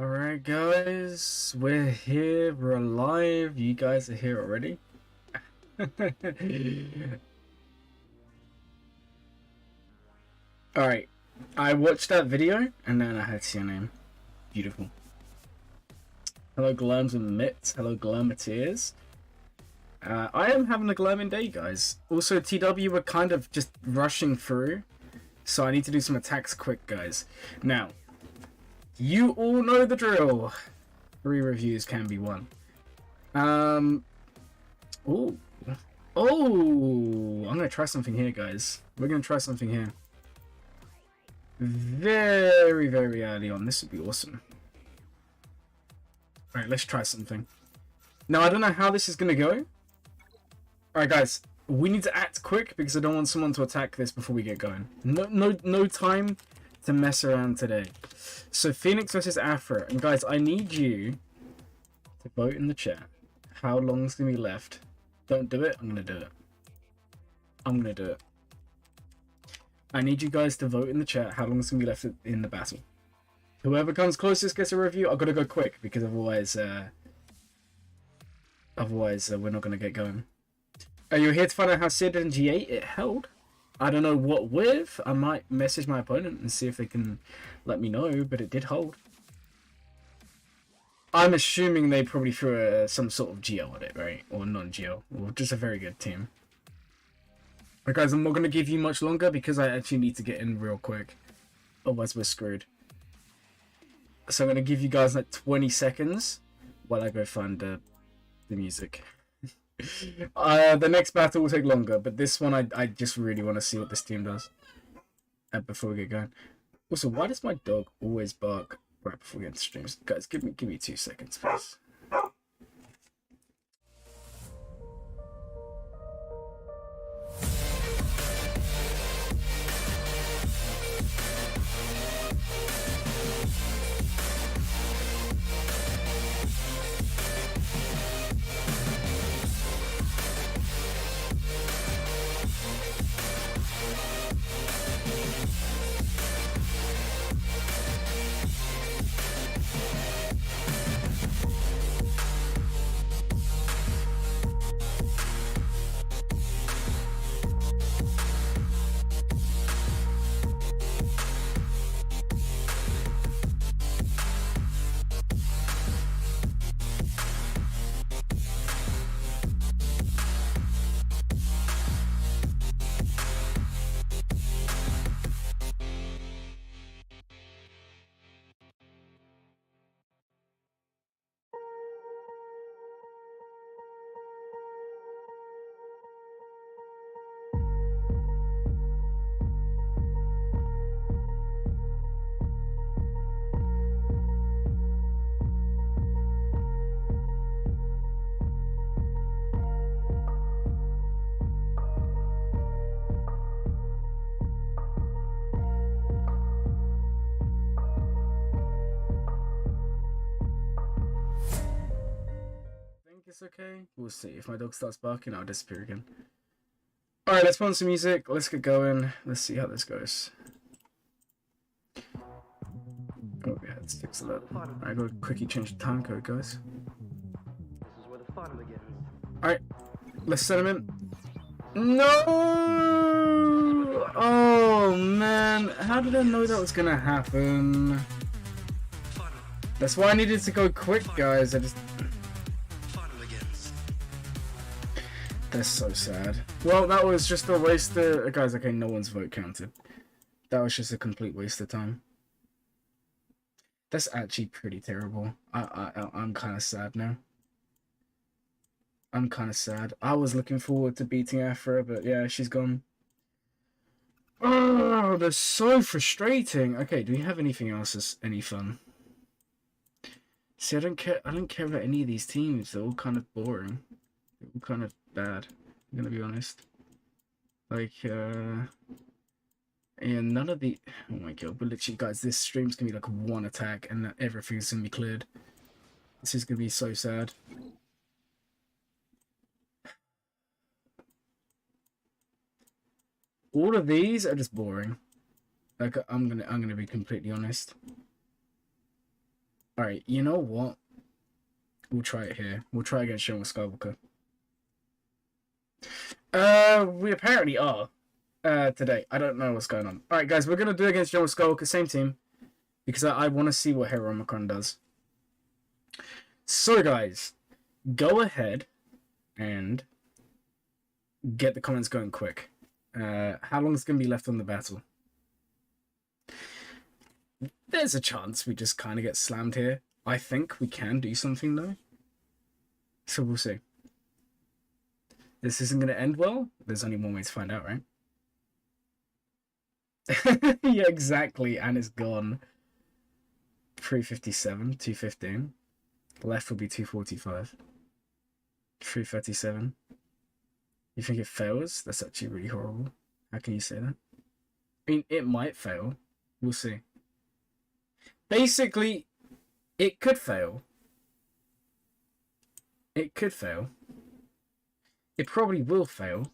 Alright guys, we're here, we're alive, you guys are here already. Alright, I watched that video and then I had to see your name. Beautiful. Hello Glurms and Mitts, hello Glurmiteers. I am having a glurming day guys. Also TW, we're kind of just rushing through, so I need to do some attacks quick guys. Now, you all know the drill. 3 reviews can be won. Oh, I'm gonna try something here, guys. We're gonna try something here. Very, very early on. This would be awesome. Alright, let's try something. Now, I don't know how this is gonna go. Alright, guys. We need to act quick because I don't want someone to attack this before we get going. No time to mess around today. So Pheonix versus Afro, and guys, I need you to vote in the chat. How long's gonna be left? Don't do it. I'm gonna do it. I'm gonna do it. I need you guys to vote in the chat. How long's gonna be left in the battle? Whoever comes closest gets a review. I've got to go quick because otherwise, we're not gonna get going. Are you here to find out how Cere did in G8? It held. I don't know what with. I might message my opponent and see if they can let me know, but it did hold. I'm assuming they probably threw some sort of GL at it, right? Or non-GL. Or just a very good team. Right, guys, I'm not going to give you much longer because I actually need to get in real quick. Otherwise, we're screwed. So I'm going to give you guys like 20 seconds while I go find the music. The next battle will take longer, but this one I just really want to see what this team does before we get going. Also, why does my dog always bark right before we get into streams? Guys, give me 2 seconds, please. It's okay. We'll see. If my dog starts barking, I'll disappear again. Alright, let's put on some music. Let's get going. Let's see how this goes. Oh, yeah, it's 6:11. I gotta quickly change the time code, guys. This is where the fun begins. Alright, let's set him in. No! Oh, man. How did I know that was gonna happen? That's why I needed to go quick, guys. That's so sad. Well, that was just a waste of... Guys, okay, no one's vote counted. That was just a complete waste of time. That's actually pretty terrible. I'm kind of sad now. I'm kind of sad. I was looking forward to beating Afra, but yeah, she's gone. Oh, that's so frustrating. Okay, do we have anything else that's any fun? See, I don't care about any of these teams. They're all kind of boring. They're all kind of bad, I'm gonna be honest. Like, yeah, none of the... Oh my god, but literally, guys, this stream's gonna be like one attack and everything's gonna be cleared. This is gonna be so sad. All of these are just boring. Like, I'm gonna be completely honest. Alright, you know what? We'll try it here. We'll try against Young Skywalker. We apparently are. Today. I don't know what's going on. Alright, guys, we're gonna do it against Young Skywalker, same team. Because I want to see what Hero Omicron does. So, guys, go ahead and get the comments going quick. How long is going to be left on the battle? There's a chance we just kind of get slammed here. I think we can do something, though. So we'll see. This isn't going to end well. There's only one way to find out, right? Yeah, exactly. And it's gone. 357, 215. Left will be 245. 337. You think it fails? That's actually really horrible. How can you say that? I mean, it might fail. We'll see. Basically, it could fail. It could fail. It probably will fail.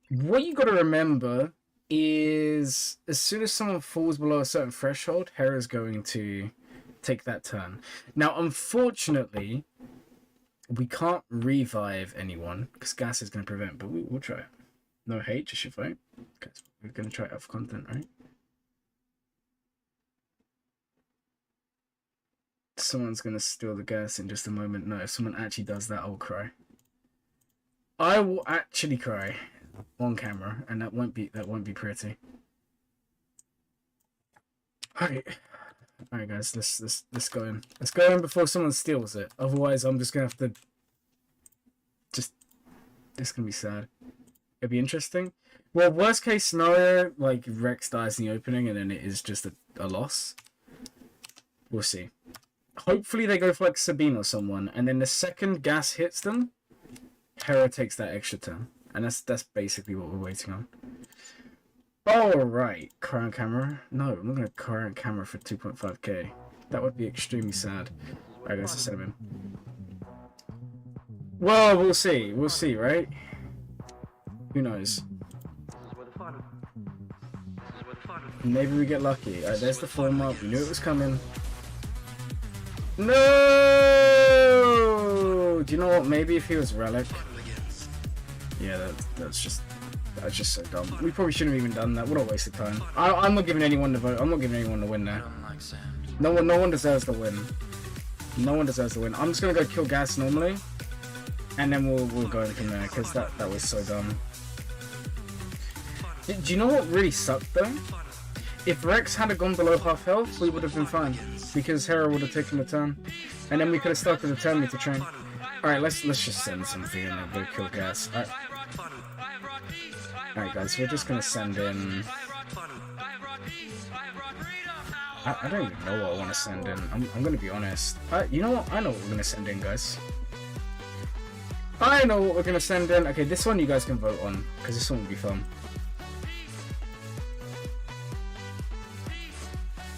What you got to remember is as soon as someone falls below a certain threshold, Hera's going to take that turn. Now, unfortunately, we can't revive anyone because gas is going to prevent, but we'll try it. No hate, just your vote. Okay, so we're going to try it out for content, right? Someone's going to steal the gas in just a moment. No, if someone actually does that, I'll cry. I will actually cry on camera, and that won't be pretty. Alright, guys, let's go in. Let's go in before someone steals it. Otherwise, I'm just gonna have to. It's gonna be sad. It'll be interesting. Well, worst case scenario, like Rex dies in the opening, and then it is just a loss. We'll see. Hopefully, they go for like Sabine or someone, and then the second gas hits them, Hera takes that extra turn. And that's basically what we're waiting on. Alright, current camera. No, I'm not going to current camera for 2.5k. That would be extremely sad. Alright guys, let's set him in. Well, we'll see. We'll see, right? Who knows? Maybe we get lucky. Alright, there's the form up. We knew it was coming. No! Do you know what? Maybe if he was Relic. Yeah, that's just so dumb. We probably shouldn't have even done that. What a waste of time. I'm not giving anyone the vote. I'm not giving anyone the win there. No one deserves the win. No one deserves the win. I'm just gonna go kill gas normally, and then we'll go in from there because that was so dumb. Do you know what really sucked though? If Rex had gone below half health, we would have been fine because Hera would have taken the turn, and then we could have started the turn meter train. Alright, let's just send something and then go kill gas. Alright guys, we're just gonna send in... I don't even know what I want to send in. I'm gonna be honest. You know what? I know what we're gonna send in, guys. I know what we're gonna send in. Okay, this one you guys can vote on, because this one will be fun.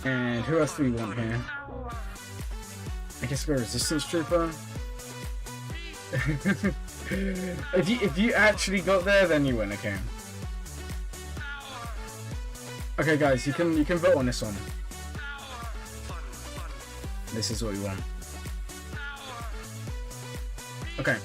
And who else do we want here? I guess we're Resistance Trooper. if you actually got there, then you win. Okay. Okay, guys, you can vote on this one. This is what we want. Okay.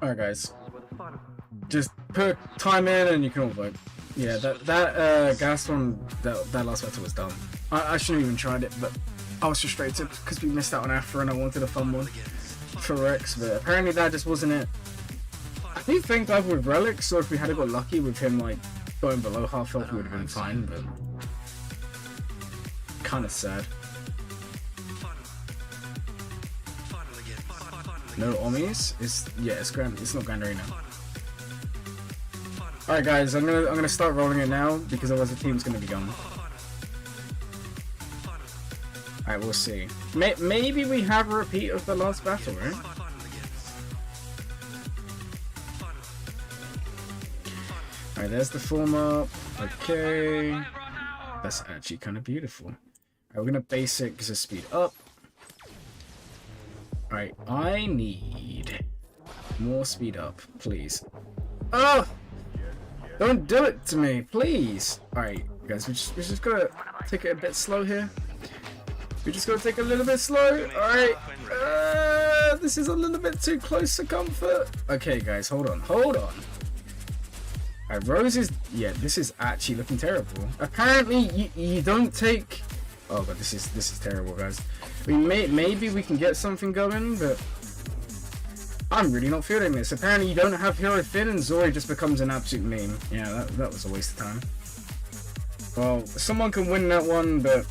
Alright guys, just put time in and you can all vote. Yeah, that gas one, that last battle was dumb. I shouldn't have even tried it, but I was frustrated because we missed out on Afra and I wanted a fun one for Rex, but apparently that just wasn't it. I do think either with Relics or if we had got lucky with him like going below half health, we would have been fine, but kind of sad. No Omis? It's not Grand Arena. Alright guys, I'm gonna start rolling it now because otherwise the team's gonna be gone. Alright, we'll see. Maybe we have a repeat of the last battle, right? Alright, there's the form up. Okay. That's actually kind of beautiful. Alright, we're gonna basic because of speed up. Alright, I need more speed up, please. Oh! Don't do it to me, please! Alright, guys, we just gotta take it a bit slow here. We just gotta take it a little bit slow. Alright. This is a little bit too close to comfort. Okay, guys, hold on. Alright, Rose is... Yeah, this is actually looking terrible. Apparently, you don't take... Oh, but this is terrible, guys. I mean, maybe we can get something going, but... I'm really not feeling this. Apparently, you don't have Hero Finn, and Zorii just becomes an absolute meme. Yeah, that was a waste of time. Well, someone can win that one, but...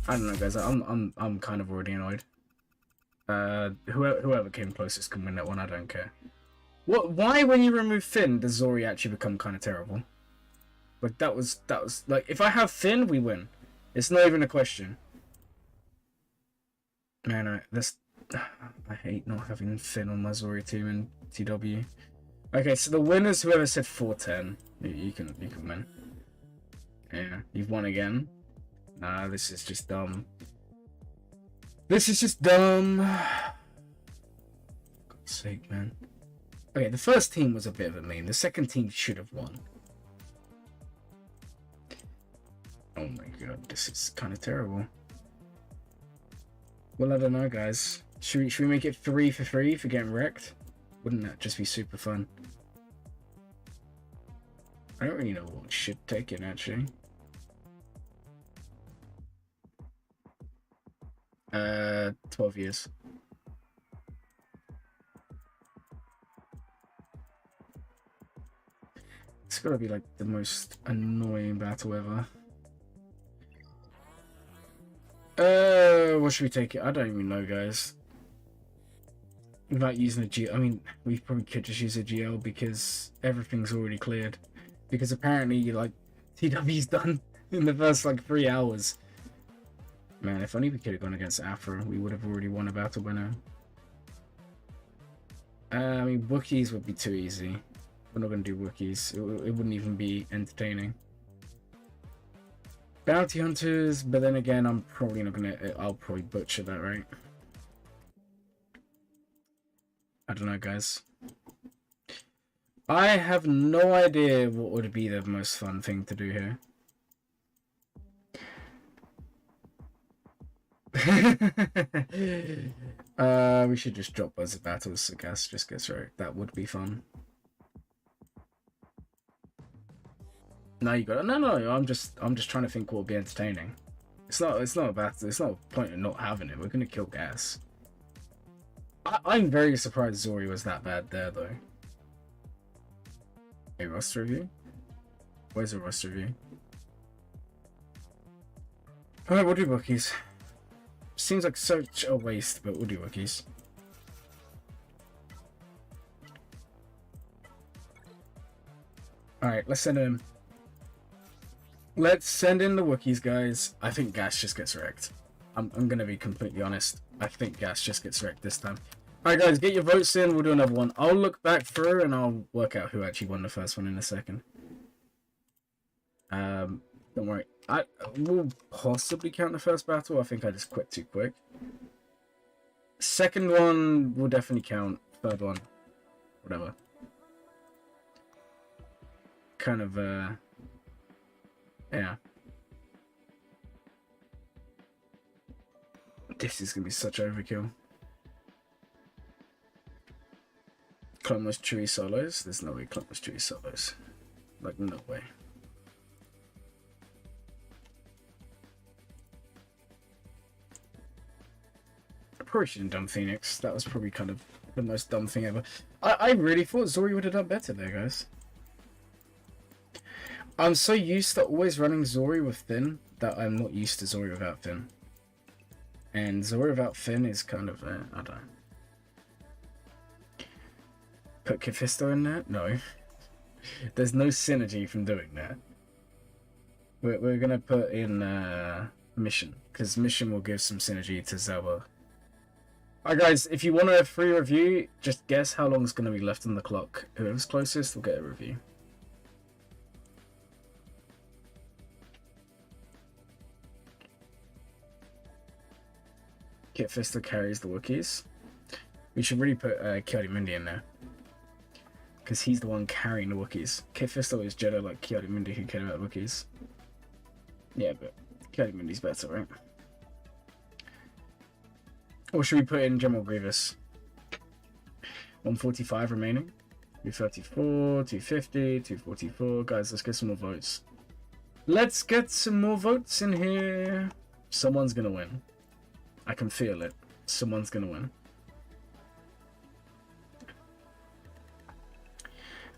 I don't know, guys. I'm kind of already annoyed. Whoever came closest can win that one. I don't care. Why, when you remove Finn, does Zorii actually become kind of terrible? Like that was like, if I have Finn, we win. It's not even a question. Man, I hate not having Finn on my Zorii team in TW. Okay, so the winners, whoever said 410, you can win. Yeah, you've won again. Nah, this is just dumb. This is just dumb. God's sake, man. Okay, the first team was a bit of a meme. The second team should have won. Oh my god, this is kind of terrible. Well, I don't know, guys. Should we make it 3 for 3 for getting wrecked? Wouldn't that just be super fun? I don't really know what should take it, actually. 12 years. It's gotta be like the most annoying battle ever. What should we take it? I don't even know, guys. Without using a GL, I mean, we probably could just use a GL because everything's already cleared. Because apparently, like, TW's done in the first, like, 3 hours. Man, if only we could have gone against Afro, we would have already won a battle by now. I mean, Wookies would be too easy. We're not going to do Wookies. It wouldn't even be entertaining. Bounty Hunters, but then again, I'm probably not going to... I'll probably butcher that, right? I don't know, guys. I have no idea what would be the most fun thing to do here. We should just drop Buzzer Battles so Gas just gets right. That would be fun. No, you got it. No. I'm just trying to think what would be entertaining. It's not a battle. It's not a point of not having it. We're gonna kill Gas. I'm very surprised Zorii was that bad there, though. A roster review? Where's the roster review? Alright, we'll do Wookies. Seems like such a waste, but we'll do Wookies. Alright, let's send in. Let's send in the Wookies, guys. I think Gas just gets wrecked. I'm gonna be completely honest. I think Gas just gets wrecked this time. Alright, guys, get your votes in. We'll do another one. I'll look back through and I'll work out who actually won the first one in a second. Don't worry. I will possibly count the first battle. I think I just quit too quick. Second one will definitely count. Third one, whatever. Kind of, yeah. This is gonna be such overkill. Clumless Chewy solos? There's no way Clumless Chewy solos. Like, no way. I probably shouldn't have done Pheonix. That was probably kind of the most dumb thing ever. I really thought Zorii would have done better there, guys. I'm so used to always running Zorii with Finn that I'm not used to Zorii without Finn. And Zorii without Finn is kind of, I don't know. Put Kephisto in there? No. There's no synergy from doing that. We're gonna put in Mission, because Mission will give some synergy to Zelda. Alright guys, if you want a free review, just guess how long is going to be left on the clock. Whoever's closest will get a review. Kit Fisto carries the Wookiees. We should really put Kiadi in there. Because he's the one carrying the Wookiees. Kit Fisto is Jedi like Kiadi who cared about the Wookiees. Yeah, but Kiadi better, right? Or should we put in General Grievous? 145 remaining. 234, 250, 244. Guys, let's get some more votes. Let's get some more votes in here. Someone's gonna win. I can feel it. Someone's gonna win.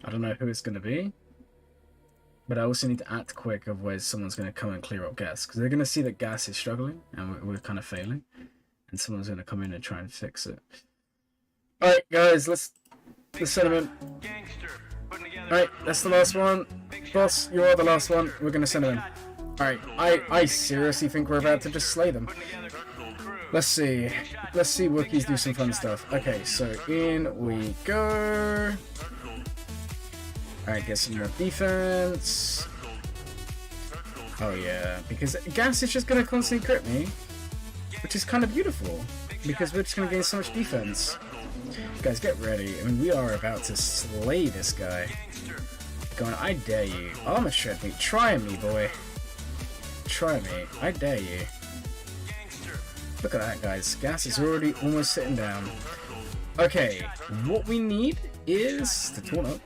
I don't know who it's gonna be. But I also need to act quick, otherwise someone's gonna come and clear up gas. Because they're gonna see that gas is struggling and we're kind of failing. And someone's gonna come in and try and fix it. Alright guys, let's send him in. Alright, that's the last one. Boss, you are the last one. We're gonna send him in. Alright, I seriously think we're about to just slay them. Let's see. Let's see Wookiees do some fun stuff. Okay, so in we go. Alright, get some more defense. Oh yeah, because gas is just gonna constantly crit me. Which is kind of beautiful. Because we're just gonna gain so much defense. Guys, get ready. I mean, we are about to slay this guy. Going, I dare you. Armor shred me. Try me, boy. Try me. I dare you. Look at that, guys. Gas is already almost sitting down. Okay, what we need is to taunt up.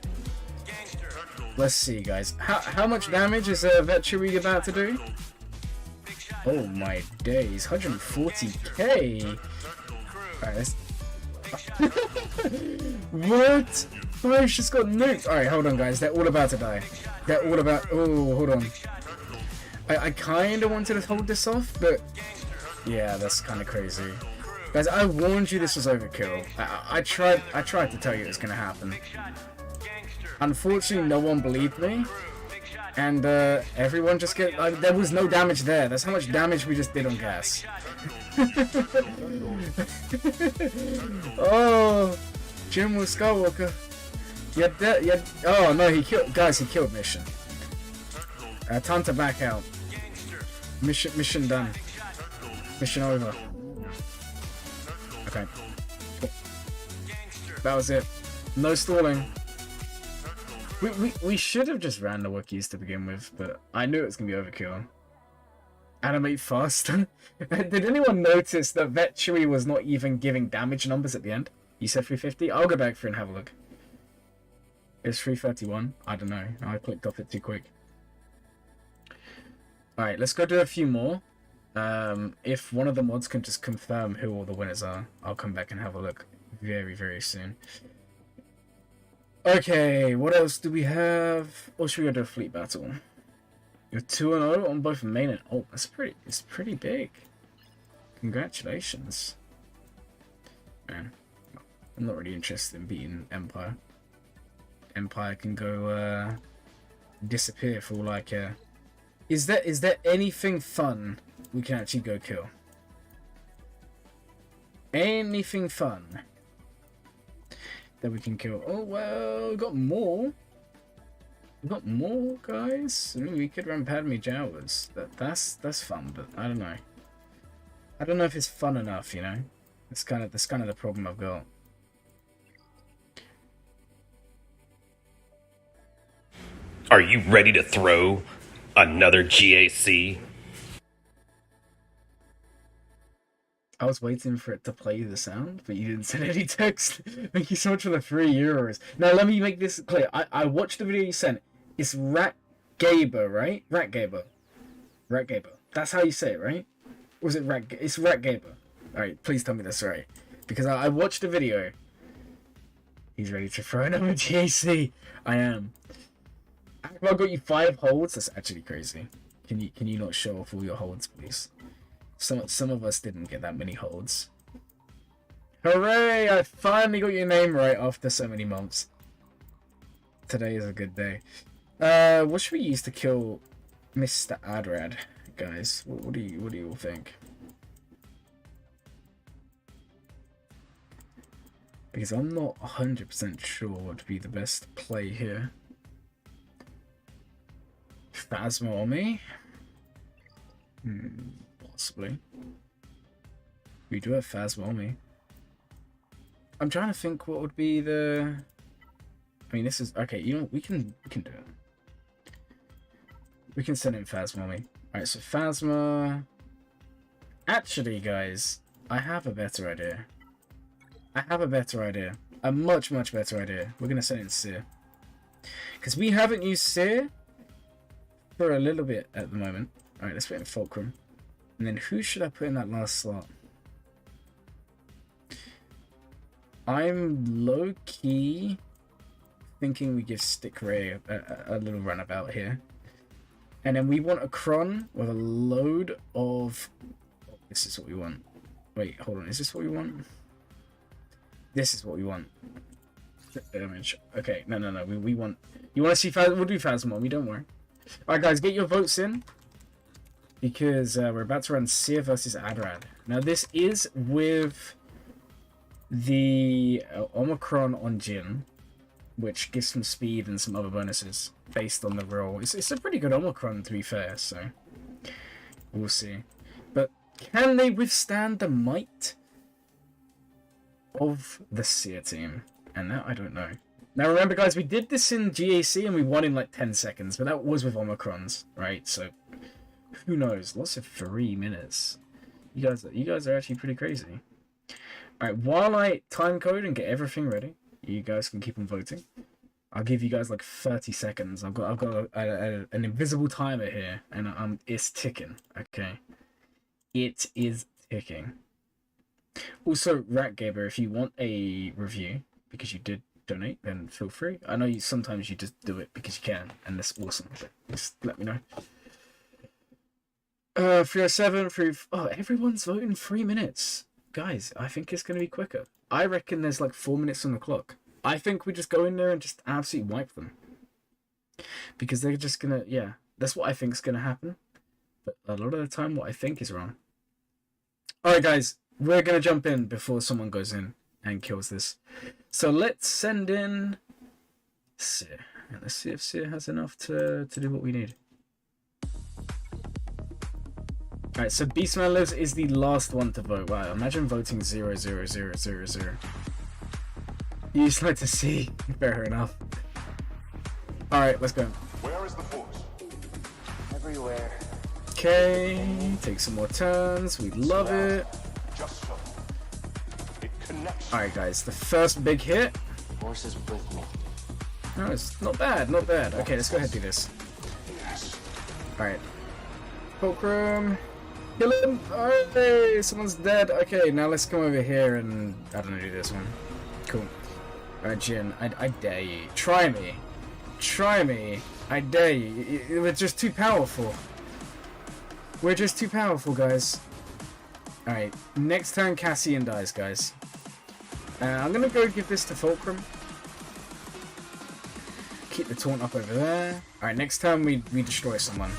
Let's see, guys. How much damage is Vetchery about to do? Oh my days, 140k. Alright, let's... What? Oh, she's got nuked. Alright, hold on, guys. They're all about to die. They're all about... Oh, hold on. I kind of wanted to hold this off, but... Yeah, that's kind of crazy. Guys, I warned you this was overkill. I tried to tell you it was going to happen. Unfortunately, no one believed me. And everyone just get... there was no damage there. That's how much damage we just did on gas. Oh, General Skywalker. You're dead. Oh no, he killed... Guys, he killed Mission. Time to back out. Mission done. Mission over. Okay. That was it. No stalling. We should have just ran the Wookiees to begin with, but I knew it was going to be overkill. Animate faster. Did anyone notice that Vetchery was not even giving damage numbers at the end? You said 350? I'll go back through and have a look. It's 331. I don't know. I clicked off it too quick. Alright, let's go do a few more. If one of the mods can just confirm who all the winners are, I'll come back and have a look very, very soon. Okay, what else do we have? Or should we go to a fleet battle? You're 2-0 on both main and... Oh, it's pretty big. Congratulations. Man, I'm not really interested in beating Empire. Empire can go, disappear for all I care. Is there anything fun we can actually go kill? Anything fun that we can kill? Oh well, we got more. We got more, guys. I mean, we could run Padme Jawas. That's fun, but I don't know. I don't know if it's fun enough, you know. That's kind of the problem I've got. Are you ready to throw another GAC? I was waiting for it to play the sound, but you didn't send any text. Thank you so much for the €3. Now, let me make this clear. I watched the video you sent. It's Rat Gaber, right? Rat Gaber. Rat Gaber. That's how you say it, right? Or is it Rat... It's Rat Gaber. Alright, please tell me that's right. Because I watched the video. He's ready to throw another GAC. I am. I got you 5 holds. That's actually crazy. Can you not show off all your holds, please? Some of us didn't get that many holds. Hooray! I finally got your name right after so many months. Today is a good day. What should we use to kill Mr. Ad Rad, guys? What do you all think? Because I'm not 100% sure what would be the best play here. Phasma on me? Possibly. We do have Phasma on me. I'm trying to think what would be the... I mean, this is... Okay, you know, we can do it. We can send in Phasma on me. Alright, so Phasma... Actually, guys, I have a better idea. A much, much better idea. We're going to send in Cere. Because we haven't used Cere for a little bit at the moment. Alright, let's put in Fulcrum. And then who should I put in that last slot? I'm low-key thinking we give Stick Ray a little runabout here. And then we want a Cron with a load of... Oh, this is what we want. Wait, hold on. Is this what we want? This is what we want. Damage. Okay, no. We want... You want to see Phasma? We'll do Phasma. We don't worry. Alright, guys, get your votes in. Because we're about to run Cere versus Ad Rad. Now, this is with the Omicron on Jin, which gives some speed and some other bonuses based on the roll. It's a pretty good Omicron, to be fair, so we'll see. But can they withstand the might of the Cere team? And that I don't know. Now remember, guys, we did this in GAC and we won in like 10 seconds, but that was with Omicrons, right? So who knows? Lots of 3 minutes. You guys are actually pretty crazy. Alright, while I time code and get everything ready, you guys can keep on voting. I'll give you guys like 30 seconds. I've got an invisible timer here, and it's ticking. Okay, it is ticking. Also, Ratgaber, if you want a review because you did donate, then feel free. I know sometimes you just do it because you can, and that's awesome. Just let me know. 307, 3... Oh, everyone's voting 3 minutes. Guys, I think it's going to be quicker. I reckon there's like 4 minutes on the clock. I think we just go in there and just absolutely wipe them. Because they're just going to... Yeah, that's what I think is going to happen. But a lot of the time, what I think is wrong. Alright, guys. We're going to jump in before someone goes in and kills this. So let's send in Cere. And let's see if Cere has enough to do what we need. Alright, so Beastman Lives is the last one to vote. Wow, imagine voting 00000. You just like to see. Fair enough. Alright, let's go. Where is the force? Everywhere. Okay, take some more turns. We love it. Just so. It connects. Alright, guys, the first big hit. Force is with me. No, it's not bad, not bad. Okay, let's go ahead and do this. Yes. Alright. Fulcrum. Kill him! Alright, someone's dead. Okay, now let's come over here and... I don't know, do this one. Cool. Alright, Jin, I dare you. Try me. Try me. I dare you. We're just too powerful. We're just too powerful, guys. Alright, next turn Cassian dies, guys. I'm gonna go give this to Fulcrum. Keep the taunt up over there. Alright, next time we destroy someone.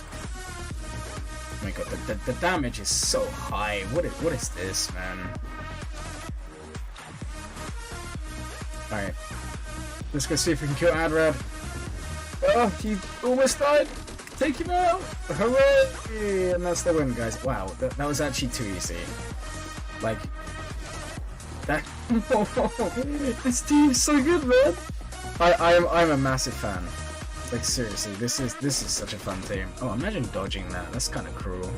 Oh my god, the damage is so high. What is this, man? Alright. Let's go see if we can kill Ad Rad. Oh, he almost died! Take him out! Hooray! And that's the win, guys. Wow, that was actually too easy. Like... That... This team's so good, man! I'm a massive fan. Like, seriously, this is such a fun team. Oh, imagine dodging that. That's kind of cruel.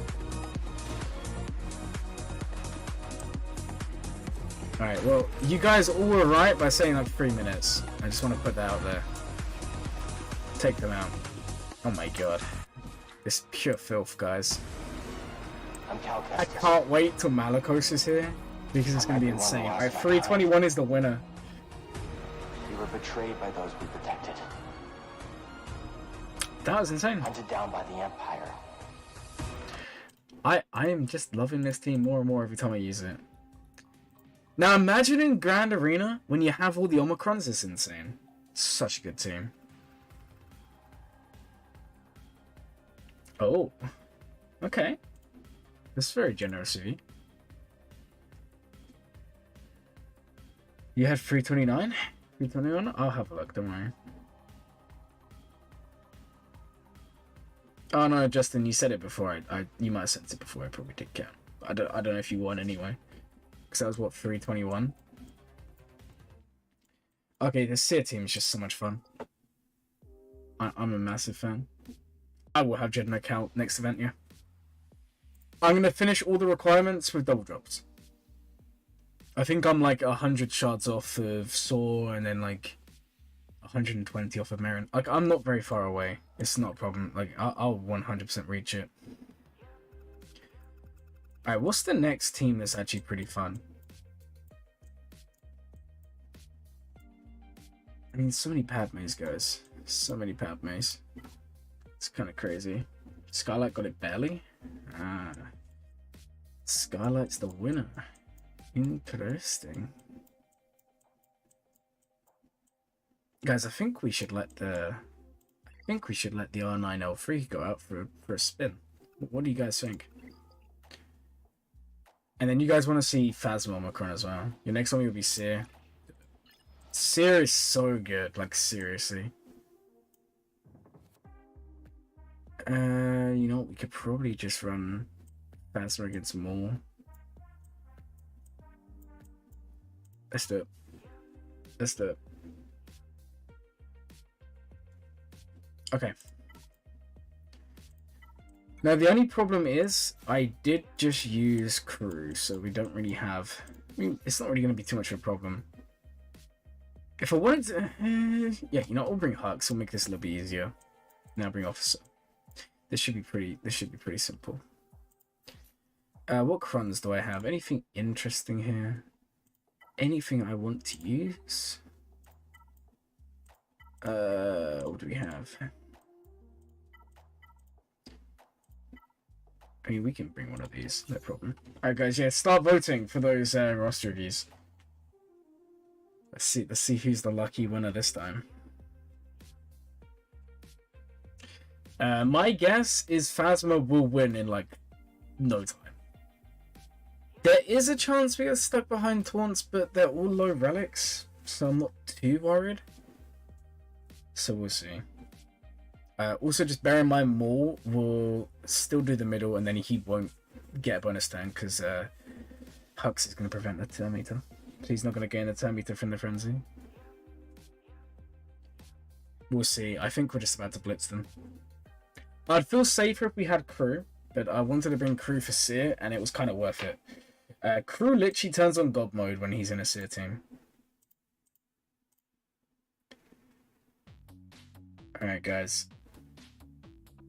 Alright, well, you guys all were right by saying like 3 minutes. I just want to put that out there. Take them out. Oh my god. This pure filth, guys. I'm Cal I can't wait till Malicos is here, because it's going to be insane. Alright, 321 is the winner. We were betrayed by those we protected. That was insane. Hunted down by the Empire. I am just loving this team more and more every time I use it. Now imagine in Grand Arena, when you have all the Omicrons, it's insane. Such a good team. Oh. Okay. That's very generous of you. You had 329? 321? I'll have a look, don't worry. Oh no, Justin, you said it before. You might have said it before. I probably did count. I don't know if you won anyway. Because that was, what, 321? Okay, the Cere team is just so much fun. I'm a massive fan. I will have Jed an account next event, yeah. I'm going to finish all the requirements with double drops. I think I'm like 100 shards off of Saw and then like 120 off of Marin. Like, I'm not very far away. It's not a problem. Like, I'll 100% reach it. Alright, what's the next team that's actually pretty fun? I mean, so many Padmes, guys. So many Padmes. It's kind of crazy. Skylight got it barely? Ah. Skylight's the winner. Interesting. Guys, I think we should let the R9L3 go out for a spin. What do you guys think? And then you guys want to see Phasma Omicron as well. Your next one will be Cere. Cere is so good, like seriously. You know, we could probably just run Phasma against Maul. Let's do it. Let's do it. Okay. Now, the only problem is, I did just use crew, so we don't really have... I mean, it's not really going to be too much of a problem. If I wanted to... yeah, you know, I'll bring Hux, we'll make this a little bit easier. Now bring Officer. This should be pretty simple. What cruns do I have? Anything interesting here? Anything I want to use? What do we have? I mean, we can bring one of these, no problem. Alright guys, yeah, start voting for those roster reviews. Let's see who's the lucky winner this time. My guess is Phasma will win in like no time. There is a chance we get stuck behind taunts, but they're all low relics, so I'm not too worried. So we'll see. Also, just bear in mind, Maul will still do the middle, and then he won't get a bonus turn because Hux is going to prevent the turn meter. So he's not going to gain the turn meter from the frenzy. We'll see. I think we're just about to blitz them. I'd feel safer if we had crew, but I wanted to bring crew for Cere, and it was kind of worth it. Crew literally turns on God mode when he's in a Cere team. Alright, guys.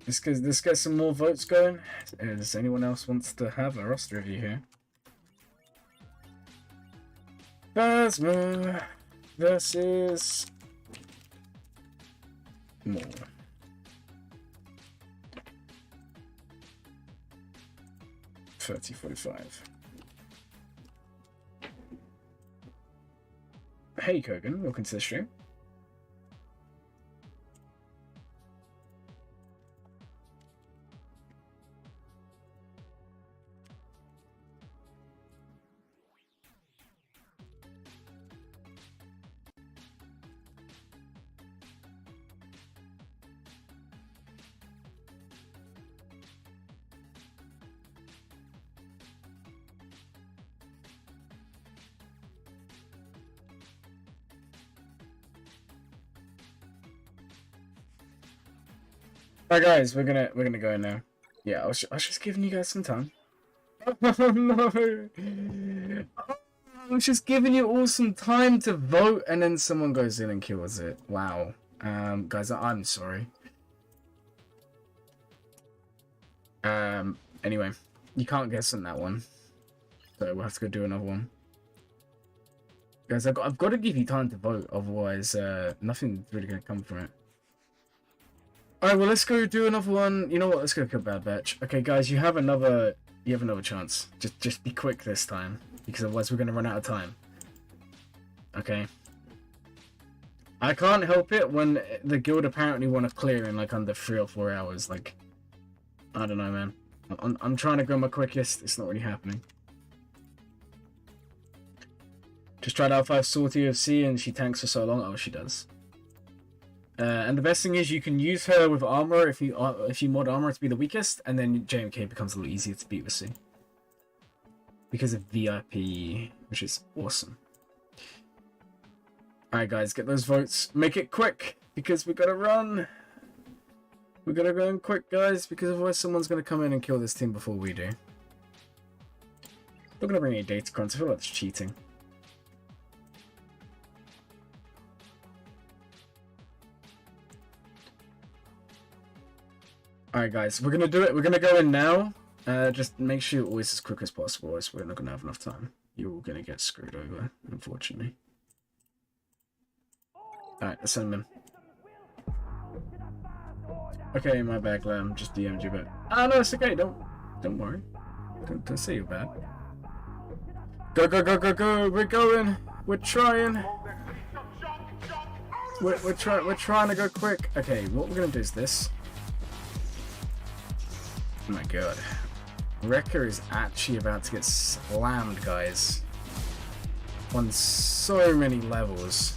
Let's get some more votes going. Does anyone else wants to have a roster review here? Phasma versus Maul. $30.45. Hey Kogan, welcome to the stream. Alright guys, we're gonna go in now. Yeah, I was just giving you guys some time. Oh no! I was just giving you all some time to vote, and then someone goes in and kills it. Wow. Guys, I'm sorry. Anyway, you can't guess on that one, so we'll have to go do another one. Guys, I've got to give you time to vote, otherwise, nothing's really gonna come from it. Alright, well, let's go do another one. You know what? Let's go kill Bad Batch. Okay, guys, you have another chance. Just be quick this time, because otherwise we're gonna run out of time. Okay. I can't help it when the guild apparently want to clear in like under 3 or 4 hours. Like, I don't know, man. I'm trying to go my quickest. It's not really happening. Just tried out 5 Sword to UFC and she tanks for so long. Oh, she does. And the best thing is you can use her with armor if you mod armor to be the weakest, and then JMK becomes a little easier to beat with C. because of VIP, which is awesome. Alright guys, get those votes. Make it quick, because we gotta run. We gotta go in quick, guys, because otherwise someone's gonna come in and kill this team before we do. Not gonna bring any data crunch, I feel like it's cheating. Alright guys, we're gonna do it. We're gonna go in now. Just make sure you're always as quick as possible, or we're not gonna have enough time. You're all gonna get screwed over, unfortunately. Alright, let's send them in. Okay, my bad, Glam. Just DM'd you, but no, it's okay. Don't worry. Don't say you're bad. Go, go, go, go, go! We're going. We're trying. We're trying to go quick. Okay, what we're gonna do is this. Oh my god. Wrecker is actually about to get slammed, guys. On so many levels.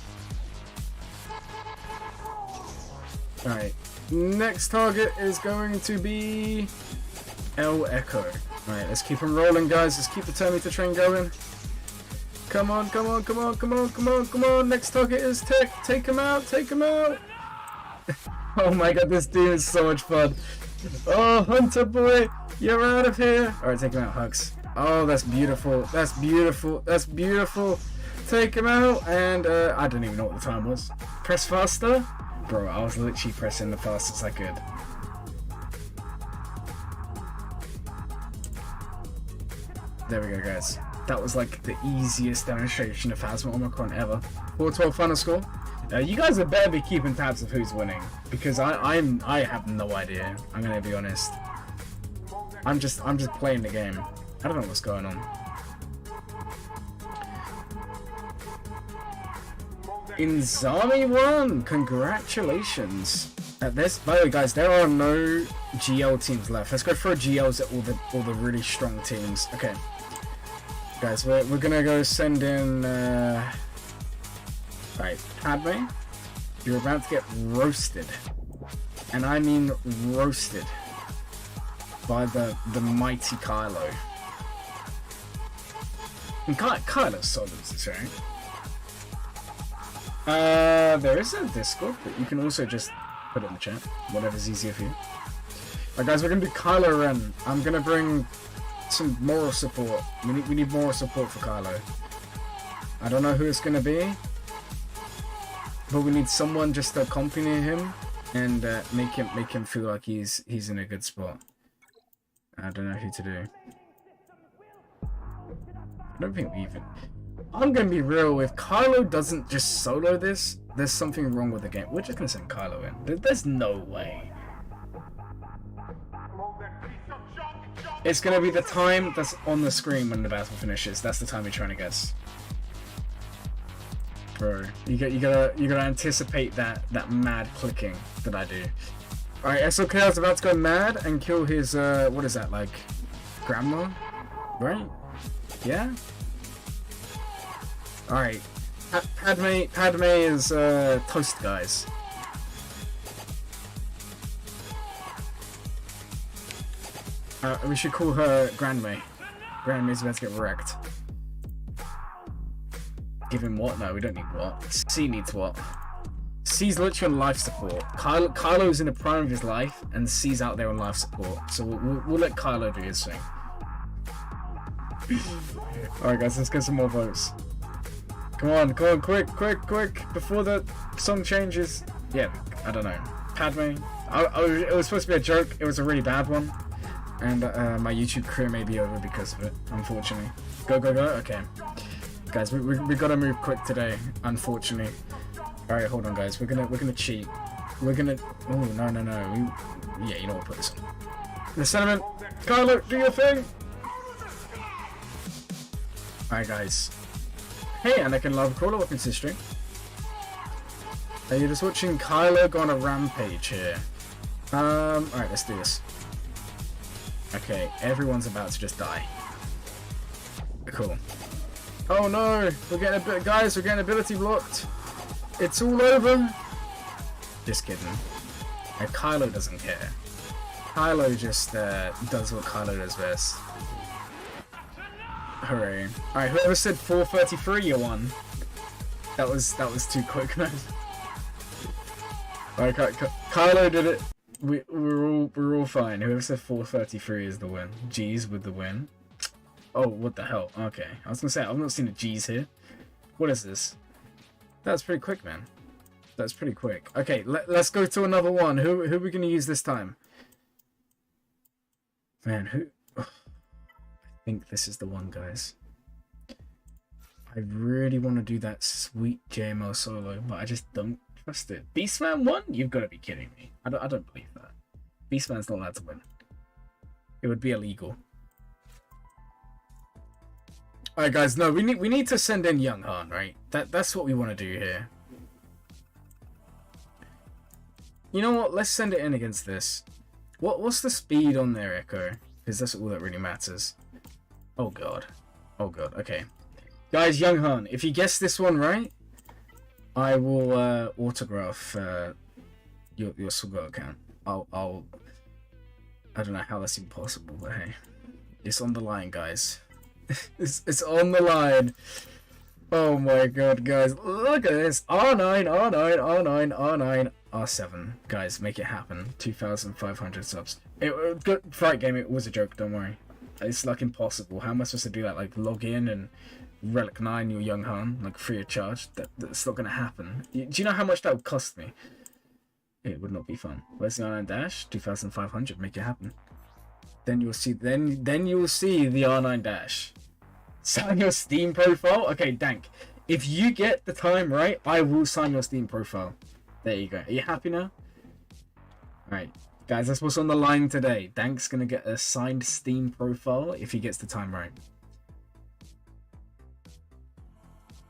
Alright. Next target is going to be El Echo. Alright, let's keep him rolling, guys. Let's keep the Terminator train going. Come on, come on, come on, come on, come on, come on. Next target is Tech. Take him out, take him out. Oh my god, this dude is so much fun. Oh, Hunter boy, you're out of here. Alright, take him out, Hugs. Oh, that's beautiful. That's beautiful. That's beautiful. Take him out, and I don't even know what the time was. Press faster? Bro, I was literally pressing the fastest I could. There we go, guys. That was like the easiest demonstration of Phasma Omicron ever. 412 final score. You guys are better be keeping tabs of who's winning, because I have no idea. I'm gonna be honest. I'm just playing the game. I don't know what's going on. Inzami won! Congratulations! This, by the way, guys, there are no GL teams left. Let's go for GLs at all the really strong teams. Okay, guys, we're gonna go send in. Right, Padme, you're about to get roasted, and I mean roasted, by the mighty Kylo. And Kylo's solid, right? There is a Discord, but you can also just put it in the chat, whatever's easier for you. Alright guys, we're gonna do Kylo Ren. I'm gonna bring some moral support. We need moral support for Kylo. I don't know who it's gonna be, but we need someone just to accompany him and make him feel like he's in a good spot. I don't know who to do. I don't think we even. I'm gonna be real, if Kylo doesn't just solo this, there's something wrong with the game. We're just gonna send Kylo in. There's no way. It's gonna be the time that's on the screen when the battle finishes. That's the time you're trying to guess. Bro, you gotta anticipate that mad clicking that I do. Alright, SLKR is about to go mad and kill his what is that, like grandma? Right? Yeah? Alright. Padme is toast, guys. We should call her Grandme. Grandme's about to get wrecked. Give him what? No, we don't need what. C needs what? C's literally on life support. Kylo's in the prime of his life, and C's out there on life support. So we'll let Kylo do his thing. Alright guys, let's get some more votes. Come on, quick, before the song changes. Yeah, I don't know. Padme. It was supposed to be a joke. It was a really bad one. And my YouTube career may be over because of it, unfortunately. Go. Okay. Guys, we gotta move quick today, unfortunately. Alright, hold on guys. We're gonna cheat. Oh, no. Yeah, you know what, put this on. The sentiment. Kylo, do your thing! Alright guys. Hey, Anakin Love Crawler, welcome to the stream. You're just watching Kylo go on a rampage here. Alright, let's do this. Okay, everyone's about to just die. Cool. Oh no! We're getting ability blocked. It's all over. Just kidding. Kylo doesn't care. Kylo just does what Kylo does best. Hooray. Alright, whoever said 433, you won. That was too quick, man. Alright, Kylo did it. We're all fine. Whoever said 433 is the win. G's with the win. Oh, what the hell? Okay. I was gonna say, I've not seen a G's here. What is this? That's pretty quick, man. That's pretty quick. Okay, let's go to another one. Who are we gonna use this time? Man, who... I think this is the one, guys. I really want to do that sweet JML solo, but I just don't trust it. Beastman won? You've got to be kidding me. I don't believe that. Beastman's not allowed to win. It would be illegal. Alright guys, no, we need to send in Young Han, right? That's what we want to do here. You know what? Let's send it in against this. What's the speed on there, Echo? Because that's all that really matters. Oh god. Oh god, okay. Guys, Young Han, if you guess this one right, I will autograph your Sugo account. I don't know how that's impossible, but hey. It's on the line, guys. it's on the line. Oh my god, guys. Look at this. R9, R9, R9, R9, R7. Guys, make it happen. 2,500 subs. Good fight game, it was a joke, don't worry. It's like impossible. How am I supposed to do that? Like log in and Relic 9 your Young Han, like free of charge? That's not gonna happen. Do you know how much that would cost me? It would not be fun. Where's the R9 dash? 2,500. Make it happen. Then you'll see. Then you will see the R9 dash. Sign your Steam profile. Okay, Dank. If you get the time right, I will sign your Steam profile. There you go. Are you happy now? Alright, guys. That's what's on the line today. Dank's gonna get a signed Steam profile if he gets the time right.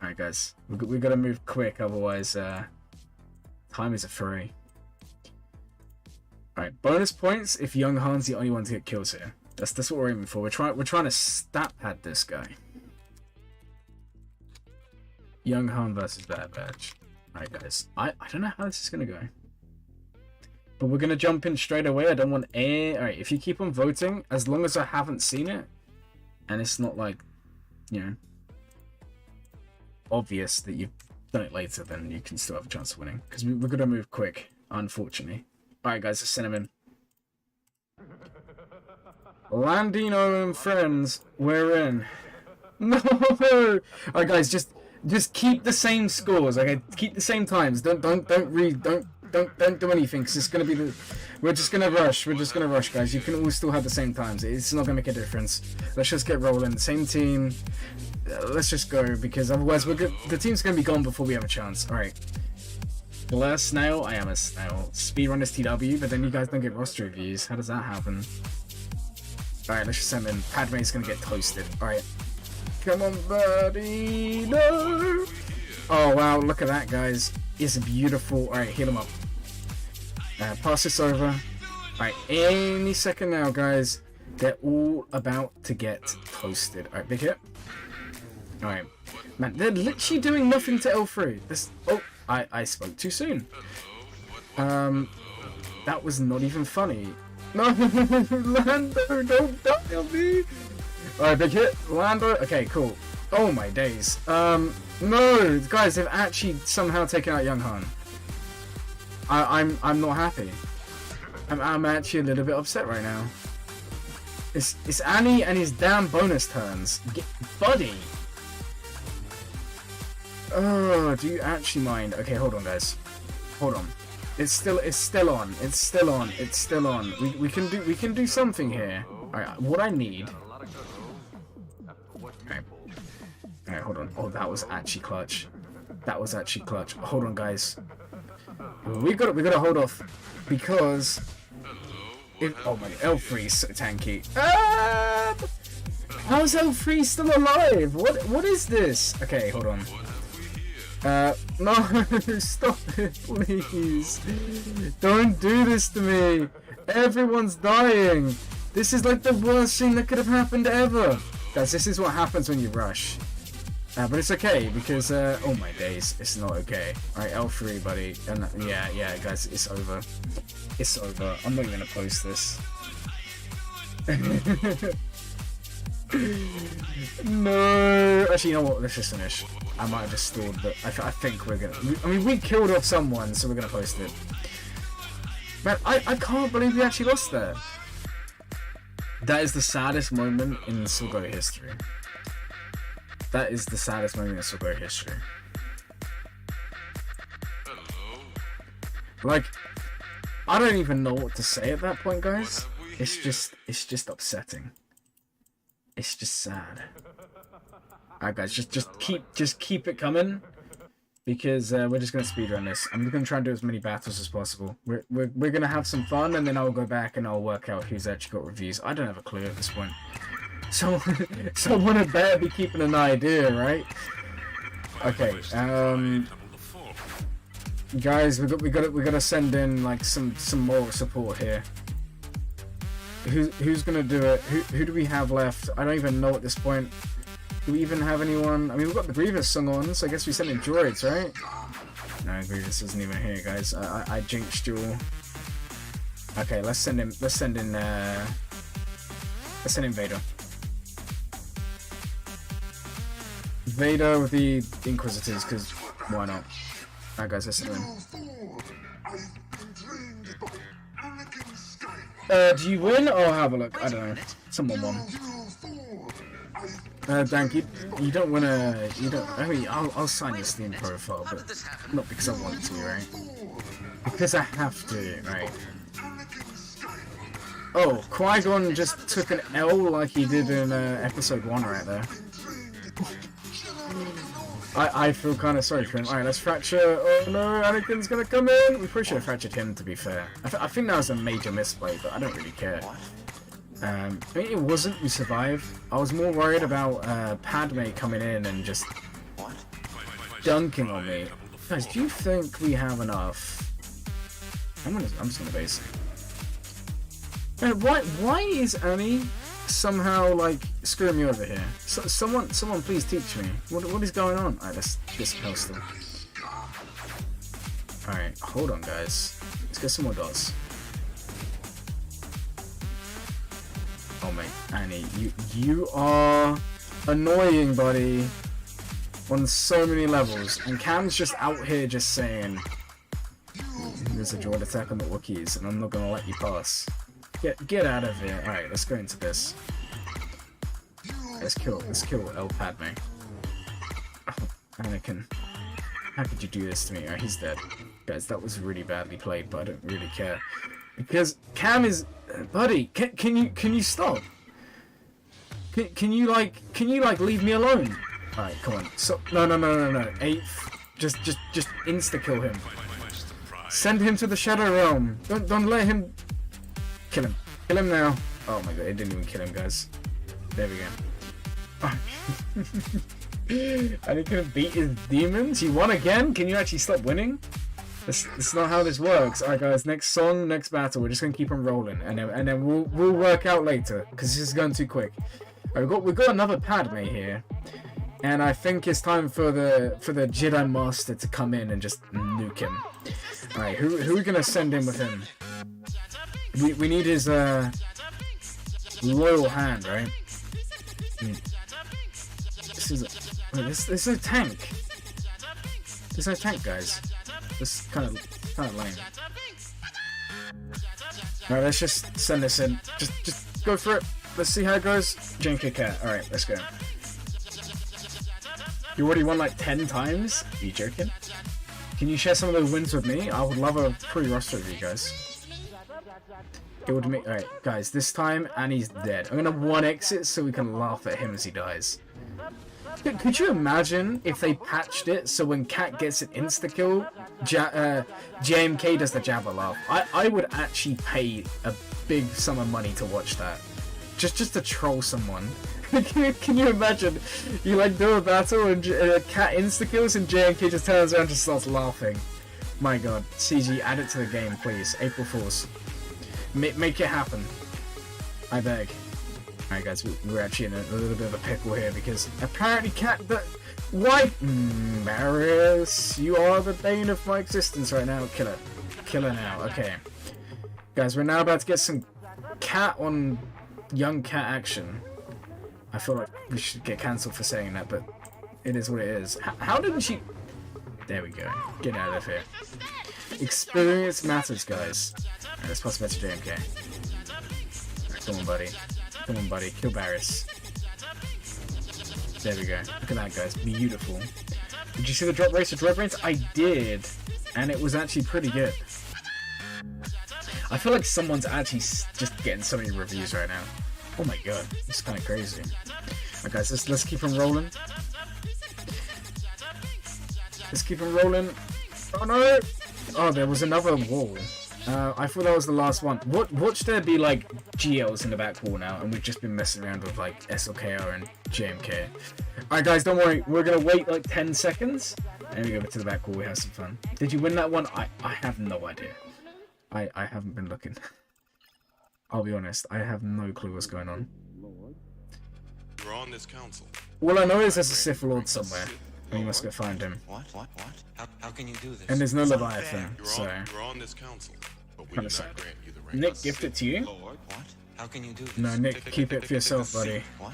Alright, guys. We gotta move quick, otherwise, time is a free. Alright, bonus points if Young Han's the only one to get kills here. That's what we're aiming for. We're trying to stat pad this guy. Young Han versus Bad Batch. Alright, guys. I don't know how this is gonna go. But we're gonna jump in straight away. I don't want air. Alright, if you keep on voting, as long as I haven't seen it, and it's not like, you know, obvious that you've done it later, then you can still have a chance of winning. Because we're gonna move quick, unfortunately. Alright guys, let's send him in. Landino and friends, we're in. No! Alright guys, just keep the same scores, okay? Keep the same times. Don't do anything, because it's gonna be we're just gonna rush, guys. You can all still have the same times. It's not gonna make a difference. Let's just get rolling. Same team. Let's just go, because otherwise the team's gonna be gone before we have a chance. Alright. Blur Snail, I am a snail. Speedrun is TW, but then you guys don't get roster reviews. How does that happen? Alright, let's just send in. Padme's gonna get toasted. Alright. Come on, buddy. No! Oh, wow. Look at that, guys. It's beautiful. Alright, hit him up. Pass this over. Alright, any second now, guys. They're all about to get toasted. Alright, big hit. Alright. Man, they're literally doing nothing to L3. This... Oh, I spoke too soon. That was not even funny. No, Lando, don't die on me. Alright, big hit. Lando. Okay, cool. Oh my days. No, guys, they've actually somehow taken out Young Han. I'm not happy. I'm actually a little bit upset right now. It's Annie and his damn bonus turns. Buddy. Oh, do you actually mind? Okay, hold on, guys. Hold on. It's still on. We can do something here. Alright, what I need. Alright, hold on. Oh, that was actually clutch. Hold on, guys. We gotta hold off, because oh my god, L3 is so tanky. Ah! How's L3 still alive? What is this? Okay, hold on. No, stop it, please. Don't do this to me. Everyone's dying. This is like the worst thing that could have happened ever. Guys, this is what happens when you rush. But it's okay, because, oh my days, it's not okay. Alright, L3, buddy. And yeah, guys, it's over. I'm not even gonna post this. No. Actually, you know what? Let's just finish. I might have just stalled, but I think we're gonna. I mean, we killed off someone, so we're gonna post it. Man, I can't believe we actually lost there. That is the saddest moment in SLKR history. That is the saddest moment in SLKR history. Like, I don't even know what to say at that point, guys. It's just upsetting. It's just sad. Alright, guys, just keep it coming, because we're just gonna speedrun this. I'm gonna try and do as many battles as possible. We're gonna have some fun, and then I'll go back and I'll work out who's actually got reviews. I don't have a clue at this point. Someone had better be keeping an idea, right? Okay, guys, we gotta send in like some more support here. Who's gonna do it? Who do we have left? I don't even know at this point. Do we even have anyone? I mean, we've got the Grievous song on, so I guess we send in droids, right? No, Grievous isn't even here, guys. I jinxed you all. Okay, let's send in Vader. Vader with the Inquisitors, because why not? Alright, guys, let's send him. Do you win or have a look? I don't know. Someone won. Dank, you don't want to. You don't. I mean, I'll sign your Steam profile, but not because I want to, right? Because I have to, right? Oh, Qui-Gon just took an L like he did in episode 1 right there. I feel kind of sorry for him. Alright, let's fracture. Oh no, Anakin's gonna come in! We probably should have fractured him, to be fair. I think that was a major misplay, but I don't really care. I mean, it wasn't, we survived. I was more worried about Padme coming in and just dunking on me. Guys, do you think we have enough? I'm just gonna base it. Man, why is Annie somehow like screwing me over here? Someone please teach me. What is going on? Alright, let's post them. Alright, hold on guys. Let's get some more dots. Oh mate, Annie, you are annoying, buddy, on so many levels. And Cam's just out here just saying there's a droid attack on the Wookiees and I'm not gonna let you pass. Get out of here. Alright, let's go into this. Let's kill El Padme. Oh, Anakin. How could you do this to me? Alright, he's dead. Guys, that was really badly played, but I don't really care. Because Cam is... buddy, can you stop? Can you leave me alone? Alright, come on. So, no. 8th. Just insta-kill him. Send him to the Shadow Realm. Don't let him... Kill him. Kill him now. Oh my god, it didn't even kill him, guys. There we go. And he could have beat his demons? He won again? Can you actually stop winning? That's not how this works. Alright guys, next song, next battle. We're just gonna keep on rolling. And then we'll work out later. Because this is going too quick. Right, we've got another Padme here. And I think it's time for the Jedi Master to come in and just nuke him. Alright, who are we gonna send in with him? We need his loyal hand, right? This is a tank. There's no tank, guys. This is kind of lame. Alright, let's just send this in. Just go for it. Let's see how it goes. JK Cat. Alright, let's go. You already won like 10 times? Are you joking? Can you share some of those wins with me? I would love a pre-roster of you guys. It would make... Alright, guys, this time Annie's dead. I'm gonna 1x it so we can laugh at him as he dies. Could you imagine if they patched it so when Cat gets an insta-kill, JMK does the Jabba laugh? I would actually pay a big sum of money to watch that. Just to troll someone. Can you imagine? You like do a battle and Cat insta-kills and JMK just turns around and just starts laughing. My god. CG, add it to the game, please. April Fools. Make it happen. I beg. Alright guys, we're actually in a little bit of a pickle here because apparently why? Marius, you are the bane of my existence right now. Kill her. Kill her now. Okay. Guys, we're now about to get some Cat on young Cat action. I feel like we should get cancelled for saying that, but it is what it is. How didn't she... There we go. Get out of here. Experience matters, guys. Alright, let's pass it back to JMK. Come on, buddy. Come on, buddy. Kill Barris. There we go. Look at that, guys. Beautiful. Did you see the drop race? The drop race? I did. And it was actually pretty good. I feel like someone's actually just getting so many reviews right now. Oh my god. It's kind of crazy. Alright, guys. Let's keep on rolling. Let's keep on rolling. Oh no! Oh, there was another wall. I thought that was the last one. Watch there be like GLs in the back wall now, and we've just been messing around with like SLKR and JMK. Alright guys, don't worry, we're gonna wait like 10 seconds, and we go to the back wall, we have some fun. Did you win that one? I have no idea. I haven't been looking. I'll be honest, I have no clue what's going on. You're on this council. All I know is there's a Sith Lord somewhere, and we must go find him. What? How can you do this? And there's no Leviathan, You're so... on this council, but we Kinda do sad. not grant you the rank Nick, of gift it Sith to you? What? How can you do this? No, Nick, keep it for yourself, buddy. What?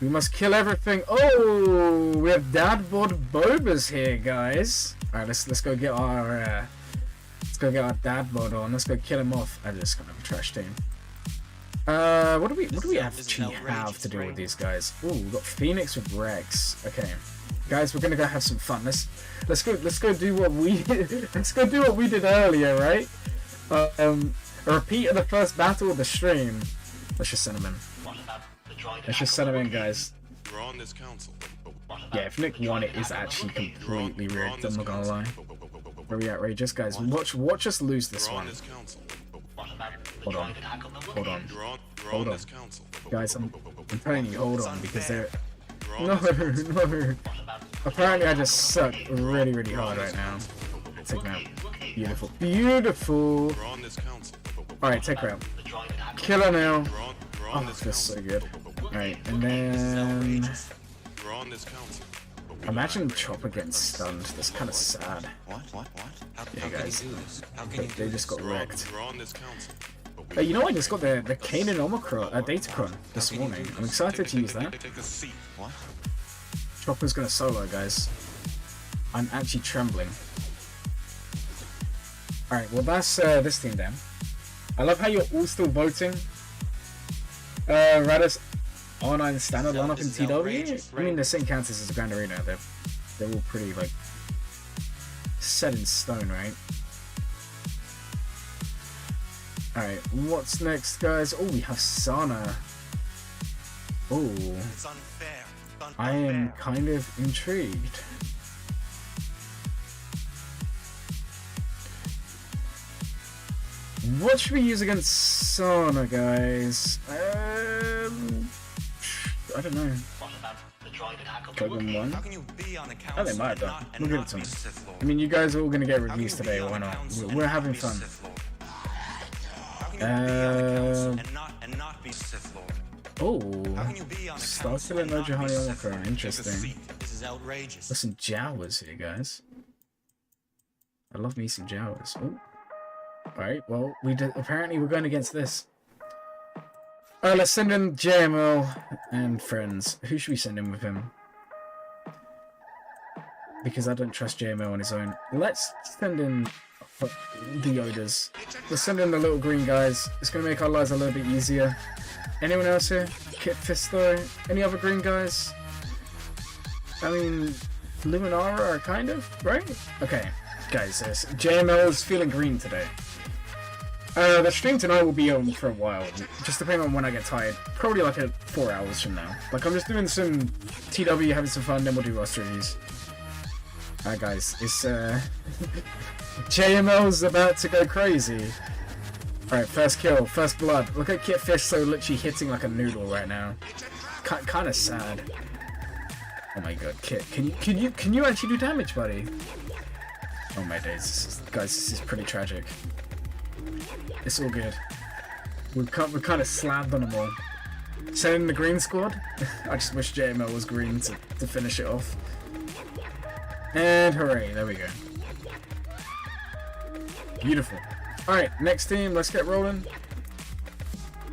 We must kill everything. Oh, we have Dad Bod Bobas here, guys. All right, let's go get our Dad Bod on. Let's go kill him off. I just got a trash team. What do we actually have to do with these guys? Oh, we've got Pheonix with Rex. Okay, guys, we're gonna go have some fun. Let's go do what we let's go do what we did earlier, right? A repeat of the first battle of the stream. Let's just send him in. Let's just send him in, guys. You're on this council, but Yeah, if Nick won, it is actually completely rigged. I'm not gonna lie. Very outrageous, guys. Watch us lose this you're on one. this council. Hold on. Hold on. You're on Hold on. this council. Guys, I'm telling you, hold on, because they're... You're on No, this no. Apparently I just suck really, really hard right now. Take him out. Beautiful. Beautiful! You're on this council. Alright, take her out. Kill her now. You're Oh, on this that's council. so good. Alright, and then... You're on this council. but we do Imagine not Chopper getting stunned. That's kind of sad. What? How Yeah, can you guys. do this? How can you do They this? just got wrecked. You're on this council. but we Hey, you do know, I not just got the Kanan Omicron, Datacron this morning. I'm excited to use that. Take a seat. What? Chopper's gonna solo, guys. I'm actually trembling. Alright, well that's this team then. I love how you're all still voting. Radis R9 standard lineup in TW? I mean, the same counts as the Grand Arena. They're all pretty, like, set in stone, right? Alright, what's next, guys? Oh, we have Sana. Oh, It's unfair. I am kind of intrigued. What should we use against Sana, guys? I don't know. Kogan 1? How can you be on the council? Oh, they might have and done. not- and We'll give not it to be them. Sith Lord? I mean, you guys are all gonna get How can reviews you today, be on why the not? council We're and having not be fun. Sith Lord? How can you be on the council and not be Sith Lord? Oh, How can you be on the Star council Killer and no not be Johanny Sith Omicron. Lord? Interesting. This is outrageous. There's some Jawas here, guys. I love me some Jawas. Oh. Alright, well, apparently we're going against this. Alright, let's send in JML and friends. Who should we send in with him? Because I don't trust JML on his own. Let's send in the Yodas. Let's send in the little green guys. It's going to make our lives a little bit easier. Anyone else here? Kit Fisto? Any other green guys? I mean, Luminara are kind of, right? Okay, guys, JML is feeling green today. The stream tonight will be on for a while, just depending on when I get tired. Probably like 4 hours from now. Like, I'm just doing some TW, having some fun, then we'll do roster reviews. Alright guys, it's JML's about to go crazy. Alright, first kill, first blood. Look at Kit Fisto literally hitting like a noodle right now. Kind of sad. Oh my god, Kit, can you actually do damage, buddy? Oh my days, guys, this is pretty tragic. It's all good. We're kind of slammed on them all. Sending the green squad. I just wish JML was green to finish it off. And hooray, there we go. Beautiful. Alright, next team, let's get rolling.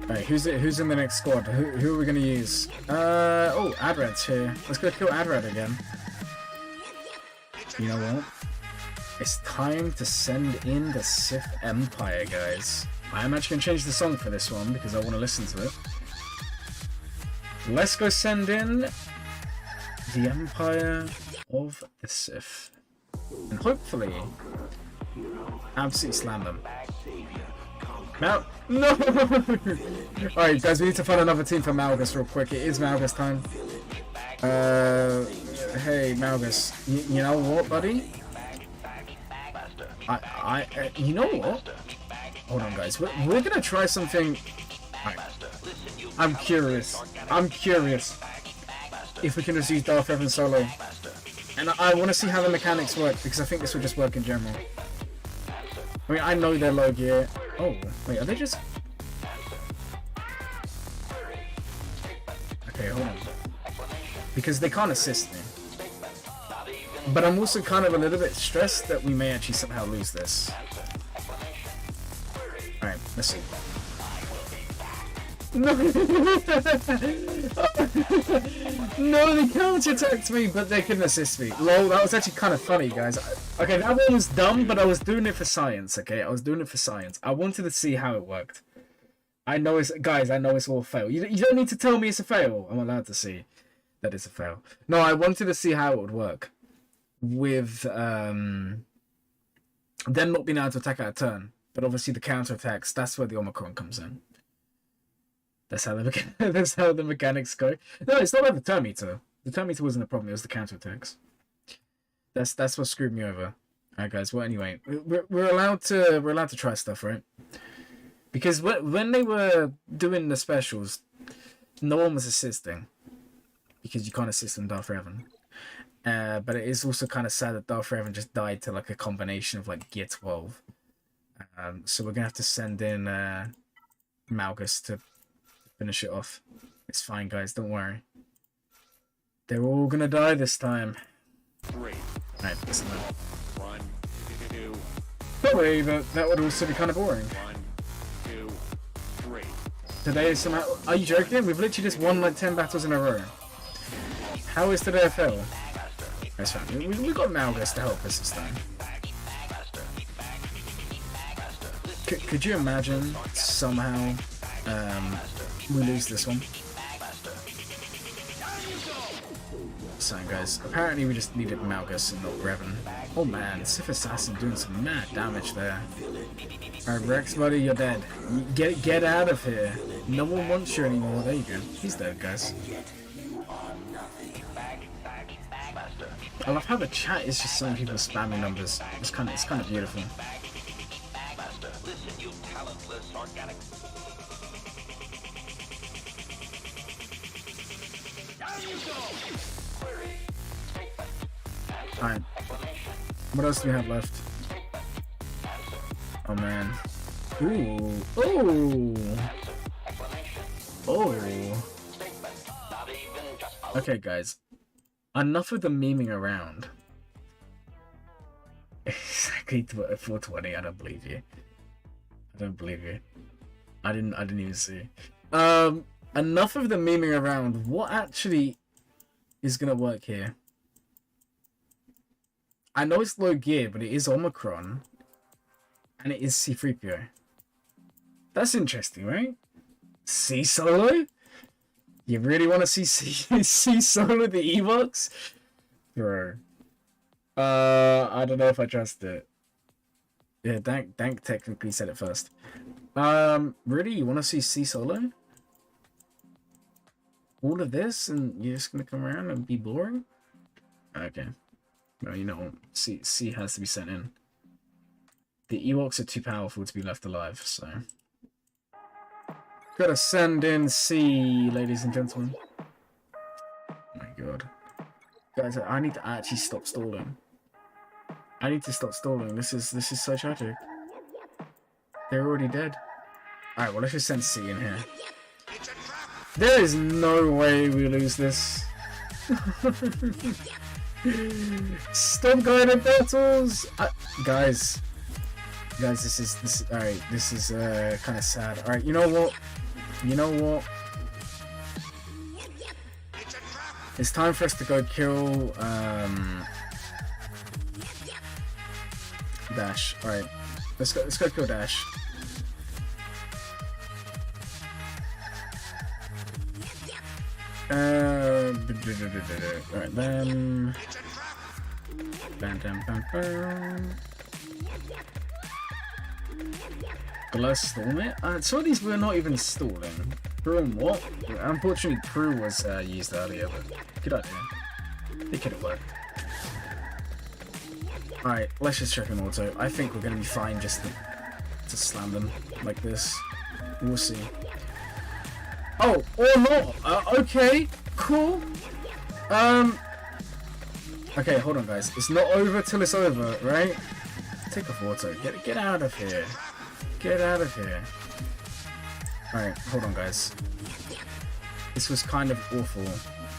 Alright, who's in the next squad? Who are we gonna use? Oh, Ad Rad's here. Let's go kill Ad Rad again. You know what? It's time to send in the Sith Empire, guys. I'm actually gonna change the song for this one because I want to listen to it. Let's go send in the Empire of the Sith. And hopefully, absolutely slam them. Now, no! Alright, guys, we need to find another team for Malgus real quick. It is Malgus time. Hey, Malgus. You know what, buddy? You know what? Hold on, guys. We're gonna try something. Right. I'm curious if we can just use Darth Revan solo. And I want to see how the mechanics work because I think this will just work in general. I mean, I know they're low gear. Oh, wait, are they just... Okay, hold on. Because they can't assist me. But I'm also kind of a little bit stressed that we may actually somehow lose this. Alright, let's see. No! No, they counter-attacked me, but they couldn't assist me. Lol, that was actually kind of funny, guys. Okay, that one was dumb, but I was doing it for science, okay? I was doing it for science. I wanted to see how it worked. I know it's... Guys, I know it's all a fail. You don't need to tell me it's a fail. I'm allowed to see that it's a fail. No, I wanted to see how it would work. With, them not being able to attack out of turn. But obviously the counter-attacks, that's where the Omicron comes in. That's how the mechanics go. No, it's not like the turn meter. The turn meter wasn't a problem. It was the counterattacks. That's what screwed me over. Alright, guys. Well, anyway, we're allowed to try stuff, right? Because when they were doing the specials, no one was assisting because you can't assist on Darth Revan. But it is also kind of sad that Darth Revan just died to like a combination of like Gear 12. So we're gonna have to send in Malgus to finish it off. It's fine, guys. Don't worry. They're all gonna die this time. Three. Alright, listen up. 1, 2. Don't worry, but that would also be kind of boring. 1, 2, 3. Today is somehow... Are you joking? We've literally just won like 10 battles in a row. How is today a fail? That's fine. We got Malgus to help us this time. Could you imagine somehow we lose this one? So guys, apparently we just needed Malgus and not Revan. Oh man, Sith Assassin doing some mad damage there. Alright, Rex buddy, you're dead. Get out of here. No one wants you anymore. There you go. He's dead, guys. I love how the chat is just some people spamming numbers. It's kind of beautiful. Alright. What else do we have left? Oh man. Ooh. Oh. Oh. Okay, guys. Enough of the memeing around. Exactly 420. I don't believe you. I don't believe you. I didn't even see. Enough of the memeing around. What actually is gonna work here? I know it's low gear, but it is Omicron. And it is C-3PO. That's interesting, right? C Solo? You really want to see C Solo the Ewoks? Bro. I don't know if I trust it. Yeah, Dank technically said it first. Really? You want to see C Solo? All of this and you're just gonna come around and be boring? Okay. Well, you know, C has to be sent in. The Ewoks are too powerful to be left alive, so... Gotta send in C, ladies and gentlemen. Oh my god. Guys, I need to actually stop stalling. I need to stop stalling. This is so tragic. They're already dead. Alright, well let's just send C in here. There is no way we lose this. Stop going in battles! Guys, this is alright, this is kind of sad. Alright, you know what? You know what? It's time for us to go kill Dash. Alright. Let's go kill Dash. Alright then. Bam bam bam bam. Let's storm it. Some of these we're not even stalling. Crew and what? Unfortunately, crew was used earlier, but good idea. It could have worked. Alright, let's just check an auto. I think we're gonna be fine just to slam them like this. We'll see. Oh, or not. Okay, cool. Okay, hold on, guys. It's not over till it's over, right? Take off auto. Get out of here. Get out of here. Alright, hold on, guys. This was kind of awful.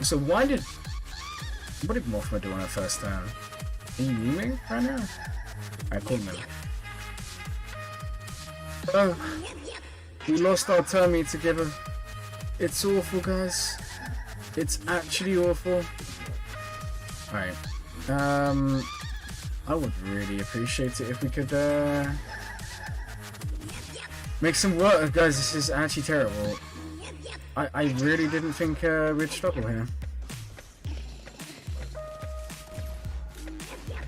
So what did Mothma do on her first turn? Are you memeing right now? Alright, call him. Oh, we lost our Termi together. It's awful, guys. It's actually awful. Alright. I would really appreciate it if we could make some work, guys. This is actually terrible. I really didn't think we'd struggle here.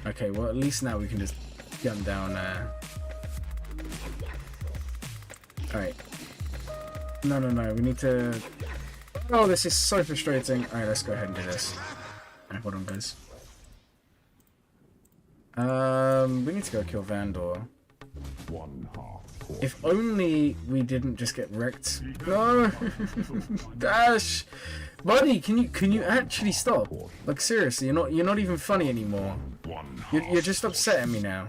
Okay, well at least now we can just gun down. Alright. No, we need to... Oh, this is so frustrating. Alright, let's go ahead and do this. Alright, hold on, guys. We need to go kill Vandor. If only we didn't just get wrecked. No! Dash! Buddy, can you actually stop? Like seriously, you're not even funny anymore. You're just upsetting me now.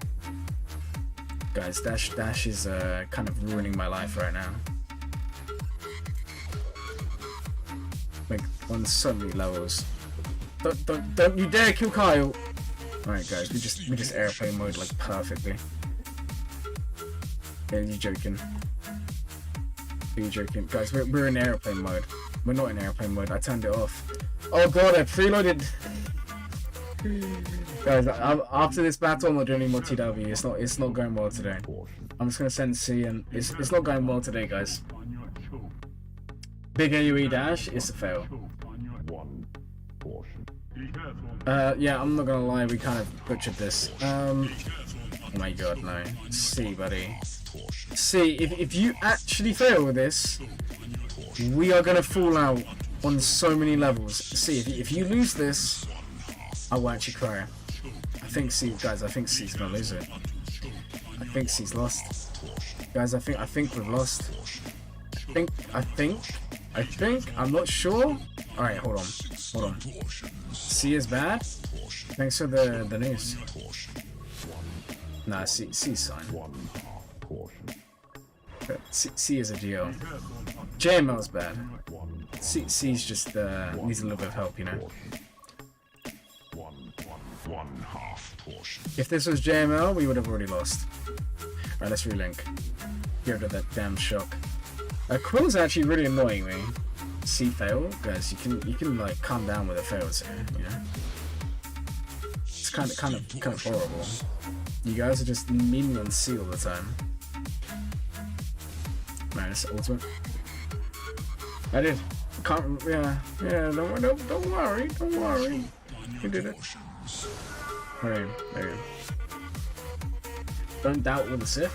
Guys, Dash is kind of ruining my life right now. Like on so many levels. Don't you dare kill Kyle! Alright guys, we just airplane mode like perfectly. Yeah, you're joking. You're joking. Guys, we're in airplane mode. We're not in airplane mode. I turned it off. Oh god, I preloaded. Guys, after this battle, I'm not doing any more TW. It's not going well today. I'm just gonna send C, and it's not going well today, guys. Big AoE dash is a fail. Yeah, I'm not gonna lie, we kind of butchered this. Oh my god, no. C, buddy. C, if you actually fail with this, we are gonna fall out on so many levels. C, if you lose this, I will actually cry. I think C, guys, I think C's gonna lose it. I think C's lost. Guys, I think we've lost. I think, I'm not sure. Alright, hold on. C is bad? Thanks for the news. Nah, C's fine. C is a GL. JML's bad. C's just needs a little bit of help, you know. If this was JML, we would have already lost. Alright, let's relink. Get rid of that damn shock. Quill's actually really annoying me. C fail, guys. You can like calm down with a fail, you know. It's kind of horrible. You guys are just memeing on C all the time. Man, it's ultimate. I did. Can't. Yeah. Don't worry. You did it. There you go. Don't doubt with the Sith.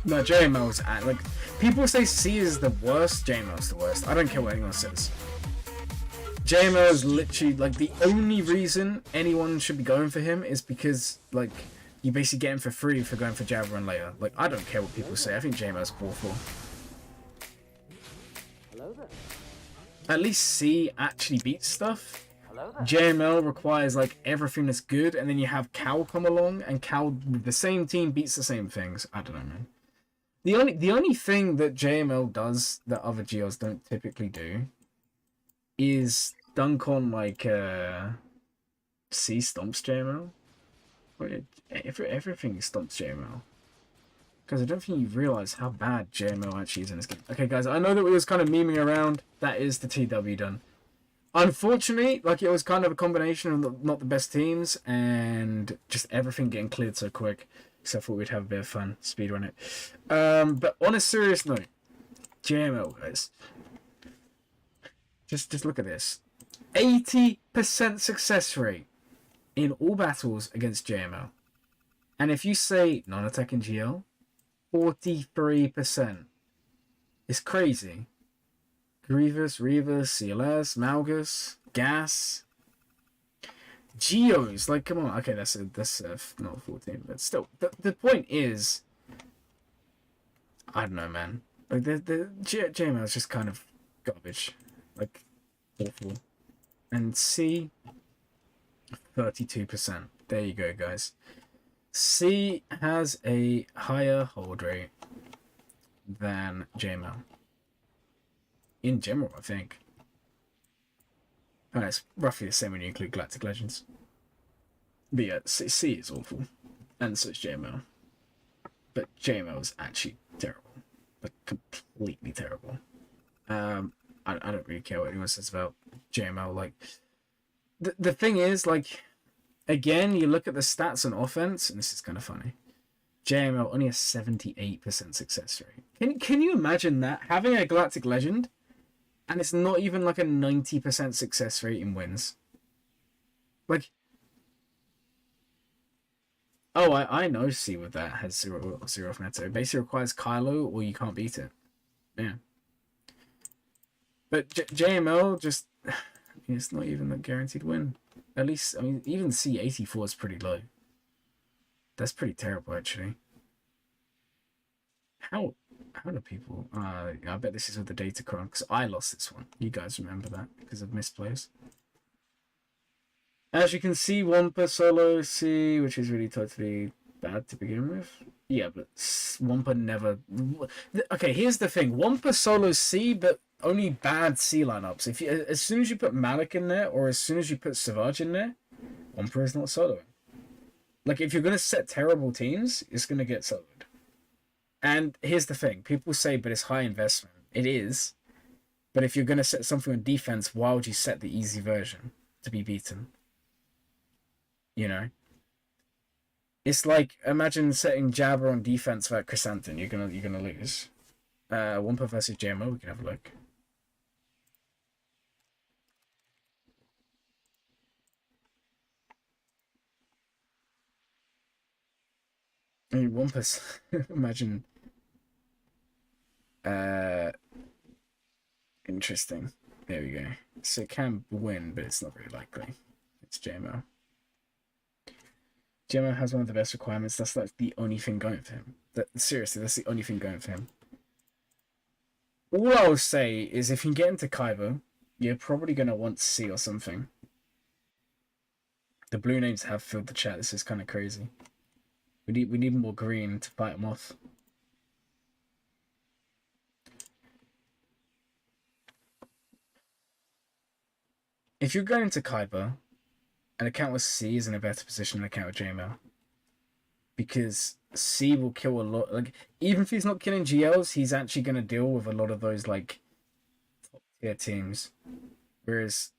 No, JML's like people say C is the worst. JML's the worst. I don't care what anyone says. JML is literally like the only reason anyone should be going for him is because like you basically get him for free for going for Jabba and Leia. Like I don't care what people say. I think JML's awful. At least C actually beats stuff. JML requires like everything that's good, and then you have Cal come along, and Cal with the same team beats the same things. I don't know, man. The only thing that JML does that other GLs don't typically do is dunk on like C stomps JML. Everything stomps JML. Guys, I don't think you realize how bad JML actually is in this game. Okay, guys, I know that we was kind of memeing around. That is the TW done. Unfortunately, like, it was kind of a combination of not the best teams and just everything getting cleared so quick. So I thought we'd have a bit of fun, speedrun it. But on a serious note, JML, guys. Just look at this. 80% success rate in all battles against JML. And if you say non-attacking GL, 43%. It's crazy. Grievous, Reavers, CLS, Malgus, Gas, Geos. Like, come on. Okay, that's not 14, but still. The point is, I don't know, man. Like, the JML is just kind of garbage. Like, awful. And C, 32%. There you go, guys. C has a higher hold rate than JML. In general, I think. And it's roughly the same when you include Galactic Legends. But yeah, C is awful. And so is JML. But JML is actually terrible. Like, completely terrible. I don't really care what anyone says about JML. Like, the thing is, like, again, you look at the stats on offense, and this is kind of funny. JML only has 78% success rate. Can you imagine that? Having a Galactic Legend, and it's not even like a 90% success rate in wins. Like, oh, I know C with that has zero off Neto. It basically requires Kylo, or you can't beat it. Yeah. But JML just, it's not even a guaranteed win. At least, I mean, even C84 is pretty low. That's pretty terrible, actually. How do people... I bet this is with the data cron, because I lost this one. You guys remember that, because of misplays. As you can see, Wampa solo C, which is really totally bad to begin with. Yeah, but Wampa never... Okay, here's the thing. Wampa solo C, but only bad C lineups. If you, as soon as you put Malik in there, or as soon as you put Savage in there, Wampa is not soloing. Like, if you're going to set terrible teams, it's going to get soloed. And here's the thing. People say, but it's high investment. It is. But if you're going to set something on defense, why would you set the easy version to be beaten? You know? It's like, imagine setting Jabber on defense without Chrysanthemum. You're gonna lose. Wampa versus JMO, we can have a look. I mean, Wampa's, imagine, interesting. There we go. So it can win, but it's not very likely. It's JMO. JMO has one of the best requirements. That's like the only thing going for him. Seriously, that's the only thing going for him. All I will say is if you get into Kaiba, you're probably going to want C or something. The blue names have filled the chat. This is kind of crazy. We need more green to fight them off. If you're going to Kaiba, an account with C is in a better position than an account with JML. Because C will kill a lot. Like, even if he's not killing GLs, he's actually going to deal with a lot of those, like, top tier teams. Whereas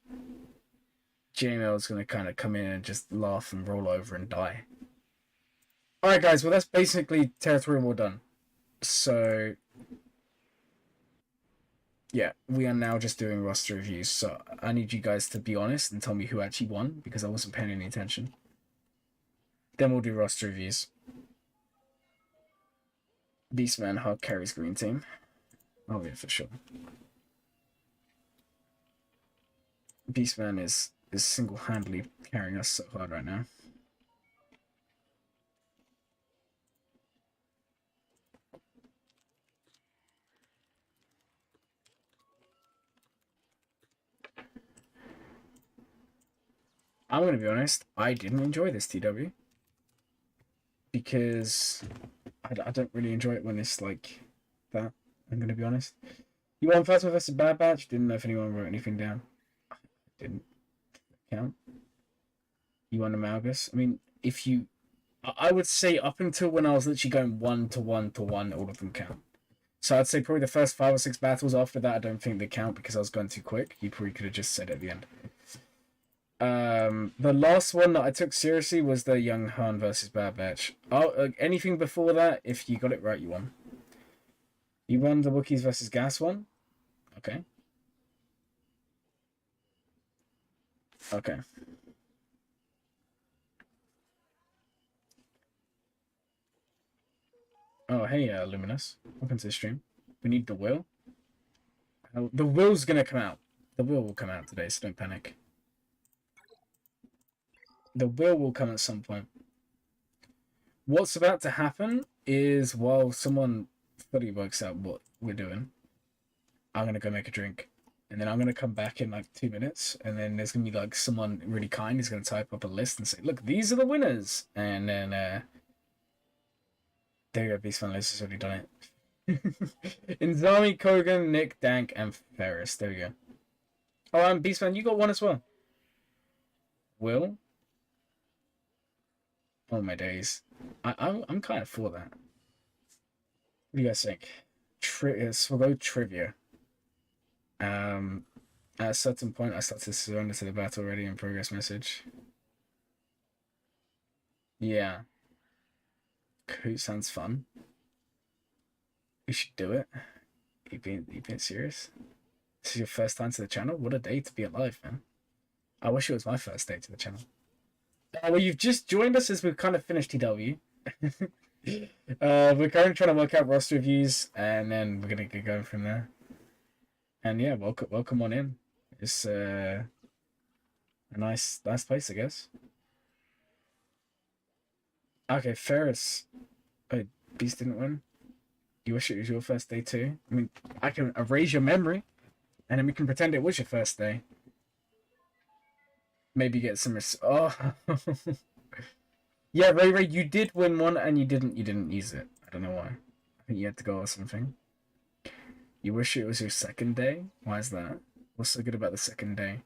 JML is going to kind of come in and just laugh and roll over and die. Alright guys, well that's basically Territorial War done. So, yeah, we are now just doing roster reviews. So I need you guys to be honest and tell me who actually won, because I wasn't paying any attention. Then we'll do roster reviews. Beastman hard carries green team. Oh yeah, for sure. Beastman is single-handedly carrying us so hard right now. I'm going to be honest, I didn't enjoy this TW. Because I don't really enjoy it when it's like that, I'm going to be honest. You won Phasma versus Bad Batch? Didn't know if anyone wrote anything down. Didn't count. You won Amalgus? I mean, if you I would say up until when I was literally going 1-to-1-to-1, all of them count. So I'd say probably the first 5 or 6 battles. After that, I don't think they count because I was going too quick. You probably could have just said it at the end. The last one that I took seriously was the Young Han versus Bad Batch. Oh, anything before that, if you got it right, you won. You won the Wookiees versus Gas one? Okay. Okay. Oh, hey, Luminous. Welcome to the stream. We need the will. The will's gonna come out. The will come out today, so don't panic. The will come at some point. What's about to happen is while someone fully works out what we're doing, I'm gonna go make a drink. And then I'm gonna come back in like 2 minutes, and then there's gonna be like someone really kind who's gonna type up a list and say, look, these are the winners. And then there you go, Beast Fan List has already done it. Inzami, Kogan, Nick, Dank, and Ferris. There we go. Oh, and Beast Fan, you got one as well. Will? Oh my days. I'm kind of for that. What do you guys think? So we'll go trivia. At a certain point, I start to surrender to the battle already in progress message. Yeah. Kahoot sounds fun. You should do it. You being serious? This is your first time to the channel? What a day to be alive, man. I wish it was my first day to the channel. Well, you've just joined us as we've kind of finished TW. We're currently trying to work out roster reviews, and then we're gonna get going from there. And yeah, welcome on in. It's a nice place, I guess. Okay, Ferris. Oh, Beast didn't win. You wish it was your first day too? I mean, I can erase your memory, and then we can pretend it was your first day. Maybe get some. Oh, yeah, Ray, you did win one, and you didn't use it. I don't know why. I think you had to go or something. You wish it was your second day? Why is that? What's so good about the second day?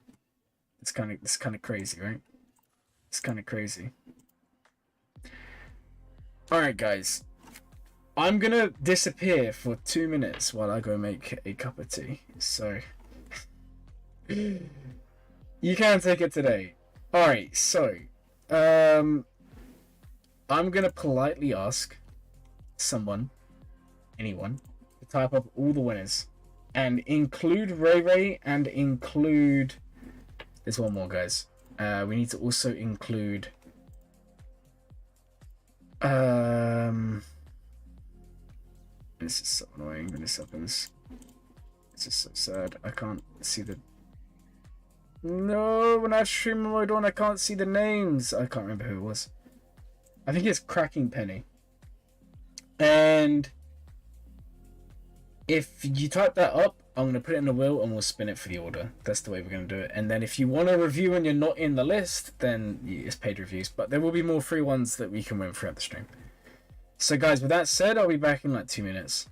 It's kind of crazy, right? It's kind of crazy. All right, guys. I'm gonna disappear for 2 minutes while I go make a cup of tea. So you can take it today. All right. So I'm gonna politely ask anyone, to type up all the winners and include Ray and include. There's one more, guys. We need to also include. This is so annoying when this happens. This is so sad. I can't see the. No, when I stream mode on, I can't see the names. I can't remember who it was. I think it's Cracking Penny. And if you type that up, I'm going to put it in the wheel and we'll spin it for the order. That's the way we're going to do it. And then if you want a review and you're not in the list, then it's paid reviews. But there will be more free ones that we can win throughout the stream. So guys, with that said, I'll be back in like 2 minutes.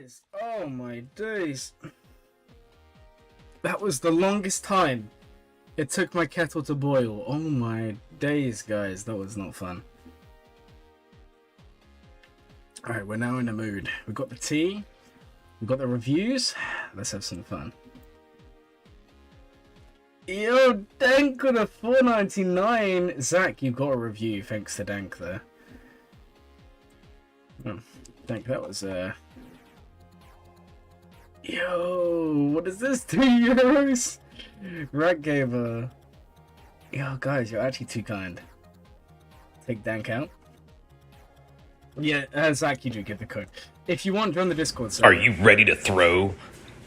Guys, oh my days. That was the longest time it took my kettle to boil. Oh my days, guys. That was not fun. Alright, we're now in the mood. We've got the tea. We've got the reviews. Let's have some fun. Yo, Dank with a $4.99. Zach, you got a review. Thanks to Dank there. Oh, Dank, that was Yo, what is this? €2? Rat Gamer. Yo, guys, you're actually too kind. Take Dank out. Yeah, Zach, you do get the code. If you want, join the Discord server. Are you ready to throw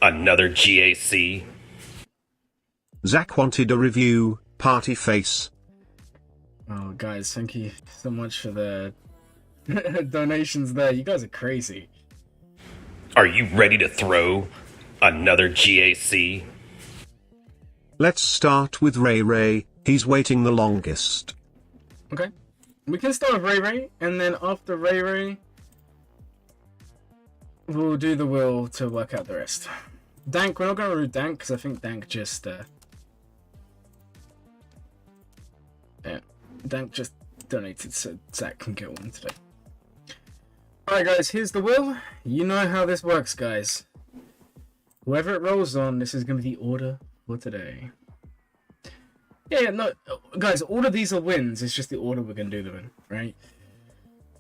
another GAC? Zach wanted a review, party face. Oh, guys, thank you so much for the donations there. You guys are crazy. Are you ready to throw another GAC? Let's start with Ray Ray, he's waiting the longest. Okay. We can start with Ray Ray, and then after Ray Ray, we'll do the will to work out the rest. Dank, we're not going to do Dank, because I think Dank just, yeah, Dank just donated so Zach can get one today. Alright guys, here's the will. You know how this works, guys. Whoever it rolls on, this is going to be the order for today. Yeah, no, guys, all of these are wins. It's just the order we're going to do them in, right?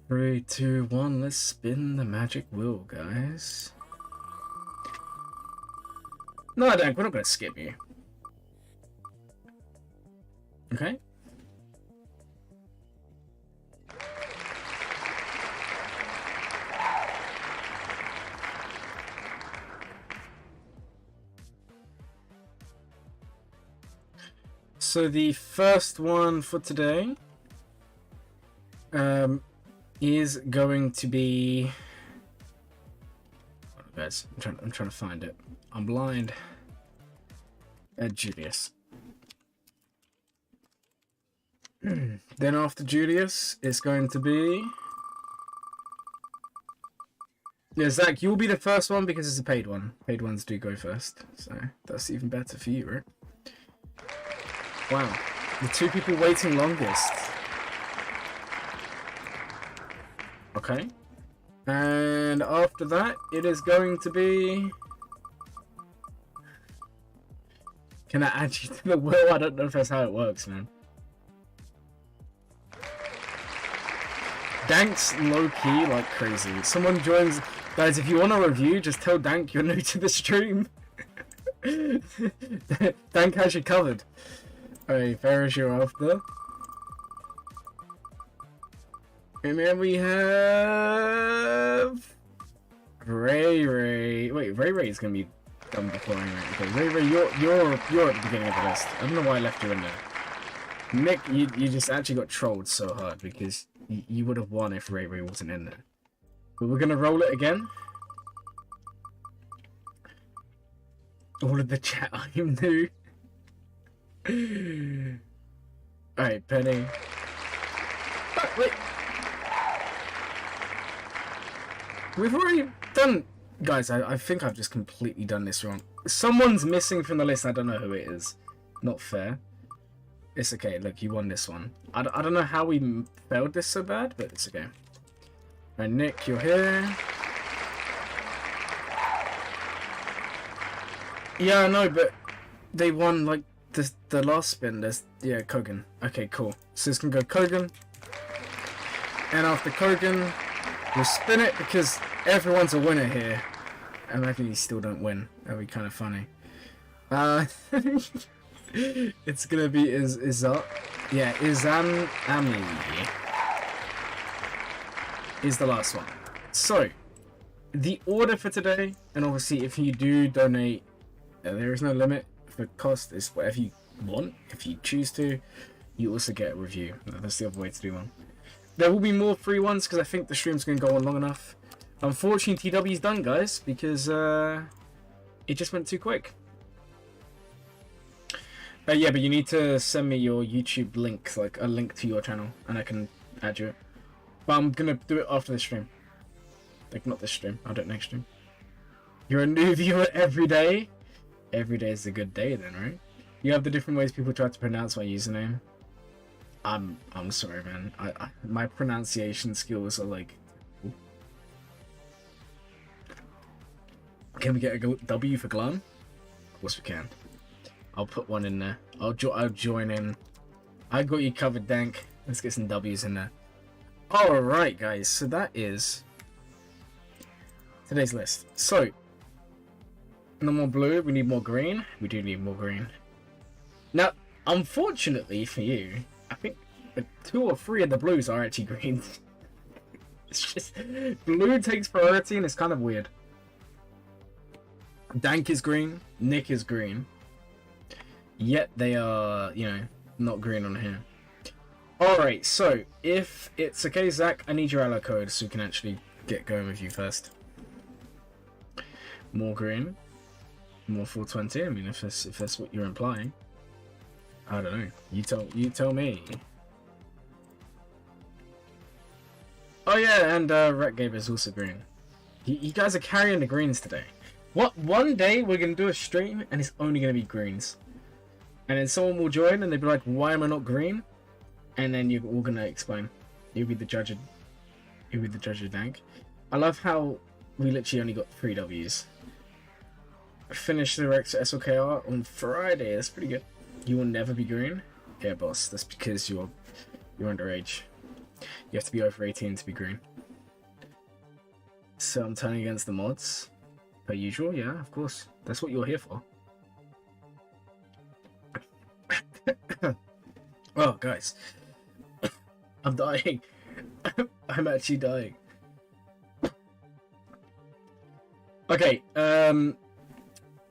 3, 2, 1, let's spin the magic wheel, guys. No, Dank, we're not going to skip you. Okay? So the first one for today is going to be, oh, guys, I'm trying to find it. I'm blind. Julius. Then after Julius, it's going to be, yeah, Zach, you'll be the first one because it's a paid one. Paid ones do go first, so that's even better for you, right? Wow, the two people waiting longest. Okay. And after that, it is going to be... Can I add you to the will? I don't know if that's how it works, man. Dank's low-key like crazy. Someone joins... Guys, if you want a review, just tell Dank you're new to the stream. Dank has you covered. Alright, Ferris, you're after. And then we have... Ray Ray. Wait, Ray Ray's gonna be done before anyway. Okay, Ray Ray, you're at the beginning of the list. I don't know why I left you in there. Nick, you just actually got trolled so hard because you would have won if Ray Ray wasn't in there. But we're gonna roll it again. All of the chat, I'm new. Alright, Penny. Oh, wait. We've already done... Guys, I think I've just completely done this wrong. Someone's missing from the list. I don't know who it is. Not fair. It's okay. Look, you won this one. I don't know how we failed this so bad, but it's okay. Alright, Nick, you're here. Yeah, I know, but they won, like, the last spin. There's, yeah, Kogan. Okay, cool. So it's gonna go Kogan. And after Kogan, we'll spin it because everyone's a winner here. Imagine you still don't win. That'd be kind of funny. It's gonna be Izan Ami is the last one. So, the order for today, and obviously if you do donate, there is no limit for cost. It's whatever you want. If you choose to, you also get a review. That's the other way to do one. There will be more free ones because I think the stream's going to go on long enough. Unfortunately, TW's done, guys, because it just went too quick. Yeah, but you need to send me your YouTube link, like a link to your channel, and I can add you. But I'm going to do it after this stream. Like, not this stream. I'll do it next stream. You're a new viewer every day? Every day is a good day then, right? You have the different ways people try to pronounce my username. I'm sorry, man. My pronunciation skills are like... Can we get a W for Glum? Of course we can. I'll put one in there. I'll join in. I got you covered, Dank. Let's get some W's in there. Alright, guys. So that is today's list. So, no more blue. We need more green. We do need more green. Now, unfortunately for you, I think 2 or 3 of the blues are actually green. It's just... Blue takes priority and it's kind of weird. Dank is green. Nick is green. Yet they are, you know, not green on here. Alright, so if it's okay, Zach, I need your ally code so we can actually get going with you first. More green. More 420. I mean, if that's what you're implying. I don't know. You tell me. Oh yeah, and Rat Gabe is also green. You guys are carrying the greens today. What? One day we're gonna do a stream and it's only gonna be greens. And then someone will join and they'll be like, why am I not green? And then you're all gonna explain. You'll be the judge of Dank. I love how we literally only got 3 W's. Finish the Rex SLKR on Friday. That's pretty good. You will never be green? Yeah, boss. That's because you're underage. You have to be over 18 to be green. So I'm turning against the mods. Per usual, yeah, of course. That's what you're here for. Oh, guys. I'm dying. I'm actually dying. Okay,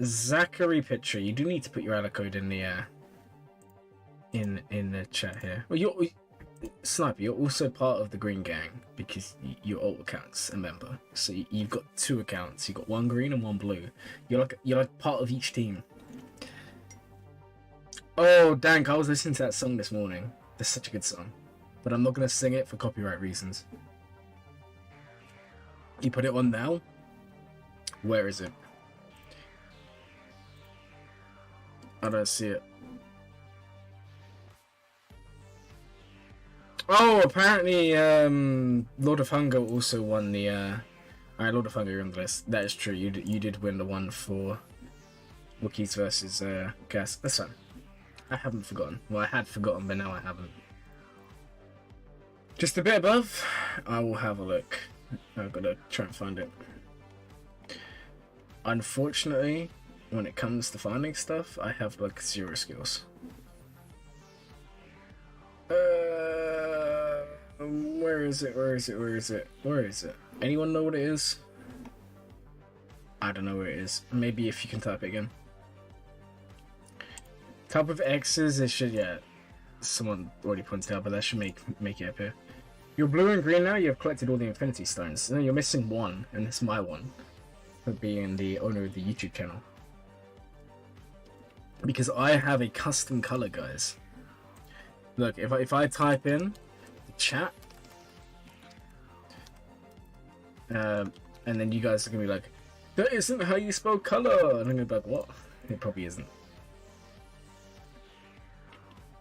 Zachary Pitcher, you do need to put your ally code in the chat here. Well, Sniper, you're also part of the green gang because your alt account's a member. So you've got 2 accounts. You've got 1 green and 1 blue. You're like part of each team. Oh, Dank, I was listening to that song this morning. That's such a good song. But I'm not going to sing it for copyright reasons. You put it on now? Where is it? I don't see it. Oh, apparently, Lord of Hunger also won the, Alright, Lord of Hunger, you're on the list. That is true, you did win the one for Wookies versus, Gas. That's fine. I haven't forgotten. Well, I had forgotten, but now I haven't. Just a bit above, I will have a look. I've got to try and find it. Unfortunately, when it comes to finding stuff, I have, like, 0 skills. Where is it? Where is it? Where is it? Where is it? Anyone know what it is? I don't know where it is. Maybe if you can type it again. Type of X's, it should, yeah. Someone already pointed out, but that should make it appear. You're blue and green now, you have collected all the Infinity Stones. No, you're missing 1, and it's my one. For being the owner of the YouTube channel. Because I have a custom color, guys. Look, if I type in the chat, and then you guys are gonna be like, that isn't how you spell color, and I'm gonna be like, what? It probably isn't.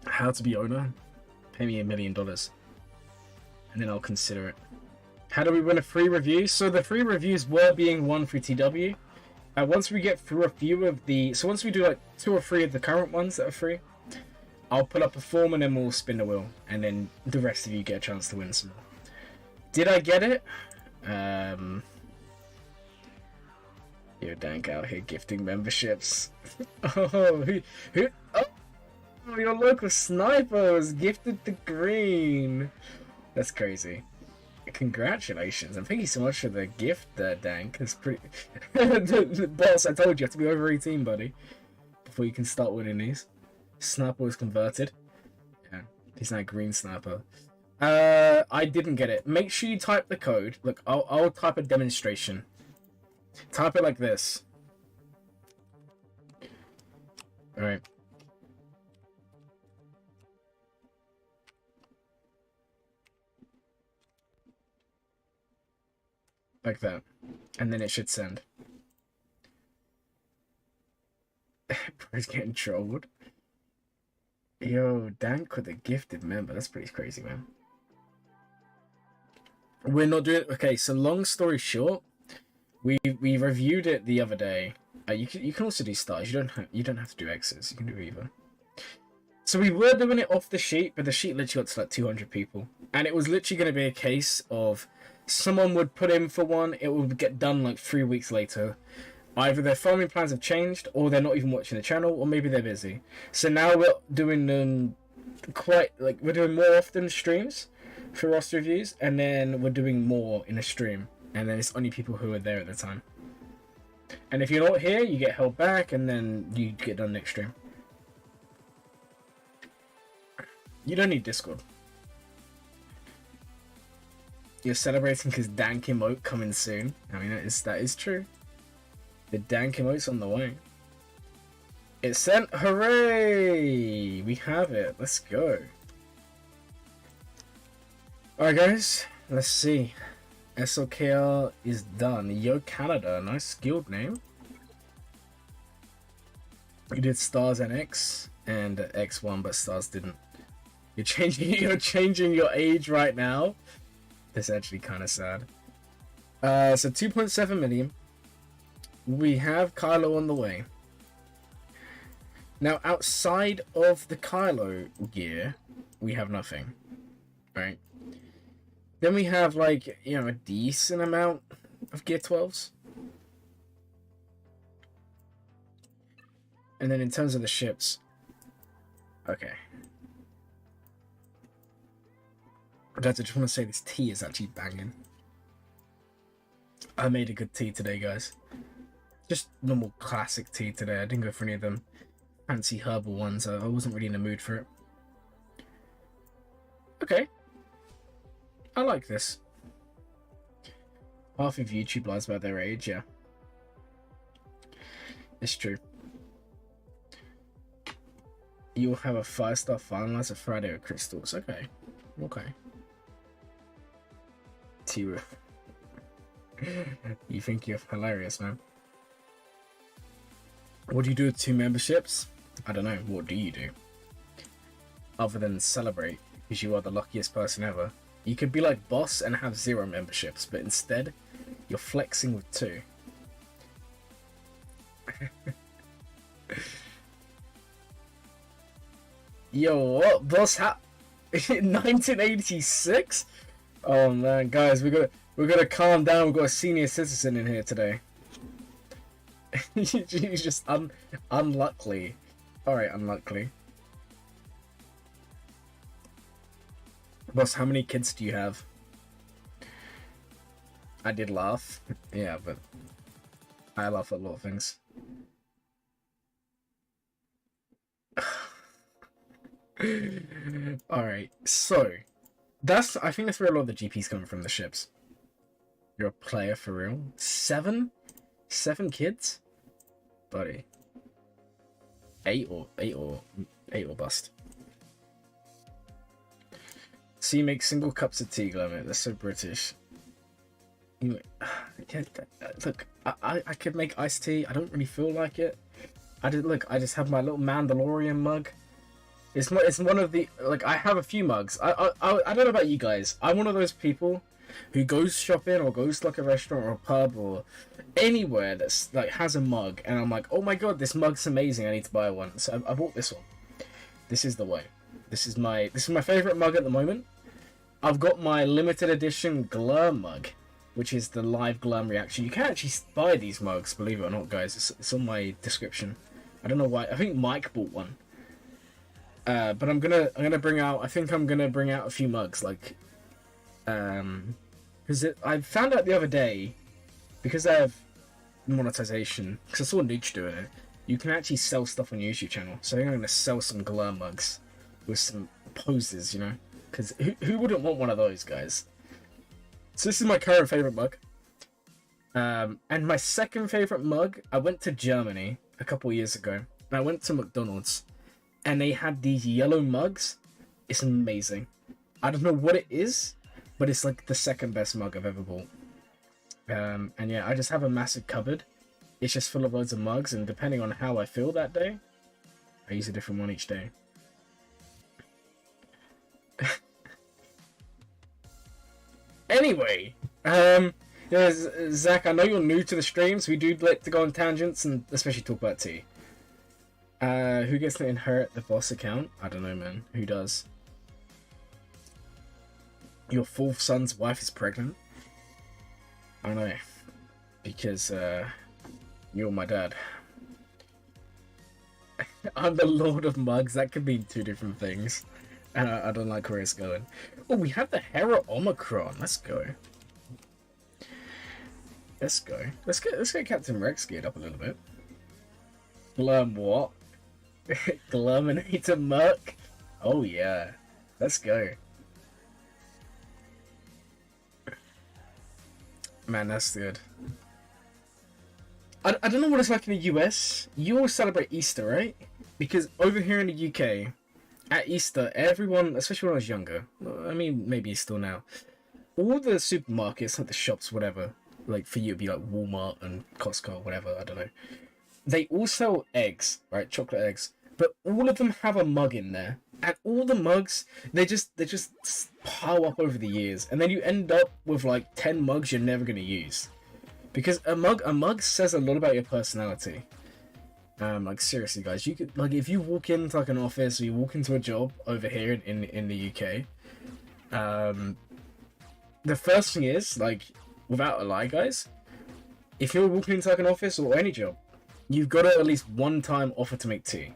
How to be owner? Pay me $1 million, and then I'll consider it. How do we win a free review? So the free reviews were being won through TW. Once we get through a few of the, so once we do like 2 or 3 of the current ones that are free, I'll put up a form and then we'll spin the wheel, and then the rest of you get a chance to win some more. Did I get it? You're Dank out here gifting memberships. Oh, who? Oh, your local sniper was gifted the green. That's crazy. Congratulations, and thank you so much for the gift, Dank. It's pretty. the boss, I told you have to be over 18, buddy, before you can start winning these. Sniper was converted. Yeah, he's now green sniper. I didn't get it. Make sure you type the code. Look, I'll type a demonstration. Type it like this. All right. Like that. And then it should send. He's getting trolled. Yo, Dank with a gifted member. That's pretty crazy, man. We're not doing... Okay, so long story short, we reviewed it the other day. You can also do stars. You don't have to do X's. You can do either. So we were doing it off the sheet, but the sheet literally got to like 200 people. And it was literally going to be a case of someone would put in for one, it would get done like 3 weeks later. Either their farming plans have changed, or they're not even watching the channel, or maybe they're busy. So now we're doing we're doing more often streams for roster reviews, and then we're doing more in a stream. And then it's only people who are there at the time. And if you're not here, you get held back, and then you get done next stream. You don't need Discord. You're celebrating because Dank emote coming soon. I mean, that is true. The Dank emote's on the way. It's sent. Hooray! We have it. Let's go. Alright, guys. Let's see. SLKR is done. Yo, Canada. Nice guild name. You did Stars and X and X1, but Stars didn't. You're changing your age right now. That's actually kind of sad. So 2.7 million. We have Kylo on the way. Now, outside of the Kylo gear, we have nothing. Right? Then we have, like, you know, a decent amount of gear 12s. And then in terms of the ships, okay. I just want to say this tea is actually banging. I made a good tea today, guys. Just normal classic tea today. I didn't go for any of them fancy herbal ones. I wasn't really in the mood for it. Okay. I like this. Half of YouTube lies about their age, yeah. It's true. You'll have a 5-star finalizer Friday with crystals. Okay. Okay. Cere. You think you're hilarious, man. What do you do with 2 memberships? I don't know. What do you do? Other than celebrate, because you are the luckiest person ever. You could be like Boss and have 0 memberships, but instead, you're flexing with 2. Yo, what? Boss 1986? Oh man, guys, we gotta calm down. We've got a senior citizen in here today. He's just unlucky. Alright, unlucky. Boss, how many kids do you have? I did laugh. Yeah, but I laugh at a lot of things. Alright, so I think that's where a lot of the GP's coming from, the ships. You're a player for real. 7 kids? Buddy. 8 or bust. So you make single cups of tea, Glurmit. That's so British. Look, I could make iced tea. I don't really feel like it. I just have my little Mandalorian mug. It's one of the, like, I have a few mugs. I don't know about you guys. I'm one of those people who goes shopping or goes to like a restaurant or a pub or anywhere that's like has a mug, and I'm like, oh my god, this mug's amazing. I need to buy one. So I bought this one. This is the way. This is my favorite mug at the moment. I've got my limited edition Glurm mug, which is the live Glurm reaction. You can actually buy these mugs, believe it or not, guys. It's on my description. I don't know why. I think Mike bought one. But I'm gonna bring out. I think I'm gonna bring out a few mugs, like, because I found out the other day, because I have monetization. Because I saw Nooch doing it. You can actually sell stuff on your YouTube channel. So I think I'm gonna sell some Glurm mugs with some poses, you know. Because who wouldn't want one of those, guys? So this is my current favorite mug. And my second favorite mug, I went to Germany a couple years ago. And I went to McDonald's. And they had these yellow mugs. It's amazing. I don't know what it is, but it's like the second best mug I've ever bought. And yeah, I just have a massive cupboard. It's just full of loads of mugs, and depending on how I feel that day, I use a different one each day. Anyway, Zach, I know you're new to the streams. We do like to go on tangents and especially talk about tea. Who gets to inherit the boss account? I don't know, man. Who does? Your fourth son's wife is pregnant? I don't know. Because, you're my dad. I'm the Lord of Mugs. That could mean two different things. And I don't like where it's going. Oh, we have the Hera Omicron. Let's go. Let's go. Let's get Captain Rex geared up a little bit. Glurm what? Glurminator Muck? Oh yeah. Let's go. Man, that's good. I don't know what it's like in the US. You all celebrate Easter, right? Because over here in the UK, at Easter, everyone, especially when I was younger, I mean, maybe still now, all the supermarkets, like the shops, whatever, like for you it'd be like Walmart and Costco, whatever, I don't know. They all sell eggs, right? Chocolate eggs. But all of them have a mug in there. And all the mugs, they just pile up over the years. And then you end up with like 10 mugs you're never going to use. Because a mug says a lot about your personality. Like seriously guys, you could, like, if you walk into like an office or you walk into a job over here in the UK, the first thing is, like, without a lie guys, if you're walking into like an office or any job, you've got to at least one time offer to make tea.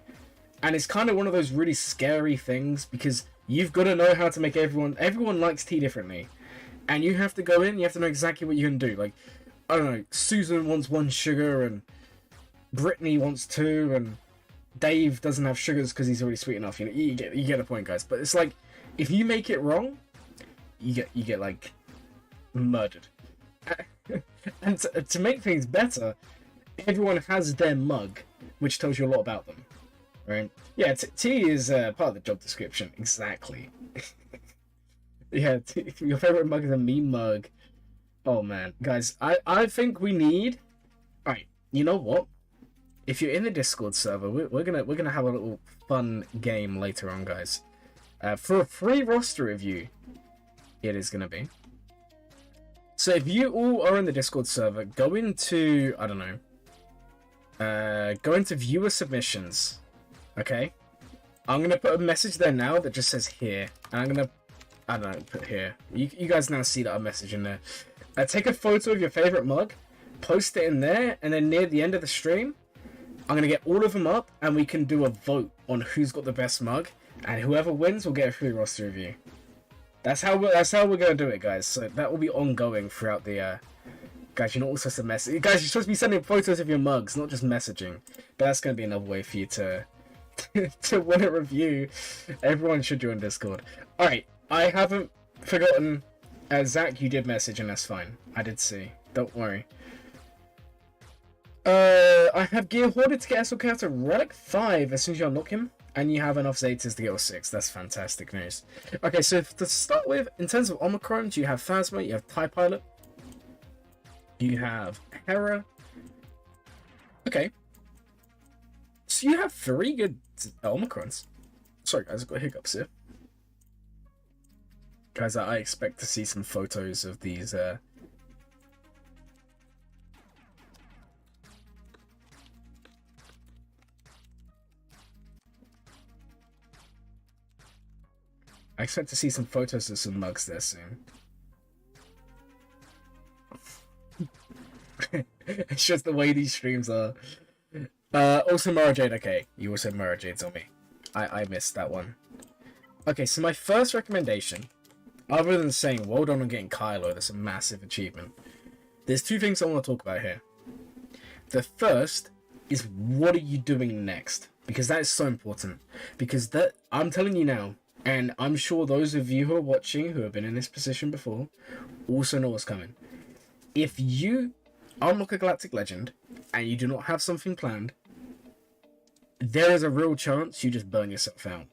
And it's kind of one of those really scary things because you've got to know how to make everyone likes tea differently. And you have to go in, you have to know exactly what you're going to do. Like, I don't know, Susan wants 1 sugar and Brittany wants 2 and Dave doesn't have sugars because he's already sweet enough. You know, you get the point, guys. But it's like, if you make it wrong, you get like murdered. And to make things better, everyone has their mug, which tells you a lot about them. Right? Yeah, tea is part of the job description. Exactly. Yeah, your favorite mug is a meme mug. Oh man, guys, I think we need. All right, you know what? If you're in the Discord server, we're gonna have a little fun game later on, guys. For a free roster review, it is gonna be. So if you all are in the Discord server, go into, I don't know, go into viewer submissions. Okay, I'm gonna put a message there now that just says here, and I'm gonna, I don't know, put here. You guys now see that I'm messaging there. Take a photo of your favorite mug, post it in there, and then near the end of the stream, I'm gonna get all of them up, and we can do a vote on who's got the best mug, and whoever wins will get a free roster review. That's how we're gonna do it, guys. So that will be ongoing throughout the. Guys, you're not supposed to message. Guys, you're supposed to be sending photos of your mugs, not just messaging. But that's gonna be another way for you to. To win a review. Everyone should join Discord. Alright, I haven't forgotten. Zach, you did message and that's fine. I did see. Don't worry. I have gear hoarded to get SLKR to Relic 5 as soon as you unlock him. And you have enough Zetas to get all 6. That's fantastic news. Okay, so to start with, in terms of Omicrons, you have Phasma, you have TIE Pilot, you have Hera. Okay. So you have 3 good Omicrons. Sorry guys, I've got hiccups here. Guys, I expect to see some photos of these I expect to see some photos of some mugs there soon. It's just the way these streams are. Also Mara Jade, okay. You also Mara Jade's on me. I missed that one. Okay, so my first recommendation, other than saying well done on getting Kylo, that's a massive achievement. There's 2 things I want to talk about here. The first is, what are you doing next? Because that is so important. Because that, I'm telling you now, and I'm sure those of you who are watching who have been in this position before also know what's coming. If you unlock a Galactic Legend and you do not have something planned, there is a real chance you just burn yourself out.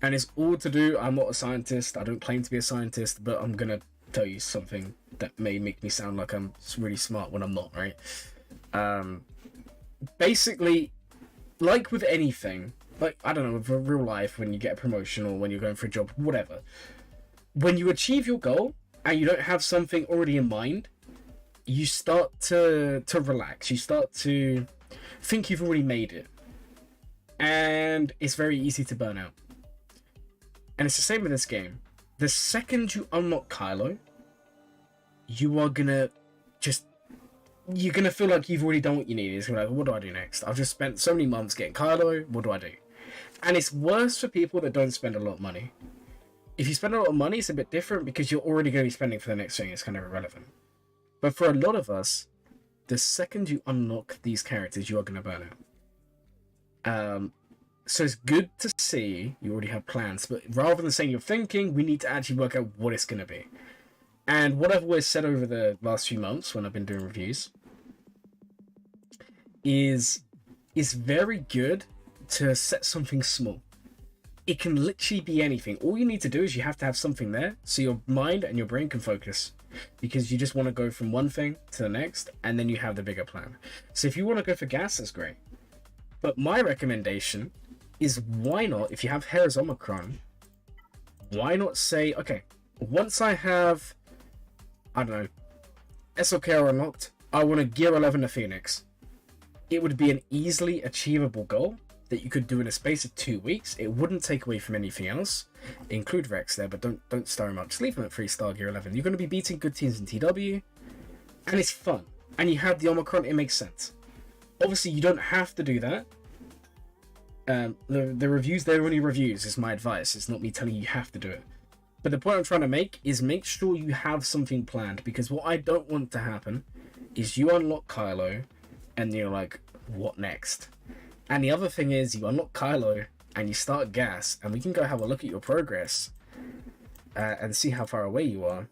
And it's all to do, I'm not a scientist, I don't claim to be a scientist, but I'm gonna tell you something that may make me sound like I'm really smart when I'm not, right? Basically, like with anything, like, I don't know, for real life, when you get a promotion or when you're going for a job, whatever. When you achieve your goal and you don't have something already in mind, you start to relax. You start to think you've already made it. And it's very easy to burn out. And it's the same with this game. The second you unlock Kylo, you are gonna you're gonna feel like you've already done what you need. It's gonna be like, what do I do next? I've just spent so many months getting Kylo, what do I do? And it's worse for people that don't spend a lot of money. If you spend a lot of money, it's a bit different because you're already going to be spending for the next thing. It's kind of irrelevant. But for a lot of us, the second you unlock these characters, you are going to burn out. So it's good to see you already have plans, but rather than saying you're thinking, we need to actually work out what it's going to be. And what I've always said over the last few months when I've been doing reviews is it's very good to set something small. It can literally be anything. All you need to do is you have to have something there so your mind and your brain can focus, because you just want to go from one thing to the next and then you have the bigger plan. So if you want to go for gas, that's great. But my recommendation is, why not, if you have Hair's Omicron, why not say, okay, once I have, I don't know, SLKR unlocked, I want to gear 11 to Pheonix. It would be an easily achievable goal that you could do in a space of 2 weeks. It wouldn't take away from anything else. Include Rex there, but don't star him up. Just leave him at 3-star gear 11. You're going to be beating good teams in TW, and it's fun. And you have the Omicron, it makes sense. Obviously, you don't have to do that. The reviews, they're only reviews, is my advice. It's not me telling you have to do it. But the point I'm trying to make is make sure you have something planned, because what I don't want to happen is you unlock Kylo, and you're like, what next? And the other thing is, you unlock Kylo and you start gas, and we can go have a look at your progress and see how far away you are.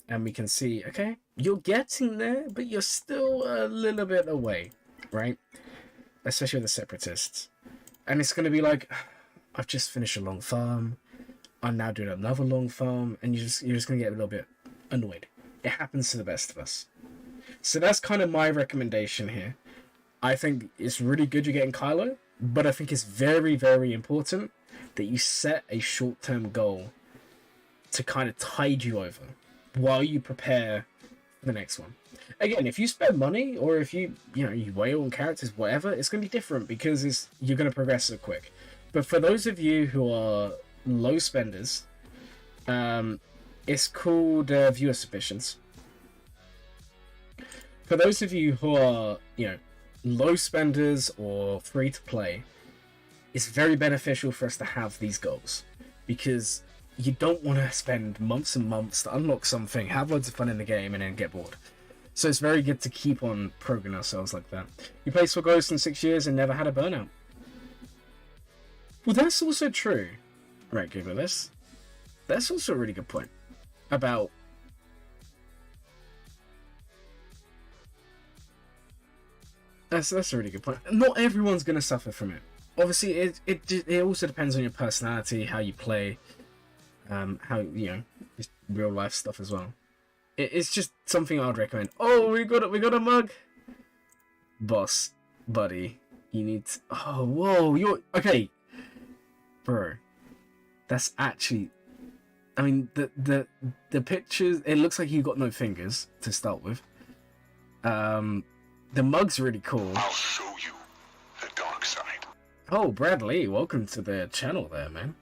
And we can see, okay, you're getting there, but you're still a little bit away, right? Especially with the Separatists. And it's going to be like, I've just finished a long farm. I'm now doing another long farm. And you're just going to get a little bit annoyed. It happens to the best of us. So that's kind of my recommendation here. I think it's really good you're getting Kylo, but I think it's very, very important that you set a short-term goal to kind of tide you over while you prepare for the next one. Again, if you spend money, or if you wail on characters, whatever, it's going to be different because you're going to progress so quick. But for those of you who are low spenders, it's called viewer submissions. For those of you who are, low spenders or free to play, it's very beneficial for us to have these goals, because you don't want to spend months and months to unlock something, have loads of fun in the game, and then get bored. So it's very good to keep on programming ourselves like that. You played for Ghost in 6 years and never had a burnout. Well, that's also true. Right, Google this. That's also a really good point about That's a really good point. Not everyone's gonna suffer from it. Obviously, it also depends on your personality, how you play, how just real life stuff as well. It's just something I'd recommend. Oh, we got a mug, boss, buddy. You need. Oh, whoa, you're okay, bro. That's actually. I mean, the pictures. It looks like you got no fingers to start with. The mug's really cool. I'll show you the dark side. Oh, Bradley, welcome to the channel there, man.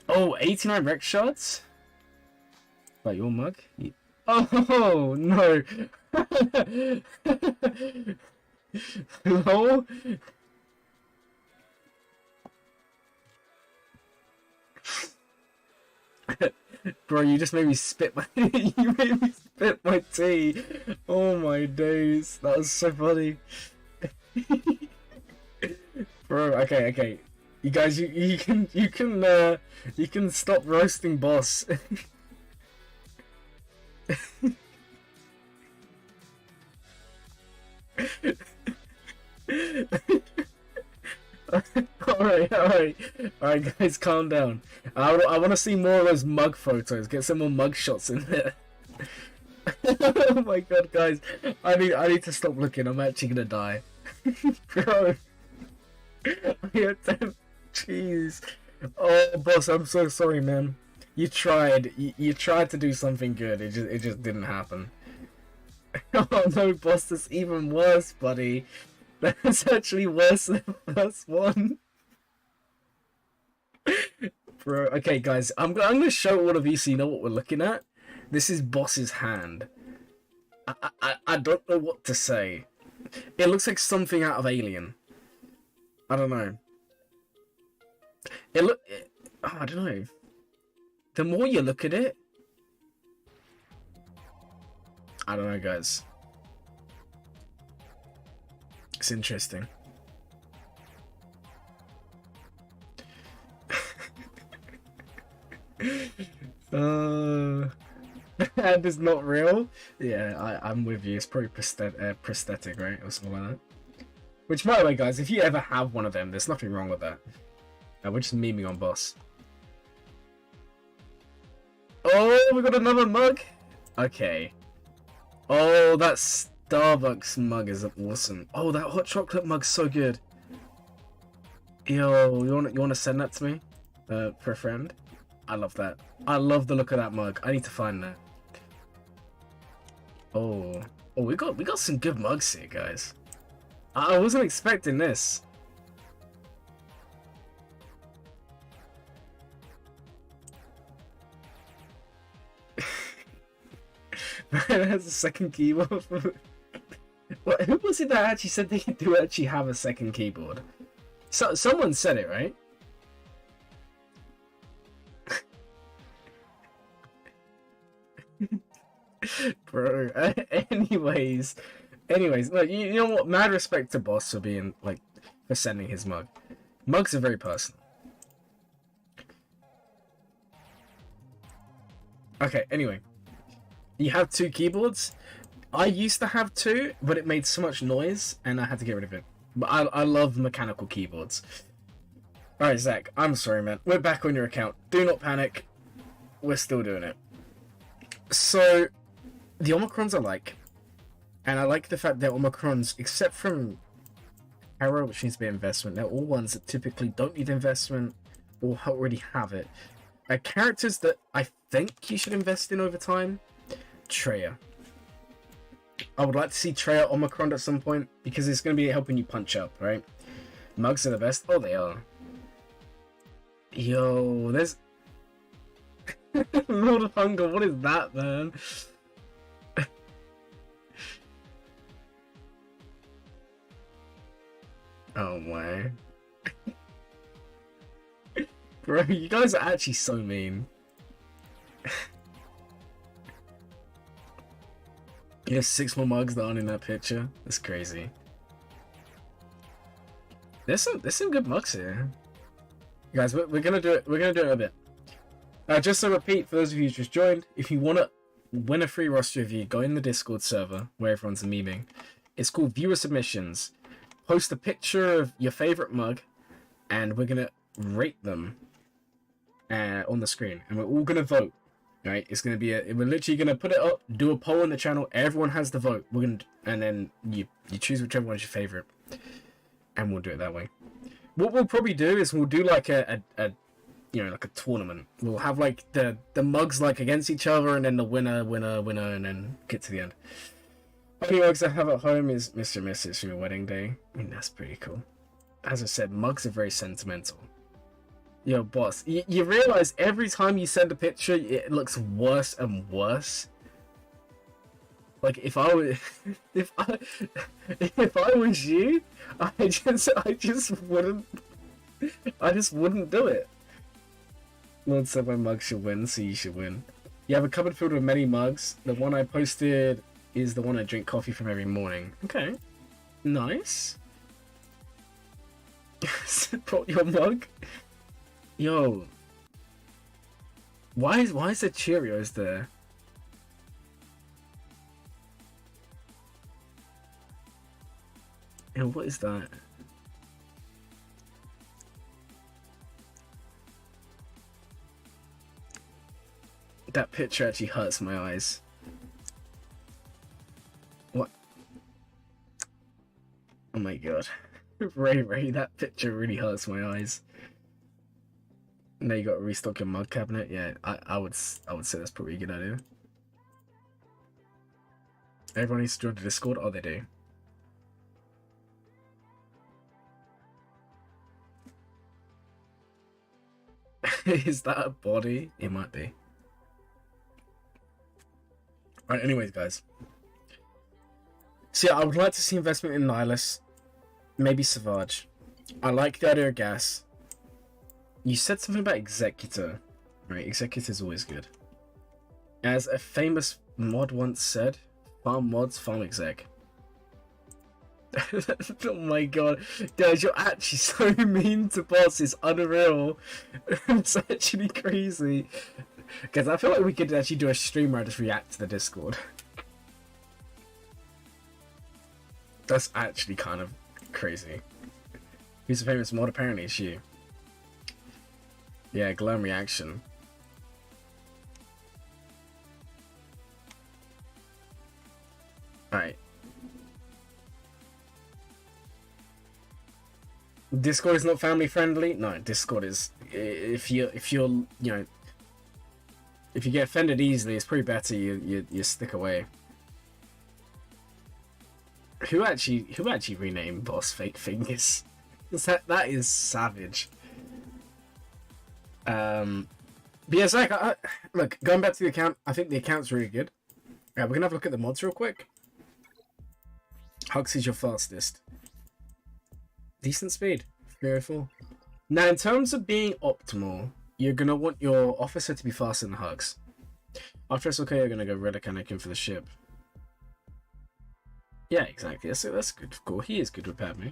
Oh, 89 Rex shots? Like your mug? Oh, no. Hello? Bro, you just made me spit my you made me spit my tea. Oh my days. That was so funny. Bro, okay. You guys you can stop roasting boss. Alright, guys, calm down. I want to see more of those mug photos. Get some more mug shots in there. Oh my god, guys, I need to stop looking. I'm actually gonna die. Bro. Jeez. Oh, boss, I'm so sorry, man. You tried. You tried to do something good. It just didn't happen. Oh no, boss, that's even worse, buddy. That's actually worse than the first one. Bro, okay, guys, I'm gonna show all of you so you know what we're looking at. This is boss's hand. I don't know what to say. It looks like something out of Alien. I don't know. Oh, I don't know. The more you look at it, I don't know, guys. It's interesting. And it's not real. Yeah, I'm with you. It's probably prosthetic, right, or something like that. Which, by the way, guys, if you ever have one of them, there's nothing wrong with that. We're just memeing on boss. Oh, we got another mug. Okay. Oh, that Starbucks mug is awesome. Oh, that hot chocolate mug's so good. Yo, you wanna send that to me, for a friend? I love that. I love the look of that mug. I need to find that. Oh, we got some good mugs here, guys. I wasn't expecting this. Man has a second keyboard. What? Who was it that actually said they do actually have a second keyboard? So someone said it, right? Bro. Anyways, look, you know what? Mad respect to Boss for being for sending his mug. Mugs are very personal. Okay. Anyway. You have two keyboards. I used to have two, but it made so much noise, and I had to get rid of it. But I love mechanical keyboards. Alright, Zach, I'm sorry, man. We're back on your account. Do not panic. We're still doing it. So, the Omicrons I like. And I like the fact that Omicrons, except from Arrow, which needs to be investment, they're all ones that typically don't need investment or already have it. Characters that I think you should invest in over time. Cere. I would like to see Cere Omicron at some point because it's going to be helping you punch up, right? Mugs are the best. Oh, they are. Yo, there's Lord of Hunger. What is that, man? Oh my. Bro, you guys are actually so mean. Yeah, 6 more mugs that aren't in that picture. That's crazy. There's some good mugs here. Guys, we're gonna do it. We're gonna do it in a bit. Just to repeat, for those of you who just joined, if you wanna win a free roster review, go in the Discord server where everyone's memeing. It's called Viewer Submissions. Post a picture of your favorite mug, and we're gonna rate them on the screen, and we're all gonna vote. Right, it's gonna be we're literally gonna put it up, do a poll on the channel. Everyone has the vote. We're gonna, and then you choose whichever one's your favorite, and we'll do it that way. What we'll probably do is we'll do like a like a tournament. We'll have like the mugs against each other, and then the winner, and then get to the end. Only mugs I have at home is Mr. and Mrs. from your wedding day. I mean, that's pretty cool. As I said, mugs are very sentimental. Yo, boss, you realize every time you send a picture, it looks worse and worse. Like if I was, if I was you, I just wouldn't do it. Lord said my mug should win, so you should win. You have a cupboard filled with many mugs. The one I posted is the one I drink coffee from every morning. Okay, nice. Support your mug. Yo, why is there Cheerios there? Yo, what is that? That picture actually hurts my eyes. What? Oh my god. Ray, that picture really hurts my eyes. Now you got to restock your mug cabinet. Yeah, I would say that's probably a good idea. Everyone needs to join the Discord. Oh, they do. Is that a body? It might be. Alright, anyways, guys. So yeah, I would like to see investment in Nihilus. Maybe Savage. I like the idea of gas. You said something about Executor. Right, Executor is always good. As a famous mod once said, farm mods, farm exec. Oh my god. Guys, you're actually so mean to boss. It's unreal. It's actually crazy. Guys, I feel like we could actually do a stream where I just react to the Discord. That's actually kind of crazy. Who's a famous mod? Apparently it's you. Yeah, Glurm reaction. Alright. Discord is not family friendly? No, Discord is. If you're you know, if you get offended easily, it's probably better you stick away. Who actually renamed boss fake fingers? That is savage. But yeah, Zach, look, going back to the account, I think the account's really good. Yeah, we're gonna have a look at the mods real quick. Hugs is your fastest. Decent speed, 304. Now, in terms of being optimal, you're gonna want your officer to be faster than Hugs. After SLKR, you're gonna go Relic Anakin for the ship. Yeah, exactly. That's good. Cool. He is good with Padme.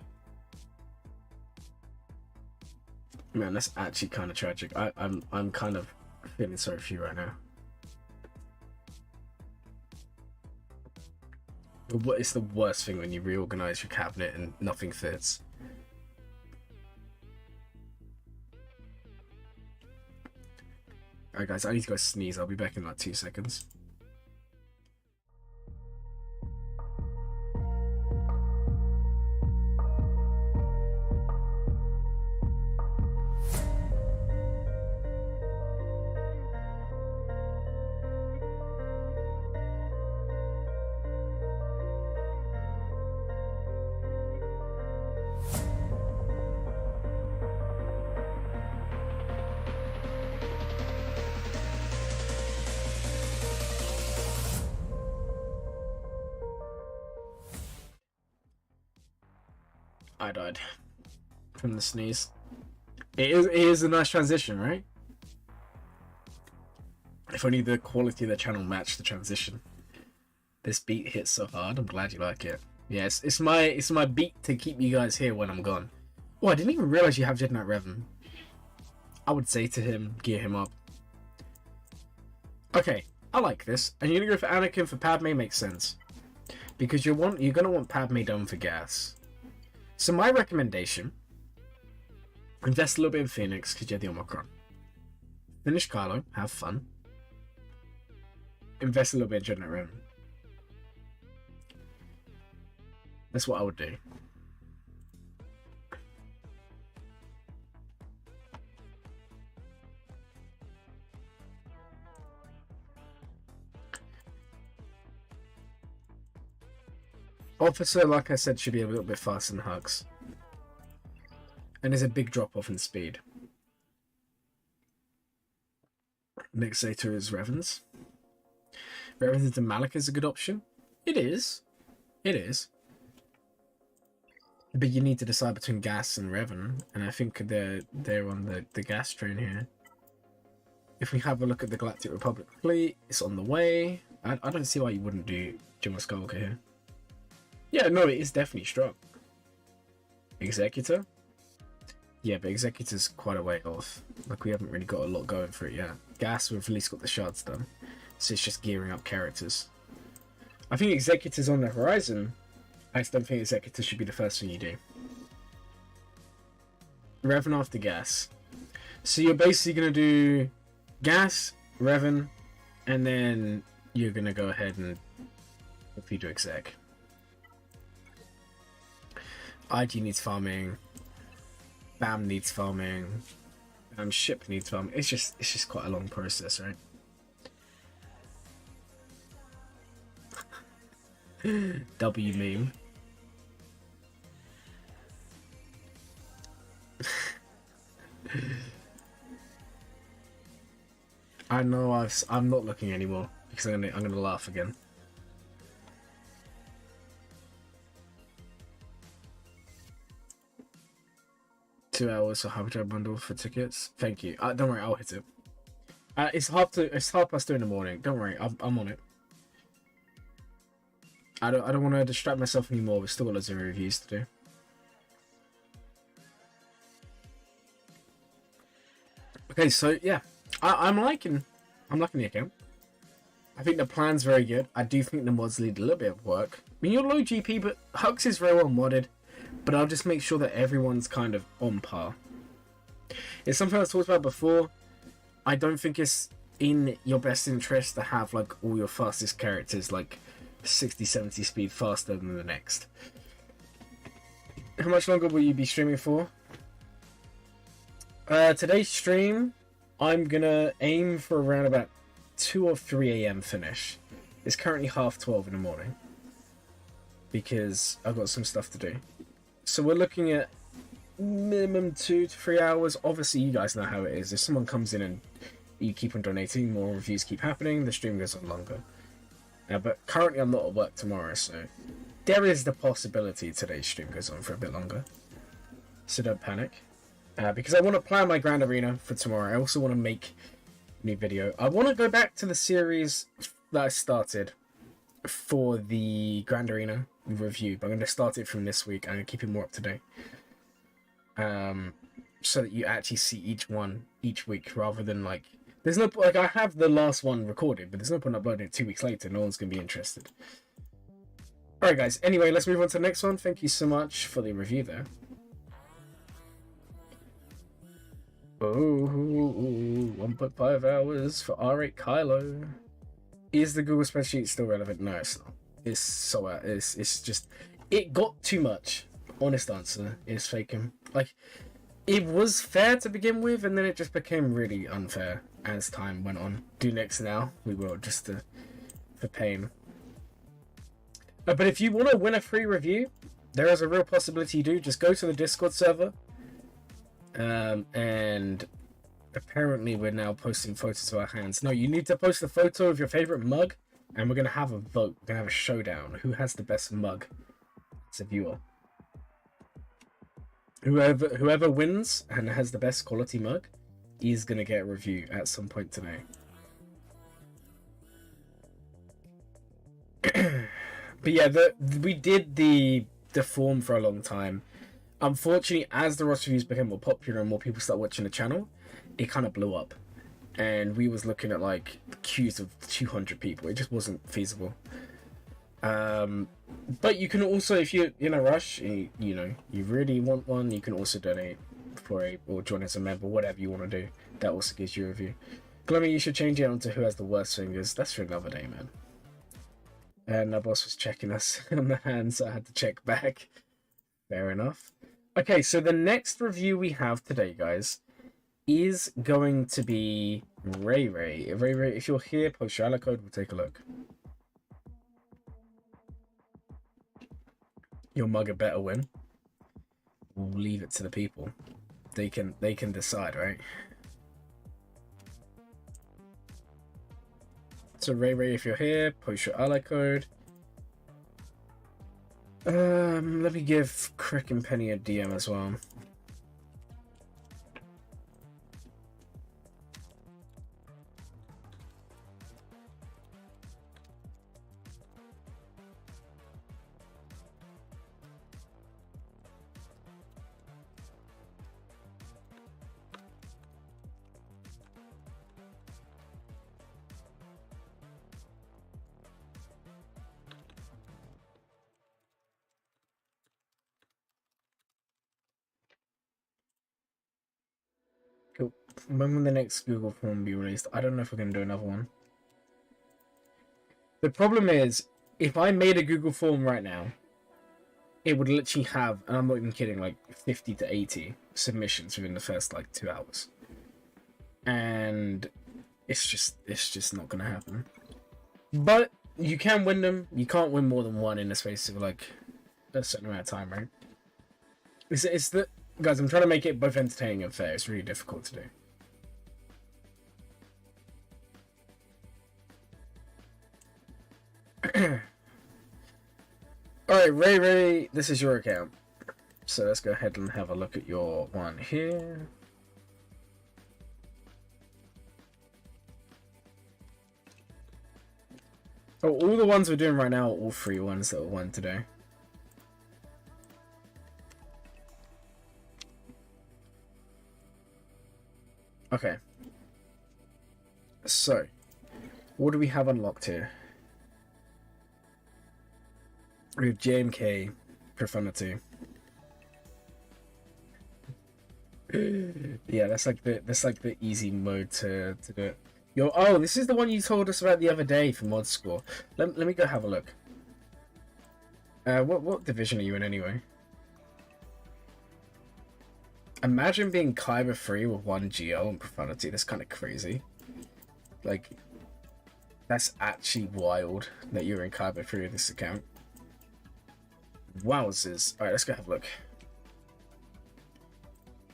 Man, that's actually kind of tragic. I'm kind of feeling sorry for you right now. It's the worst thing when you reorganize your cabinet and nothing fits. Alright guys, I need to go sneeze. I'll be back in like 2 seconds. I died from the sneeze. It is a nice transition, right? If only the quality of the channel matched the transition. This beat hits so hard. I'm glad you like it. Yeah, it's my beat to keep you guys here when I'm gone. Oh, I didn't even realize you have Jedi Knight Revan. I would say to him, gear him up. Okay, I like this. And you're gonna go for Anakin for Padme makes sense, because you're gonna want Padme done for gas. So my recommendation, invest a little bit in Pheonix because you have the Omicron. Finish Kylo, have fun. Invest a little bit in Jedi Knight Revan. That's what I would do. Officer, like I said, should be a little bit faster than Hugs. And there's a big drop off in speed. Next later is Revan's. Revan's into Malak is a good option. It is. It is. But you need to decide between Gas and Revan. And I think they're on the Gas train here. If we have a look at the Galactic Republic fleet, it's on the way. I don't see why you wouldn't do General Skulker here. Yeah, no, it is definitely strong. Executor? Yeah, but Executor's quite a way off. Like, we haven't really got a lot going for it yet. Gas, we've at least got the shards done. So it's just gearing up characters. I think Executor's on the horizon. I just don't think Executor should be the first thing you do. Revan after Gas. So you're basically going to do Gas, Revan, and then you're going to go ahead and hopefully do Exec. IG needs farming. BAM needs farming. Ship needs farming. It's just quite a long process, right? W meme. I know I'm not looking anymore because I'm gonna laugh again. $2 for Hyperdrive bundle for tickets. Thank you. Don't worry, I'll hit it. It's 2:30 in the morning. Don't worry, I'm on it. I don't want to distract myself anymore. We've still got loads of reviews to do. Okay, so yeah, I'm liking the account. I think the plan's very good. I do think the mods need a little bit of work. I mean, you're low GP, but Hux is very well modded. But I'll just make sure that everyone's kind of on par. It's something I talked about before. I don't think it's in your best interest to have like all your fastest characters like 60-70 speed faster than the next. How much longer will you be streaming for? Today's stream, I'm gonna aim for around about 2 or 3 a.m. finish. It's currently 12:30 in the morning because I've got some stuff to do. So we're looking at minimum 2 to 3 hours. Obviously, you guys know how it is. If someone comes in and you keep on donating, more reviews keep happening, the stream goes on longer. But currently I'm not at work tomorrow, so there is the possibility today's stream goes on for a bit longer. So don't panic. Because I want to plan my Grand Arena for tomorrow. I also want to make a new video. I want to go back to the series that I started for the Grand Arena review, but I'm going to start it from this week. I'm going to keep it more up to date. So that you actually see each one each week rather than like... There's no... Like, I have the last one recorded, but there's no point uploading it 2 weeks later. No one's going to be interested. Alright, guys. Anyway, let's move on to the next one. Thank you so much for the review there. Oh, 1.5 hours for R8 Kylo. Is the Google spreadsheet still relevant? No, it's not. It's so it's just it got too much. Honest answer is faking. Like, it was fair to begin with, and then it just became really unfair as time went on. Do next now. We will just for pain. But if you want to win a free review, there is a real possibility you do. Just go to the Discord server. And apparently we're now posting photos to our hands. No, you need to post a photo of your favorite mug, and we're gonna have a vote. We're gonna have a showdown. Who has the best mug? It's a viewer. Whoever wins and has the best quality mug is gonna get a review at some point today. But yeah, we did the form for a long time. Unfortunately, as the Ross reviews became more popular and more people start watching the channel, it kind of blew up. And we was looking at like queues of 200 people. It just wasn't feasible. But you can also, if you're in a rush, you know, you really want one, you can also donate for or join as a member, whatever you want to do. That also gives you a review. Glurmit, you should change it onto who has the worst fingers. That's for another day, man. And our boss was checking us on the hand, so I had to check back. Fair enough. Okay, so the next review we have today, guys, is going to be Ray. Ray, if you're here, post your ally code, we'll take a look. Your mug a better win. We'll leave it to the people. They can decide, right? So Ray, if you're here, post your ally code. Let me give Crick and Penny a DM as well. Cool. When will the next Google form be released? I don't know if we're going to do another one. The problem is, if I made a Google form right now, it would literally have, and I'm not even kidding, like 50 to 80 submissions within the first like 2 hours. And it's just not gonna happen. But you can win them. You can't win more than one in the space of like a certain amount of time, right? It's the guys. I'm trying to make it both entertaining and fair. It's really difficult to do. Alright, Ray, this is your account. So let's go ahead and have a look at your one here. Oh, all the ones we're doing right now are all free ones that were won today. Okay. So, what do we have unlocked here? We have JMK, Profanity. Yeah, that's like the easy mode to do it. Yo, oh, this is the one you told us about the other day for mod score. Let me go have a look. What division are you in anyway? Imagine being Kyber free with 1 GL and Profanity. That's kind of crazy. Like, that's actually wild that you're in Kyber free with this account. Wowzers. Alright, let's go have a look.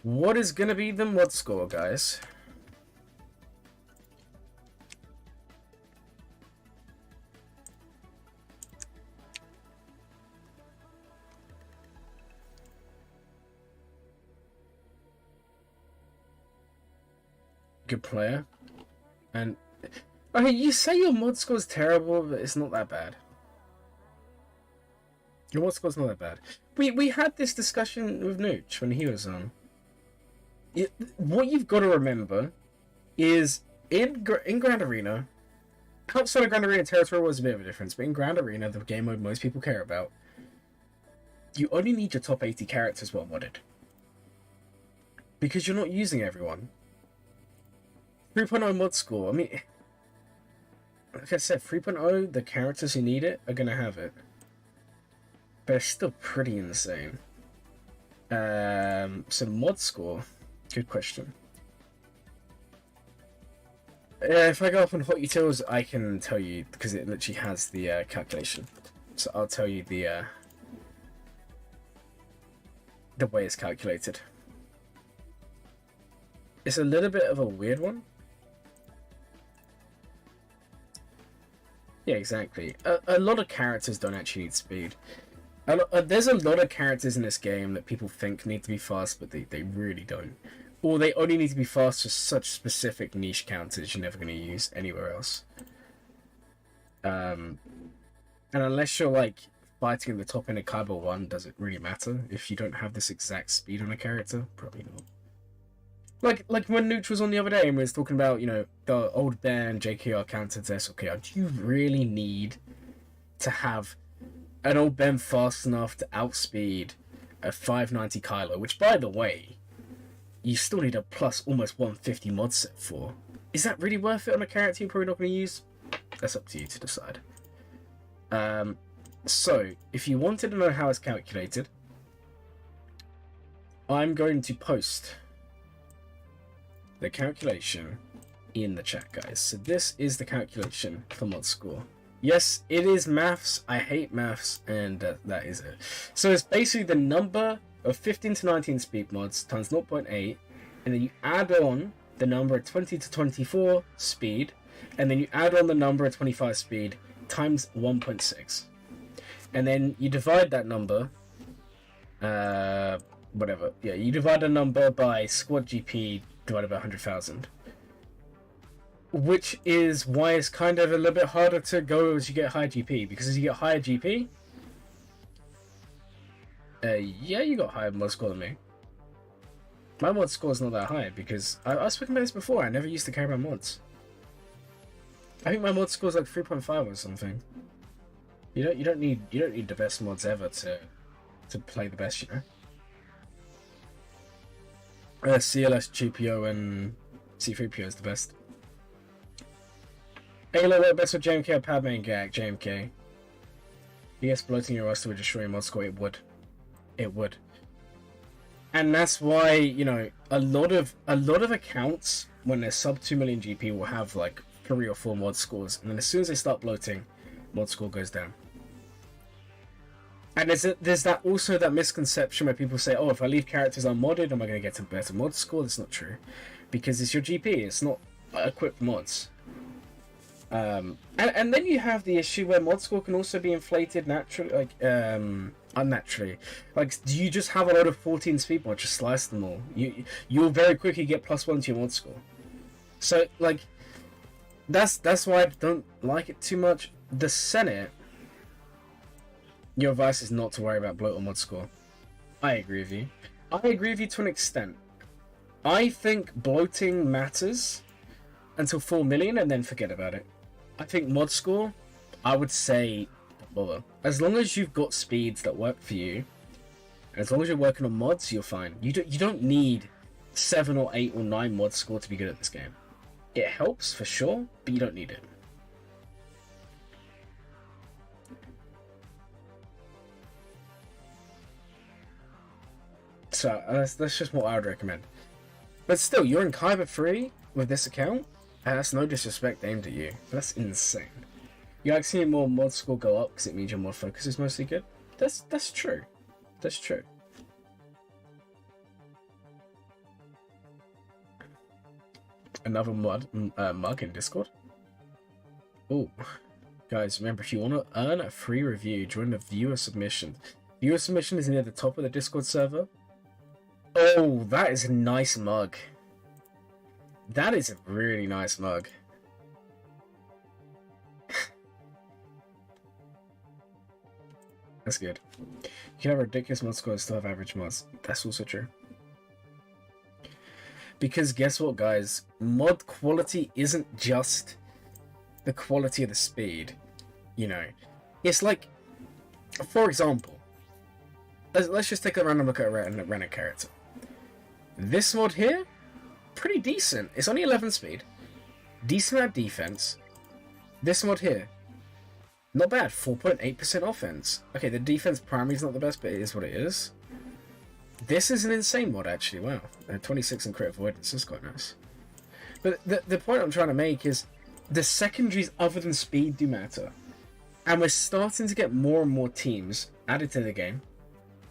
What is gonna be the mod score, guys? Good player. And okay, you say your mod score is terrible, but it's not that bad. Your mod score's not that bad. We had this discussion with Nooch when he was on. What you've got to remember is in Grand Arena, outside of Grand Arena, territory was a bit of a difference, but in Grand Arena, the game mode most people care about, you only need your top 80 characters well modded. Because you're not using everyone. 3.0 mod score, I mean, like I said, 3.0, the characters who need it are going to have it. But it's still pretty insane. So mod score, good question. If I go up on Hot Utils, I can tell you, because it literally has the calculation. So I'll tell you the way it's calculated. It's a little bit of a weird one. Yeah, exactly. A lot of characters don't actually need speed. There's a lot of characters in this game that people think need to be fast, but they really don't. Or they only need to be fast for such specific niche counters you're never going to use anywhere else. And unless you're like fighting in the top end of Kyber 1, does it really matter if you don't have this exact speed on a character? Probably not. Like when Nooch was on the other day and we was talking about, you know, the old Ben JKR counter to SLKR. Do you really need to have an old Ben fast enough to outspeed a 590 Kylo, which, by the way, you still need a plus almost 150 mod set for? Is that really worth it on a character you're probably not going to use? That's up to you to decide. So, if you wanted to know how it's calculated, I'm going to post the calculation in the chat, guys. So this is the calculation for mod score. Yes, it is maths. I hate maths, and that is it. So it's basically the number of 15 to 19 speed mods times 0.8, and then you add on the number of 20 to 24 speed, and then you add on the number of 25 speed times 1.6. And then you divide that number, whatever. Yeah, you divide a number by squad GP divided by 100,000. Which is why it's kind of a little bit harder to go as you get higher GP, because as you get higher GP, yeah, you got higher mod score than me. My mod score is not that high because I've spoken about this before. I never used to care about mods. I think my mod score is like 3.5 or something. You don't need the best mods ever to play the best, you know. CLS, GPO, and C3PO is the best. Halo work best with JMK or Padme and Gag? JMK. Yes, bloating your roster would destroy your mod score. It would. It would. And that's why, you know, a lot of accounts when they're sub 2 million GP will have like 3 or 4 mod scores, and then as soon as they start bloating, mod score goes down. And there's that also that misconception where people say, oh, if I leave characters unmodded, am I going to get a better mod score? That's not true, because it's your GP, it's not equipped mods. And then you have the issue where mod score can also be inflated naturally, like unnaturally. Like, do you just have a load of 14 speed mods, just slice them all? You'll very quickly get +1 to your mod score. So like, that's why I don't like it too much. The Senate, your advice is not to worry about bloat or mod score. I agree with you. I agree with you to an extent. I think bloating matters until 4 million and then forget about it. I think mod score, I would say, don't bother. As long as you've got speeds that work for you, as long as you're working on mods, you're fine. You don't need 7 or 8 or 9 mod score to be good at this game. It helps for sure, but you don't need it. So that's just what I would recommend. But still, you're in Kyber 3 with this account, and that's no disrespect aimed at you. That's insane. You like seeing more mod score go up because it means your mod focus is mostly good? That's true. That's true. Another mug in Discord. Oh, guys, remember, if you want to earn a free review, join the viewer submission. Viewer submission is near the top of the Discord server. Oh, that is a nice mug. That is a really nice mug. That's good. You can have a ridiculous mod score and still have average mods. That's also true. Because guess what, guys? Mod quality isn't just the quality of the speed. You know, it's like, for example, let's just take a random look at a random character. This mod here, pretty decent. It's only 11 speed. Decent at defense. This mod here, not bad. 4.8% offense. Okay, the defense primary is not the best, but it is what it is. This is an insane mod, actually. Wow. 26 in crit avoidance. That's quite nice. But the point I'm trying to make is the secondaries other than speed do matter. And we're starting to get more and more teams added to the game.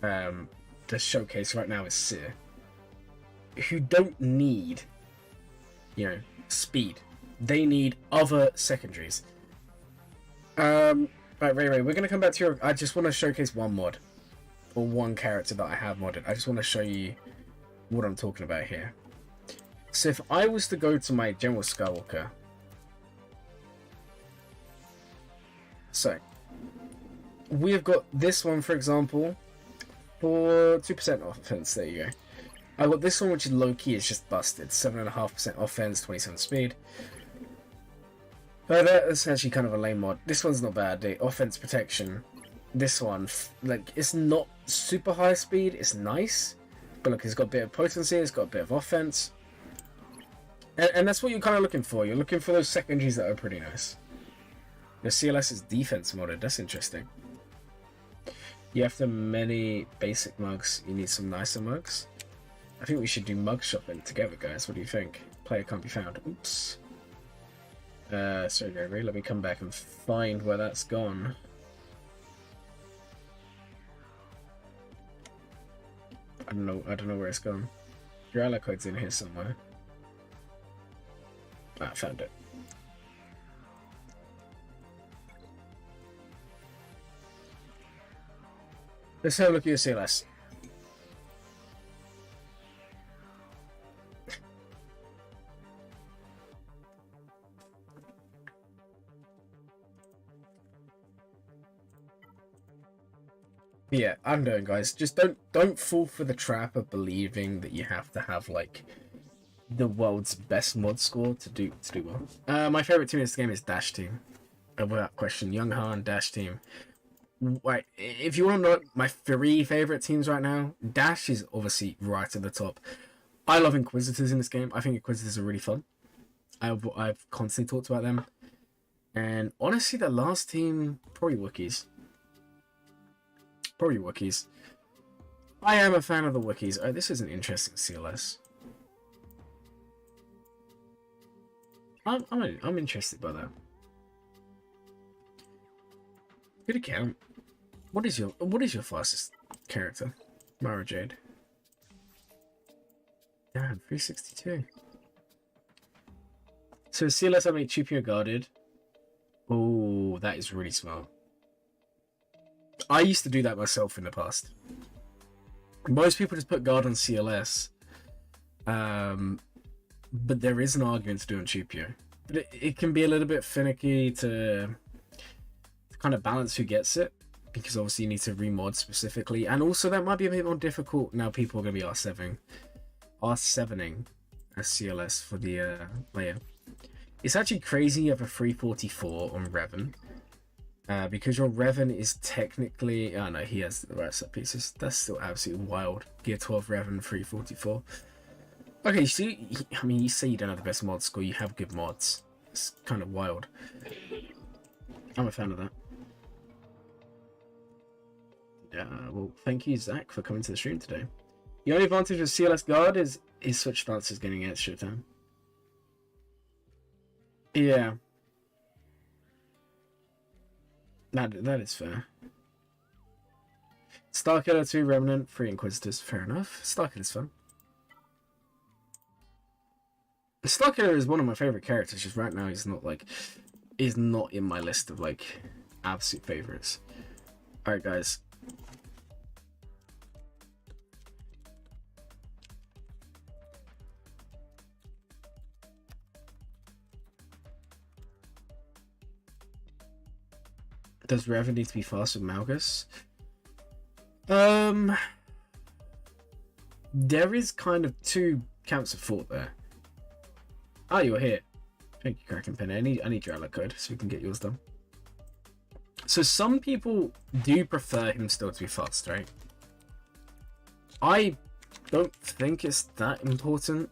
The showcase right now is Cere, who don't need, you know, speed. They need other secondaries. Right, Ray, we're going to come back to your... I just want to showcase one mod. Or one character that I have modded. I just want to show you what I'm talking about here. So if I was to go to my General Skywalker... So, we have got this one, for example, for 2% offense. There you go. I got this one, which is low-key, is just busted. 7.5% offense, 27 speed. That's actually kind of a lame mod. This one's not bad. The offense protection. This one, like, it's not super high speed. It's nice. But look, it's got a bit of potency. It's got a bit of offense. And that's what you're kind of looking for. You're looking for those secondaries that are pretty nice. The CLS is defense modded. That's interesting. You have the many basic mugs. You need some nicer mugs. I think we should do mug shopping together, guys. What do you think? Player can't be found. Oops. Sorry, Gregory. Let me come back and find where that's gone. I don't know where it's gone. Your ally code's in here somewhere. Ah, I found it. Let's have a look at your CLS. Yeah, I'm doing, guys. Just don't fall for the trap of believing that you have to have like the world's best mod score to do well. My favorite team in this game is Dash Team, without question. Young Han, Dash Team. Right, if you want to know my 3 favorite teams right now, Dash is obviously right at the top. I love Inquisitors in this game. I think Inquisitors are really fun. I've constantly talked about them. And honestly, the last team, probably Wookies. I am a fan of the Wookies. Oh, this is an interesting CLS. I'm interested by that. Good account. What is your fastest character? Mara Jade. Damn, 362. So CLS I make Chupio guarded. Oh, that is really smart. I used to do that myself in the past. Most people just put guard on CLS. But there is an argument to do on Chupio. But it can be a little bit finicky to kind of balance who gets it. Because obviously you need to remod specifically. And also that might be a bit more difficult. Now people are going to be R7ing as CLS for the player. It's actually crazy you have a 344 on Revan. Because your Revan is technically... Oh no, he has the right set pieces. That's still absolutely wild. Gear 12 Revan 344. Okay, so I mean, you say you don't have the best mod score, you have good mods. It's kind of wild. I'm a fan of that. Well, thank you, Zach, for coming to the stream today. The only advantage of CLS Guard is his switch stance is getting extra time. Yeah. That is fair. Starkiller 2 Remnant, 3 Inquisitors, fair enough. Starkiller's fun. Starkiller is one of my favorite characters, just right now he's not in my list of like absolute favorites. Alright guys. Does Revan need to be fast with Malgus? There is kind of two camps of thought there. Oh, you're here. Thank you, Kraken Penny. I need your ally code so we can get yours done. So some people do prefer him still to be fast, right? I don't think it's that important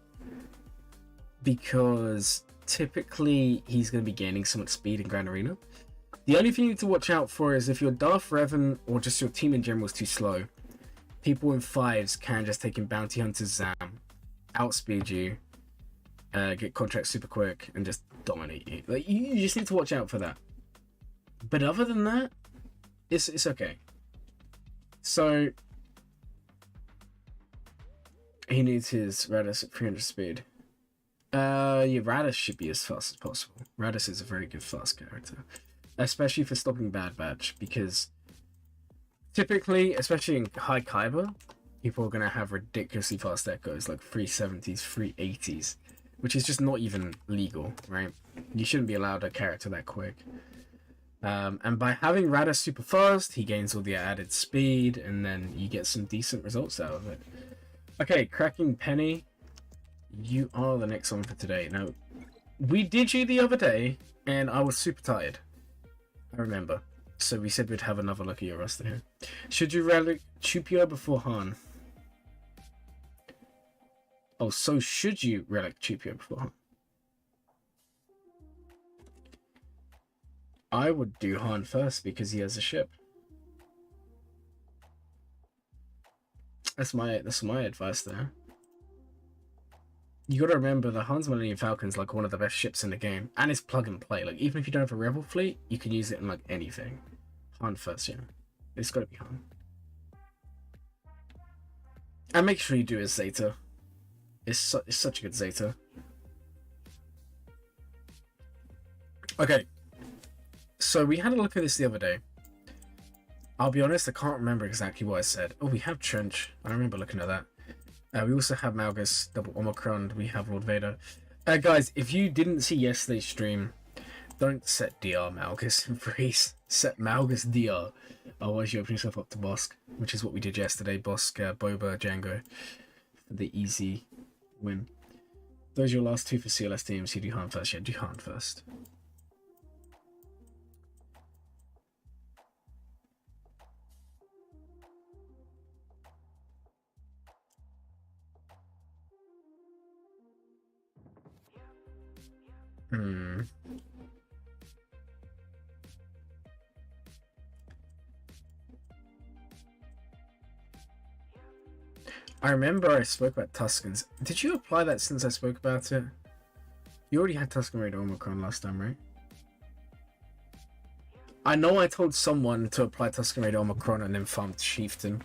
because typically he's going to be gaining so much speed in Grand Arena. The only thing you need to watch out for is if your Darth Revan or just your team in general is too slow, people in 5s can just take in Bounty Hunter's Zam, outspeed you, get contracts super quick, and just dominate you. Like you just need to watch out for that. But other than that, it's okay. So he needs his Radis at 300 speed. Yeah, Radis should be as fast as possible. Radis is a very good fast character. Especially for stopping Bad Batch, because typically, especially in high Kyber, people are going to have ridiculously fast echoes, like 370s, 380s, which is just not even legal, right? You shouldn't be allowed a character that quick. And by having Radis super fast, he gains all the added speed, and then you get some decent results out of it. Okay, Cracking Penny, you are the next one for today. Now, we did you the other day, and I was super tired. I remember. So we said we'd have another look at your roster here. Should you relic Chupio before Han? Oh, so should you relic Chupio before Han? I would do Han first because he has a ship. That's my advice there. You gotta remember the Han's Millennium Falcon's like one of the best ships in the game, and it's plug and play. Like even if you don't have a Rebel fleet, you can use it in like anything. Han first, yeah. It's gotta be Han. And make sure you do his Zeta. It's such a good Zeta. Okay. So we had a look at this the other day. I'll be honest, I can't remember exactly what I said. Oh, we have Trench. I remember looking at that. We also have Malgus, Double Omicron, we have Lord Vader. Guys, if you didn't see yesterday's stream, don't set DR Malgus in freeze. Set Malgus DR. Otherwise you open yourself up to Bosk, which is what we did yesterday. Bosk, Boba, Django. For the easy win. Those are your last two for CLS teams. You do Han first. Yeah, do Han first. I remember I spoke about Tuscans. Did you apply that since I spoke about it? You already had Tuscan Raider Omicron last time, right? I know I told someone to apply Tuscan Raider Omicron and then farm Chieftain.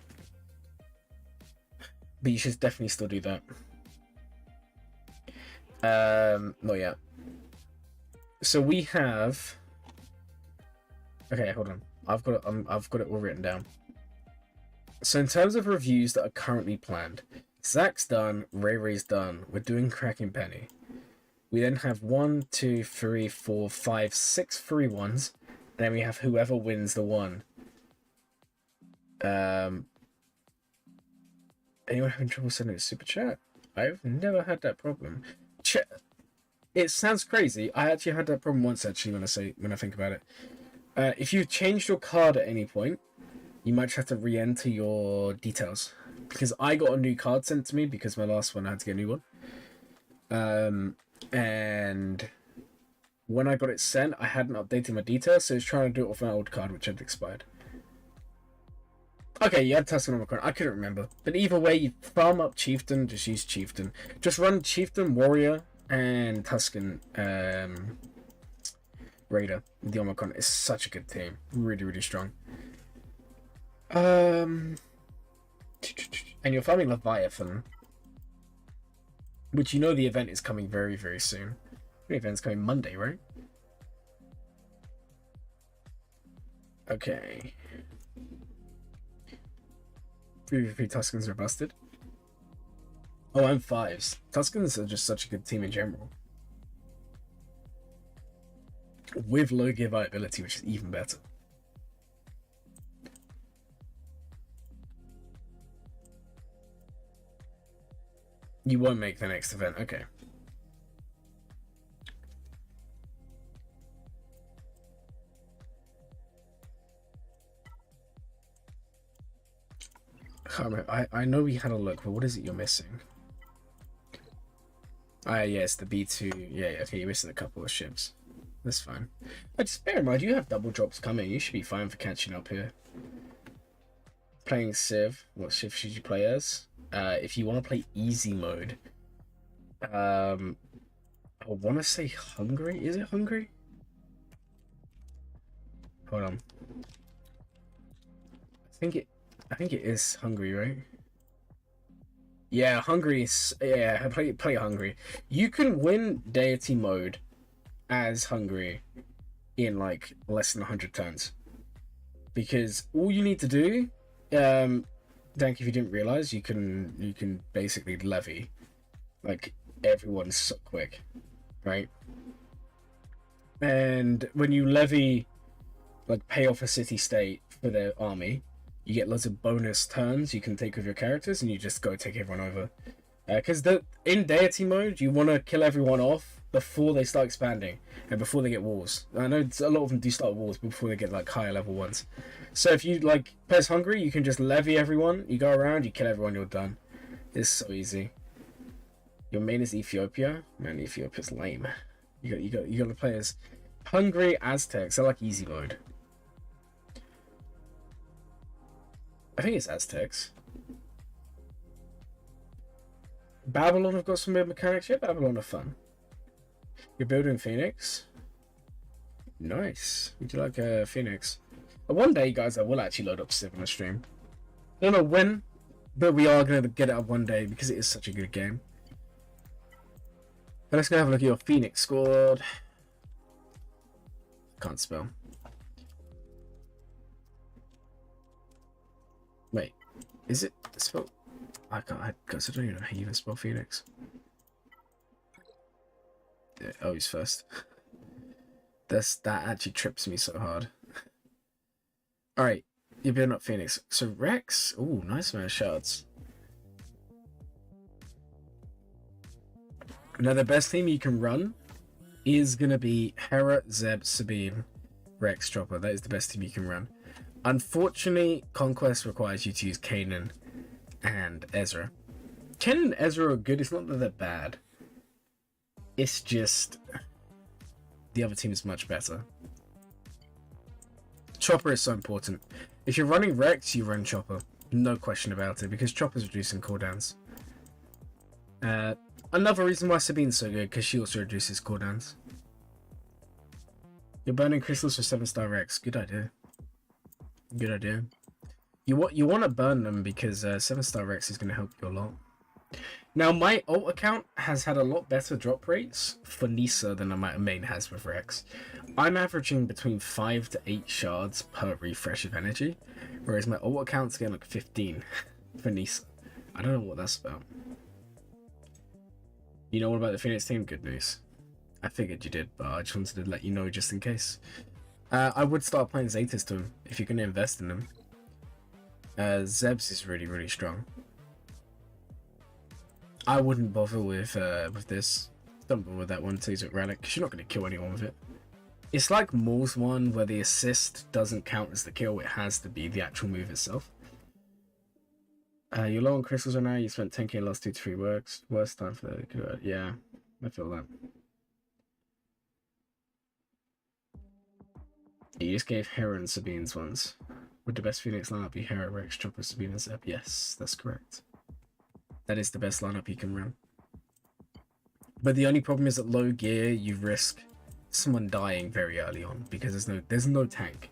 But you should definitely still do that. Not yet. So we have... Okay, hold on. I've got it all written down. So in terms of reviews that are currently planned, Zach's done, Ray Ray's done. We're doing Cracking Penny. We then have 1, 2, 3, 4, 5, 6 free ones. Then we have whoever wins the one. Anyone having trouble sending a super chat? I've never had that problem. It sounds crazy. I actually had that problem once. Actually, when I think about it, if you've changed your card at any point, you might have to re-enter your details. Because I got a new card sent to me because my last one I had to get a new one. And when I got it sent, I hadn't updated my details, so it's trying to do it off my old card, which had expired. Okay, you had Tuscan Omicron. I couldn't remember. But either way, you farm up Chieftain, just use Chieftain. Just run Chieftain, Warrior, and Tuscan Raider. The Omicron is such a good team. Really, really strong. And you're farming Leviathan. Which you know the event is coming very, very soon. The event's coming Monday, right? Okay. PvP Tuscans are busted. Oh, I'm 5s. Tuscans are just such a good team in general. With low gear viability, which is even better. You won't make the next event, okay. I know we had a look, but what is it you're missing? Ah, yes, the B2. Yeah, okay, you're missing a couple of ships. That's fine. But just bear in mind, you have double drops coming. You should be fine for catching up here. Playing Civ. What ship should you play as? If you want to play easy mode, I want to say Hungary. Is it Hungary? Hold on. I think it is Hungary, right? Yeah, Hungary is... Yeah, play Hungary. You can win deity mode as Hungary in, like, less than 100 turns. Because all you need to do... Dank, if you didn't realize, you can basically levy. Like, everyone's so quick. Right? And when you levy... Like, pay off a city-state for their army... You get lots of bonus turns you can take with your characters, and you just go take everyone over. Because in deity mode, you want to kill everyone off before they start expanding and before they get wars. I know a lot of them do start wars before they get like higher level ones. So if you like PES Hungary, you can just levy everyone. You go around, you kill everyone, you're done. It's so easy. Your main is Ethiopia. Man, Ethiopia's lame. You got to play as Hungary Aztecs. I like easy mode. I think it's Aztecs. Babylon have got some weird mechanics. Yeah, Babylon are fun. You're building Pheonix. Nice. Would you like a Pheonix? One day, guys, I will actually load up Civ on the stream. I don't know when, but we are going to get it up one day because it is such a good game. But let's go have a look at your Pheonix squad. Can't spell. Wait, is it spelled? I don't even know how you even spell Pheonix. Yeah, oh, he's first. That actually trips me so hard. Alright, you're building up Pheonix. So Rex, ooh, nice amount of shards. Now the best team you can run is gonna be Hera, Zeb, Sabine, Rex, Chopper. That is the best team you can run. Unfortunately, Conquest requires you to use Kanan and Ezra. Kanan and Ezra are good. It's not that they're bad. It's just the other team is much better. Chopper is so important. If you're running Rex, you run Chopper. No question about it, because Chopper's reducing cooldowns. Another reason why Sabine's so good, because she also reduces cooldowns. You're burning crystals for 7-star Rex. Good idea. Good idea. You want to burn them because 7-star Rex is going to help you a lot. Now, my alt account has had a lot better drop rates for Nisa than my main has with Rex. I'm averaging between 5 to 8 shards per refresh of energy, whereas my alt account's getting like 15 for Nisa. I don't know what that's about. You know what about the Pheonix team? Good news. I figured you did, but I just wanted to let you know just in case. I would start playing Zetas to him if you're going to invest in them. Zeb's is really, really strong. I wouldn't bother with this. Don't bother with that one until he's at Relic, because you're not going to kill anyone with it. It's like Maul's one, where the assist doesn't count as the kill, it has to be the actual move itself. You're low on crystals right now, you spent 10k last 2 to 3 works. Worst time for the... yeah, I feel that. You just gave Hera and Sabine's ones. Would the best Pheonix lineup be Hera, Rex, Chopper, Sabine, and Zeb? Yes, that's correct. That is the best lineup you can run. But the only problem is at low gear, you risk someone dying very early on because there's no tank.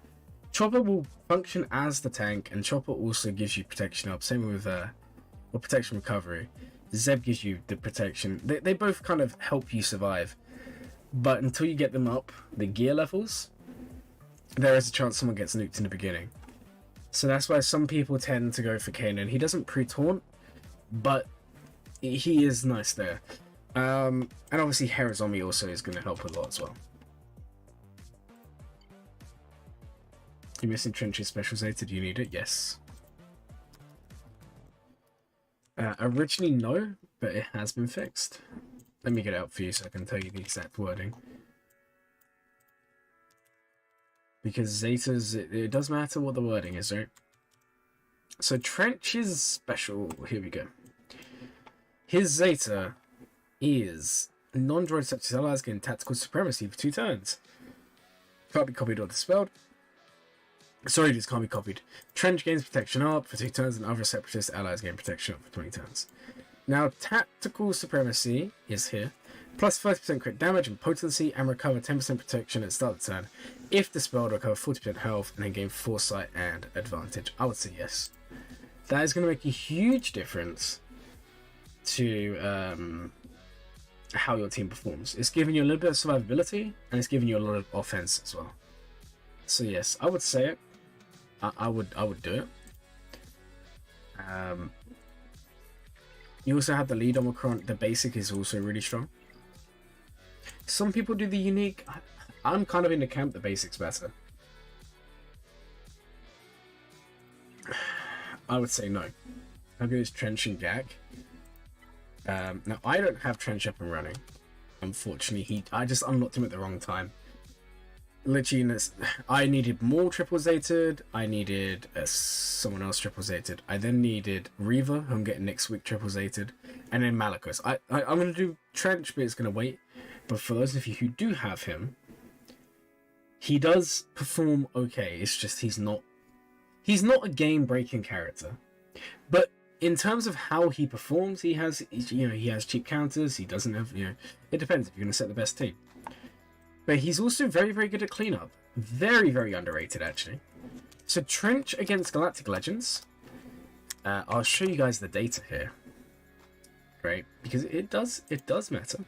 Chopper will function as the tank, and Chopper also gives you protection up. Same with protection recovery. Zeb gives you the protection. They both kind of help you survive. But until you get them up the gear levels, there is a chance someone gets nuked in the beginning. So that's why some people tend to go for Kanan. He doesn't pre-taunt, but he is nice there. And obviously Hera Zombie also is going to help a lot as well. You're missing Trench's special Zeta. Do you need it? Yes. Originally no, but it has been fixed. Let me get it out for you so I can tell you the exact wording. Because Zeta's, it does matter what the wording is, right? So Trench's special, here we go. His Zeta is non-droid such as allies gain tactical supremacy for 2 turns. Can't be copied or dispelled. Sorry, this can't be copied. Trench gains protection up for 2 turns, and other separatist allies gain protection up for 20 turns. Now, tactical supremacy is here. Plus 30% crit damage and potency, and recover 10% protection at the start of the turn. If dispelled, recover 40% health, and then gain foresight and advantage. I would say yes. That is going to make a huge difference to how your team performs. It's giving you a little bit of survivability, and it's giving you a lot of offense as well. So yes, I would say it. I would do it. You also have the lead Omicron. The basic is also really strong. Some people do the unique. I'm kind of in the camp the basics better. I would say no. How good is Trench and Jack? Now I don't have Trench up and running. Unfortunately, I just unlocked him at the wrong time. Literally, I needed Maul triple zated. I needed someone else triple zated. I then needed Reaver, who I'm getting next week triple zated, and then Malachus. I'm gonna do Trench, but it's gonna wait. But for those of you who do have him, he does perform okay. It's just he's not a game-breaking character. But in terms of how he performs, he has cheap counters. He doesn't have it depends if you're gonna set the best team. But he's also very, very good at cleanup. Very, very underrated, actually. So Trench against Galactic Legends. I'll show you guys the data here. Right? Because it does matter.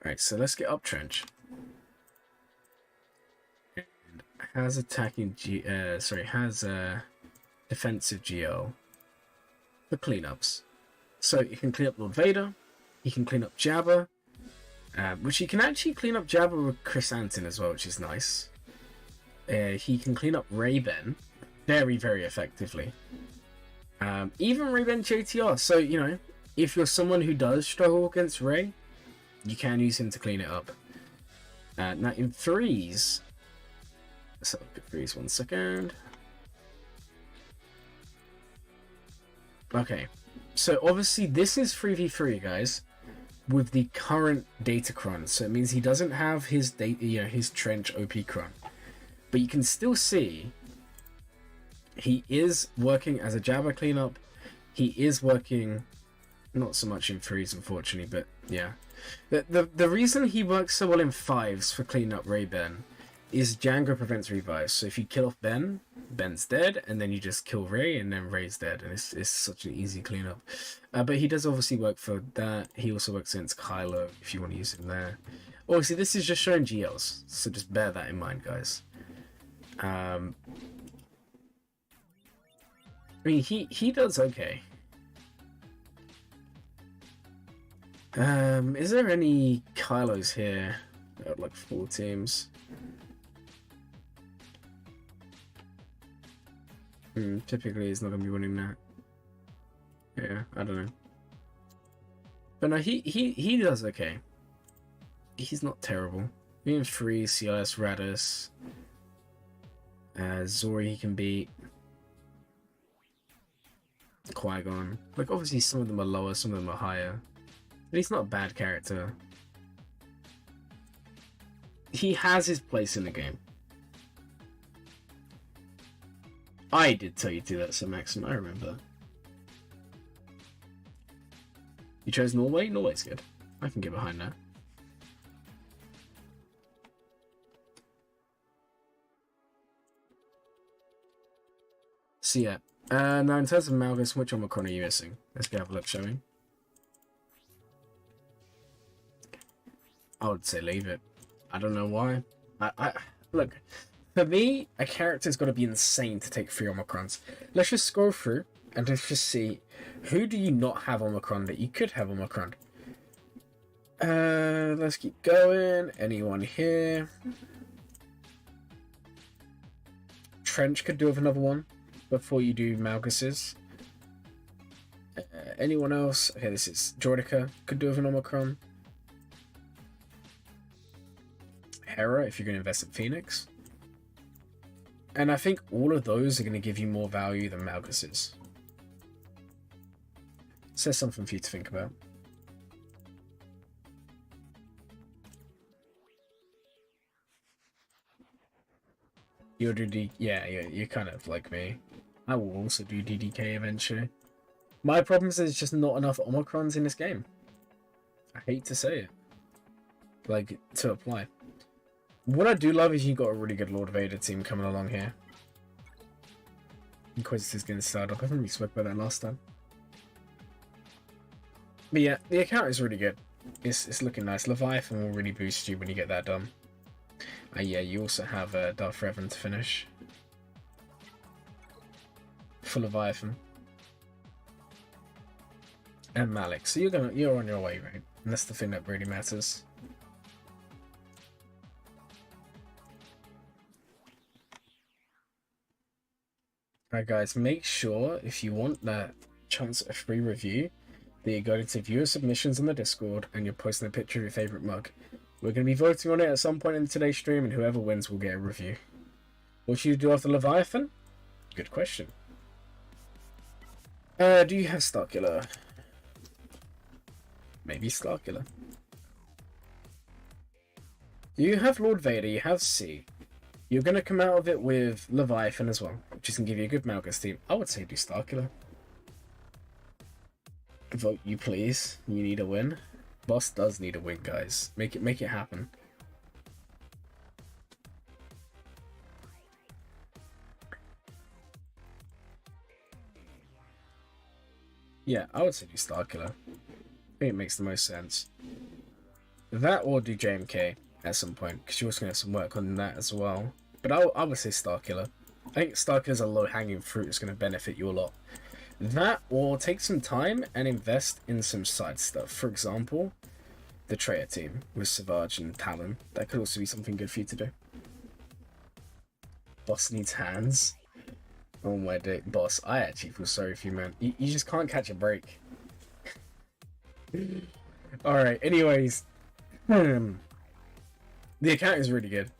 Alright, so let's get up Trench. And has attacking defensive GL for cleanups. So he can clean up Lord Vader. He can clean up Jabba. Which he can actually clean up Jabba with Chrysanthemum as well, which is nice. He can clean up Ray-Ben very, very effectively. Even Ray-Ben JTR. So, if you're someone who does struggle against Ray, you can use him to clean it up. Now, in threes... Let's look at threes 1 second. Okay. So, obviously, this is 3v3, guys. With the current Datacron, so it means he doesn't have his his Trench OP cron, but you can still see He is working as a Jabba cleanup. He is working, not so much in 3s, unfortunately, but yeah. The reason he works so well in 5s for cleaning up Rey Ben is Django prevents revives. So if you kill off Ben, Ben's dead, and then you just kill Rey, and then Rey's dead, and it's such an easy cleanup. But he does obviously work for that. He also works against Kylo, if you want to use him there. Obviously, this is just showing GLs, so just bear that in mind, guys. I mean, he does okay. Is there any Kylos here? Like 4 teams. Typically he's not gonna be winning that. Yeah, I don't know. But no, he does okay. He's not terrible. Being 3, CIS, Radis, Zorii he can beat. Qui-Gon. Like obviously some of them are lower, some of them are higher. But he's not a bad character. He has his place in the game. I did tell you to do that, so Maxim, I remember. You chose Norway? Norway's good. I can get behind that. So yeah. Now in terms of Malgus, which Omicron are you missing? Let's go have a look, shall we? I would say leave it. I don't know why. I look, for me, a character's got to be insane to take 3 Omicrons. Let's just scroll through and let's just see who do you not have Omicron that you could have Omicron. Let's keep going. Anyone here? Trench could do with another one before you do Malgus's. Anyone else? Okay, this is Jordica. Could do with an Omicron. Hera, if you're going to invest in Pheonix. And I think all of those are going to give you more value than Malgus's. So there's something for you to think about. You'll do you're kind of like me. I will also do DDK eventually. My problem is there's just not enough Omicrons in this game. I hate to say it. Like, to apply. What I do love is you got a really good Lord Vader team coming along here. Inquisitor's getting started up. I think we spoke about that last time. But yeah, the account is really good. It's looking nice. Leviathan will really boost you when you get that done. Yeah, you also have Darth Revan to finish. For Leviathan. And Malik. So you're on your way, right? And that's the thing that really matters. Alright guys, make sure if you want that chance of free review that you go into viewer submissions on the Discord and you're posting a picture of your favourite mug. We're going to be voting on it at some point in today's stream, and whoever wins will get a review. What should you do after Leviathan? Good question. Do you have Starkiller? Maybe Starkiller. You have Lord Vader, you have C. You're going to come out of it with Leviathan as well, which is going to give you a good Malgus team. I would say do Starkiller. Vote you please. You need a win. Boss does need a win, guys. Make it happen. Yeah, I would say do Starkiller. I think it makes the most sense. That or do JMK at some point, because you're also going to have some work on that as well. But I would say Starkiller. I think Starkiller's a low-hanging fruit that's going to benefit you a lot. That or take some time and invest in some side stuff. For example, the Traitor team with Savage and Talon. That could also be something good for you to do. Boss needs hands. Oh my dick. Boss, I actually feel sorry for you, man. You just can't catch a break. Alright, anyways. The account is really good.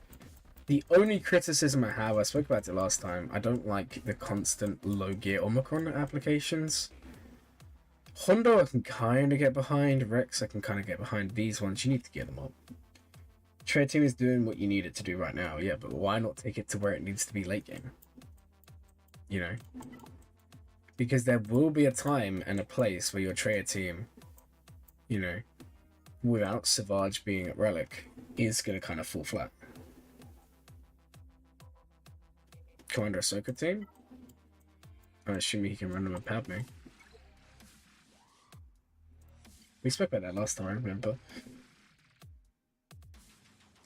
The only criticism I have, I spoke about it last time, I don't like the constant low gear Omicron applications. Hondo I can kind of get behind, Rex I can kind of get behind. These ones, you need to get them up. Trade team is doing what you need it to do right now, yeah, but why not take it to where it needs to be late game? you know? Because there will be a time and a place where your Traya team, you know, without Savage being at Relic, is going to kind of fall flat. Commander Ahsoka team? I assume he can run them with Padme. We spoke about that last time, I remember.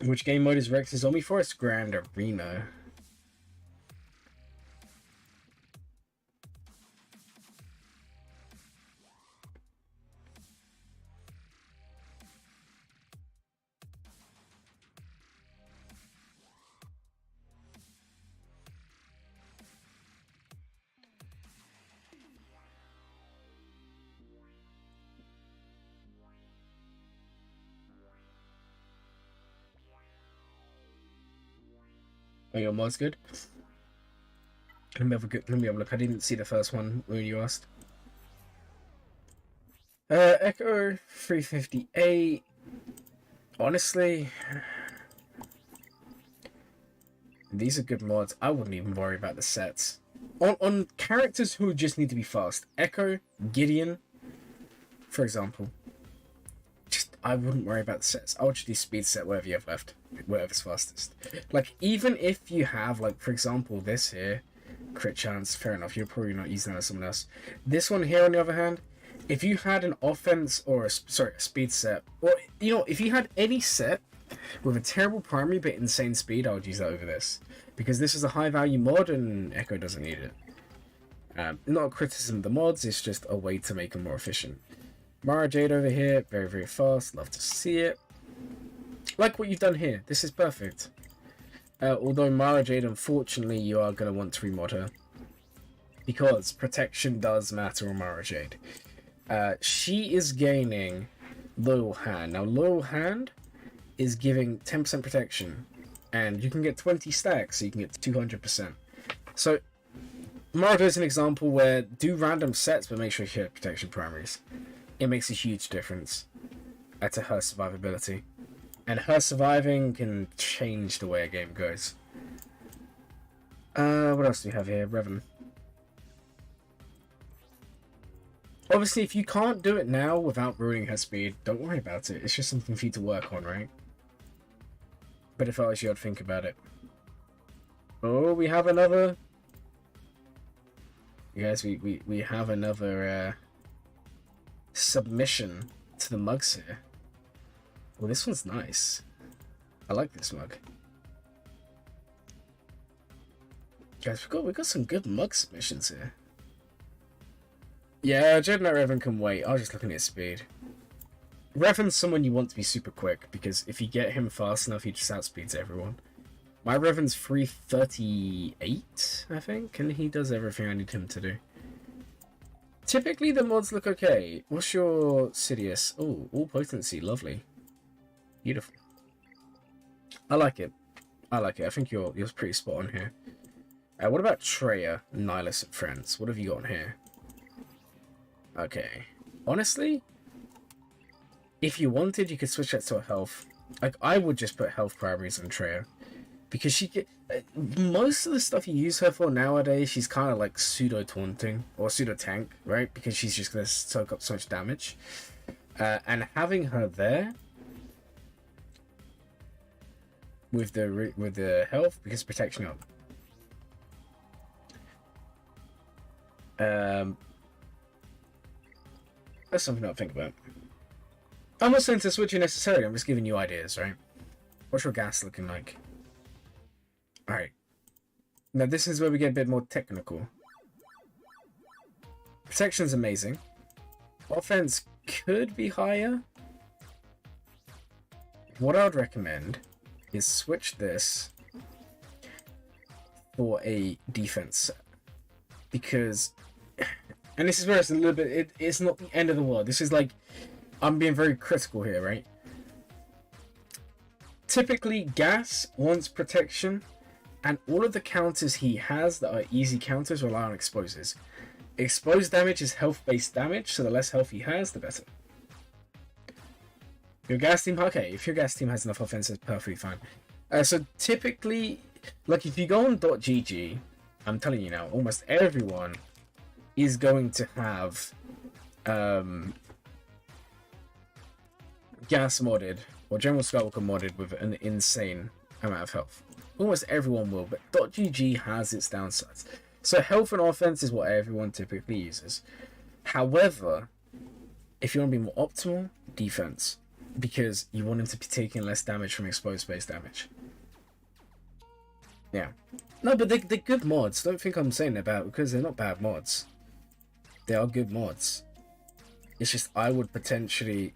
Which game mode is Rex's Zombie Forest? Grand Arena. Oh, your mod's good? Let me have a look. I didn't see the first one when you asked. Echo 358. Honestly, these are good mods. I wouldn't even worry about the sets. On characters who just need to be fast. Echo, Gideon, for example. I wouldn't worry about the sets. I would just do speed set whatever you have left. Whatever's fastest. Like, even if you have, like, for example, this here, crit chance, fair enough, you're probably not using that as someone else. This one here, on the other hand, if you had an offense or a speed set, or, you know, if you had any set with a terrible primary but insane speed, I would use that over this. Because this is a high value mod and Echo doesn't need it. Not a criticism of the mods, it's just a way to make them more efficient. Mara Jade over here, very, very fast. Love to see it. Like what you've done here. This is perfect. Although Mara Jade, unfortunately, you are going to want to remod her. Because protection does matter on Mara Jade. She is gaining Loyal Hand. Now, Loyal Hand is giving 10% protection. And you can get 20 stacks, so you can get 200%. So, Mara Jade is an example where do random sets, but make sure you hit protection primaries. It makes a huge difference to her survivability. And her surviving can change the way a game goes. What else do we have here? Revan. Obviously, if you can't do it now without ruining her speed, don't worry about it. It's just something for you to work on, right? But if I was you, I'd think about it. Oh, we have another... You guys, we have another... submission to the mugs here. Well, this one's nice. I like this mug. Guys, we got some good mug submissions here. Yeah, Jedi Knight Revan can wait. I was just looking at his speed. Revan's someone you want to be super quick, because if you get him fast enough, he just outspeeds everyone. My Revan's 338, I think, and he does everything I need him to do. Typically, the mods look okay. What's your Sidious? Oh, all potency. Lovely. Beautiful. I like it. I like it. I think you're pretty spot on here. What about Traya, Nihilus, and Friends? What have you got on here? Okay. Honestly, if you wanted, you could switch that to a health. Like, I would just put health primaries on Traya. Because she get most of the stuff you use her for nowadays, she's kind of like pseudo taunting or pseudo tank, right? Because she's just gonna soak up so much damage, and having her there with the health because protection up. That's something I'll think about. I'm not saying to switch you necessarily. I'm just giving you ideas, right? What's your gas looking like? Alright. Now this is where we get a bit more technical. Protection's amazing. Offense could be higher. What I would recommend is switch this for a defense set. Because, and this is where it's a little bit, it's not the end of the world. This is like, I'm being very critical here, right? Typically, Gas wants protection. And all of the counters he has that are easy counters rely on exposes. Exposed damage is health-based damage, so the less health he has, the better. Your gas team, okay, if your gas team has enough offense, it's perfectly fine. So typically, like if you go on .gg I'm telling you now, almost everyone is going to have gas modded or General Skywalker modded with an insane amount of health. Almost everyone will, but .gg has its downsides. So health and offense is what everyone typically uses. However, if you want to be more optimal, defense, because you want him to be taking less damage from exposed space damage. Yeah. No, but they're good mods. Don't think I'm saying they're bad, because they're not bad mods. They are good mods. It's just I would potentially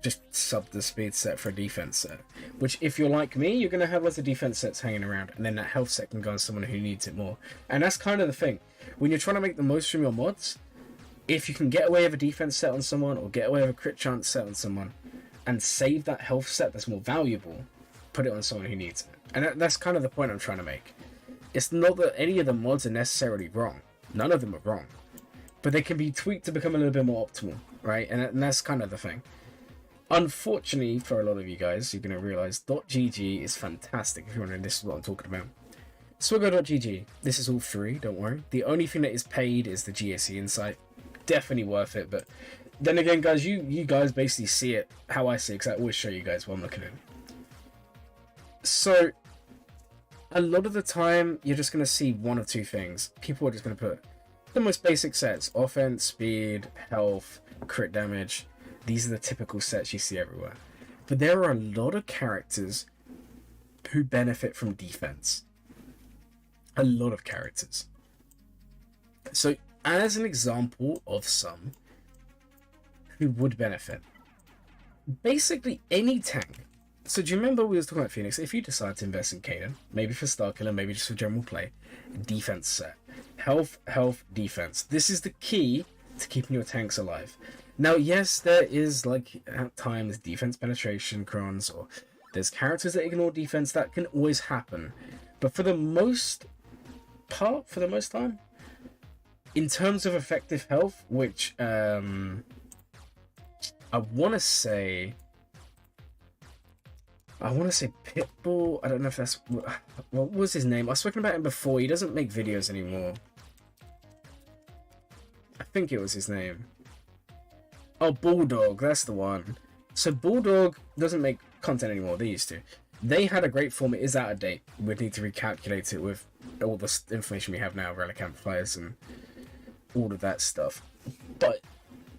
just sub the speed set for a defense set. Which, if you're like me, you're going to have lots of defense sets hanging around, and then that health set can go on someone who needs it more. And that's kind of the thing. When you're trying to make the most from your mods, if you can get away with a defense set on someone, or get away with a crit chance set on someone, and save that health set that's more valuable, put it on someone who needs it. And that's kind of the point I'm trying to make. It's not that any of the mods are necessarily wrong. None of them are wrong. But they can be tweaked to become a little bit more optimal, right? And that's kind of the thing. Unfortunately, for a lot of you guys, you're going to realize .gg is fantastic if you're wondering this is what I'm talking about. Swiggo.gg, this is all free, don't worry. The only thing that is paid is the GAC insight. Definitely worth it, but then again, guys, you guys basically see it how I see it, because I always show you guys what I'm looking at. So, a lot of the time, you're just going to see one of two things. People are just going to put the most basic sets: offense, speed, health, crit damage. These are the typical sets you see everywhere. But there are a lot of characters who benefit from defense. A lot of characters. So, as an example of some who would benefit, basically any tank. So do you remember we was talking about Pheonix? If you decide to invest in Kaden, maybe for Starkiller, maybe just for general play, defense set. Health, defense. This is the key to keeping your tanks alive. Now, yes, there is, like, at times, defense penetration crons, or there's characters that ignore defense. That can always happen. But for the most part, for the most time, in terms of effective health, which, I want to say Pitbull. I don't know if that's... What was his name? I've spoken about him before. He doesn't make videos anymore. I think it was his name. Oh, Bulldog. That's the one. So Bulldog doesn't make content anymore. They used to. They had a great form. It is out of date. We'd need to recalculate it with all the information we have now, relic amplifiers and all of that stuff. But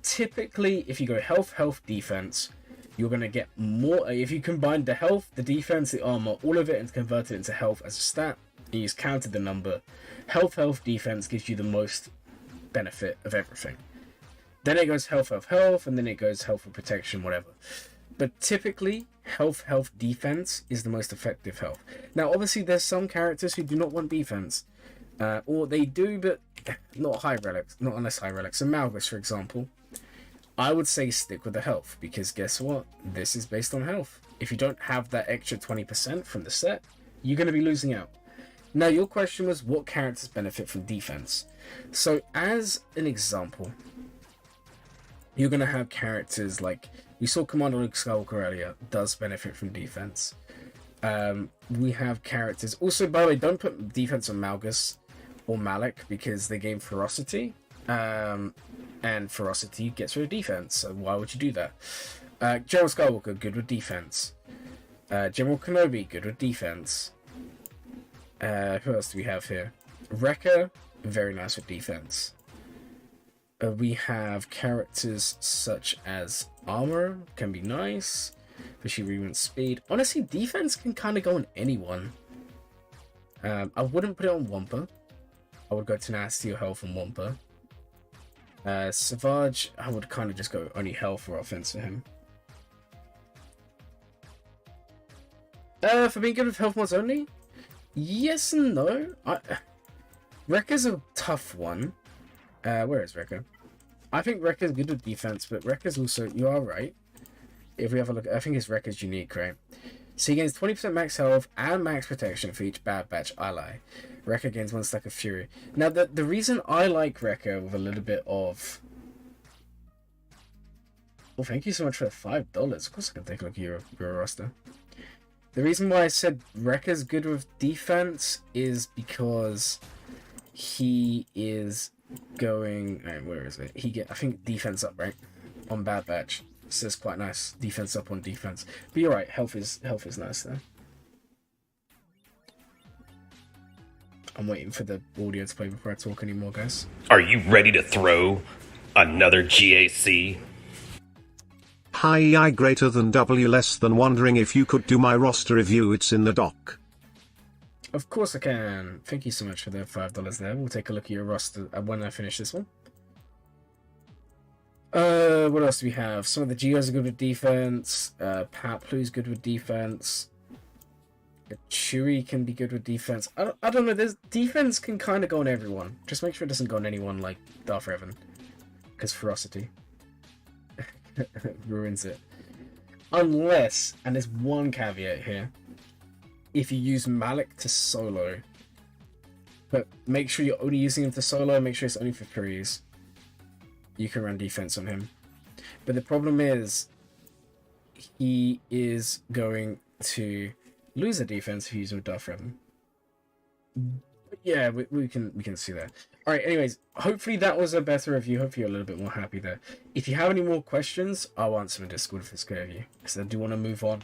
typically, if you go health, defense, you're going to get more. If you combine the health, the defense, the armor, all of it, and convert it into health as a stat, and you just counted the number, health, defense gives you the most benefit of everything. Then it goes health, and then it goes health for protection, whatever. But typically, health, defense is the most effective health. Now, obviously, there's some characters who do not want defense. Or they do, but not high relics. Not unless high relics. So Malgus, for example, I would say stick with the health. Because guess what? This is based on health. If you don't have that extra 20% from the set, you're going to be losing out. Now, your question was, what characters benefit from defense? So, as an example, you're going to have characters like... We saw Commander Luke Skywalker earlier, does benefit from defense. We have characters... Also, by the way, don't put defense on Malgus or Malik, because they gain ferocity. And ferocity gets rid of defense, so why would you do that? General Skywalker, good with defense. General Kenobi, good with defense. Who else do we have here? Wrecker, very nice with defense. We have characters such as Armor, can be nice. Especially movement speed. Honestly, defense can kind of go on anyone. I wouldn't put it on Wampa. I would go Tenacity or Health on Wampa. Savage, I would kind of just go only health or offense for him. For being good with health mods only? Yes and no. Wrecker's a tough one. Where is Wrecker? I think Wrecker's good with defense, but Wrecker's also... You are right. If we have a look... I think his Wrecker's unique, right? So he gains 20% max health and max protection for each Bad Batch ally. Wrecker gains 1 stack of Fury. Now, the reason I like Wrecker with a little bit of... Well, thank you so much for the $5. Of course I can take a look at your roster. The reason why I said Wrecker's good with defense is because he is going. Where is it? I think defense up, right? On Bad Batch. So it's quite nice. Defense up on defense. But you're right. Health is nice there. I'm waiting for the audio to play before I talk anymore, guys. Are you ready to throw another GAC? Hi, I greater than W less than wondering if you could do my roster review. It's in the doc. Of course I can. Thank you so much for the $5 there. We'll take a look at your roster when I finish this one. What else do we have? Some of the Geos are good with defense. Paplu's good with defense. Chewie can be good with defense. I don't know. There's defense can kind of go on everyone. Just make sure it doesn't go on anyone like Darth Revan, because ferocity ruins it. Unless, and there's one caveat here, if you use Malik to solo, but make sure you're only using him to solo. Make sure it's only for threes. You can run defense on him, but the problem is he is going to lose a defense if you use him with Darth Revan. But yeah, we can see that. All right. Anyways, hopefully that was a better review. Hopefully you're a little bit more happy there. If you have any more questions, I'll answer in Discord if it's good of you, because I do want to move on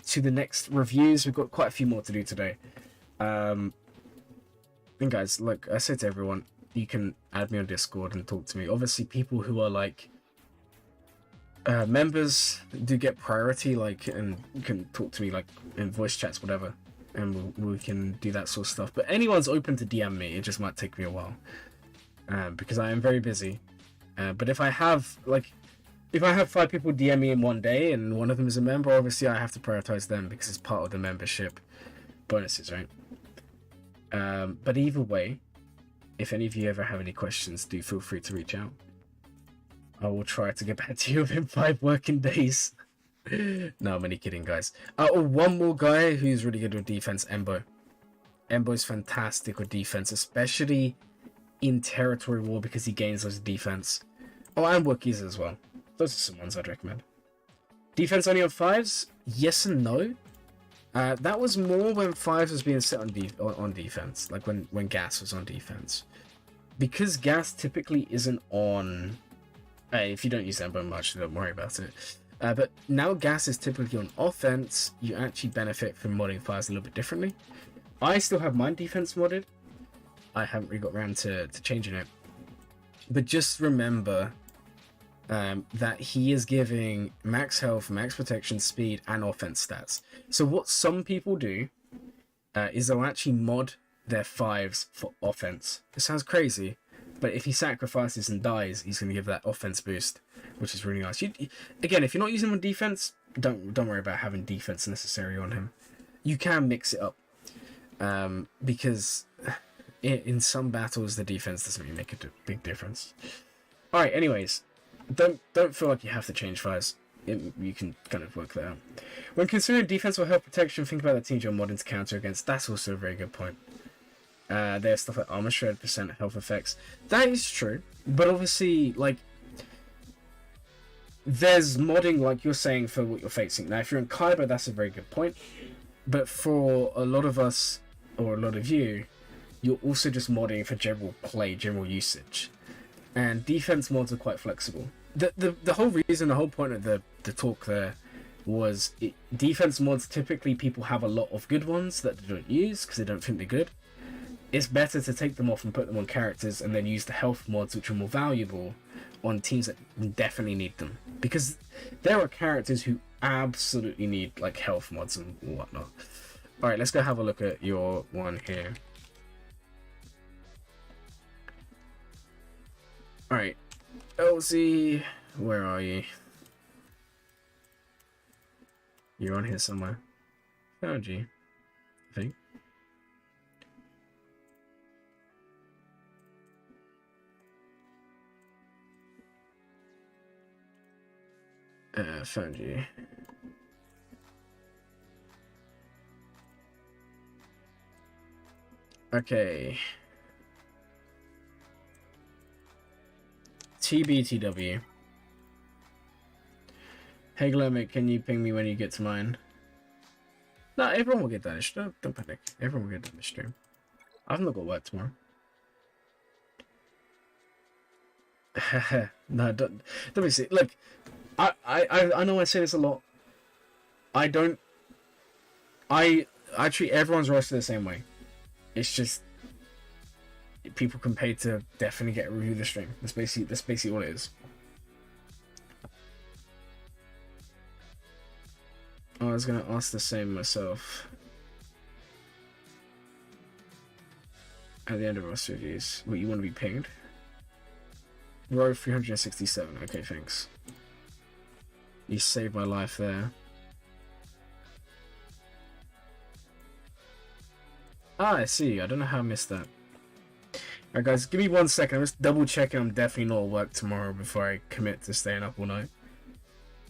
to the next reviews. We've got quite a few more to do today. And guys, like I said to everyone, you can add me on Discord and talk to me. Obviously, people who are like members do get priority, like, and can talk to me like in voice chats, whatever, and we can do that sort of stuff. But anyone's open to DM me. It just might take me a while because I am very busy. But if I have 5 people DM me in one day and one of them is a member, obviously I have to prioritize them because it's part of the membership bonuses, right? But either way, if any of you ever have any questions, do feel free to reach out. I will try to get back to you within 5 working days. No, I'm only kidding, guys. One more guy who's really good with defense, Embo. Embo's fantastic with defense, especially in territory war because he gains lots of defense. Oh, and Wookies as well. Those are some ones I'd recommend. Defense only on 5s? Yes and no. That was more when 5s was being set on defense, like when Gas was on defense. Because Gas typically isn't on... if you don't use Embo much, don't worry about it. But now Gas is typically on offense. You actually benefit from modding 5s a little bit differently. I still have mine defense modded. I haven't really got around to changing it. But just remember that he is giving max health, max protection, speed, and offense stats. So what some people do is they'll actually mod their 5s for offense. It sounds crazy, but if he sacrifices and dies, he's going to give that offense boost, which is really nice. Again, if you're not using him on defense, don't worry about having defense necessary on him. You can mix it up because in some battles the defense doesn't really make a big difference. All right. Anyways, don't feel like you have to change 5s. You can kind of work that out. When considering defense or health protection, think about the teams you're modding to counter against. That's also a very good point. There's stuff like armor shred, percent health effects. That is true, but obviously, like, there's modding, like you're saying, for what you're facing. Now, if you're in Kyber, that's a very good point. But for a lot of us, or a lot of you, you're also just modding for general play, general usage. And defense mods are quite flexible. The whole reason, the whole point of the talk there was defense mods, typically people have a lot of good ones that they don't use because they don't think they're good. It's better to take them off and put them on characters and then use the health mods, which are more valuable, on teams that definitely need them. Because there are characters who absolutely need like health mods and whatnot. Alright, let's go have a look at your one here. Alright, Elsie, where are you? You're on here somewhere. Found you, I think. Found you. Okay. TBTW. Hey Glurmit, can you ping me when you get to mine? No, everyone will get that. Don't panic. Everyone will get that in the stream. I've not got work tomorrow. No, don't be sick. Look, I know I say this a lot. I treat everyone's roster the same way. It's just people can pay to definitely get a review of the stream. That's basically all it is. I was gonna ask the same myself. At the end of roster reviews, what, you want to be pinged? Row 367. Okay, thanks. You saved my life there. Ah, I see. I don't know how I missed that. Alright, guys, give me 1 second. I'm just double checking I'm definitely not at work tomorrow before I commit to staying up all night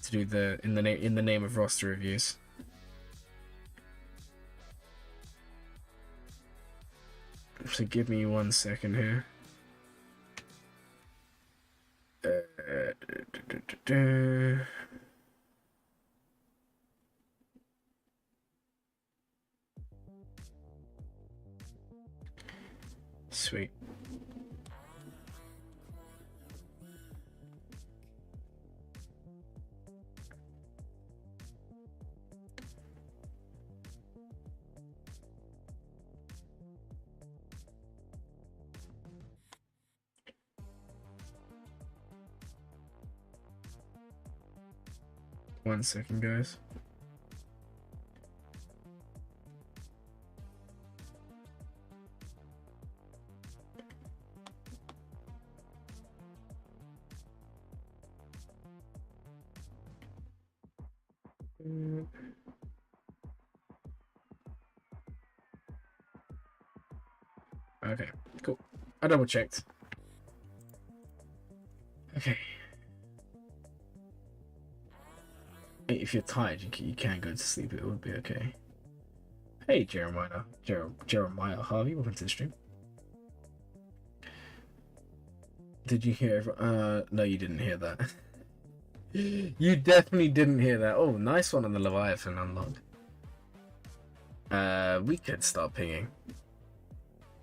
to do the in the name of roster reviews. So give me 1 second here. Sweet. One second, guys. Okay, cool. I double checked. Okay. If you're tired, you can go to sleep. It would be okay. Hey, Jeremiah. Jeremiah Harvey, welcome to the stream. Did you hear? No, you didn't hear that. You definitely didn't hear that. Oh, nice one on the Leviathan unlock. We could start pinging.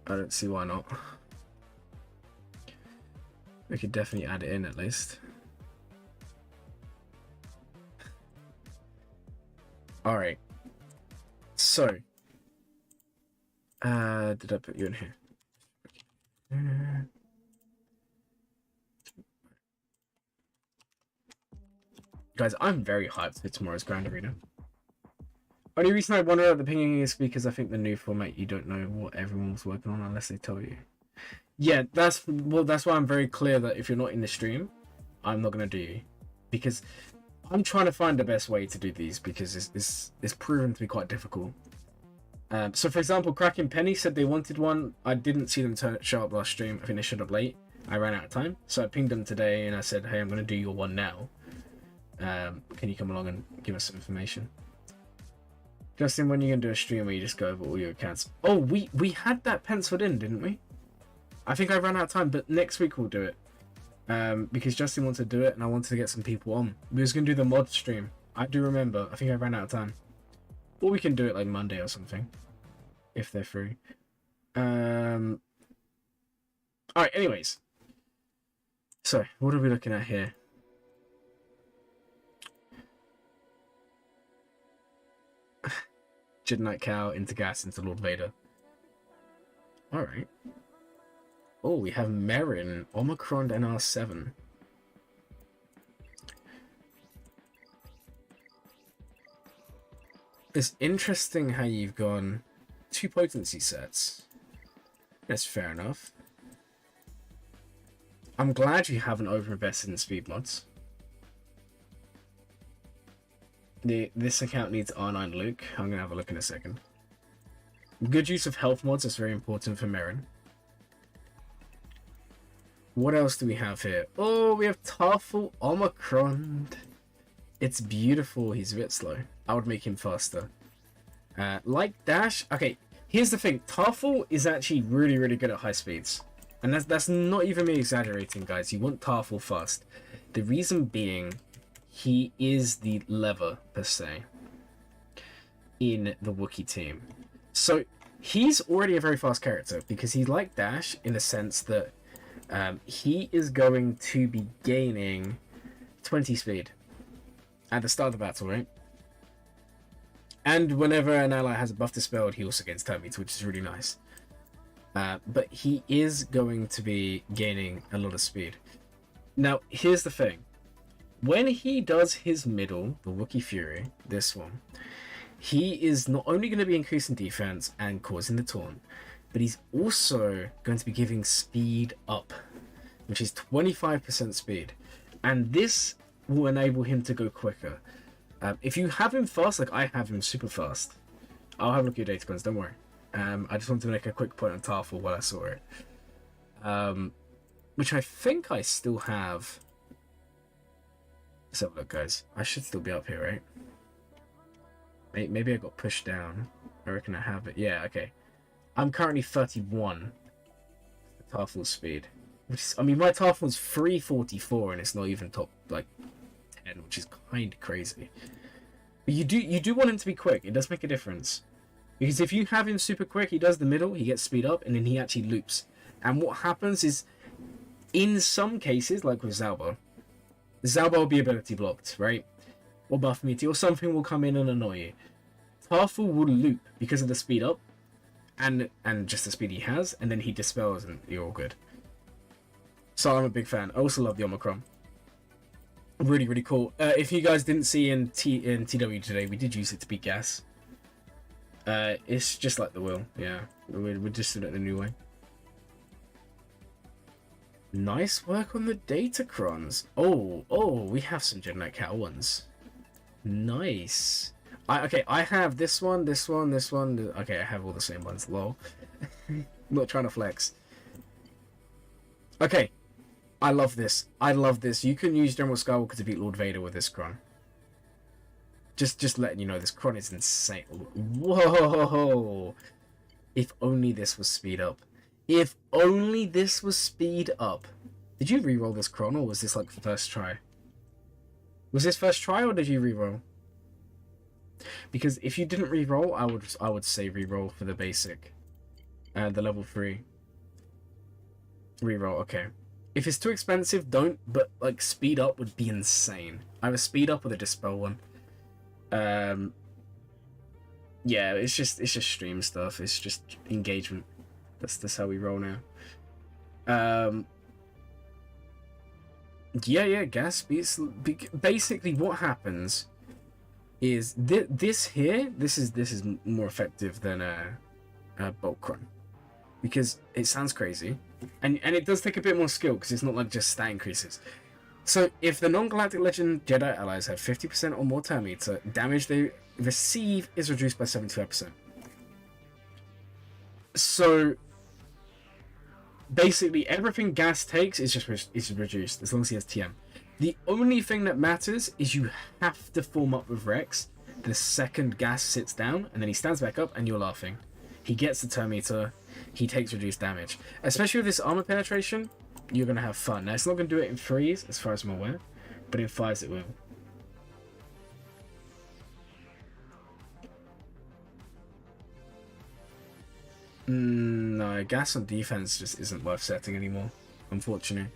I don't see why not. We could definitely add it in at least. Alright. So. Did I put you in here? Guys, I'm very hyped for tomorrow's Grand Arena. Only reason I wonder about the pinging is because I think the new format, you don't know what everyone's working on unless they tell you. Yeah, that's why I'm very clear that if you're not in the stream, I'm not gonna do you, because I'm trying to find the best way to do these because it's proven to be quite difficult. So for example, Kraken Penny said they wanted one. I didn't see them show up last stream. I think they showed up late. I ran out of time, so I pinged them today and I said, hey, I'm gonna do your one now. Can you come along and give us some information? Justin, when are you gonna do a stream where you just go over all your accounts? Oh, we had that penciled in, didn't we? I think I ran out of time, but next week we'll do it. Because Justin wanted to do it and I wanted to get some people on. We was gonna do the mod stream. I do remember. I think I ran out of time. Or we can do it like Monday or something, if they're free. Alright, anyways. So, what are we looking at here? Jedi Cow into Gas into Lord Vader. Alright. Oh, we have Merrin, Omicron, and R7. It's interesting how you've gone 2 potency sets. That's fair enough. I'm glad you haven't overinvested in speed mods. This account needs R9 Luke. I'm gonna have a look in a second. Good use of health mods is very important for Merrin. What else do we have here? Oh, we have Tarful Omicron. It's beautiful. He's a bit slow. I would make him faster. Like Dash. Okay, here's the thing. Tarful is actually really, really good at high speeds. And that's not even me exaggerating, guys. You want Tarful fast. The reason being, he is the lever, per se, in the Wookiee team. So, he's already a very fast character, because he's like Dash in the sense that he is going to be gaining 20 speed at the start of the battle, right? And whenever an ally has a buff dispelled, he also gains turn meter, which is really nice. But he is going to be gaining a lot of speed. Now, here's the thing. When he does his middle, the Wookiee Fury, this one, he is not only going to be increasing defense and causing the taunt, but he's also going to be giving speed up, which is 25% speed. And this will enable him to go quicker. If you have him fast, like I have him super fast, I'll have a look at your data coins, don't worry. I just wanted to make a quick point on Tarful while I saw it. Which I think I still have. Let's have a look, guys. I should still be up here, right? Maybe I got pushed down. I reckon I have it. Yeah, okay. I'm currently 31. Tarful speed. Which is, I mean, my Tarful's 344 and it's not even top, like, 10, which is kind of crazy. But you do want him to be quick. It does make a difference. Because if you have him super quick, he does the middle, he gets speed up, and then he actually loops. And what happens is, in some cases, like with Zalba will be ability blocked, right? Or buff meter, or something will come in and annoy you. Tarful will loop because of the speed up, and just the speed he has, and then he dispels, and you're all good. So I'm a big fan. I also love the Omicron. Really, really cool. If you guys didn't see in TW today, we did use it to beat gas. It's just like the will, yeah. We're just doing it the new way. Nice work on the Datacrons. Oh, we have some Genetic Cow ones. Nice. I have this one. Okay, I have all the same ones. Lol. Not trying to flex. Okay. I love this. You can use General Skywalker to beat Lord Vader with this Cron. Just letting you know, this Cron is insane. Whoa! If only this was speed up. If only this was speed up. Did you reroll this Cron, or was this like first try? Was this first try, or did you reroll? Because if you didn't reroll, I would say reroll for the basic, the level 3. Reroll, okay. If it's too expensive, don't. But like speed up would be insane. Either speed up or the dispel one. Yeah, it's just stream stuff. It's just engagement. That's how we roll now. Yeah, gas speeds. Basically, what happens is this is more effective than a bulk run, because it sounds crazy, and it does take a bit more skill because it's not like just stat increases. So if the non-galactic legend Jedi allies have 50% or more turn meter, damage they receive is reduced by 75%. So basically everything gas takes is reduced as long as he has TM. The only thing that matters is you have to form up with Rex the second gas sits down, and then he stands back up and you're laughing. He gets the turn meter, he takes reduced damage. Especially with this armor penetration, you're going to have fun. Now, it's not going to do it in 3s, as far as I'm aware, but in 5s it will. No, gas on defense just isn't worth setting anymore, unfortunately.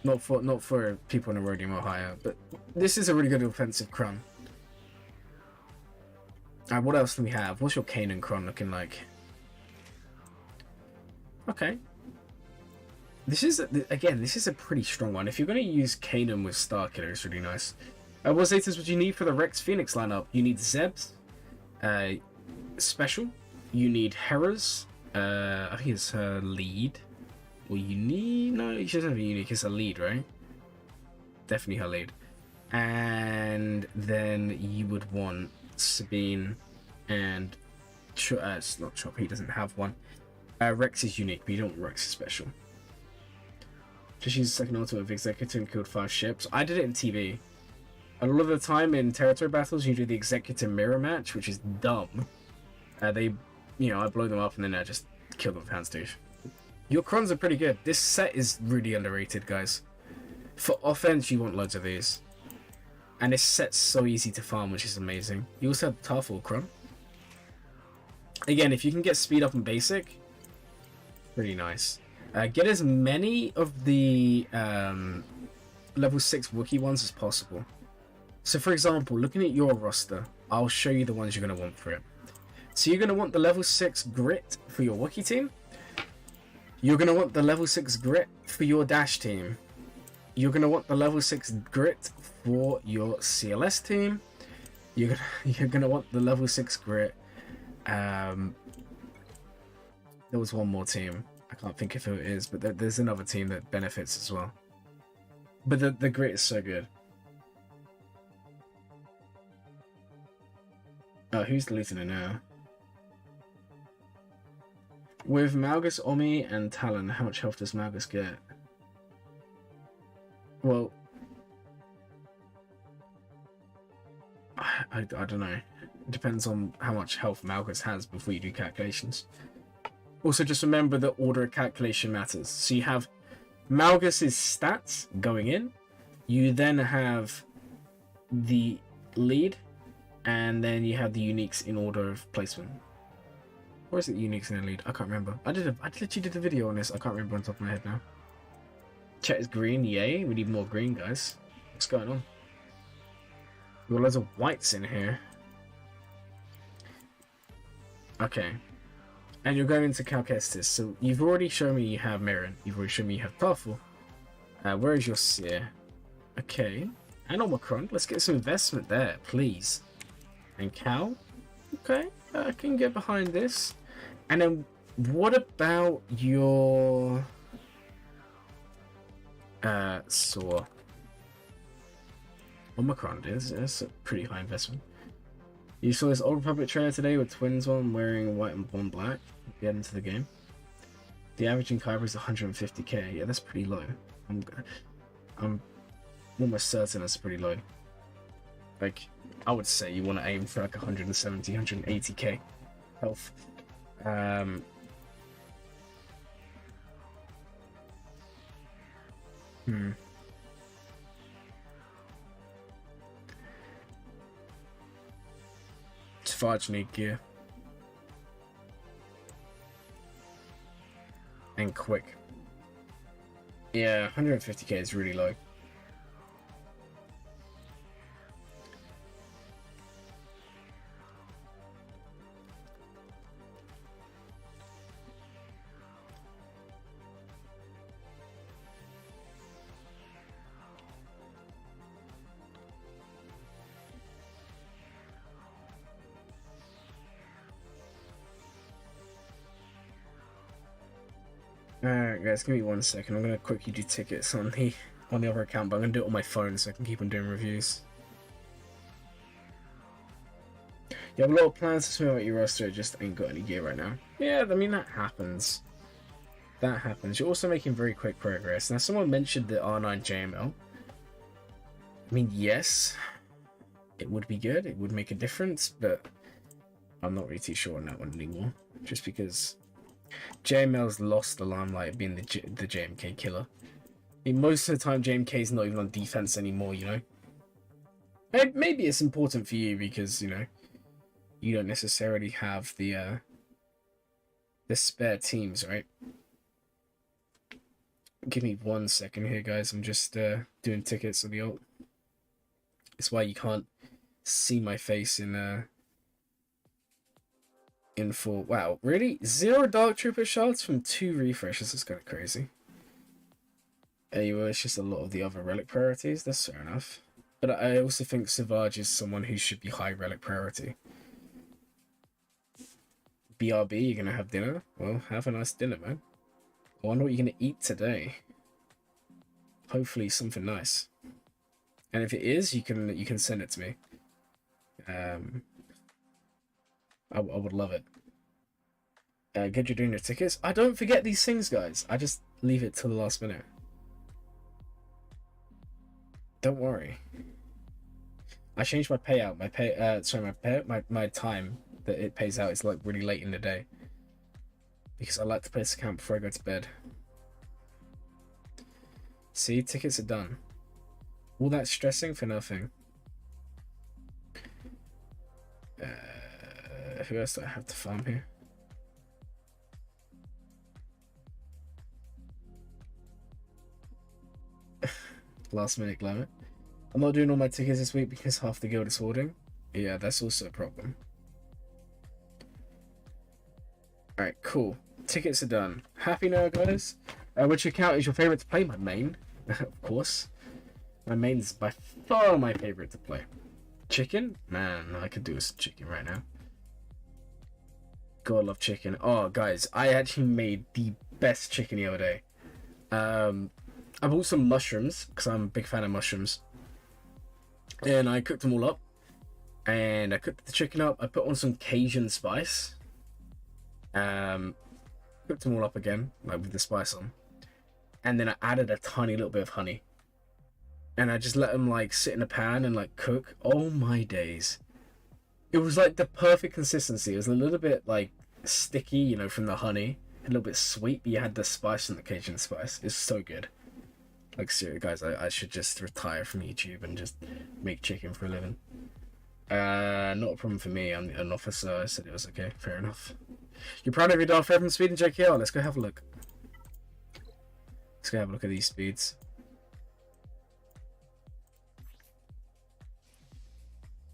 Not for people in a Rhodium or higher, but this is a really good offensive Cron. Alright, what else do we have? What's your Kanan Cron looking like? Okay. This is a pretty strong one. If you're going to use Kanan with Starkiller, it's really nice. What status would you need for the Rex Pheonix lineup? You need Zebs, Special. You need Hera's. I think it's her lead. Or you need... No, she doesn't have a unique. It's a lead, right? Definitely her lead. And then you would want Sabine and... it's not Chopper, he doesn't have one. Rex is unique, but you don't want Rex special. Just use the second ultimate of Executor and killed 5 ships. I did it in TV. A lot of the time in territory battles, you do the Executor mirror match, which is dumb. I blow them up and then I just kill them with Houndstooth. Your Crons are pretty good. This set is really underrated, guys. For offense, you want loads of these. And this set's so easy to farm, which is amazing. You also have Tarful Cron. Again, if you can get speed up in basic, pretty nice. Get as many of the level 6 Wookiee ones as possible. So for example, looking at your roster, I'll show you the ones you're going to want for it. So you're going to want the level 6 Grit for your Wookiee team. You're going to want the level 6 Grit for your Dash team. You're going to want the level 6 Grit for your CLS team. You're gonna want the level 6 Grit. There was one more team. I can't think of who it is, but there's another team that benefits as well. But the Grit is so good. Oh, who's deleting it now? With Malgus, Omi, and Talon, how much health does Malgus get? Well, I don't know. It depends on how much health Malgus has before you do calculations. Also, just remember the order of calculation matters. So you have Malgus's stats going in. You then have the lead, and then you have the uniques in order of placement. Or is it uniques in the lead? I can't remember. I literally did a video on this. I can't remember on top of my head now. Chat is green. Yay! We need more green, guys. What's going on? We've got loads of whites in here. Okay. And you're going into Calcestis. So you've already shown me you have Mirren. You've already shown me you have Tarful. Where is your Cere? Okay. And Omicron. Let's get some investment there, please. And Cal. Okay. I can get behind this. And then what about your Saw? Omicron is a pretty high investment. You saw this Old Republic trailer today with twins on wearing white and one black. Get into the game. The average in Kyber is 150k. Yeah, that's pretty low. I'm almost certain that's pretty low. Like, I would say you want to aim for like 170, 180k health. Fudge need gear. And quick. Yeah, 150k is really low. Alright guys, give me 1 second. I'm gonna quickly do tickets on the other account, but I'm gonna do it on my phone so I can keep on doing reviews. You have a lot of plans to swim out your roster, just ain't got any gear right now. Yeah, I mean that happens. That happens. You're also making very quick progress. Now someone mentioned the R9 JML. I mean, yes, it would be good, it would make a difference, but I'm not really too sure on that one anymore. Just because JML's lost the limelight of being the JMK killer. I mean, most of the time JMK's not even on defense anymore, you know? Maybe it's important for you because, you know, you don't necessarily have the spare teams, right? Give me 1 second here, guys. I'm just doing tickets on the ult. It's why you can't see my face in full. Wow, really? 0 Dark Trooper shards from 2 refreshes? That's kind of crazy. Anyway, it's just a lot of the other relic priorities. That's fair enough. But I also think Savage is someone who should be high relic priority. BRB, you're gonna have dinner? Well, have a nice dinner, man. I wonder what you're gonna eat today. Hopefully something nice. And if it is, you can send it to me. I would love it. Good you're doing your tickets. I don't forget these things, guys. I just leave it till the last minute. Don't worry. I changed my payout. My time that it pays out is like really late in the day. Because I like to play this account before I go to bed. See, tickets are done. All that stressing for nothing. Who else do I have to farm here? Last minute Glurmit. I'm not doing all my tickets this week because half the guild is hoarding. Yeah, that's also a problem. Alright, cool. Tickets are done. Happy now, guys? Which account is your favorite to play? My main, of course. My main is by far my favorite to play. Chicken? Man, I could do with some chicken right now. God, I love chicken. Oh, guys, I actually made the best chicken the other day. I bought some mushrooms, because I'm a big fan of mushrooms. And I cooked them all up. And I cooked the chicken up. I put on some Cajun spice. Cooked them all up again, like with the spice on. And then I added a tiny little bit of honey. And I just let them like sit in a pan and like cook. Oh my days. It was like the perfect consistency. It was a little bit like sticky, you know, from the honey. A little bit sweet, but you had the spice and the Cajun spice. It's so good. Like, seriously, guys, I should just retire from YouTube and just make chicken for a living. Not a problem for me. I'm an officer. I said it was okay. Fair enough. You're proud of your Darth Revan speed in JKR? Let's go have a look. Let's go have a look at these speeds.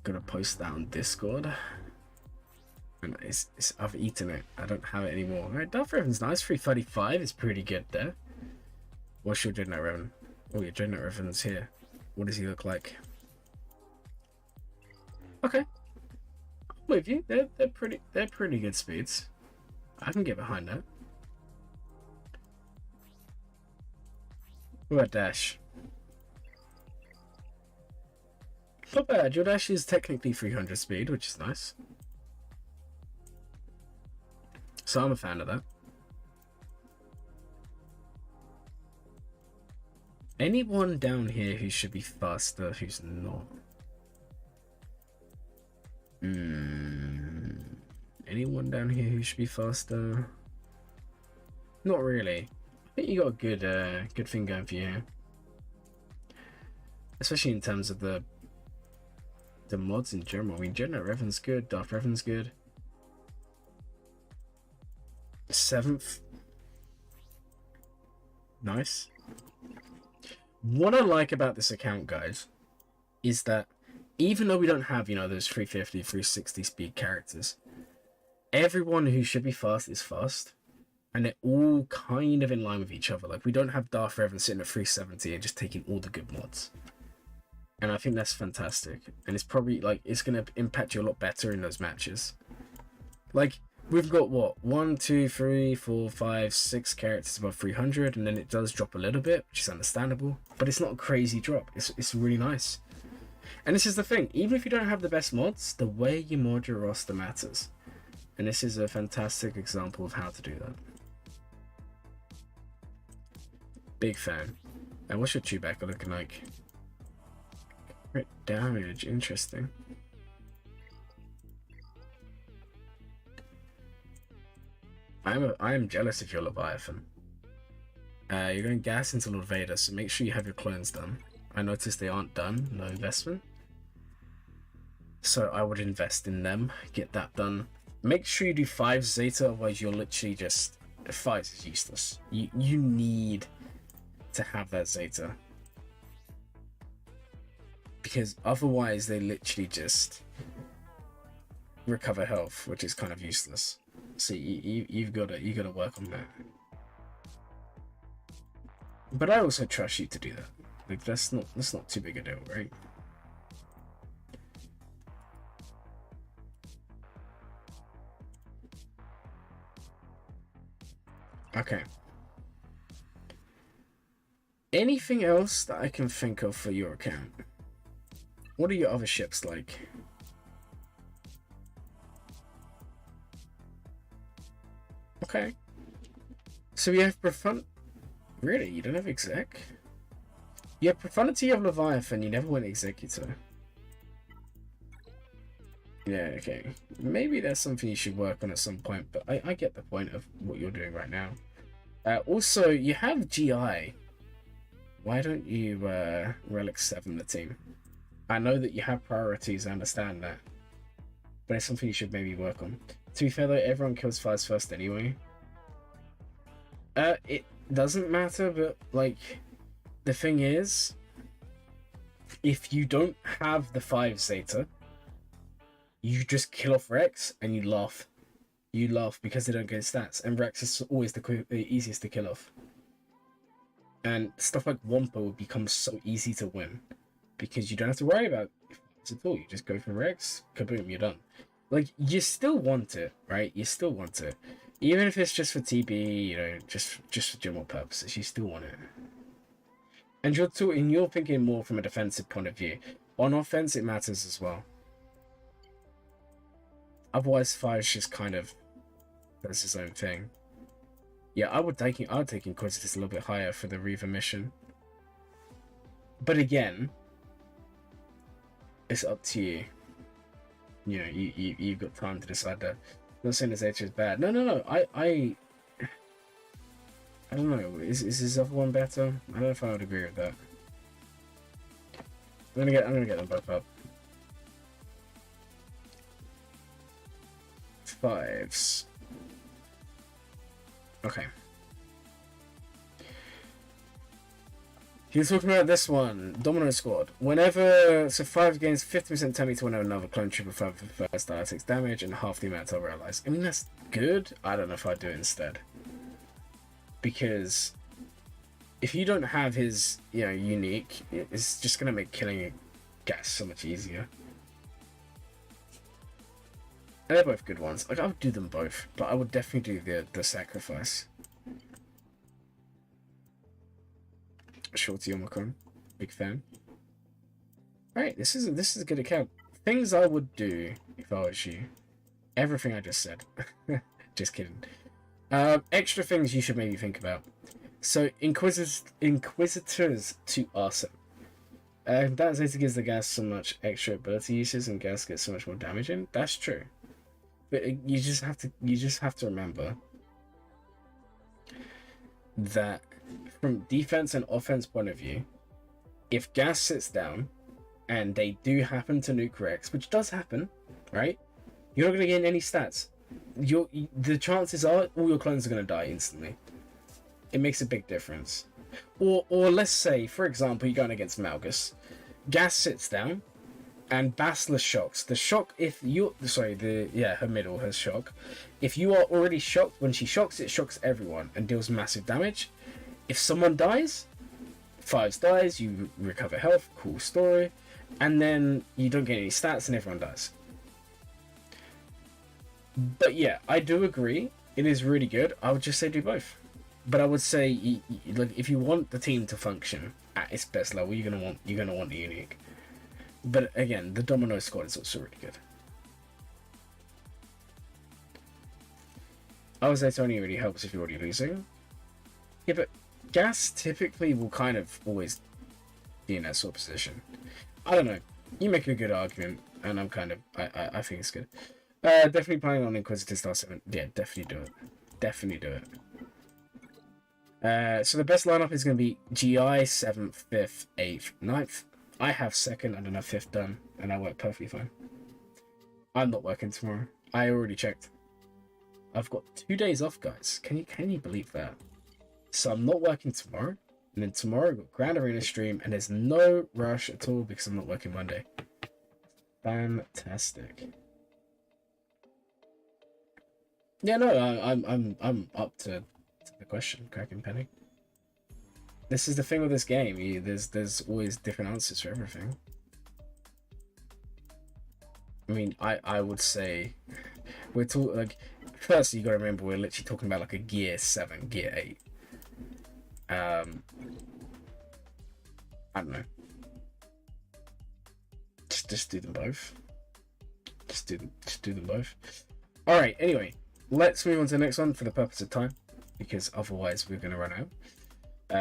Gonna post that on Discord. And I've eaten it. I don't have it anymore. Alright, Darth Revan's nice. 335 is pretty good there. What's your Dreadnought Revan? Oh, your Dreadnought Revan's here. What does he look like? Okay. I'm with you. They're pretty good speeds. I can get behind that. What about Dash? Not bad. Your Dash is technically 300 speed, which is nice. So I'm a fan of that. Anyone down here who should be faster who's not? Anyone down here who should be faster? Not really. I think you got a good thing going for you here. Especially in terms of the mods in general. I mean, Dreadnought Revan's good, Darth Revan's good. 7th. Nice. What I like about this account, guys, is that even though we don't have, you know, those 350, 360 speed characters, everyone who should be fast is fast. And they're all kind of in line with each other. Like, we don't have Darth Revan sitting at 370 and just taking all the good mods. And I think that's fantastic. And it's probably, like, it's going to impact you a lot better in those matches. Like, we've got, what, 1, 2, 3, 4, 5, 6 characters above 300, and then it does drop a little bit, which is understandable. But it's not a crazy drop. It's really nice. And this is the thing. Even if you don't have the best mods, the way you mod your roster matters. And this is a fantastic example of how to do that. Big fan. And what's your Chewbacca looking like? Crit damage, interesting. I am jealous of your Leviathan. You're going gas into Lord Vader, so make sure you have your clones done. I noticed they aren't done, no investment. So I would invest in them, get that done. Make sure you do 5 Zeta, otherwise you're literally just... 5 is useless. You need to have that Zeta. Because otherwise they literally just recover health, which is kind of useless. So you gotta work on that. But I also trust you to do that. Like that's not too big a deal, right? Okay. Anything else that I can think of for your account? What are your other ships like? Okay. So we have Really? You don't have Exec? You have Profundity of Leviathan, you never went Executor. Yeah, okay. Maybe that's something you should work on at some point, but I get the point of what you're doing right now. Also, you have GI. Why don't you Relic 7 the team? I know that you have priorities, I understand that. But it's something you should maybe work on. To be fair though, everyone kills fires first anyway. It doesn't matter, but like, the thing is, if you don't have the 5 Zeta, you just kill off Rex and you laugh. You laugh because they don't get stats, and Rex is always the easiest to kill off. And stuff like Wampa will become so easy to win because you don't have to worry about it at all. You just go for Rex, kaboom, you're done. Like, you still want it, right? You still want it. Even if it's just for TB, you know, just for general purposes, you still want it. And you're thinking more from a defensive point of view. On offense, it matters as well. Otherwise, 5's just kind of does his own thing. Yeah, I would take Inquisitus a little bit higher for the Reaver mission. But again, it's up to you. You know, you've got time to decide that. I'm not saying this H is bad. No. I don't know. Is this other one better? I don't know if I would agree with that. I'm gonna get them both up. 5s. Okay. He was talking about this one, Domino Squad. Whenever, so 5 gains 50% tell me to whenever another clone trooper 5 for first die takes damage and half the amount to realize. I mean, that's good. I don't know if I'd do it instead. Because if you don't have his, you know, unique, it's just going to make killing gas so much easier. And they're both good ones. Like, I would do them both, but I would definitely do the sacrifice. Shorty Omicron, big fan. Alright, this is a good account. Things I would do if I was you. Everything I just said. Just kidding. Extra things you should maybe think about. So, Inquisitors to Arson. That Zeta gives the gas so much extra ability uses and gas gets so much more damage in. That's true. But you just have to remember that from defense and offense point of view, if gas sits down and they do happen to nuke Rex, which does happen, right? You're not going to gain any stats. The chances are all your clones are going to die instantly. It makes a big difference. Or let's say, for example, you're going against Malgus. Gas sits down and Bastila shocks. The shock, if you, her middle has shock. If you are already shocked, when she shocks, it shocks everyone and deals massive damage. If someone dies, 5s dies, you recover health, cool story, and then you don't get any stats and everyone dies. But yeah, I do agree, it is really good. I would just say do both. But I would say, like, if you want the team to function at its best level, you're gonna want the unique. But again, the Domino Squad is also really good. I would say it only really helps if you're already losing. Yeah, but gas typically will kind of always be in that sort of position. I don't know. You make a good argument, and I'm kind of I think it's good. Definitely planning on Inquisitor Star 7. Yeah, definitely do it. Definitely do it. So the best lineup is going to be GI 7th, 5th, 8th, 9th. I have 2nd, I don't have 5th done, and I work perfectly fine. I'm not working tomorrow. I already checked. I've got 2 days off, guys. Can you believe that? So I'm not working tomorrow, and then tomorrow I've got Grand Arena stream, and there's no rush at all because I'm not working Monday. Fantastic. Yeah, no, I'm up to the question, Cracking Penny. This is the thing with this game. There's always different answers for everything. I mean, I would say we're talking like, first you gotta remember we're literally talking about like a gear 7, gear 8. I don't know. Just do them both. Just do them both. All right. Anyway, let's move on to the next one for the purpose of time, because otherwise we're gonna run out.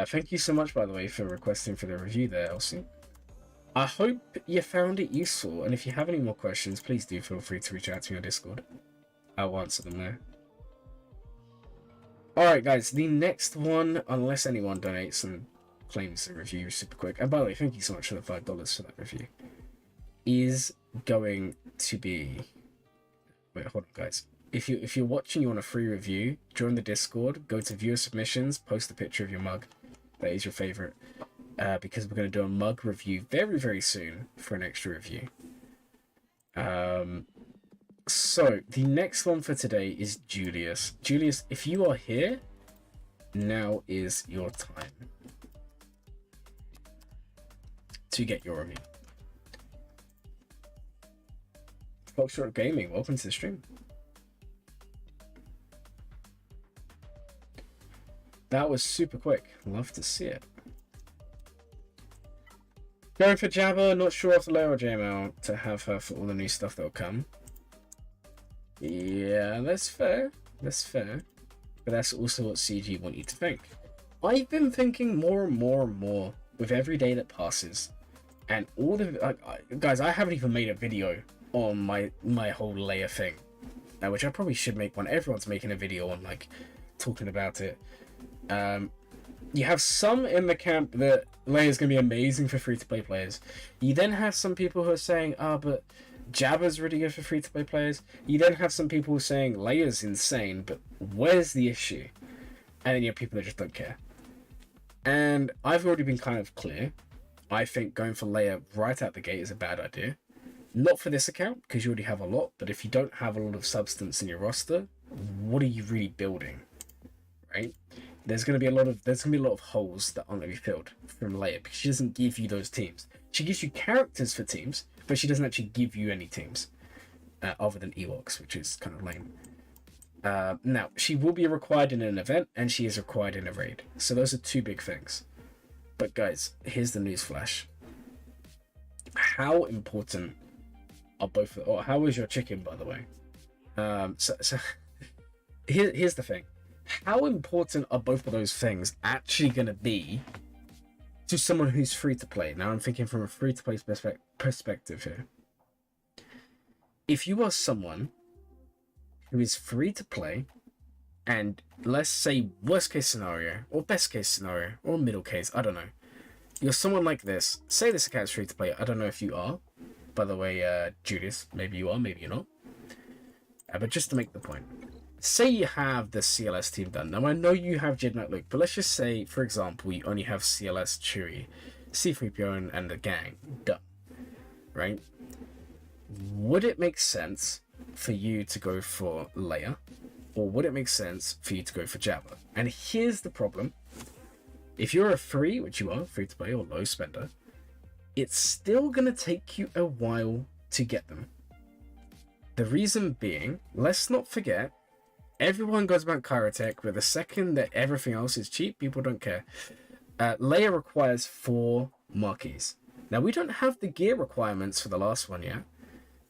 Thank you so much, by the way, for requesting for the review there, Elsie. I hope you found it useful, and if you have any more questions, please do feel free to reach out to me on Discord. I'll answer them there. Alright, guys, the next one, unless anyone donates and claims the review super quick, and by the way, thank you so much for the $5 for that review, is going to be... Wait, hold on, guys. If you're watching, you want a free review, join the Discord, go to viewer submissions, post a picture of your mug. That is your favorite. because we're going to do a mug review very, very soon for an extra review. So the next one for today is Julius. Julius, if you are here, now is your time to get your review. Foxtrot Gaming, welcome to the stream. That was super quick. Love to see it. Going for Jabba, not sure if the Leia or JML to have her for all the new stuff that'll come. Yeah, that's fair. That's fair. But that's also what CG want you to think. I've been thinking more and more and more with every day that passes. And all the... guys, I haven't even made a video on my whole Leia thing. Which I probably should make one. Everyone's making a video on, like, talking about it. You have some in the camp that Leia's going to be amazing for free-to-play players. You then have some people who are saying, but Jabba's really good for free-to-play players. You then have some people saying Leia's insane, but where's the issue? And then you have people that just don't care. And I've already been kind of clear. I think going for Leia right out the gate is a bad idea. Not for this account, because you already have a lot, but if you don't have a lot of substance in your roster, what are you really building? Right? There's gonna be a lot of holes that aren't gonna be filled from Leia because she doesn't give you those teams. She gives you characters for teams, but she doesn't actually give you any teams other than Ewoks, which is kind of lame. Now she will be required in an event, and she is required in a raid. So those are two big things. But guys, here's the news flash. How important are both? Oh, how is your chicken, by the way? So here's the thing. How important are both of those things actually going to be to someone who's free to play? Now I'm thinking from a free to play perspective here. If you are someone who is free to play, and let's say worst case scenario, or best case scenario, or middle case, I don't know. You're someone like this. Say this account's free to play. I don't know if you are. By the way, Judas, maybe you are, maybe you're not. But just to make the point. Say you have the CLS team done. Now, I know you have Jedi Knight Luke, but let's just say, for example, you only have CLS, Chewie, C-3PO, and the gang done. Right? Would it make sense for you to go for Leia? Or would it make sense for you to go for Jabba? And here's the problem. If you're a free, which you are, free to play or low spender, it's still going to take you a while to get them. The reason being, let's not forget, everyone goes about Kyrotech, but the second that everything else is cheap, people don't care. Leia requires 4 marquees. Now, we don't have the gear requirements for the last one yet,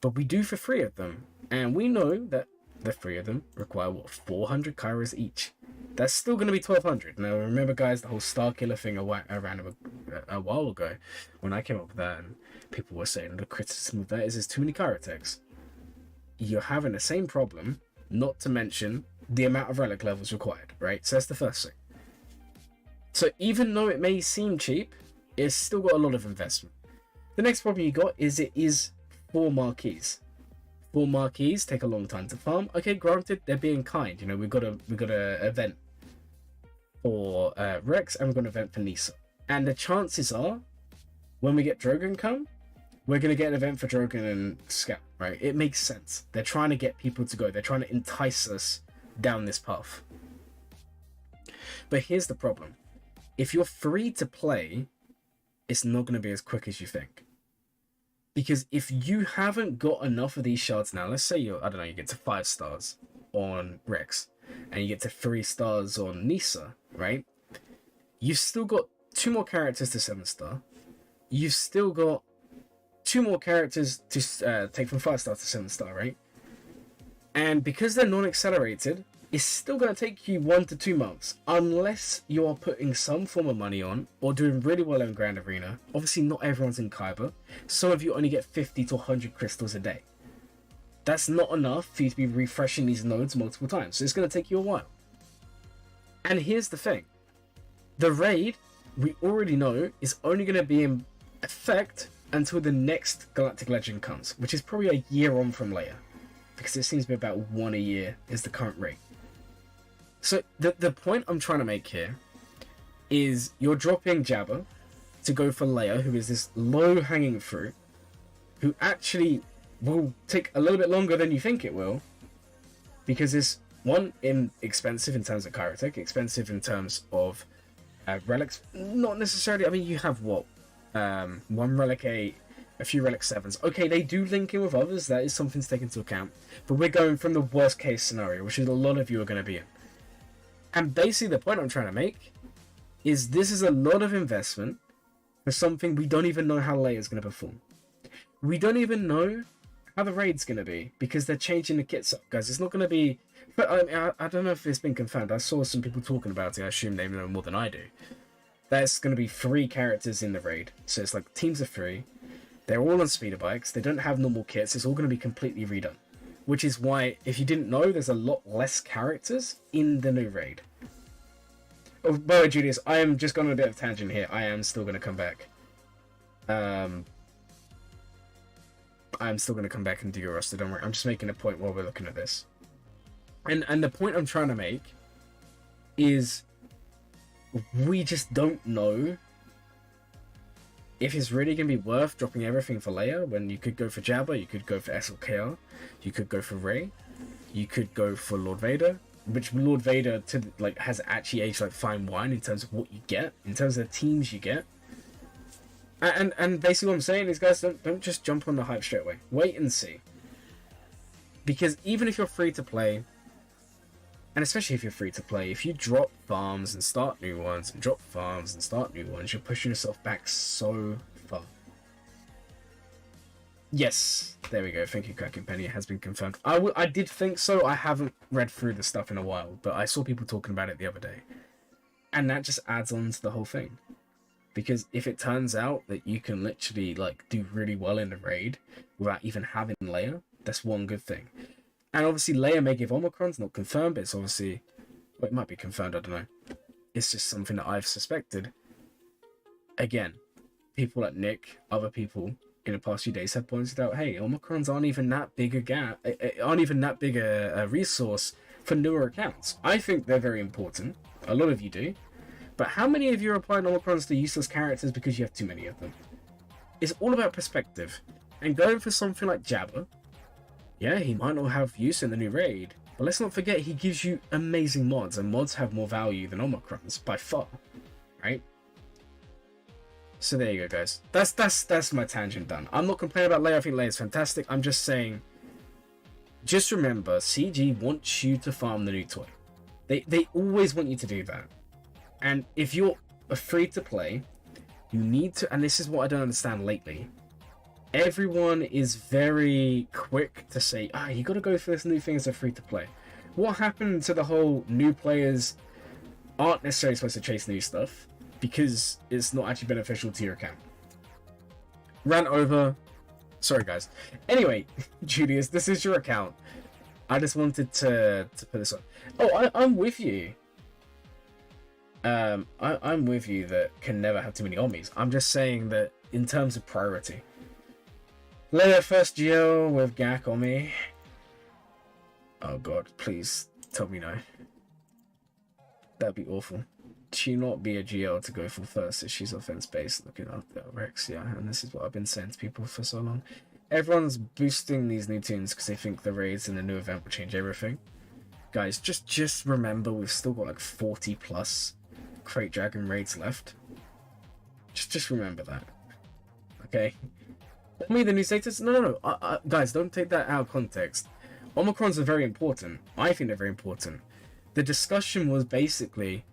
but we do for 3 of them. And we know that the 3 of them require, 400 Kyros each. That's still going to be 1,200. Now, remember, guys, the whole Star Killer thing around a while ago, when I came up with that, and people were saying the criticism of that is there's too many Kyrotechs. You're having the same problem, not to mention the amount of relic levels required, right? So that's the first thing. So even though it may seem cheap, it's still got a lot of investment. The next problem you got is it is 4 marquees. 4 marquees take a long time to farm. Okay, granted, they're being kind. You know, we've got a event for Rex, and we've got an event for Nisa. And the chances are, when we get Drogon come, we're going to get an event for Drogon and Scout, right? It makes sense. They're trying to get people to go. They're trying to entice us down this path. But here's the problem. If you're free to play, it's not going to be as quick as you think. Because if you haven't got enough of these shards now, let's say you get to 5 stars on Rex, and you get to 3 stars on Nisa, right? You've still got 2 more characters to 7-star. You've still got 2 more characters to take from 5-star to 7-star, right? And because they're non-accelerated, it's still going to take you 1 to 2 months, unless you are putting some form of money on, or doing really well in Grand Arena. Obviously, not everyone's in Kyber. Some of you only get 50 to 100 crystals a day. That's not enough for you to be refreshing these nodes multiple times, so it's going to take you a while. And here's the thing. The raid, we already know, is only going to be in effect until the next Galactic Legend comes, which is probably a year on from Leia, because it seems to be about 1 a year is the current rate. So the point I'm trying to make here is you're dropping Jabba, to go for Leia, who is this low-hanging fruit, who actually will take a little bit longer than you think it will, because it's expensive in terms of chirotic, expensive in terms of relics. Not necessarily. I mean, you have what, one relic 8, a few relic 7s. Okay, they do link in with others. That is something to take into account. But we're going from the worst case scenario, which is a lot of you are going to be in. And basically, the point I'm trying to make is this is a lot of investment for something we don't even know how Leia is going to perform. We don't even know how the raid's going to be, because they're changing the kits up, guys. It's not going to be... But I don't know if it's been confirmed. I saw some people talking about it. I assume they know more than I do. There's going to be 3 characters in the raid. So it's like teams of 3. They're all on speeder bikes. They don't have normal kits. It's all going to be completely redone. Which is why, if you didn't know, there's a lot less characters in the new raid. Oh, by the way, Julius, I am just going on a bit of a tangent here. I am still going to come back. I'm still going to come back and do your roster, don't worry. I'm just making a point while we're looking at this. And the point I'm trying to make is we just don't know if it's really going to be worth dropping everything for Leia when you could go for Jabba, you could go for SLKR, you could go for Rey, you could go for Lord Vader, which Lord Vader has actually aged like fine wine in terms of what you get, in terms of the teams you get. And basically what I'm saying is, guys, don't just jump on the hype straight away. Wait and see. Because even if you're free to play, and especially if you're free to play, if you drop farms and start new ones, and drop farms and start new ones, you're pushing yourself back so far. Yes, there we go. Thank you, Cracking Penny. It has been confirmed. I did think so. I haven't read through the stuff in a while, but I saw people talking about it the other day. And that just adds on to the whole thing. Because if it turns out that you can literally do really well in the raid without even having Leia, that's one good thing. And obviously Leia may give Omicrons, not confirmed, but it's obviously... Well, it might be confirmed, I don't know. It's just something that I've suspected. Again, people like Nick, other people in the past few days have pointed out, hey, Omicrons aren't even that big a gap, aren't even that big a resource for newer accounts. I think they're very important. A lot of you do. But how many of you are applying Omicrons to useless characters because you have too many of them? It's all about perspective. And going for something like Jabba, yeah, he might not have use in the new raid, but let's not forget he gives you amazing mods, and mods have more value than Omicrons, by far, right? So there you go, guys. That's my tangent done. I'm not complaining about Leia. I think Leia's fantastic. I'm just saying, just remember, CG wants you to farm the new toy. They always want you to do that. And if you're free to play, you need to, and this is what I don't understand lately, everyone is very quick to say, you gotta go for this new thing as a free to play. What happened to the whole new players aren't necessarily supposed to chase new stuff because it's not actually beneficial to your account? Rant over. Sorry, guys. Anyway, Julius, this is your account. I just wanted to put this on. Oh, I'm with you. I'm with you that can never have too many Omnis. I'm just saying that in terms of priority. Leia first GL with Gak Omni. Oh god, please tell me no. That'd be awful. She not be a GL to go for first if she's offense based looking after Rex, yeah, and this is what I've been saying to people for so long. Everyone's boosting these new tunes because they think the raids in the new event will change everything. Guys, just remember we've still got like 40 plus Crate Dragon raids left. Just remember that. Okay? Me, the new status? No. Guys, don't take that out of context. Omicrons are very important. I think they're very important. The discussion was basically,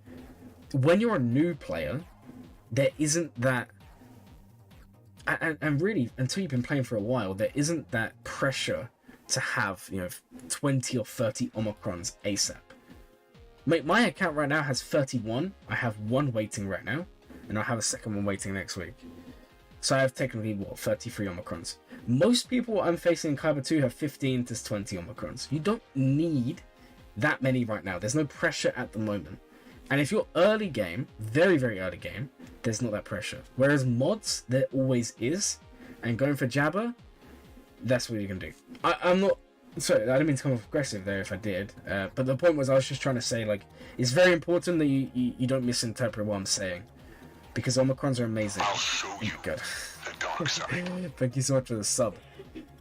when you're a new player, there isn't that... And really, until you've been playing for a while, there isn't that pressure to have, 20 or 30 Omicrons ASAP. My account right now has 31. I have one waiting right now, and I'll have a second one waiting next week. So I have technically, 33 Omicrons. Most people I'm facing in Kyber 2 have 15 to 20 Omicrons. You don't need that many right now. There's no pressure at the moment. And if you're early game, very, very early game, there's not that pressure. Whereas mods, there always is. And going for Jabba, that's what you're going to do. I'm not... Sorry, I didn't mean to come off aggressive there if I did. But the point was, I was just trying to say, it's very important that you don't misinterpret what I'm saying. because Omicrons are amazing. I'll show you Good. the dark side. Thank you so much for the sub.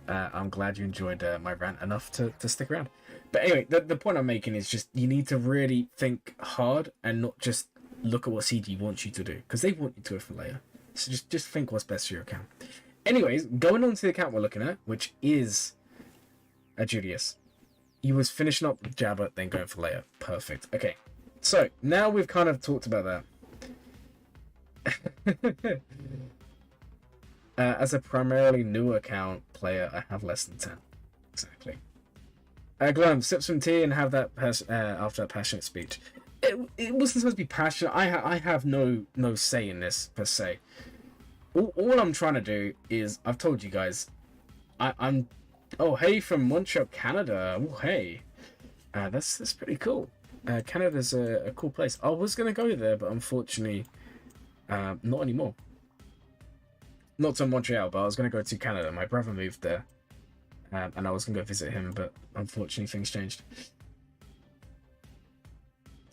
I'm glad you enjoyed my rant enough to stick around. But anyway, the point I'm making is just you need to really think hard and not just look at what CG wants you to do, because they want you to for Leia. So just think what's best for your account. Anyways, going on to the account we're looking at, which is Julius. He was finishing up with Jabba, then going for Leia. Perfect. Okay, so now we've kind of talked about that. As a primarily new account player, I have less than 10. Exactly. Glurm, sip some tea and have that after that passionate speech. It wasn't supposed to be passionate. I have no say in this per se. All I'm trying to do is, I've told you guys, I'm. Oh hey, from Montreal, Canada. Oh hey, that's pretty cool. Canada's a cool place. I was gonna go there, but unfortunately, not anymore. Not to Montreal, but I was gonna go to Canada. My brother moved there, and I was gonna go visit him, but unfortunately things changed.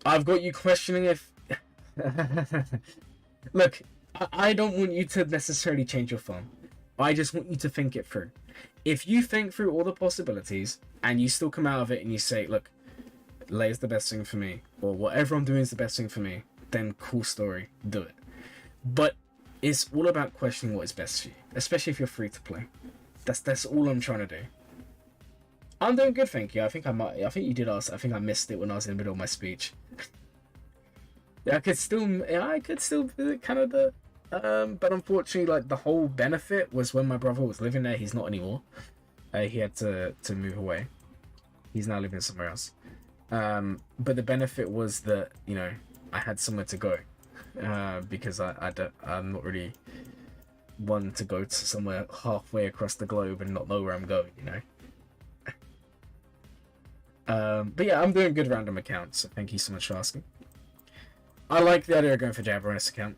I've got you questioning if... Look, I don't want you to necessarily change your phone. I just want you to think it through. If you think through all the possibilities, and you still come out of it and you say, look, Leia's the best thing for me, or whatever I'm doing is the best thing for me, then cool story, do it. But it's all about questioning what is best for you, especially if you're free to play. That's all I'm trying to do. I'm doing good, thank you. I think you did ask. I think I missed it when I was in the middle of my speech. I could still visit Canada, but unfortunately, like the whole benefit was when my brother was living there. He's not anymore. He had to move away. He's now living somewhere else. But the benefit was that I had somewhere to go, because I'm not really one to go to somewhere halfway across the globe and not know where I'm going. But yeah, I'm doing good random accounts, so thank you so much for asking. I like the idea of going for Jabba on this account.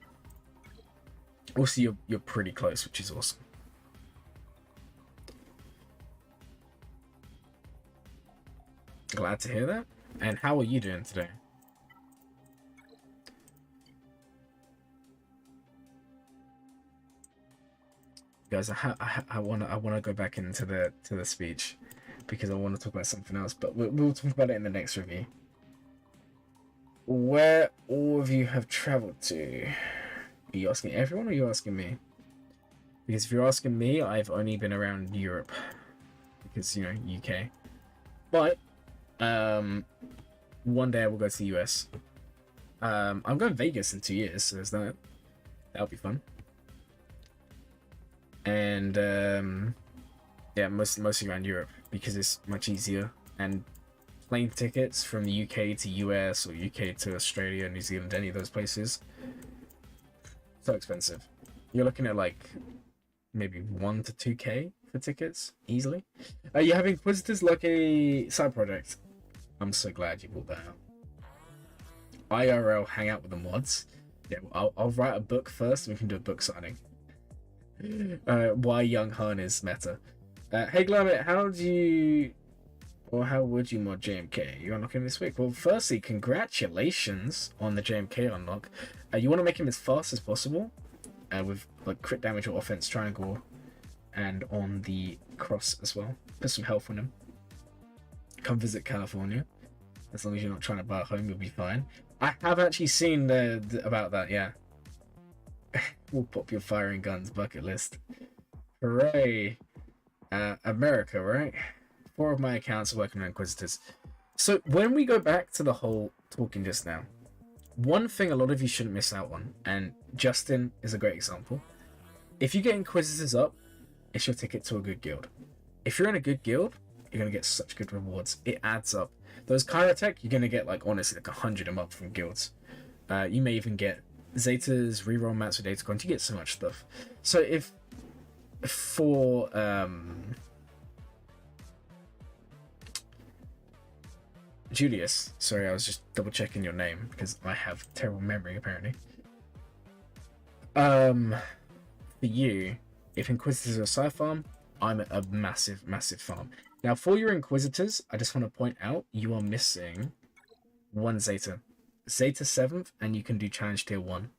Also, you're pretty close, which is awesome. Glad to hear that. And how are you doing today? Guys, I wanna go back into the speech, because I want to talk about something else, but we'll talk about it in the next review. Where all of you have traveled to? Are you asking everyone, or are you asking me? Because if you're asking me, I've only been around Europe, because UK. But one day I will go to the US. I'm going Vegas in 2 years, so there's that. That'll be fun. And yeah, mostly around Europe, because it's much easier, and plane tickets from the UK to US or UK to Australia, New Zealand, any of those places, so expensive. You're looking at like maybe 1 to 2K for tickets easily. Are you having Inquisitors like a side project? I'm so glad you brought that out. IRL hang out with the mods. Yeah, I'll write a book first, and we can do a book signing. Why Young Han is meta. Hey Glurmit, how would you mod JMK? You're unlocking this week. Well, firstly, congratulations on the JMK unlock. You want to make him as fast as possible, with like crit damage or offense triangle, and on the cross as well. Put some health on him. Come visit California. As long as you're not trying to buy a home, you'll be fine. I have actually seen about that, yeah. We'll pop your firing guns bucket list. Hooray! America, right? 4 of my accounts are working on Inquisitors. So when we go back to the whole talking just now, one thing a lot of you shouldn't miss out on, and Justin is a great example. If you get Inquisitors up, it's your ticket to a good guild. If you're in a good guild, you're going to get such good rewards. It adds up. Those Chirotech, you're going to get like honestly like 100 a month from guilds. You may even get Zetas, reroll mats with data coins. You get so much stuff. So if for Julius, sorry, I was just double checking your name because I have terrible memory apparently. For you, if Inquisitors are a side farm, I'm a massive farm. Now for your Inquisitors, I just want to point out you are missing 1 Zeta. Zeta 7th, and you can do challenge tier 1.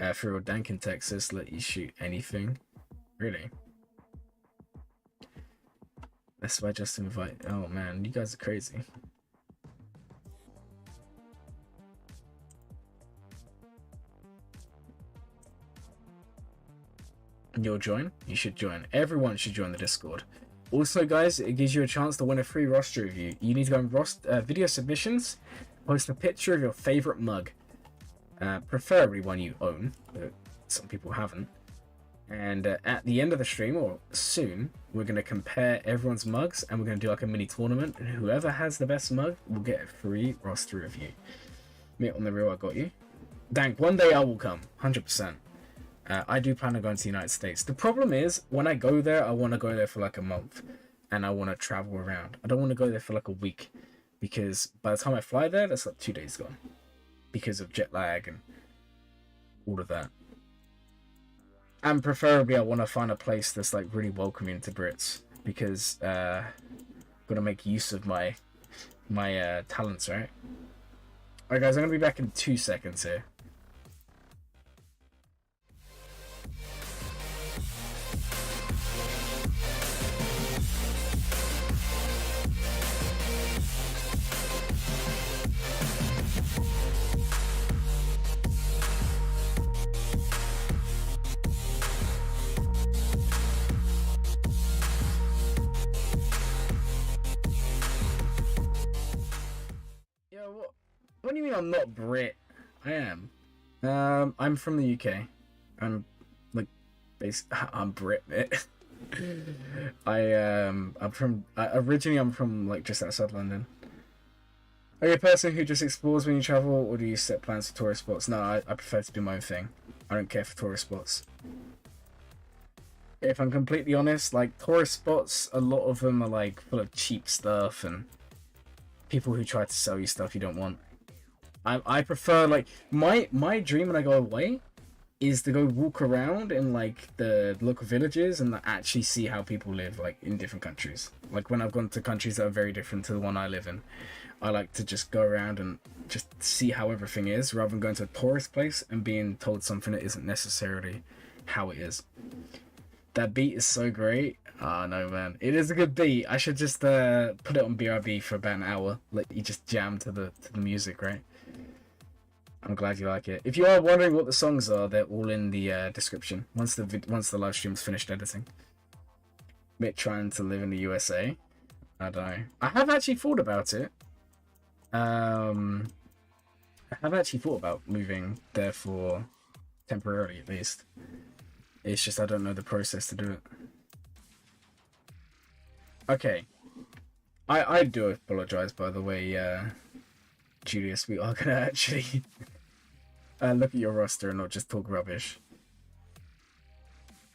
For real dank in Texas, let you shoot anything. Really? That's why I just invite. Oh man, you guys are crazy. You'll join? You should join. Everyone should join the Discord. Also, guys, it gives you a chance to win a free roster review. You need to go on video submissions, post a picture of your favorite mug, preferably one you own, but some people haven't. And at the end of the stream, or soon, we're going to compare everyone's mugs, and we're going to do like a mini tournament, and whoever has the best mug will get a free roster review. Me on the real, I got you. Dank, one day I will come, 100%. I do plan on going to the United States. The problem is, when I go there, I want to go there for like a month. And I want to travel around. I don't want to go there for like a week. Because by the time I fly there, that's like 2 days gone. Because of jet lag and all of that. And preferably, I want to find a place that's like really welcoming to Brits. Because I'm going to make use of my talents, right? Alright guys, I'm going to be back in 2 seconds here. What do you mean I'm not Brit? I am. I'm from the UK. I'm like, I'm Brit. Originally I'm from like just outside London. Are you a person who just explores when you travel, or do you set plans for tourist spots? No, I prefer to do my own thing. I don't care for tourist spots. If I'm completely honest, like tourist spots, a lot of them are like full of cheap stuff and people who try to sell you stuff you don't want. I prefer, like, my dream when I go away is to go walk around in like the local villages and actually see how people live like in different countries. Like when I've gone to countries that are very different to the one I live in, I like to just go around and just see how everything is rather than going to a tourist place and being told something that isn't necessarily how it is. That beat is so great. Oh no, man, it is a good beat. I should just put it on BRB for about an hour, let you just jam to the music, right? I'm glad you like it. If you are wondering what the songs are, they're all in the description once the live stream's finished editing. Mitt trying to live in the USA. I don't know. I have actually thought about it. I have actually thought about moving there for temporarily, at least. It's just I don't know the process to do it. Okay. I do apologize, by the way, Julius. We are gonna actually look at your roster and not just talk rubbish.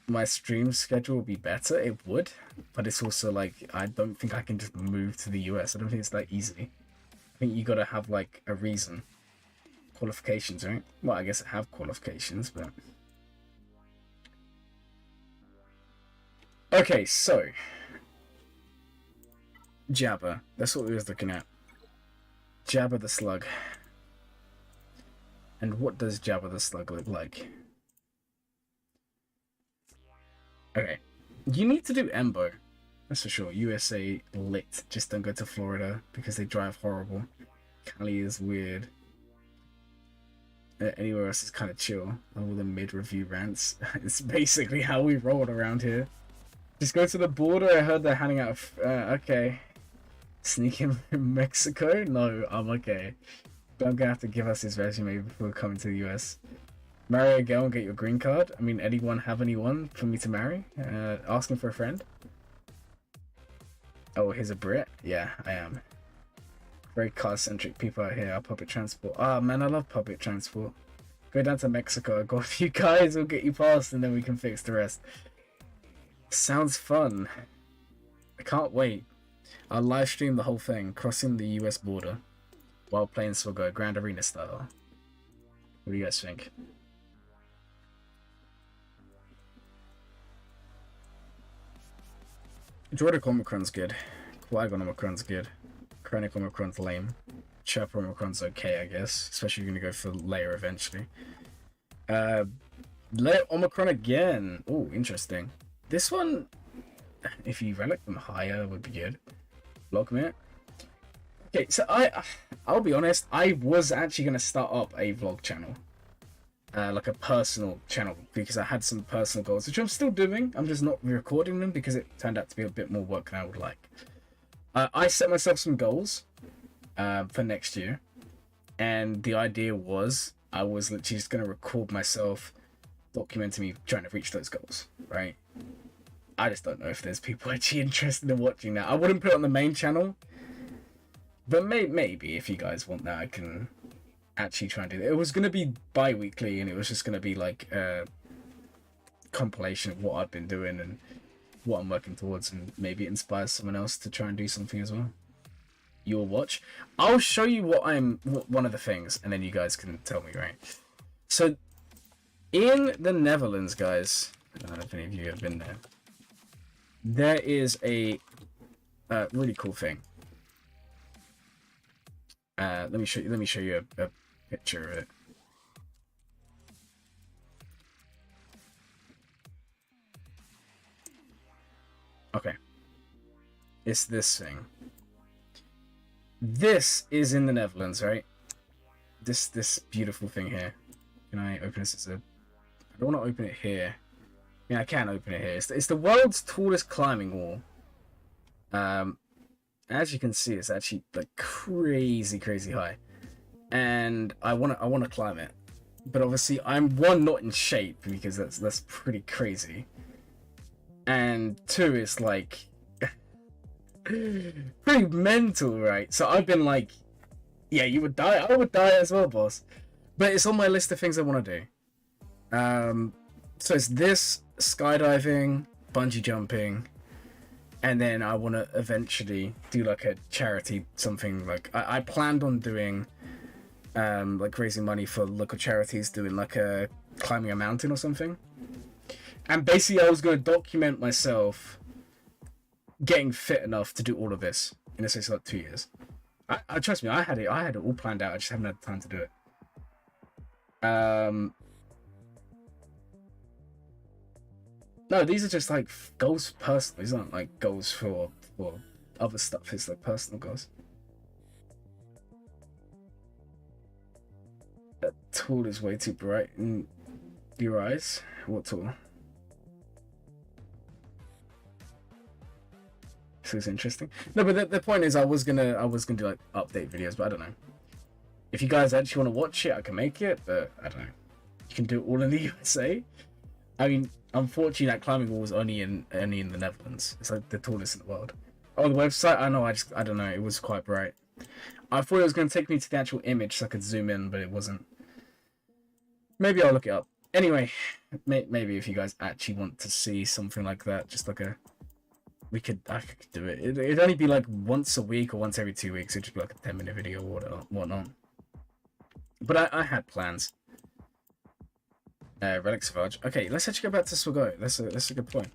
My stream schedule would be better. It would, but it's also like I don't think I can just move to the US. I don't think it's that easy. I think you gotta have like a reason, qualifications, right? Well, I guess I have qualifications, but okay. So Jabba. That's what we was looking at. Jabba the Slug. And what does Jabba the Slug look like? Okay. You need to do Embo. That's for sure. USA lit. Just don't go to Florida because they drive horrible. Cali is weird. Anywhere else is kind of chill. All the mid-review rants. It's basically how we roll around here. Just go to the border. I heard they're handing out... okay. Sneak in Mexico? No, I'm okay. I'm gonna have to give us his resume before coming to the US. Marry a girl and get your green card? I mean, anyone have anyone for me to marry? Asking for a friend? Oh, he's a Brit? Yeah, I am. Very car-centric people out here. Public transport. Ah, man, I love public transport. Go down to Mexico. I've got a few guys who'll get you past and then we can fix the rest. Sounds fun. I can't wait. I'll live stream the whole thing, crossing the US border, while playing Swagger, Grand Arena style. What do you guys think? Droidic Omicron's good. Qui-Gon Omicron's good. Krennic Omicron's lame. Chopper Omicron's okay, I guess. Especially if you're gonna go for Leia eventually. Let Omicron again. Oh, interesting. This one, if you relic them higher, would be good. Vlogmit. Okay, so I'll be honest. I was actually gonna start up a vlog channel, like a personal channel, because I had some personal goals, which I'm still doing. I'm just not recording them because it turned out to be a bit more work than I would like. I set myself some goals for next year, and the idea was I was literally just gonna record myself documenting me trying to reach those goals, right? I just don't know if there's people actually interested in watching that. I wouldn't put it on the main channel, but maybe if you guys want that, I can actually try and do that. It was going to be bi-weekly, and it was just going to be like a compilation of what I've been doing and what I'm working towards, and maybe it inspires someone else to try and do something as well. You'll watch. I'll show you one of the things, and then you guys can tell me, right? So, in the Netherlands, guys, I don't know if any of you have been there, there is a really cool thing. Let me show you a picture of it. Okay, it's this thing. This is in the Netherlands, right? This beautiful thing here. Can I open this as a? I don't want to open it here. Yeah, I can open it here. It's the world's tallest climbing wall. As you can see, it's actually like crazy high, and I wanna climb it, but obviously I'm not in shape, because that's pretty crazy, and two, it's like pretty mental, right? So I've been like, yeah, you would die, I would die as well, boss, but it's on my list of things I want to do. So it's this, skydiving, bungee jumping. And then I want to eventually do like a charity, something like I planned on doing, like raising money for local charities, doing like a climbing a mountain or something. And basically I was going to document myself getting fit enough to do all of this in a space of like 2 years. I trust me, I had it all planned out. I just haven't had time to do it. No, these are just like goals personal. These aren't like goals for other stuff. It's like personal goals. That tool is way too bright in your eyes. What tool? This is interesting. No, but the point is, I was gonna do like update videos, but I don't know. If you guys actually want to watch it, I can make it, but I don't know. You can do it all in the USA. I mean, unfortunately, that climbing wall was only in the Netherlands. It's like the tallest in the world. Oh, the website? I know. I don't know. It was quite bright. I thought it was going to take me to the actual image so I could zoom in, but it wasn't. Maybe I'll look it up. Anyway, maybe if you guys actually want to see something like that, just like a, I could do it. It'd only be like once a week or once every 2 weeks. It'd just be like a 10-minute video or whatnot. But I had plans. Relic Savage. Okay, let's actually go back to Swago. That's a good point.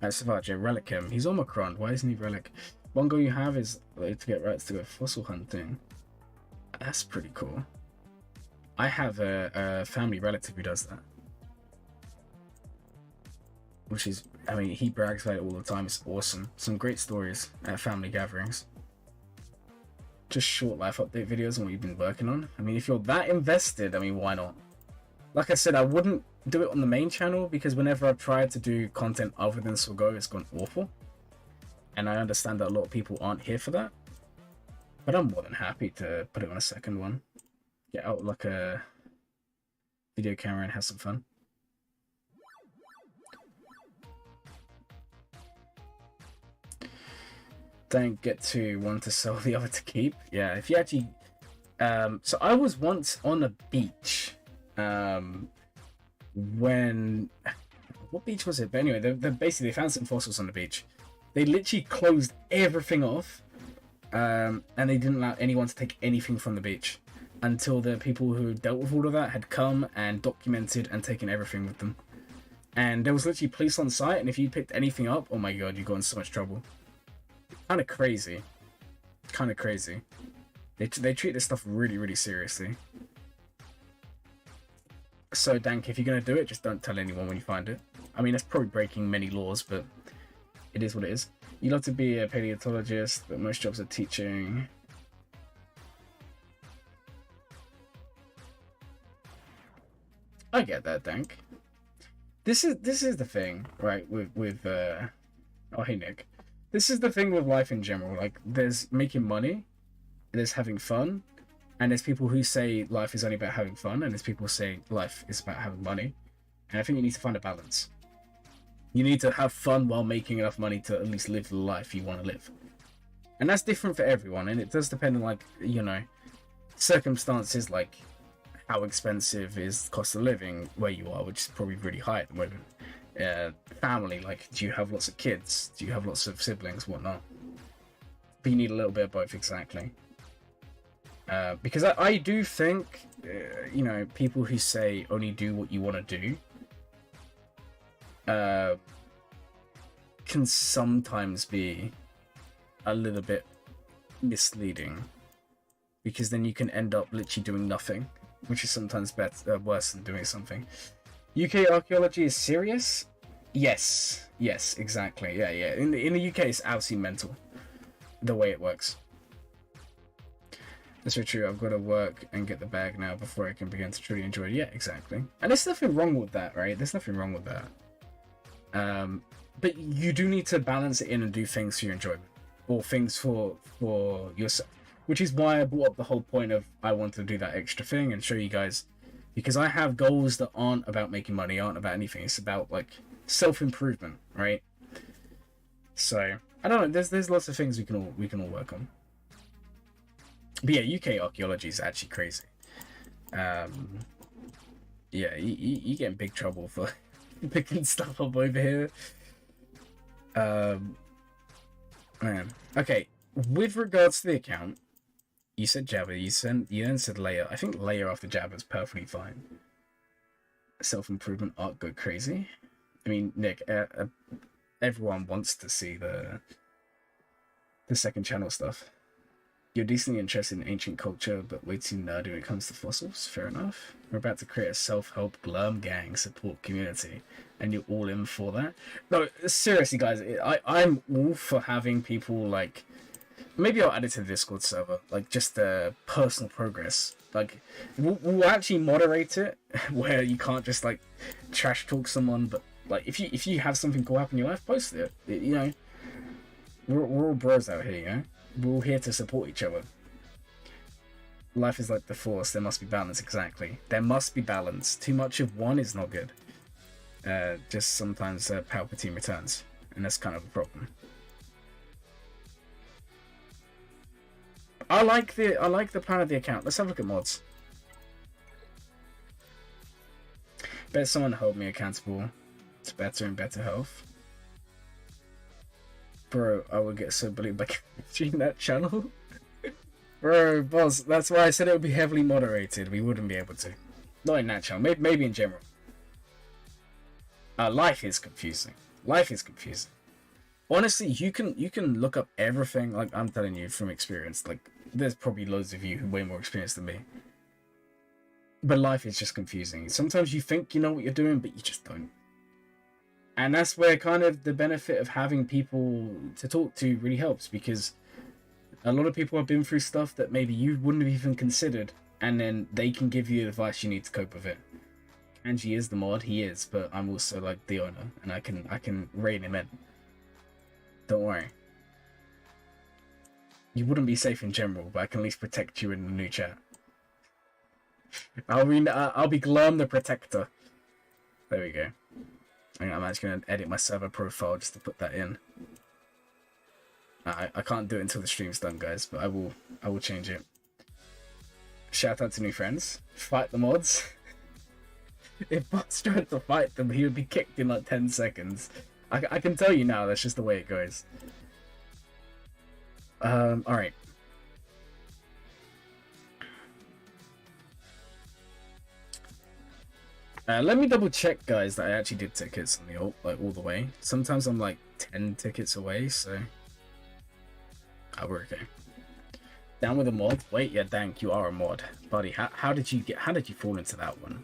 Savage, yeah, Relic him. He's Omicron. Why isn't he Relic? One goal you have is to get rights to go fossil hunting. That's pretty cool. I have a family relative who does that. Which is, I mean, he brags about it all the time. It's awesome. Some great stories at family gatherings. Just short life update videos on what you've been working on. I mean, if you're that invested, I mean, why not? Like I said, I wouldn't do it on the main channel because whenever I've tried to do content other than Swago, it's gone awful. And I understand that a lot of people aren't here for that. But I'm more than happy to put it on a second one. Get out like a video camera and have some fun. Don't get to one to sell, the other to keep. Yeah, if you actually... so I was once on a beach... when what beach was it? But anyway, they found some fossils on the beach. They literally closed everything off, and they didn't allow anyone to take anything from the beach until the people who dealt with all of that had come and documented and taken everything with them. And there was literally police on site, and if you picked anything up, oh my god, you got in so much trouble. Kind of crazy. They treat this stuff really seriously. So, Dank, if you're going to do it, just don't tell anyone when you find it. I mean, that's probably breaking many laws, but it is what it is. You love to be a paleontologist, but most jobs are teaching. I get that, Dank. This is the thing, right? With oh hey Nick, this is the thing with life in general. Like, there's making money, there's having fun, and there's people who say life is only about having fun, and there's people who say life is about having money. And I think you need to find a balance. You need to have fun while making enough money to at least live the life you want to live. And that's different for everyone, and it does depend on, like, you know, circumstances, like how expensive is the cost of living where you are, which is probably really high at the moment. Family, like, do you have lots of kids? Do you have lots of siblings? Whatnot. But you need a little bit of both, exactly. Because I do think, you know, people who say only do what you want to do can sometimes be a little bit misleading, because then you can end up literally doing nothing, which is sometimes better, worse than doing something. UK archaeology is serious? Yes, exactly. Yeah. In the UK, it's absolutely mental the way it works. That's very true. I've got to work and get the bag now before I can begin to truly enjoy it. Yeah, exactly. And there's nothing wrong with that, right? There's nothing wrong with that. But you do need to balance it in and do things for your enjoyment, or things for yourself. Which is why I brought up the whole point of I want to do that extra thing and show you guys, because I have goals that aren't about making money, aren't about anything. It's about, like, self-improvement, right? So I don't know. There's lots of things we can all work on. But yeah, UK archaeology is actually crazy. Yeah, you get in big trouble for picking stuff up over here. Man. Okay, with regards to the account, you said Jabba, you then said Leia. I think Leia after Jabba is perfectly fine. Self-improvement art go crazy. I mean, Nick, everyone wants to see the second channel stuff. You're decently interested in ancient culture, but way too nerdy when it comes to fossils. Fair enough. We're about to create a self-help Glurm gang support community, and you're all in for that? No, seriously, guys, I'm all for having people, like, maybe I'll add it to the Discord server, like, just personal progress. Like, we'll actually moderate it, where you can't just, like, trash talk someone, but, like, if you have something cool happen in your life, post it. You know, we're all bros out here, you know? We're all here to support each other. Life is like the Force. There must be balance. Exactly. There must be balance. Too much of one is not good. Just sometimes Palpatine returns, and that's kind of a problem. I like the plan of the account. Let's have a look at mods. Bet someone hold me accountable to better and better health. Bro, I would get so bullied by watching that channel. Bro, boss, that's why I said it would be heavily moderated. We wouldn't be able to. Not in that channel, maybe in general. Life is confusing. Life is confusing. Honestly, you can look up everything. Like, I'm telling you from experience. Like, there's probably loads of you who are way more experienced than me. But life is just confusing. Sometimes you think you know what you're doing, but you just don't. And that's where kind of the benefit of having people to talk to really helps, because a lot of people have been through stuff that maybe you wouldn't have even considered, and then they can give you advice you need to cope with it. Angie is the mod, he is, but I'm also like the owner, and I can rein him in. Don't worry. You wouldn't be safe in general, but I can at least protect you in the new chat. I'll be Glurm the Protector. There we go. I'm actually going to edit my server profile just to put that in. I can't do it until the stream's done, guys, but I will change it. Shout out to new friends. Fight the mods. If Boss tried to fight them, he would be kicked in like 10 seconds. I can tell you now, that's just the way it goes. Alright. Let me double check, guys, that I actually did tickets on the ult, like, all the way. Sometimes I'm like 10 tickets away, so... Oh, we're okay. Down with a mod? Wait, yeah, Dank, you are a mod. Buddy, how did you fall into that one?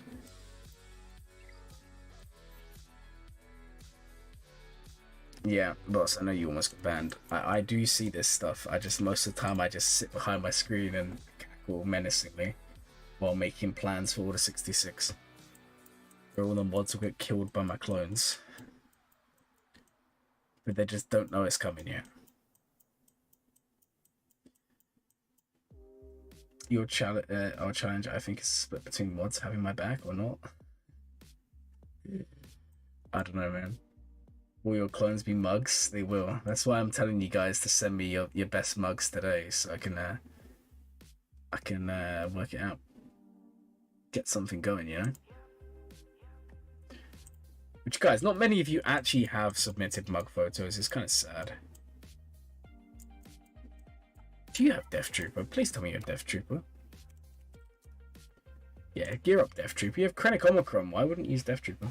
Yeah, boss, I know you almost got banned. I do see this stuff. Most of the time I just sit behind my screen and cackle menacingly while making plans for Order 66. Where all the mods will get killed by my clones. But they just don't know it's coming yet. Our challenge, I think, is split between mods having my back or not. I don't know, man. Will your clones be mugs? They will. That's why I'm telling you guys to send me your best mugs today, so I can work it out. Get something going, you know? Which, guys, not many of you actually have submitted mug photos. It's kind of sad. Do you have Death Trooper? Please tell me you have Death Trooper. Yeah, gear up Death Trooper. You have Krennic Omicron. Why wouldn't you use Death Trooper?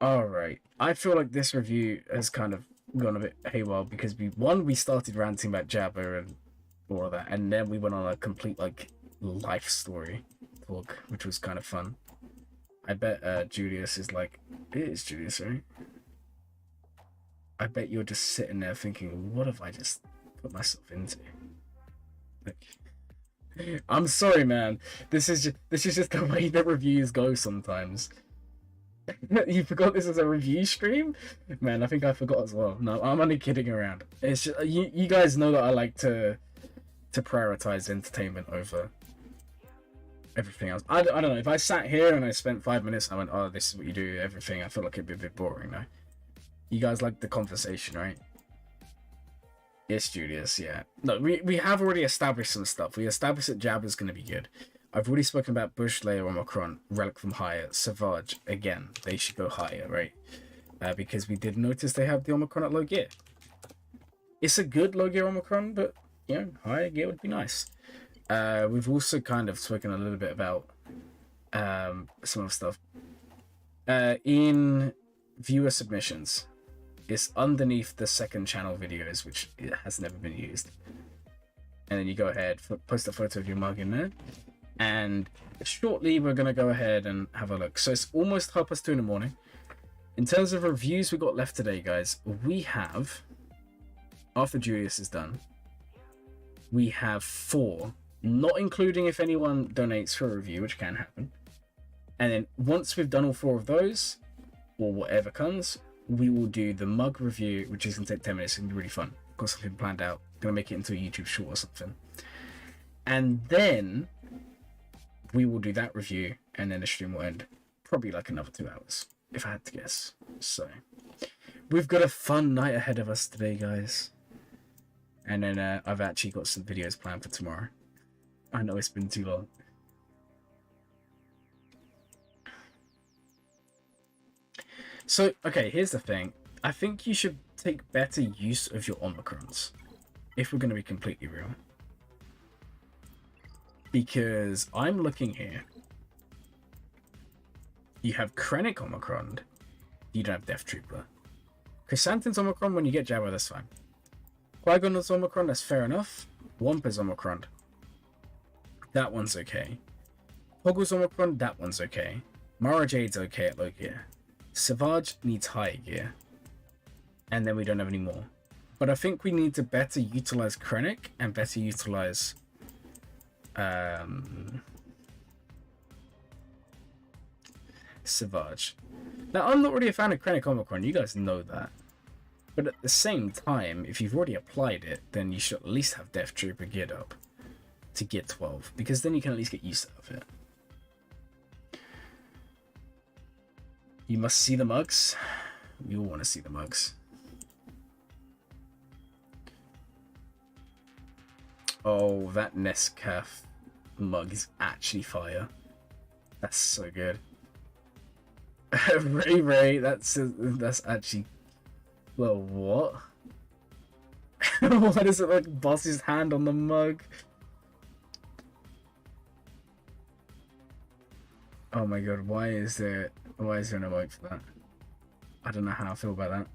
Alright. I feel like this review has kind of gone a bit haywire because we started ranting about Jabba and all of that, and then we went on a complete, like, life story talk, which was kind of fun. I bet Julius is like, it is Julius, right? I bet you're just sitting there thinking, what have I just put myself into? Like, I'm sorry, man. This is just the way that reviews go sometimes. You forgot this is a review stream? Man, I think I forgot as well. No, I'm only kidding around. It's just, you guys know that I like to prioritize entertainment over everything else. I don't know. If I sat here and I spent 5 minutes and I went, oh, this is what you do, everything, I feel like it'd be a bit boring now. You guys like the conversation, right? Yes, Julius, yeah. No, we have already established some stuff. We established that Jabba's going to be good. I've already spoken about Bush, Leia, Omicron, Relic from higher, Savage. Again, they should go higher, right? Because we did notice they have the Omicron at low gear. It's a good low gear Omicron, but, you know, higher gear would be nice. We've also kind of spoken a little bit about some of the stuff. In viewer submissions, it's underneath the second channel videos, which it has never been used. And then you go ahead, post a photo of your mug in there. And shortly, we're going to go ahead and have a look. So it's almost 2:30 in the morning. In terms of reviews we got left today, guys, we have, after Julius is done, we have 4, not including if anyone donates for a review, which can happen. And then once we've done all 4 of those, or whatever comes, we will do the mug review, which is going to take 10 minutes. It's going to be really fun. Got something planned out. Going to make it into a YouTube short or something. And then we will do that review, and then the stream will end probably like another 2 hours, if I had to guess. So we've got a fun night ahead of us today, guys. And then I've actually got some videos planned for tomorrow. I know it's been too long. So, okay, here's the thing. I think you should take better use of your Omicrons, if we're going to be completely real. Because I'm looking here. You have Krennic Omicron. You don't have Death Trooper. Chrysanthemum's Omicron, when you get Jabba, that's fine. Qui-Gon's Omicron, that's fair enough. Wampa's Omicron. That one's okay. Hoggle's Omicron, that one's okay. Mara Jade's okay at low gear. Savage needs high gear. And then we don't have any more. But I think we need to better utilize Krennic and better utilize Savage. Now, I'm not really a fan of Krennic Omicron, you guys know that. But at the same time, if you've already applied it, then you should at least have Death Trooper geared up to gear 12, because then you can at least get used of it. You must see the mugs. We all want to see the mugs. Oh, that Nescaf mug is actually fire. That's so good. Ray, that's actually. Well, what? Why does it like Boss's hand on the mug? Oh my god, why is there no emote for that? I don't know how I feel about that.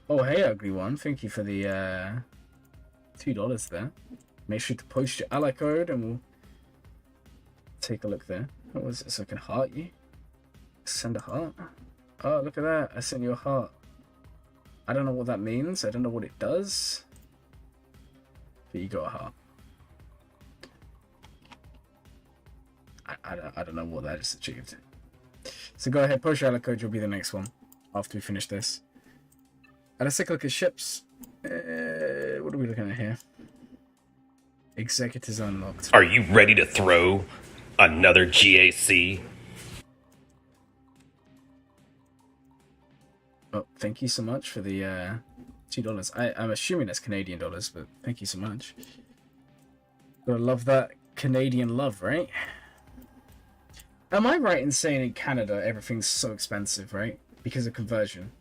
Oh, hey, Uglyone, thank you for the $2 there. Make sure to post your ally code and we'll take a look there. What was it? So I can heart you? Send a heart? Oh, look at that. I sent you a heart. I don't know what that means. I don't know what it does. But you got a heart. I don't know what that is achieved. So go ahead, post your code. You'll be the next one after we finish this. And let's take a look at ships. What are we looking at here? Executors unlocked. Are you ready to throw another GAC? Oh, thank you so much for the $2. I'm assuming that's Canadian dollars, but thank you so much. Gotta love that Canadian love, right? Am I right in saying in Canada everything's so expensive, right? Because of conversion.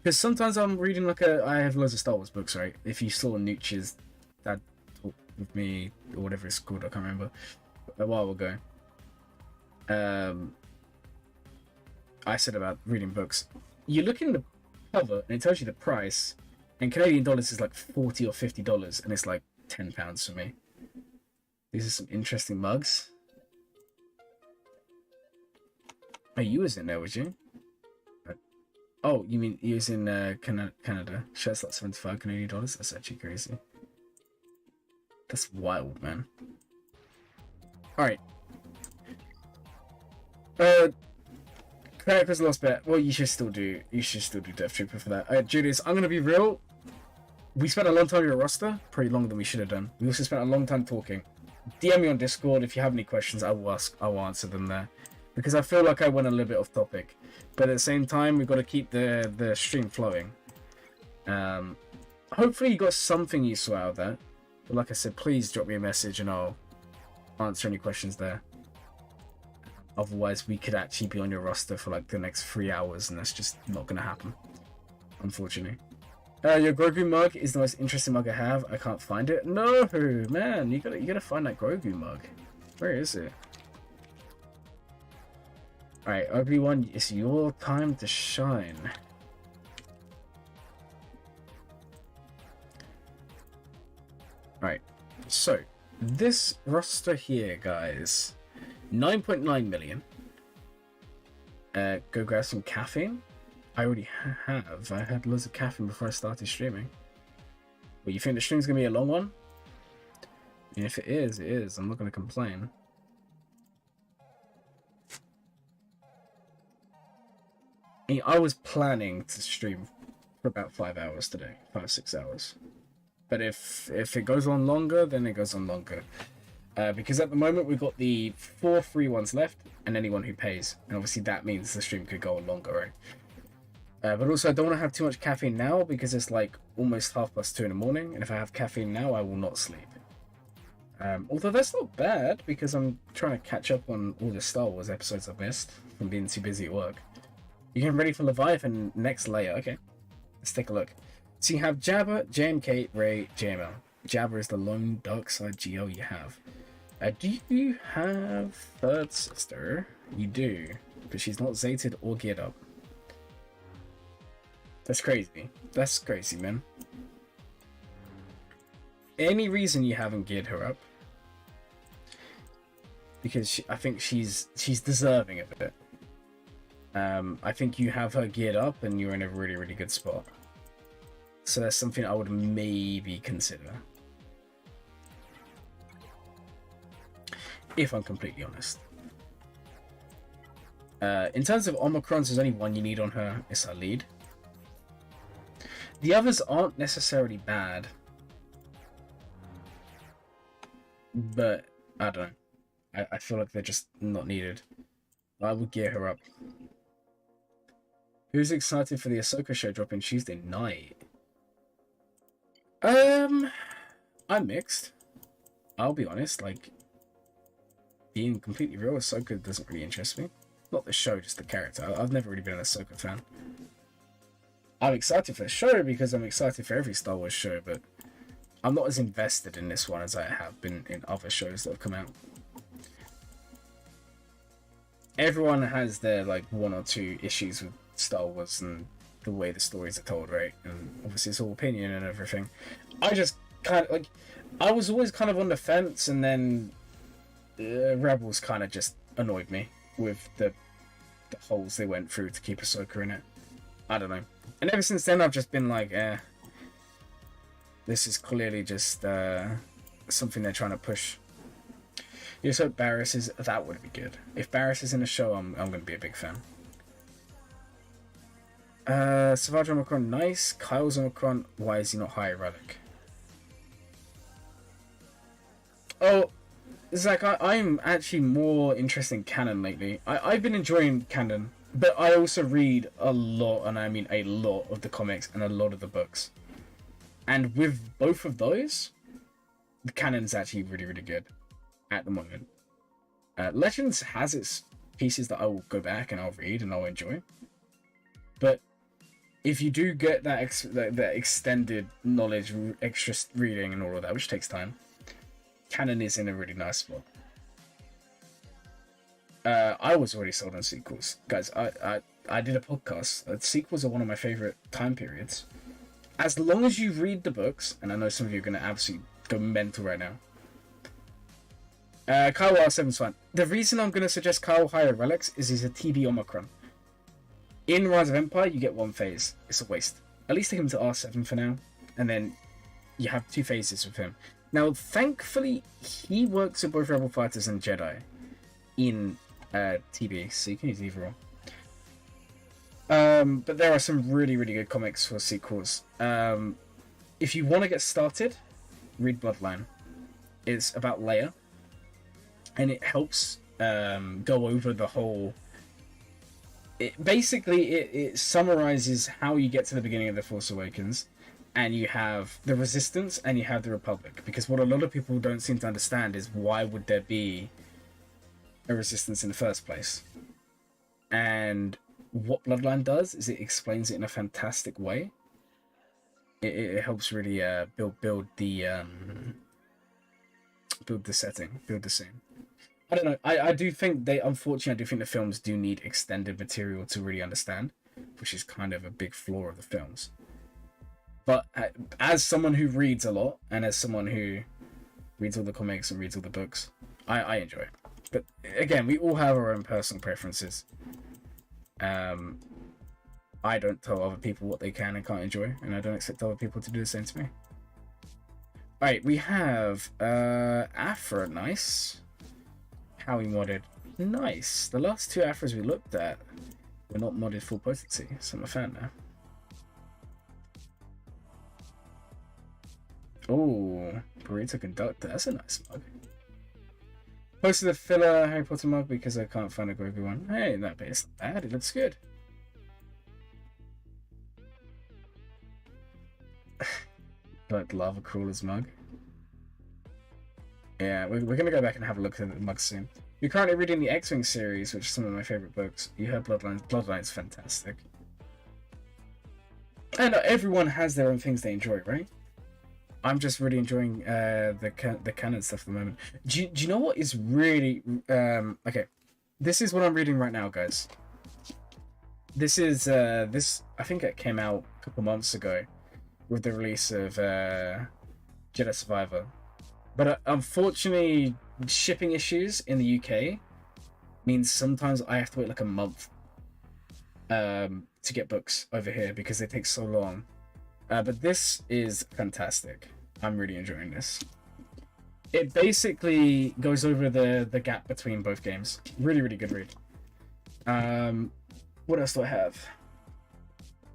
Because sometimes I'm reading I have loads of Star Wars books, right? If you saw Nooch's Dad Talk With Me, or whatever it's called, I can't remember, a while ago. I said about reading books. You look in the cover and it tells you the price, and Canadian dollars is like $40 or $50, and it's like £10 for me. These are some interesting mugs. Oh, you was in there, would you? Oh, you mean you was in Canada? Shirts like 75 Canadian dollars? That's actually crazy. That's wild, man. Alright. Characters lost bet. Well, you should still do Death Trooper for that. Julius, I'm gonna be real. We spent a long time on your roster, pretty longer than we should have done. We also spent a long time talking. DM me on Discord if you have any questions. I will answer them there. Because I feel like I went a little bit off topic, but at the same time we've got to keep the stream flowing. Hopefully you got something useful out of that. But like I said, please drop me a message and I'll answer any questions there. Otherwise, we could actually be on your roster for like the next 3 hours, and that's just not going to happen, unfortunately. Your Grogu mug is the most interesting mug I have. I can't find it. No, man, you gotta find that Grogu mug. Where is it? Alright, Uglyone, it's your time to shine. Right, so this roster here, guys, 9.9 million. Go grab some caffeine. I already have. I had loads of caffeine before I started streaming. Well, you think the stream's gonna be a long one? And if it is, it is. I'm not gonna complain. I was planning to stream for about 5 hours today, 5-6 hours. But if it goes on longer, then it goes on longer. Because at the moment we've got the 4 free ones left, and anyone who pays, and obviously that means the stream could go on longer, right? But also I don't want to have too much caffeine now because it's like almost 2:30 in the morning, and if I have caffeine now, I will not sleep. Although that's not bad because I'm trying to catch up on all the Star Wars episodes I've missed from being too busy at work. You getting ready for Leviathan next layer? Okay, let's take a look. So you have Jabba, JMK, Rey, JML. Jabba is the lone dark side GL you have. Do you have Third Sister? You do, but she's not zated or geared up. That's crazy. That's crazy, man. Any reason you haven't geared her up? Because I think she's deserving of it. I think you have her geared up and you're in a really, really good spot. So that's something I would maybe consider. If I'm completely honest. In terms of Omicrons, there's only one you need on her. It's her lead. The others aren't necessarily bad. But, I don't know. I feel like they're just not needed. I would gear her up. Who's excited for the Ahsoka show dropping Tuesday night? I'm mixed. I'll be honest, like, being completely real, Ahsoka doesn't really interest me. Not the show, just the character. I've never really been an Ahsoka fan. I'm excited for the show because I'm excited for every Star Wars show, but I'm not as invested in this one as I have been in other shows that have come out. Everyone has their, like, 1 or 2 issues with Star Wars and the way the stories are told, right? And obviously it's all opinion and everything. I just kind of, like, I was always kind of on the fence, and then Rebels kind of just annoyed me with the holes they went through to keep Ahsoka in it. I don't know. And ever since then, I've just been like, this is clearly just something they're trying to push. You just hope Barriss is... That would be good. If Barriss is in the show, I'm going to be a big fan. Savage Omicron, nice. Kyle's Omicron, why is he not higher relic? Oh, Zach, I'm actually more interested in canon lately. I've been enjoying canon, but I also read a lot, and I mean a lot, of the comics and a lot of the books. And with both of those, the canon's actually really, really good at the moment. Legends has its pieces that I will go back and I'll read and I'll enjoy. But if you do get that extended knowledge, extra reading and all of that, which takes time, canon is in a really nice spot. I was already sold on sequels. Guys, I did a podcast. Sequels are one of my favorite time periods. As long as you read the books, and I know some of you are going to absolutely go mental right now. Kyle R7's fine. The reason I'm going to suggest Kyle higher relics is he's a TB Omicron. In Rise of Empire, you get one phase. It's a waste. At least take him to R7 for now, and then you have 2 phases with him. Now, thankfully, he works with both Rebel Fighters and Jedi in TB, so you can use either one. But there are some really, really good comics for sequels. If you want to get started, read Bloodline. It's about Leia, and it helps go over the whole... It summarizes how you get to the beginning of The Force Awakens, and you have the Resistance and you have the Republic. Because what a lot of people don't seem to understand is why would there be a Resistance in the first place? And what Bloodline does is it explains it in a fantastic way. It helps really build the setting, build the scene. I don't know. I do think unfortunately, I do think the films do need extended material to really understand, which is kind of a big flaw of the films. But as someone who reads a lot, and as someone who reads all the comics and reads all the books, I enjoy it. But again, we all have our own personal preferences. I don't tell other people what they can and can't enjoy, and I don't expect other people to do the same to me. Alright, we have Afra, nice. How we modded, nice. The last 2 Afras we looked at were not modded full potency, so I'm a fan now. Oh, Burrito Conductor, that's a nice mug. Posted a filler Harry Potter mug because I can't find a Grogu one. Hey, that bit is not bad, it looks good. Like Lava Crawler's mug. Yeah, we're going to go back and have a look at the mugs soon. You're currently reading the X-Wing series, which is some of my favourite books. You heard Bloodlines. Bloodlines fantastic. And everyone has their own things they enjoy, right? I'm just really enjoying the canon stuff at the moment. Do you know what is really... okay, this is what I'm reading right now, guys. This is... I think it came out a couple months ago with the release of Jedi Survivor. But unfortunately, shipping issues in the UK means sometimes I have to wait like a month to get books over here because they take so long. But this is fantastic. I'm really enjoying this. It basically goes over the gap between both games. Really, really good read. What else do I have?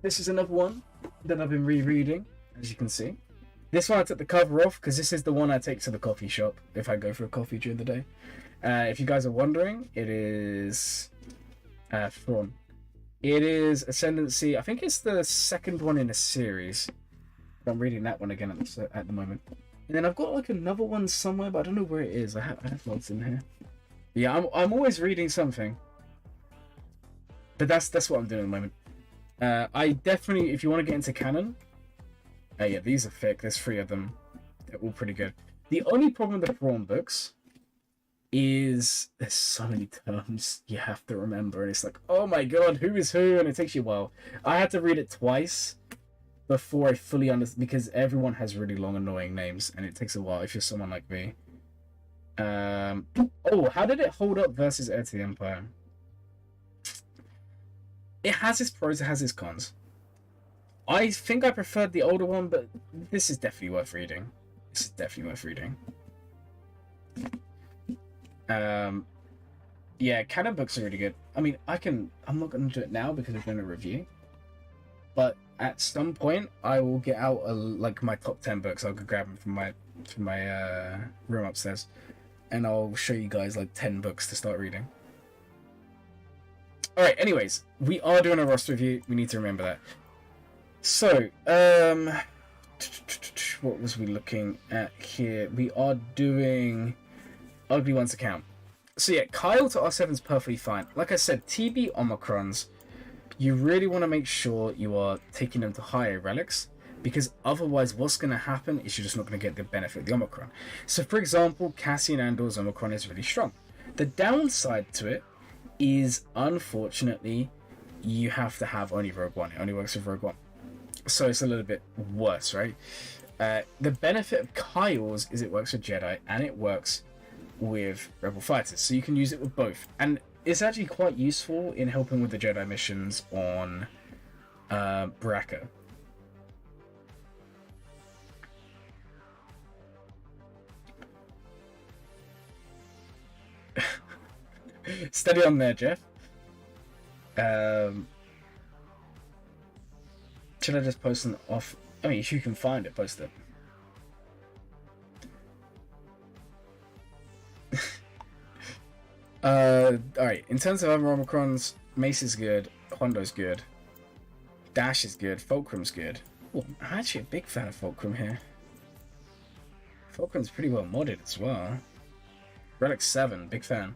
This is another one that I've been rereading, as you can see. This one I took the cover off because this is the one I take to the coffee shop if I go for a coffee during the day. If you guys are wondering, it is Thrawn. It is Ascendancy. I think it's the second one in a series. I'm reading that one again at the moment. And then I've got like another one somewhere, but I don't know where it is. I have lots in here. Yeah, I'm always reading something. But that's what I'm doing at the moment. I definitely, if you want to get into canon, yeah, these are thick. There's 3 of them. They're all pretty good. The only problem with the Thrawn books is there's so many terms you have to remember, and it's like, oh my god, who is who? And it takes you a while. I had to read it twice before I fully understood, because everyone has really long, annoying names, and it takes a while if you're someone like me. Oh, how did it hold up versus Heir to the Empire? It has its pros, it has its cons. I think I preferred the older one, but this is definitely worth reading. This is definitely worth reading. Yeah, canon books are really good. I mean, I'm not going to do it now because we're doing a review. But at some point, I will get out like my top 10 books. I'll go grab them from my room upstairs, and I'll show you guys like 10 books to start reading. All right. Anyways, we are doing a roster review. We need to remember that. So, what was we looking at here? We are doing Uglywone's account. So yeah, Kyle to R7 is perfectly fine. Like I said, TB Omicrons, you really want to make sure you are taking them to higher relics, because otherwise what's going to happen is you're just not going to get the benefit of the Omicron. So for example, Cassian Andor's Omicron is really strong. The downside to it is, unfortunately, you have to have only Rogue One. It only works with Rogue One. So it's a little bit worse, right? The benefit of Kyle's is it works with Jedi and it works with Rebel fighters, so you can use it with both, and it's actually quite useful in helping with the Jedi missions on Baraka. Steady on there, Jeff. Should I just post an off? I mean, if you can find it, post it. Alright, in terms of other Omicrons, Mace is good, Hondo's good, Dash is good, Fulcrum's good. Oh, I'm actually a big fan of Fulcrum here. Fulcrum's pretty well modded as well. Relic 7, big fan.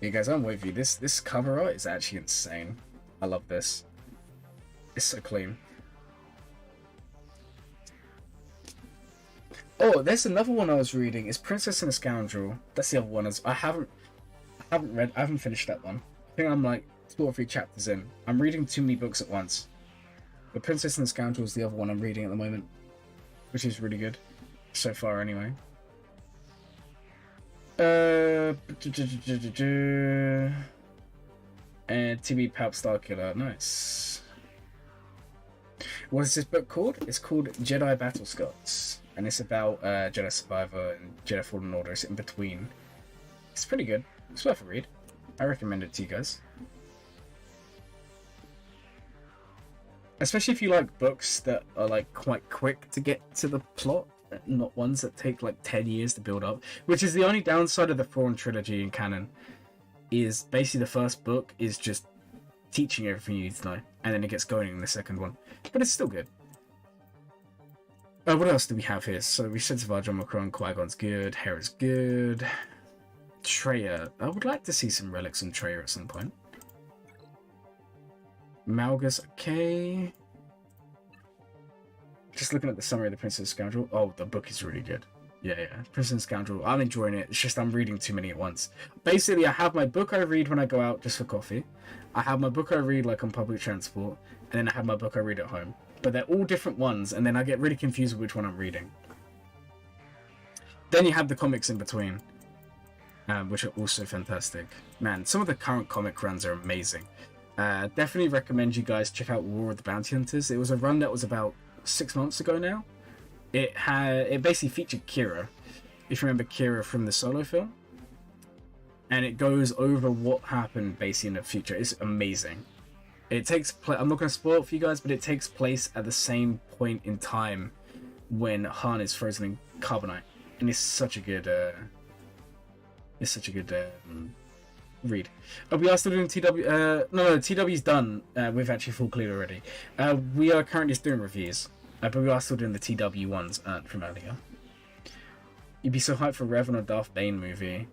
Yeah, guys, I'm with you. This cover art is actually insane. I love this. It's so clean. Oh, there's another one I was reading. It's Princess and a Scoundrel. That's the other one. I haven't finished that one. I think I'm like 2 or 3 chapters in. I'm reading too many books at once. But Princess and the Scoundrel is the other one I'm reading at the moment, which is really good so far, anyway. And TB Palp Starkiller. Nice. What is this book called? It's called Jedi Battle Scots. And it's about Jedi Survivor and Jedi Fallen Order. It's in between. It's pretty good. It's worth a read. I recommend it to you guys. Especially if you like books that are like quite quick to get to the plot, not ones that take like 10 years to build up. Which is the only downside of the Thrawn trilogy in canon. Is basically the first book is just teaching everything you need to know, and then it gets going in the second one. But it's still good. What else do we have here? So we said Savage Omicron, Qui-Gon's good, Hera's good. Treya. I would like to see some relics on Treya at some point. Malgus, okay. Just looking at the summary of the Princess Scoundrel. Oh, the book is really good. Yeah. Princess Scoundrel. I'm enjoying it. It's just I'm reading too many at once. Basically, I have my book I read when I go out just for coffee. I have my book I read like on public transport. And then I have my book I read at home. But they're all different ones, and then I get really confused with which one I'm reading. Then you have the comics in between, which are also fantastic. Man, some of the current comic runs are amazing. Definitely recommend you guys check out War of the Bounty Hunters. It was a run that was about 6 months ago now. It basically featured Cere, if you remember Cere from the Solo film. And it goes over what happened basically in the future. It's amazing. It takes place. I'm not going to spoil it for you guys, but it takes place at the same point in time when Han is frozen in carbonite, and it's such a good. Read. We are still doing TW. No, TW's done. We've actually full clear already. We are currently just doing reviews, but we are still doing the TW ones from earlier. You'd be so hyped for Revan or Darth Bane movie.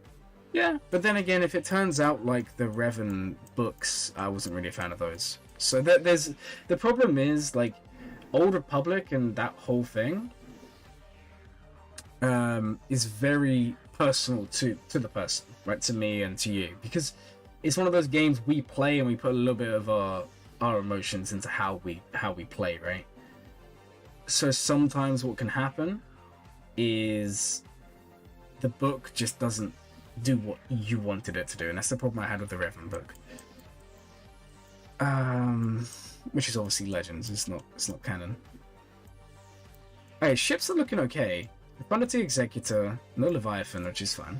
Yeah, but then again, if it turns out like the Revan books, I wasn't really a fan of those. So there's the problem is like Old Republic and that whole thing is very personal to the person, right? To me and to you, because it's one of those games we play and we put a little bit of our emotions into how we play, right? So sometimes what can happen is the book just doesn't do what you wanted it to do, and that's the problem I had with the Revan book. Which is obviously Legends. It's not canon. Hey, ships are looking okay. Profundity Executor, no Leviathan, which is fine.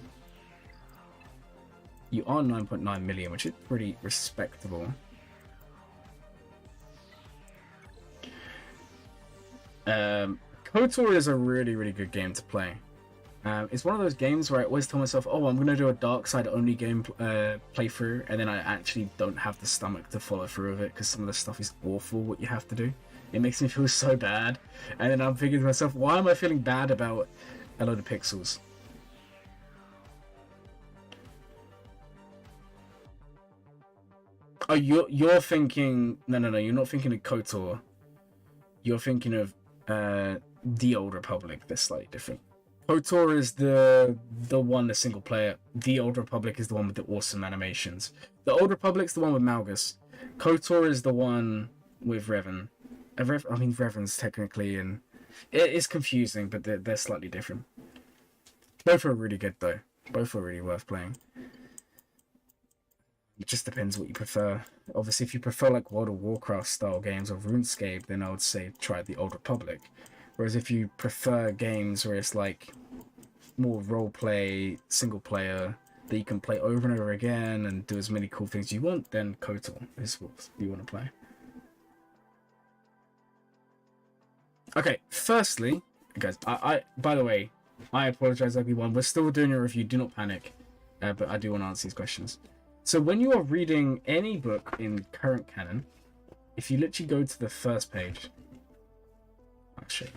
You are 9.9 million, which is pretty respectable. KOTOR is a really, really good game to play. It's one of those games where I always tell myself, oh, I'm going to do a dark side only game playthrough, and then I actually don't have the stomach to follow through with it because some of the stuff is awful what you have to do. It makes me feel so bad. And then I'm thinking to myself, why am I feeling bad about a load of pixels? Oh, you're thinking... No, you're not thinking of KOTOR. You're thinking of the Old Republic. They're slightly different. KOTOR is the one, the single player. The Old Republic is the one with the awesome animations. The Old Republic's the one with Malgus. KOTOR is the one with Revan. Revan's technically, and it is confusing, but they're slightly different. Both are really good though. Both are really worth playing. It just depends what you prefer. Obviously, if you prefer like World of Warcraft style games or RuneScape, then I would say try the Old Republic. Whereas if you prefer games where it's like more roleplay, single player, that you can play over and over again and do as many cool things you want, then KOTOR is what you want to play. Okay, firstly, guys, I by the way, I apologize everyone. We're still doing a review, do not panic. But I do want to answer these questions. So when you are reading any book in current canon, if you literally go to the first page, I'll show you.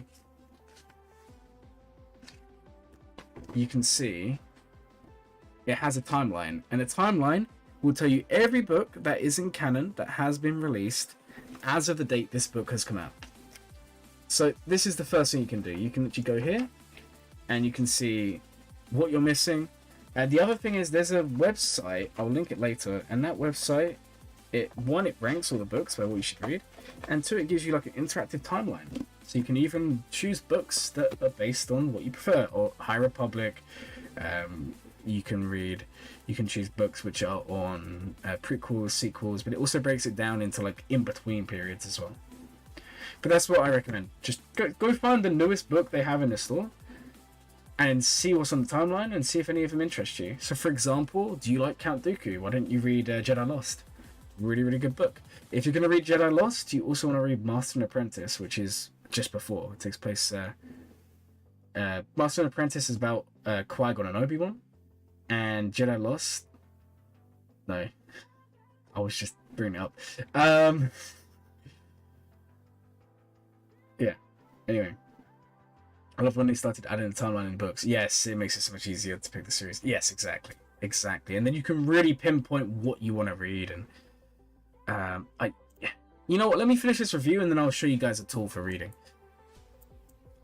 You can see it has a timeline, and the timeline will tell you every book that is in canon that has been released as of the date this book has come out. So this is the first thing you can do. You can literally go here, and you can see what you're missing. And the other thing is there's a website, I'll link it later, and that website, it ranks all the books by what you should read, and two, it gives you like an interactive timeline. So you can even choose books that are based on what you prefer, or High Republic. You can choose books which are on prequels, sequels, but it also breaks it down into like in-between periods as well. But that's what I recommend. Just go find the newest book they have in the store and see what's on the timeline and see if any of them interest you. So for example, do you like Count Dooku? Why don't you read Jedi Lost? Really, really good book. If you're going to read Jedi Lost, you also want to read Master and Apprentice, which is just before. It takes place... Master and Apprentice is about Qui-Gon and Obi-Wan. And Jedi Lost... No. I was just bringing it up. Yeah. Anyway. I love when they started adding the timeline in books. Yes, it makes it so much easier to pick the series. Yes, exactly. Exactly. And then you can really pinpoint what you want to read. And you know what? Let me finish this review and then I'll show you guys a tool for reading.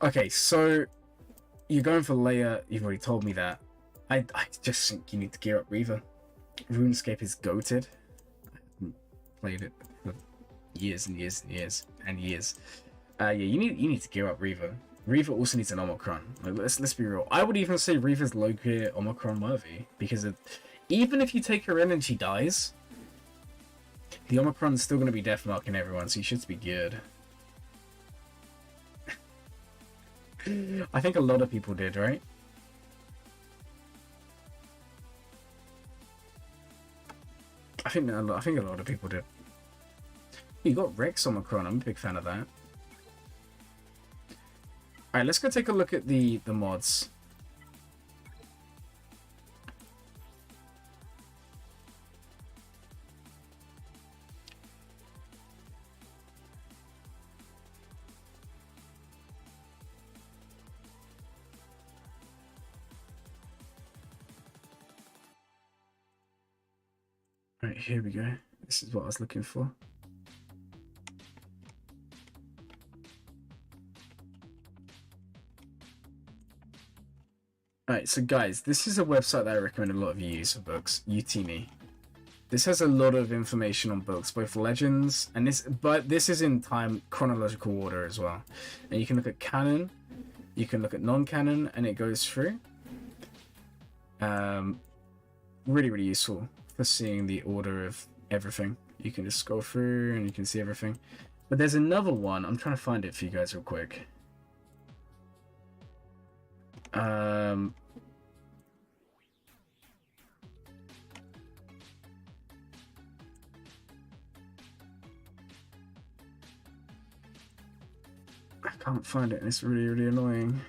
Okay, so you're going for Leia. You've already told me that. I just think you need to gear up Reva. RuneScape is goated. I haven't played it for years and years and years and years. Yeah, you need to gear up Reva. Reva also needs an Omicron. Like, let's be real. I would even say Reva's low-gear Omicron worthy because even if you take her in and she dies, the Omicron's still going to be death marking everyone, so you should be good. I think a lot of people did, right? I think a lot of people did. You got Rex Omicron. I'm a big fan of that. Alright, let's go take a look at the mods. Alright, here we go. This is what I was looking for. Alright, so guys, this is a website that I recommend a lot of you use for books, UTME. This has a lot of information on books, both legends and this, but this is in time chronological order as well. And you can look at canon, you can look at non-canon, and it goes through. Really, really useful for seeing the order of everything. You can just scroll through and you can see everything. But there's another one. I'm trying to find it for you guys real quick. I can't find it, and it's really, really annoying.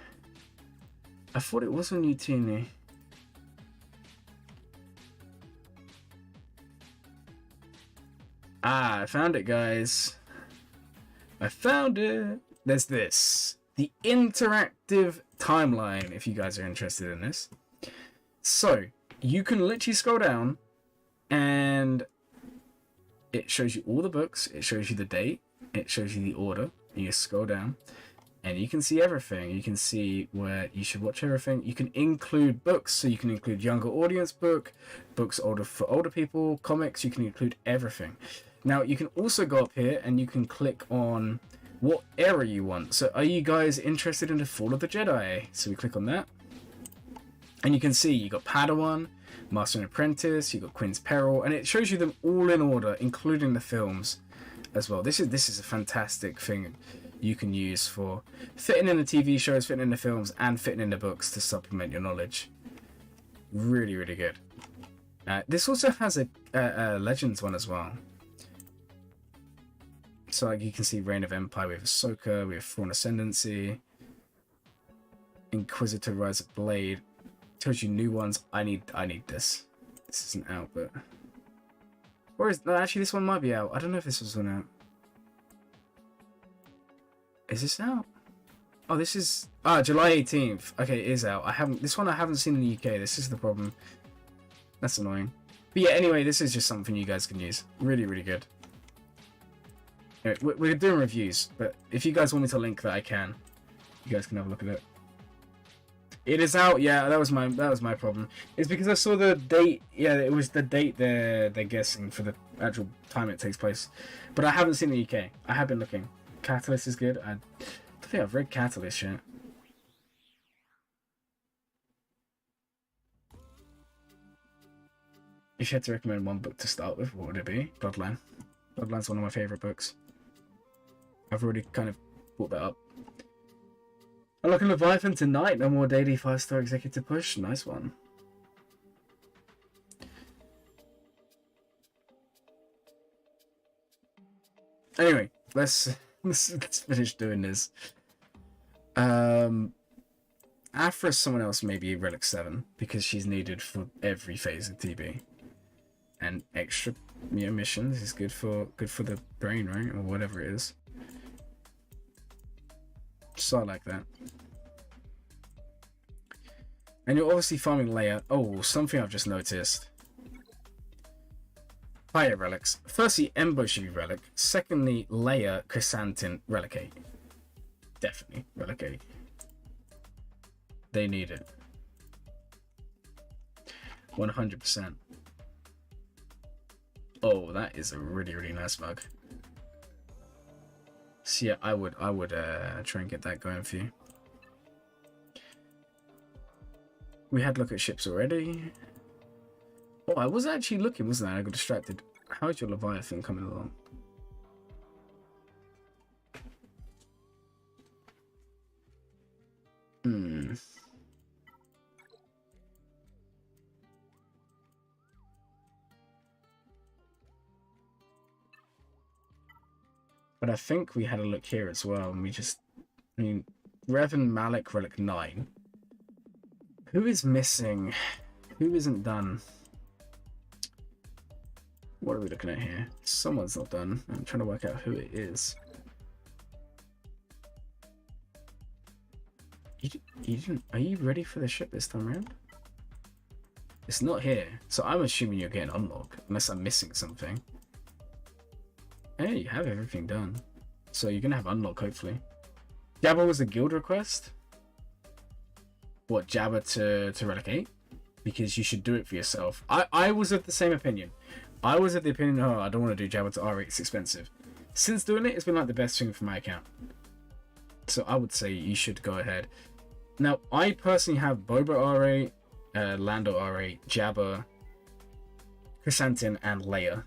I thought it was on Utini. Ah, I found it, guys. I found it. There's this. The interactive timeline, if you guys are interested in this. So, you can literally scroll down, and it shows you all the books, it shows you the date, it shows you the order. You scroll down, and you can see everything. You can see where you should watch everything. You can include books, so you can include younger audience books older for older people, comics. You can include everything. Now, you can also go up here, and you can click on what era you want. So, are you guys interested in the Fall of the Jedi? So, we click on that, and you can see you got Padawan, Master and Apprentice, you got Quinn's Peril, and it shows you them all in order, including the films as well. This is a fantastic thing you can use for fitting in the TV shows, fitting in the films, and fitting in the books to supplement your knowledge. Really, really good. This also has a Legends one as well. So like you can see Reign of Empire with Ahsoka, we have Thrawn Ascendancy, Inquisitor Rise of Blade. Tells you new ones. I need this. This isn't out, but or is no, actually this one might be out. I don't know if this was one out. Is this out? Oh, this is July 18th. Okay, it is out. I haven't seen in the UK. This is the problem. That's annoying. But yeah, anyway, this is just something you guys can use. Really, really good. Anyway, we're doing reviews, but if you guys want me to link that, I can. You guys can have a look at it. It is out. Yeah, that was my problem. It's because I saw the date. Yeah, it was the date they're guessing for the actual time it takes place. But I haven't seen the UK. I have been looking. Catalyst is good. I don't think I've read Catalyst yet. If you had to recommend one book to start with, what would it be? Bloodline. Bloodline's one of my favourite books. I've already kind of brought that up. Unlocking Leviathan tonight. No more daily 5-star executive push. Nice one. Anyway, let's finish doing this. After someone else, maybe Relic 7, because she's needed for every phase of TB. And extra missions is good for the brain, right? Or whatever it is. So I like that. And you're obviously farming Leia. Oh, something I've just noticed. Fire relics. Firstly, Embo should be relic. Secondly, Leia, Chrysantin, relic 8. Definitely relic 8. They need it. 100%. Oh, that is a really, really nice mug. So yeah, I would try and get that going for you. We had a look at ships already. Oh, I was actually looking, wasn't I? I got distracted. How's your Leviathan coming along? But I think we had a look here as well, and I mean, Revan Malik Relic 9. Who is missing? Who isn't done? What are we looking at here? Someone's not done. I'm trying to work out who it is. You didn't. Are you ready for the ship this time around? It's not here, so I'm assuming you're getting unlocked, unless I'm missing something. Hey, you have everything done. So you're gonna have unlock, hopefully. Jabba was a guild request? What, Jabba to Relic 8? Because you should do it for yourself. I was of the same opinion. I was of the opinion, oh, I don't want to do Jabba to R8, it's expensive. Since doing it, it's been like the best thing for my account. So I would say you should go ahead. Now, I personally have Boba R8, Lando R8, Jabba, Chrysanthemum, and Leia.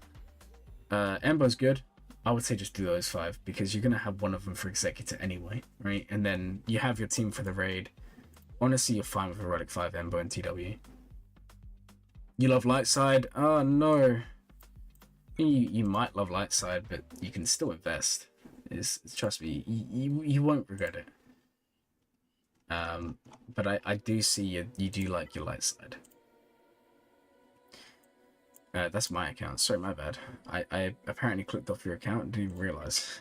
Embo's good. I would say just do those 5 because you're going to have one of them for Executor anyway, right? And then you have your team for the raid. Honestly, you're fine with a Relic 5, Embo, and TW. You love light side? Oh, no. You might love light side, but you can still invest. Trust me, you won't regret it. But I do see you do like your light side. That's my account. Sorry, my bad. I apparently clicked off your account and didn't realize.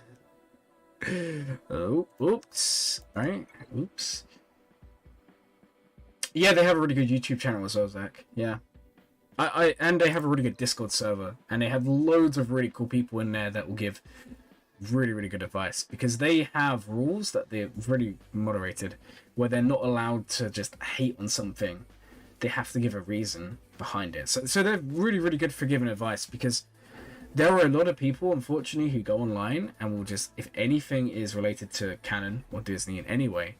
Oh, oops. Alright, oops. Yeah, they have a really good YouTube channel as well, Zach. Yeah. And they have a really good Discord server. And they have loads of really cool people in there that will give really, really good advice. Because they have rules that they're really moderated. Where they're not allowed to just hate on something. They have to give a reason behind it. So they're really, really good for giving advice. Because there are a lot of people, unfortunately, who go online and will just, if anything is related to canon or Disney in any way,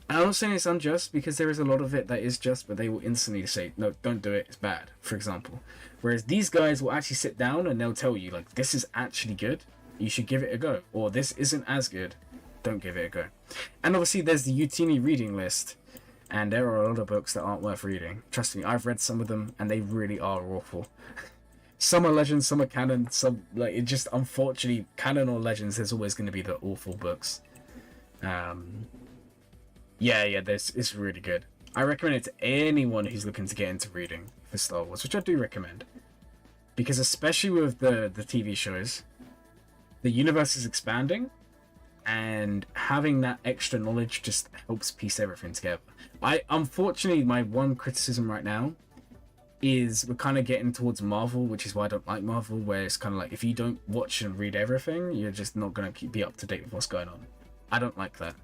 and I'm not saying it's unjust because there is a lot of it that is just, but they will instantly say, no, don't do it, it's bad, for example. Whereas these guys will actually sit down and they'll tell you, like, this is actually good, you should give it a go. Or this isn't as good, don't give it a go. And obviously there's the Utini reading list, and there are a lot of books that aren't worth reading. Trust me, I've read some of them, and they really are awful. Some are legends, some are canon, some, like, it just, unfortunately, canon or legends, there's always going to be the awful books. Yeah, it's really good. I recommend it to anyone who's looking to get into reading for Star Wars, which I do recommend. Because especially with the TV shows, the universe is expanding, and having that extra knowledge just helps piece everything together. Unfortunately, my one criticism right now is we're kind of getting towards Marvel, which is why I don't like Marvel, where it's kind of like, if you don't watch and read everything, you're just not going to be up to date with what's going on. I don't like that.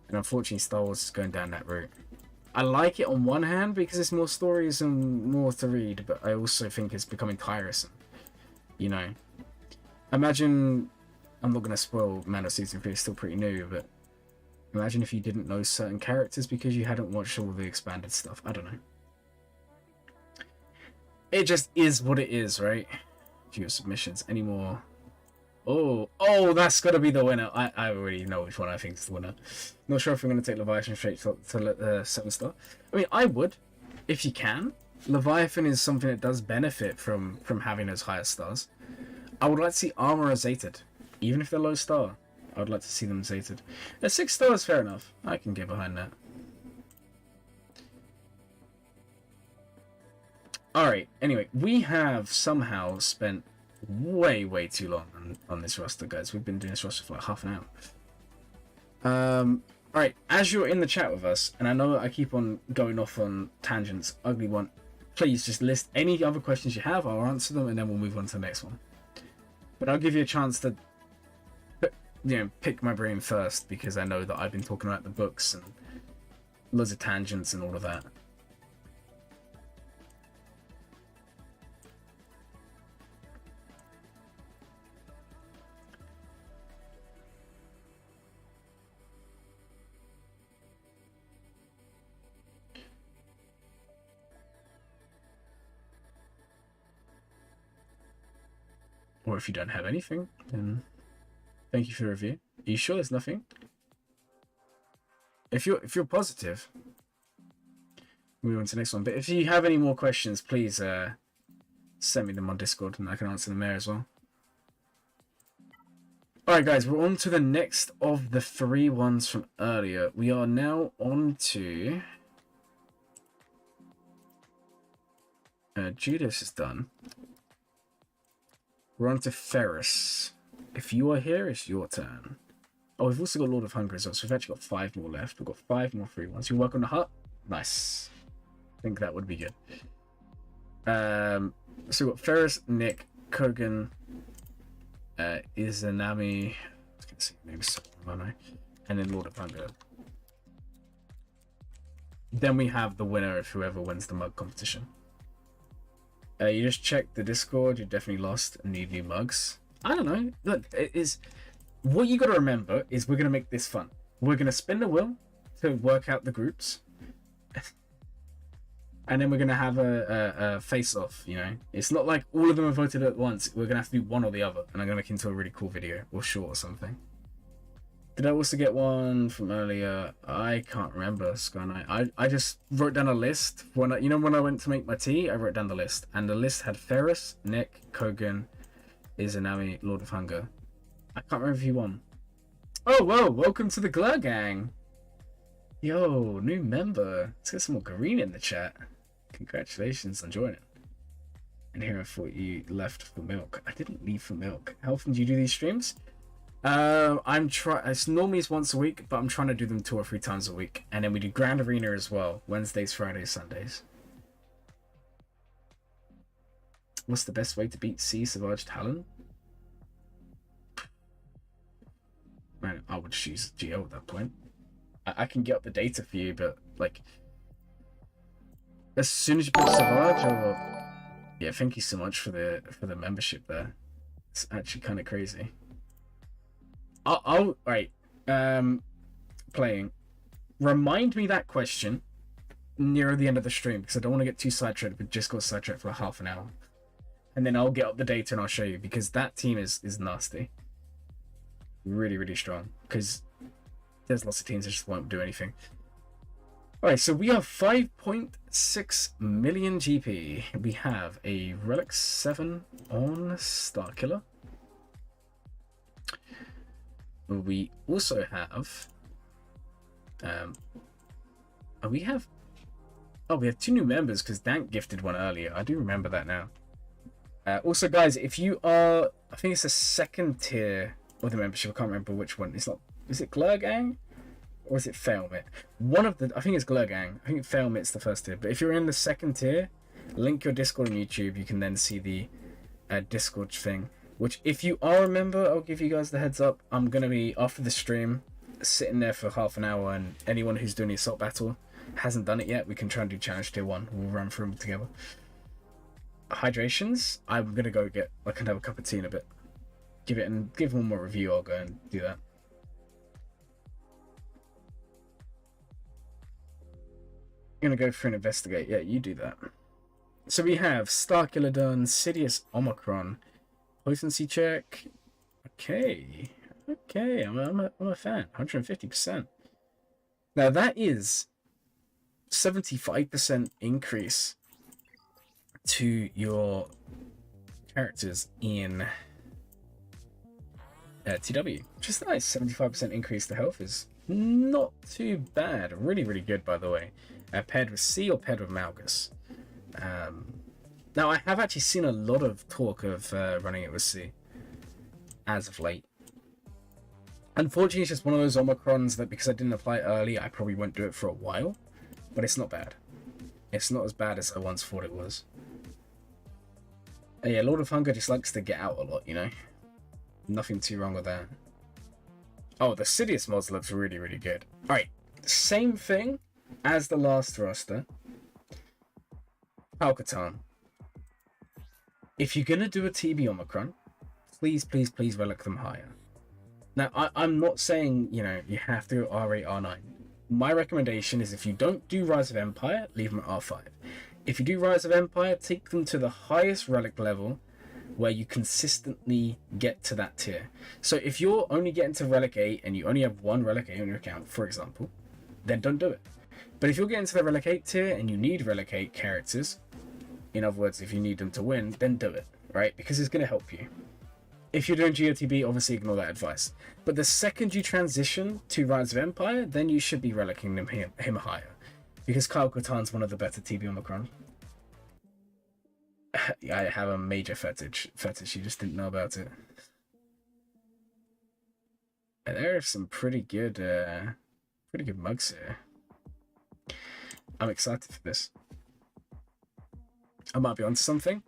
And unfortunately, Star Wars is going down that route. I like it on one hand because it's more stories and more to read, but I also think it's becoming tiresome. You know, imagine, I'm not going to spoil Mando Season 3, it's still pretty new, but imagine if you didn't know certain characters because you hadn't watched all the expanded stuff. I don't know. It just is what it is, right? Few submissions anymore. Oh, that's got to be the winner. I already know which one I think is the winner. Not sure if I'm going to take Leviathan straight to 7-star. I mean, I would, if you can. Leviathan is something that does benefit from having those higher stars. I would like to see Armor Zated, even if they're low star. I would like to see them Zated. 6 stars, fair enough. I can get behind that. Alright, anyway, we have somehow spent way too long on this roster, guys. We've been doing this roster for like half an hour. Alright, as you're in the chat with us, and I know I keep on going off on tangents, Uglyone, please just list any other questions you have, I'll answer them, and then we'll move on to the next one. But I'll give you a chance to, pick my brain first, because I know that I've been talking about the books and loads of tangents and all of that. Or if you don't have anything, then thank you for the review. Are you sure there's nothing? If you're positive, move on to the next one. But if you have any more questions, please send me them on Discord and I can answer them there as well. Alright guys, we're on to the next of the 3 ones from earlier. We are now on to Judas is done. We're on to Ferris. If you are here, it's your turn. Oh, we've also got Lord of Hunger as well, so we've actually got 5 more left. We've got 5 more free ones. You work on the hut? Nice. I think that would be good. So we've got Ferris, Nick, Kogan, Izanami, I was going to say maybe someone, and then Lord of Hunger. Then we have the winner of whoever wins the mug competition. You just check the Discord. You're definitely lost and need new mugs. I don't know. Look, it is what you got to remember is we're gonna make this fun. We're gonna spin the wheel to work out the groups, and then we're gonna have a face-off. You know, it's not like all of them are voted at once. We're gonna have to do one or the other, and I'm gonna make it into a really cool video or short or something. Did I also get one from earlier? I can't remember, Sky Knight. I just wrote down a list. When I went to make my tea, I wrote down the list. And the list had Ferris, Nick, Kogan, Izanami, Lord of Hunger. I can't remember if he won. Oh, whoa, welcome to the Glur Gang. Yo, new member. Let's get some more green in the chat. Congratulations on joining. And here I thought you left for milk. I didn't leave for milk. How often do you do these streams? It's normally once a week, but I'm trying to do them 2 or 3 times a week, and then we do Grand Arena as well, Wednesdays, Fridays, Sundays. What's the best way to beat C Savage Talon? Man, I would choose Geo at that point. I can get up the data for you, but like as soon as you put Savage, or yeah, thank you so much for the membership there. It's actually kind of crazy. I'll right. Playing. Remind me that question near the end of the stream because I don't want to get too sidetracked, but just got sidetracked for half an hour. And then I'll get up the data and I'll show you because that team is nasty. Really, really strong. Because there's lots of teams that just won't do anything. Alright, so we have 5.6 million GP. We have a Relic 7 on Starkiller. We also have we have 2 new members because Dank gifted one earlier. I do remember that now. Also guys, if you are, I think it's the 2nd tier of the membership, I can't remember which one. It's not, is it Glur Gang or is it Pheonix? One of the, I think it's Glur Gang. I think Pheonix's the 1st tier, but if you're in the 2nd tier, link your Discord on YouTube, you can then see the Discord thing. Which, if you are a member, I'll give you guys the heads up. I'm going to be, after the stream, sitting there for half an hour, and anyone who's doing the assault battle hasn't done it yet, we can try and do challenge tier 1. We'll run through them together. Hydrations, I'm going to go get, I can have a cup of tea in a bit. Give one more review, I'll go and do that. I'm going to go through and investigate. Yeah, you do that. So we have Starkiller done, Sidious Omicron, potency check. Okay, I'm a fan. 150%. Now that is 75% increase to your characters in TW, which is nice. 75% increase to health is not too bad. Really, really good, by the way. Paired with C or paired with Malgus. Now, I have actually seen a lot of talk of running it with C as of late. Unfortunately, it's just one of those Omicrons that because I didn't apply it early, I probably won't do it for a while. But it's not bad. It's not as bad as I once thought it was. Yeah, Lord of Hunger just likes to get out a lot, you know? Nothing too wrong with that. Oh, the Sidious mods looks really, really good. Alright, same thing as the last roster. Palkatan. If you're going to do a TB Omicron, please, please, please relic them higher. Now, I'm not saying, you know, you have to go R8, R9. My recommendation is if you don't do Rise of Empire, leave them at R5. If you do Rise of Empire, take them to the highest relic level where you consistently get to that tier. So if you're only getting to Relic 8 and you only have 1 Relic 8 on your account, for example, then don't do it. But if you're getting to the Relic 8 tier and you need Relic 8 characters, in other words, if you need them to win, then do it, right? Because it's going to help you. If you're doing GOTB, obviously ignore that advice. But the second you transition to Rise of Empire, then you should be relicking him higher. Because Kyle Katan's one of the better TB Omicron. I have a major fetish. You just didn't know about it. And there are some pretty good mugs here. I'm excited for this. I might be onto something.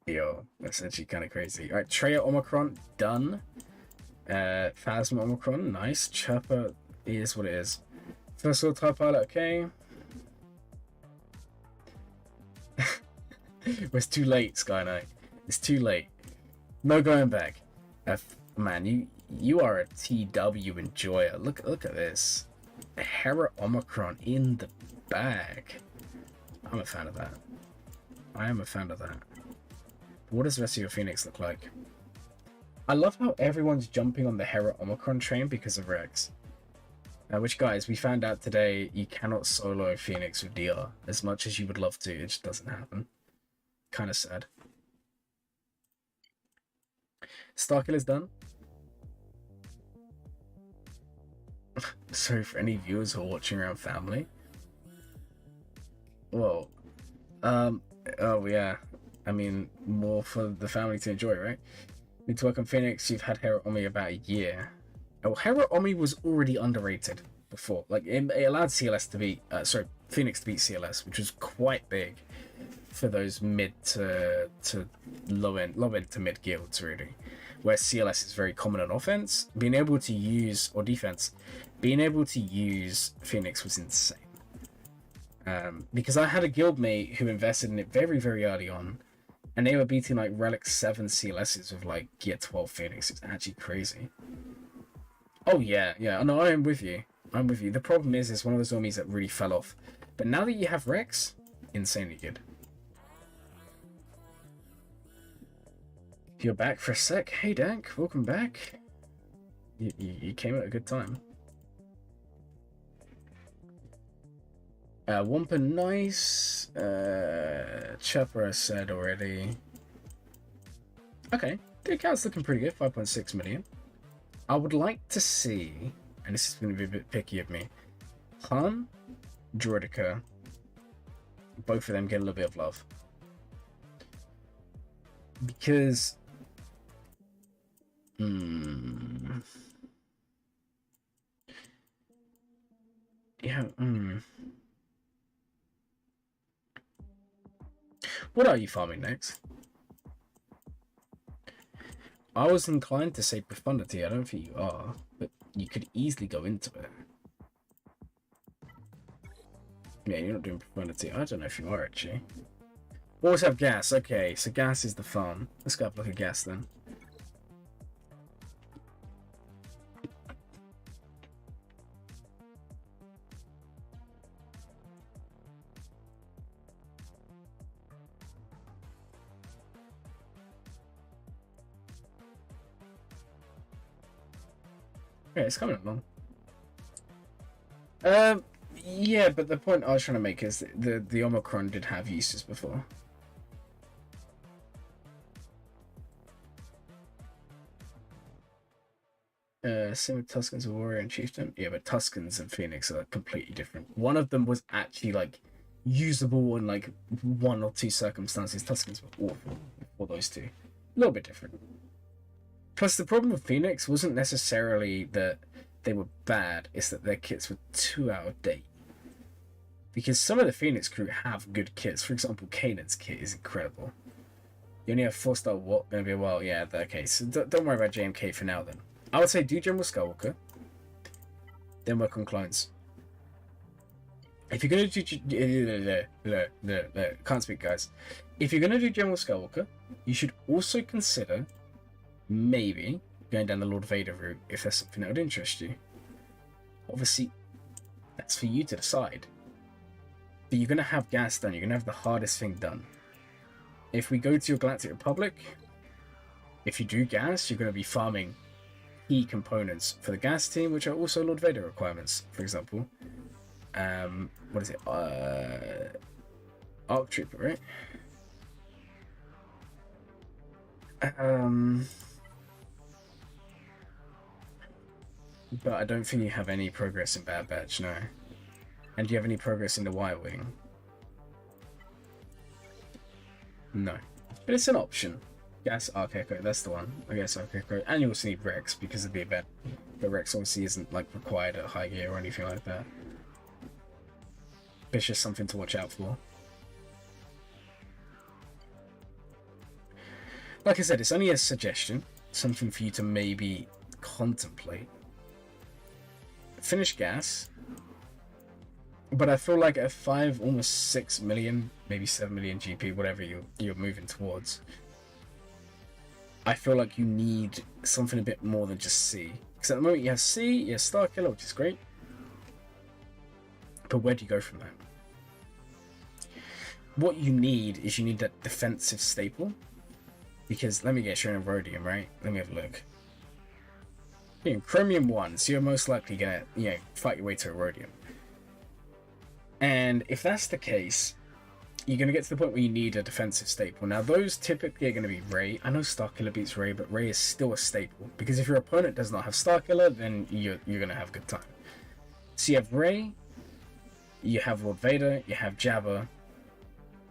Yo, that's actually kind of crazy. Alright, Treya Omicron, done. Phasma Omicron, nice. Chopper is what it is. First of all, TIE Pilot, okay. It's too late, Sky Knight. It's too late. No going back. Man, you are a TW enjoyer. Look at this. Hera Omicron in the bag. I'm a fan of that. I am a fan of that. What does the rest of your Pheonix look like? I love how everyone's jumping on the Hera Omicron train because of Rex. Which, guys, we found out today you cannot solo Pheonix with DR. As much as you would love to, it just doesn't happen. Kind of sad. Starkill is done. Sorry for any viewers who are watching around family. Well, oh yeah. I mean, more for the family to enjoy, right? Need to work on Pheonix. You've had Hera Omi about a year. Oh, Hera Omi was already underrated before. Like, it allowed CLS to beat, Pheonix to beat CLS, which was quite big for those mid to low end to mid guilds, really. Where CLS is very common on offense, being able to use, or defense, being able to use Pheonix was insane. Because I had a guildmate who invested in it very, very early on, and they were beating like Relic 7 CLSs with like Gear 12 Pheonix. It's actually crazy. Oh yeah, no, I am with you. I'm with you. The problem is, it's one of those armies that really fell off. But now that you have Rex, insanely good. You're back for a sec. Hey Dank, welcome back. You came at a good time. Wampa nice. Chopper I said already. Okay, the account's looking pretty good. 5.6 million. I would like to see, and this is going to be a bit picky of me, Han, Droidica, both of them get a little bit of love. Because yeah, what are you farming next? I was inclined to say Profundity. I don't think you are, but you could easily go into it. Yeah, you're not doing Profundity. I don't know if you are, actually. We always have gas. Okay, so gas is the farm. Let's go have a look at gas then. Yeah, it's coming along. Yeah, but the point I was trying to make is that the Omicron did have uses before. Same with Tuscans of Warrior and Chieftain. Yeah, but Tuscans and Pheonix are completely different. One of them was actually like usable in like 1 or 2 circumstances. Tuscans were awful for those two. A little bit different. Plus, the problem with Pheonix wasn't necessarily that they were bad, it's that their kits were too out of date. Because some of the Pheonix crew have good kits. For example, Kanan's kit is incredible. You only have 4-star what? Gonna be a while. Yeah, okay, so don't worry about JMK for now then. I would say do General Skywalker, then work on clones. If you're gonna do can't speak, guys. If you're gonna do General Skywalker, you should also consider maybe going down the Lord Vader route if there's something that would interest you. Obviously, that's for you to decide. But you're gonna have gas done. You're gonna have the hardest thing done. If we go to your Galactic Republic, if you do gas, you're gonna be farming key components for the gas team, which are also Lord Vader requirements. For example, what is it? Arc Trooper, right? But I don't think you have any progress in Bad Batch, no. And do you have any progress in the Y Wing? No. But it's an option. Yes, Arc Echo, that's the one. I guess Arc Echo. And you also need Rex because of the event. But Rex obviously isn't like required at high gear or anything like that. It's just something to watch out for. Like I said, it's only a suggestion. Something for you to maybe contemplate. Finish gas. But I feel like at 5, almost 6 million maybe 7 million GP, whatever you're moving towards. I feel like you need something a bit more than just C. Because at the moment you have C, you have Starkiller, which is great. But where do you go from there? What you need is you need that defensive staple. Because let me get you in Rhodium, right? Let me have a look. In Chromium 1, so you're most likely gonna, fight your way to a Rhodium. And if that's the case, you're gonna get to the point where you need a defensive staple. Now those typically are gonna be Ray. I know Starkiller beats Ray, but Ray is still a staple. Because if your opponent does not have Starkiller, then you're gonna have a good time. So you have Ray, you have Lord Vader, you have Jabba,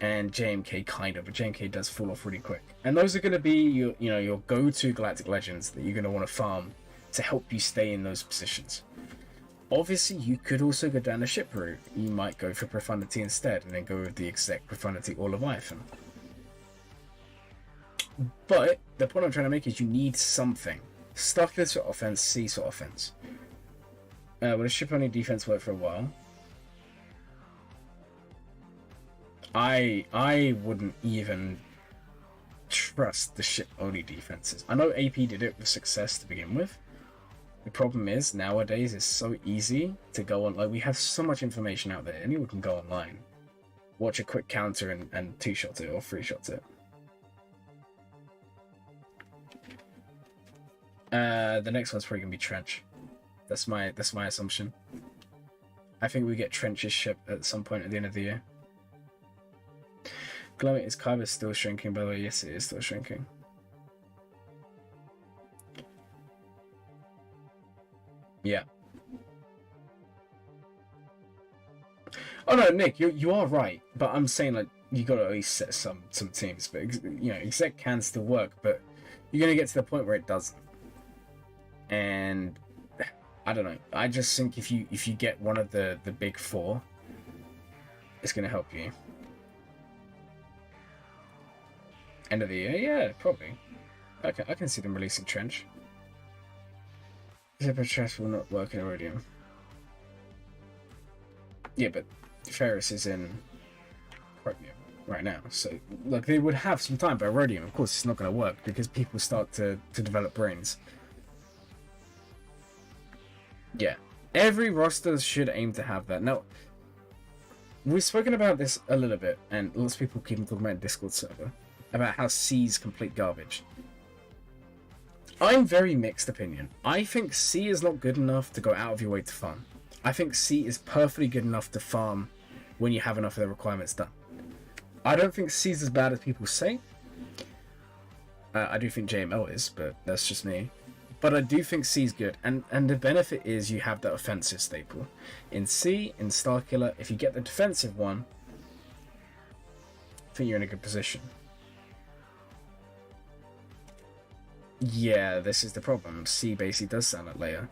and JMK kind of, but JMK does fall off really quick. And those are going to be your go-to Galactic Legends that you're going to want to farm to help you stay in those positions. Obviously, you could also go down the ship route. You might go for Profundity instead, and then go with the Exec Profundity or Leviathan. But the point I'm trying to make is you need something. Starkiller sort of offense, C sort of offense. Will a ship only defense work for a while? I wouldn't even trust the ship-only defenses. I know AP did it with success to begin with. The problem is, nowadays, it's so easy to go on. Like, we have so much information out there. Anyone can go online, watch a quick counter, and two-shot it or three-shot it. The next one's probably gonna be Trench. That's my assumption. I think we get Trench's ship at some point at the end of the year. Glurmit is Kyber still shrinking, by the way. Yes, it is still shrinking. Yeah. Oh no, Nick, you are right, but I'm saying like you got to at least set some teams. But exec can still work, but you're gonna get to the point where it doesn't. And I don't know. I just think if you get one of the big four, it's gonna help you. End of the year? Yeah, probably. Okay, I can see them releasing Trench. Zipper Trash will not work in Iridium. Yeah, but Ferris is in Chromium right now, so like they would have some time, but Iridium, of course, it's not going to work because people start to develop brains. Yeah, every roster should aim to have that. Now, we've spoken about this a little bit, and lots of people keep talking about Discord server about how C's complete garbage. I'm very mixed opinion. I think C is not good enough to go out of your way to farm. I think C is perfectly good enough to farm when you have enough of the requirements done. I don't think C is as bad as people say. I do think JML is, but that's just me. But I do think C is good, and the benefit is you have that offensive staple. In C, in Starkiller, if you get the defensive one, I think you're in a good position. Yeah, this is the problem. C basically does sound like Leia.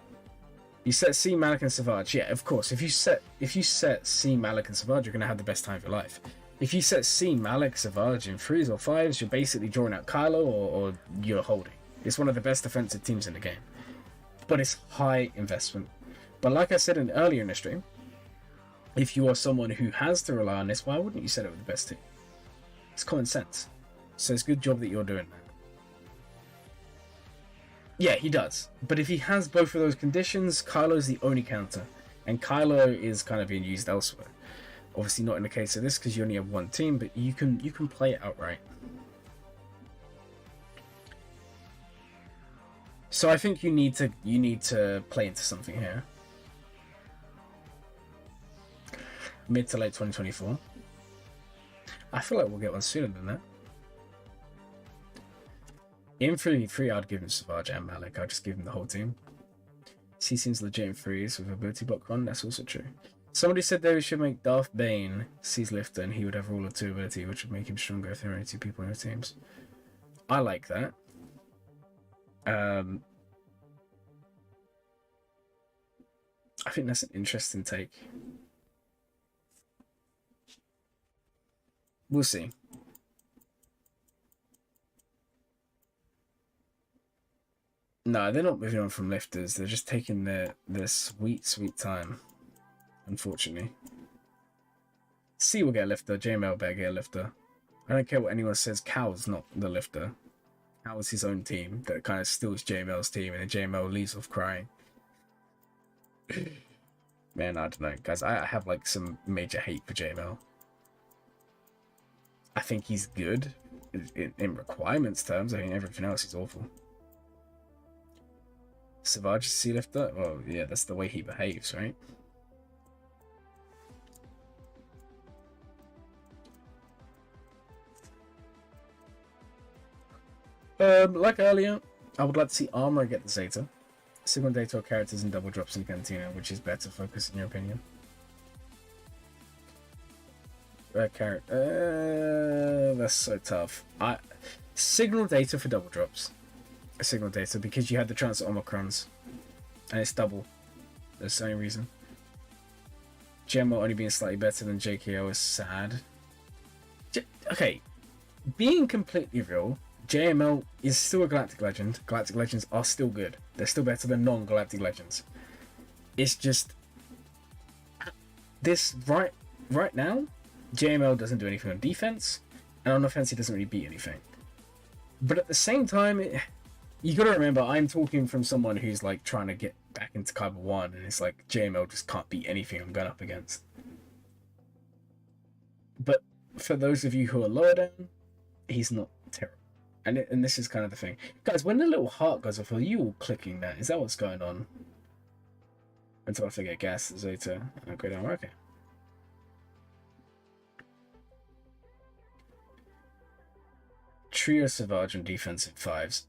You set C, Malak, and Savage. Yeah, of course. If you set C, Malak, and Savage, you're gonna have the best time of your life. If you set C, Malak, Savage in 3s or 5s, you're basically drawing out Kylo or you're holding. It's one of the best defensive teams in the game, but it's high investment. But like I said earlier in the stream, if you are someone who has to rely on this, why wouldn't you set it with the best team? It's common sense. So it's a good job that you're doing that. Yeah, he does. But if he has both of those conditions, Kylo is the only counter. And Kylo is kind of being used elsewhere. Obviously not in the case of this because you only have one team, but you can play it outright. So I think you need to play into something here. Mid to late 2024. I feel like we'll get one sooner than that. In 3v3, I'd give him Savage and Malak. I'd just give him the whole team. C seems legit in 3s with ability block run. That's also true. Somebody said they should make Darth Bane C's lifter and he would have Rule of 2 ability, which would make him stronger if there are only 2 people in your teams. I like that. I think that's an interesting take. We'll see. No, they're not moving on from lifters. They're just taking their sweet time, unfortunately. C will get a lifter. JML better get a lifter. I don't care what anyone says. Cal's not the lifter. Cal is his own team that kind of steals JML's team, and then JML leaves off crying. Man, I don't know, guys. I have like some major hate for JML. I think he's good in requirements terms. I think everything else is awful. Savage C lifter. Well, yeah, that's the way he behaves, right? Like earlier, I would like to see Armor get the Zeta. Signal data or characters in double drops in Cantina, which is better focus in your opinion? That's so tough. Signal data for double drops. Signal data because you had the chance at Omicrons, and it's double. That's the only reason. GMO only being slightly better than JKO is sad. Okay, being completely real, JML is still a Galactic Legend. Galactic Legends are still good. They're still better than non-Galactic Legends. It's just this right now, JML doesn't do anything on defense, and on offense he doesn't really beat anything. But at the same time, you gotta remember, I'm talking from someone who's like trying to get back into Kyber 1, and it's like JML just can't beat anything I'm going up against. But for those of you who are lower down, he's not terrible. And this is kind of the thing. Guys, when the little heart goes off, are you all clicking that? Is that what's going on? Until I forget gas, Zeta. Okay, down. Okay. Trio Savage and defensive 5s.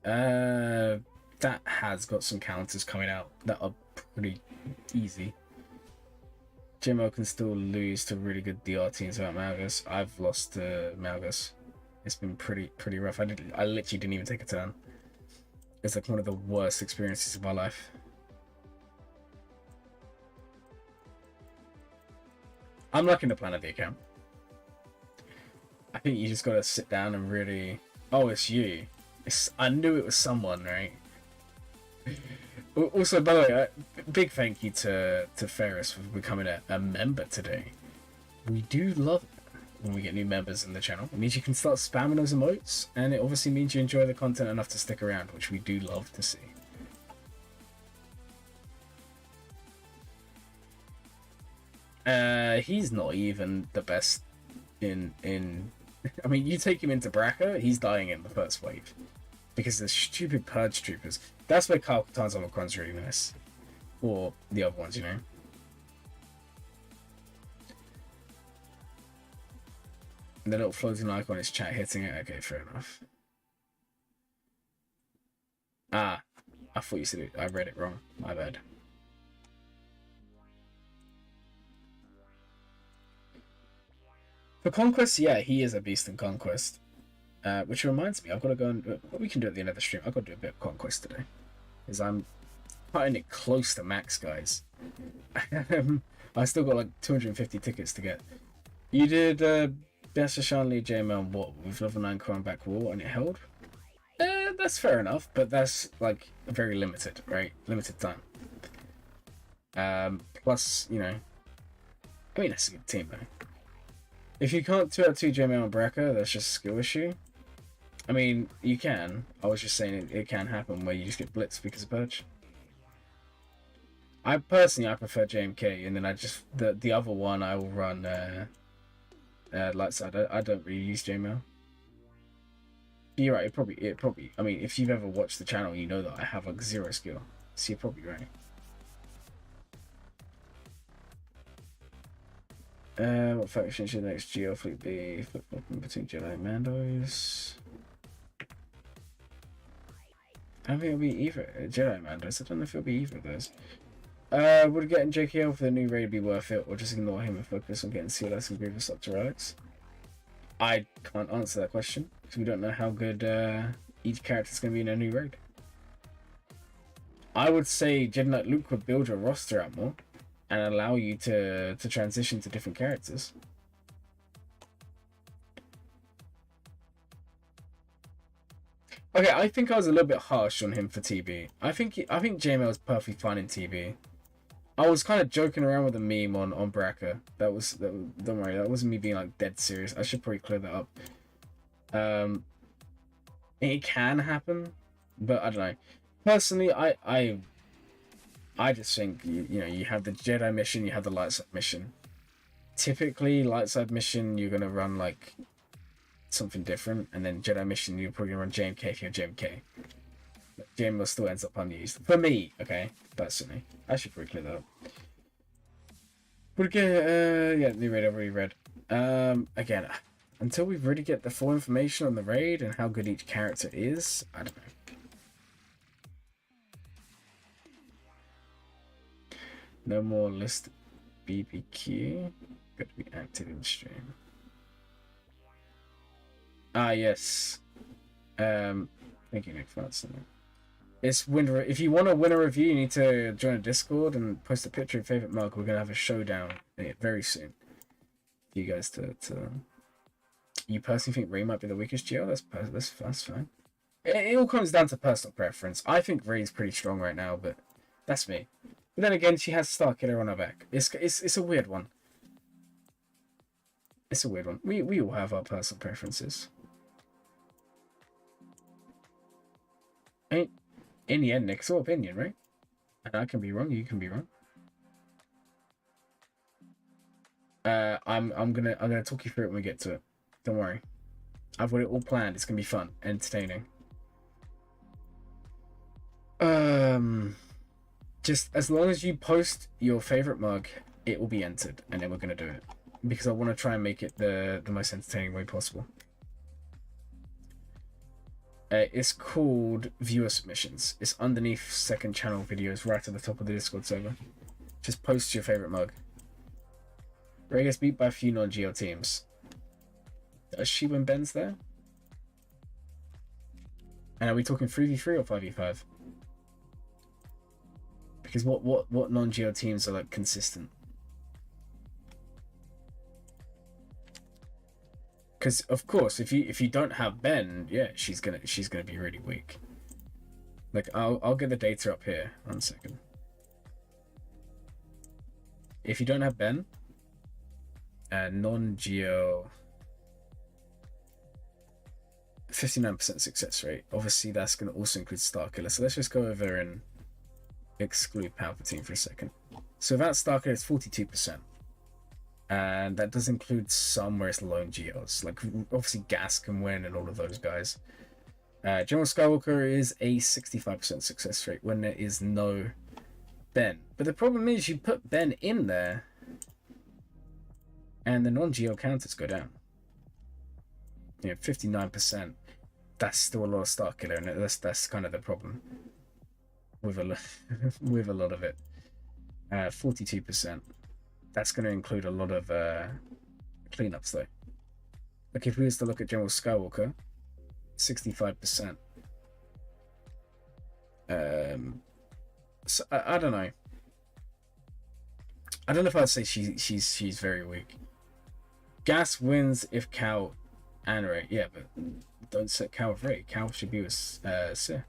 That has got some counters coming out that are pretty easy. JML can still lose to really good DR teams without Malgus. I've lost to Malgus. It's been pretty rough. I literally didn't even take a turn. It's like one of the worst experiences of my life. I'm liking the plan of the account. I think you just gotta sit down and really... Oh, it's you. I knew it was someone, right? Also, by the way, big thank you to Ferris for becoming a member today. We do love it when we get new members in the channel. It means you can start spamming those emotes, and it obviously means you enjoy the content enough to stick around, which we do love to see. He's not even the best in I mean, you take him into Braca, he's dying in the first wave because the stupid Purge Troopers. That's where Kyle Katan's Omicron's really nice, or the other ones, you know. And the little floating icon is chat hitting it. Okay, fair enough. Ah, I thought you said it. I read it wrong. My bad. For Conquest, yeah, he is a beast in Conquest. Which reminds me, I've got to go and... We can do it at the end of the stream. I've got to do a bit of Conquest today. Because I'm cutting it close to max, guys. I still got like 250 tickets to get. You did Best of Shanley JML what? With level 9 Crown back wall and it held? That's fair enough, but that's like very limited, right? Limited time. Plus, you know... I mean, that's a good team, though. If you can't 2 out of 2 JML on Braca, that's just a skill issue. I mean, you can. I was just saying it can happen where you just get blitzed because of Purge. I personally prefer JMK, and then I just the other one I will run light side. I don't really use JML. You're right. It probably. I mean, if you've ever watched the channel, you know that I have like 0 skill. So you're probably right. What faction should the next Geo fleet be? Flip-flopping between Jedi and Mandos. I don't think it'll be either Jedi and Mandos. I don't know if it'll be either of those. Would getting JKL for the new raid be worth it, or just ignore him and focus on getting CLS and Grievous up to relics? I can't answer that question because we don't know how good each character is going to be in a new raid. I would say Jedi Knight Luke would build your roster out more and allow you to transition to different characters. Okay, I think I was a little bit harsh on him for TB. I think JML is perfectly fine in TB. I was kind of joking around with a meme on Bracker. Don't worry, that wasn't me being like dead serious. I should probably clear that up. It can happen, but I don't know. Personally, I just think you have the Jedi mission, you have the light side mission. Typically, light side mission you're gonna run like something different, and then Jedi mission you're probably gonna run JMK if you have JMK. But JMK still ends up unused for me. Okay, personally, I should probably clear that up. But again, yeah, new raid I've already read. Again, until we really get the full information on the raid and how good each character is, I don't know. No more list BBQ. Got to be active in stream. Ah, yes. Thank you, Nick, for that. It's winter. If you want to win a review, you need to join a Discord and post a picture of your favorite mug. We're gonna have a showdown very soon. For you guys to. You personally think Ray might be the weakest GL? That's fine. It all comes down to personal preference. I think Ray's pretty strong right now, but that's me. But then again, she has SLKR on her back. It's a weird one. It's a weird one. We all have our personal preferences. In the end, Nick, it's all opinion, right? And I can be wrong. You can be wrong. I'm gonna talk you through it when we get to it. Don't worry. I've got it all planned. It's gonna be fun, entertaining. Just as long as you post your favorite mug, it will be entered, and then we're gonna do it because I want to try and make it the most entertaining way possible. It's called viewer submissions. It's underneath second channel videos, right at the top of the Discord server. Just post your favorite mug. Ray gets beat by a few non-GL teams. Does she when Ben's there? And are we talking 3v3 or 5v5? Because what non-GL teams are like consistent? Because of course, if you don't have Ben, yeah, she's gonna be really weak. Like I'll get the data up here. 1 second. If you don't have Ben, non-GL 59% success rate. Obviously, that's going to also include Starkiller. So let's just go over and exclude Palpatine for a second. So without Starkiller, it's 42%. And that does include some where it's lone GLs. Like, obviously, Gas can win and all of those guys. General Skywalker is a 65% success rate when there is no Ben. But the problem is you put Ben in there and the non-GL counters go down. 59%. That's still a lot of Starkiller, and that's kind of the problem with with a lot of it. 42%. That's going to include a lot of cleanups, though. Like if we was to look at General Skywalker, 65%. So I don't know. I don't know if I'd say she's very weak. Gas wins if Cal and Ray. Yeah, but don't set Cal with Ray. Cal should be with Cere.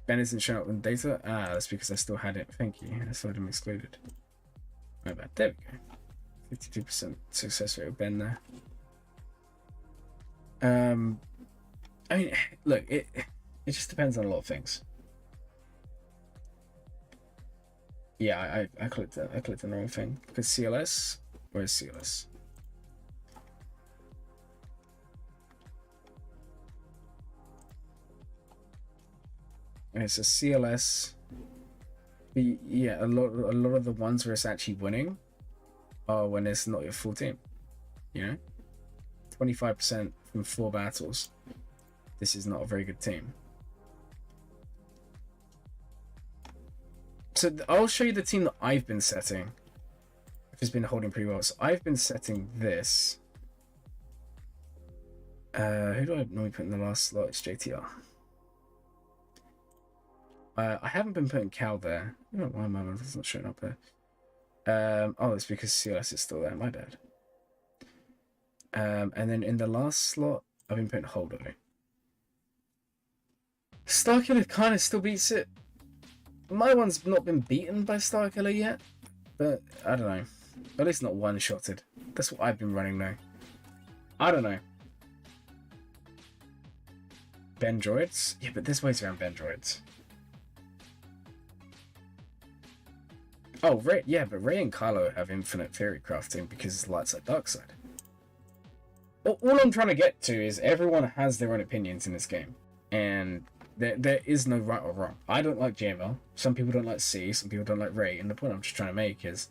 Ben isn't showing up in data. Ah, that's because I still had it. Thank you. I still had him excluded. My bad. There we go. 52% success rate of Ben there. I mean, look, it just depends on a lot of things. Yeah, I clicked the wrong thing. Because CLS, where's CLS? Okay, so CLS. Yeah, a lot of the ones where it's actually winning are when it's not your full team. 25% from 4 battles. This is not a very good team. So I'll show you the team that I've been setting. It's been holding pretty well. So I've been setting this. Who do I normally put in the last slot? It's JTR. I haven't been putting Cal there. I don't know why my man's not showing up there. Oh, it's because CLS is still there. My bad. And then in the last slot, I've been putting Holdo. Starkiller kind of still beats it. my one's not been beaten by Starkiller yet, but I don't know. At least not one-shotted. That's what I've been running now. I don't know. Bendroids? Yeah, but there's ways around Bendroids. Oh, Ray, yeah, but Ray and Kylo have infinite theory crafting because it's light side, dark side. All I'm trying to get to is everyone has their own opinions in this game. And there is no right or wrong. I don't like JML. Some people don't like C. Some people don't like Ray. And the point I'm just trying to make is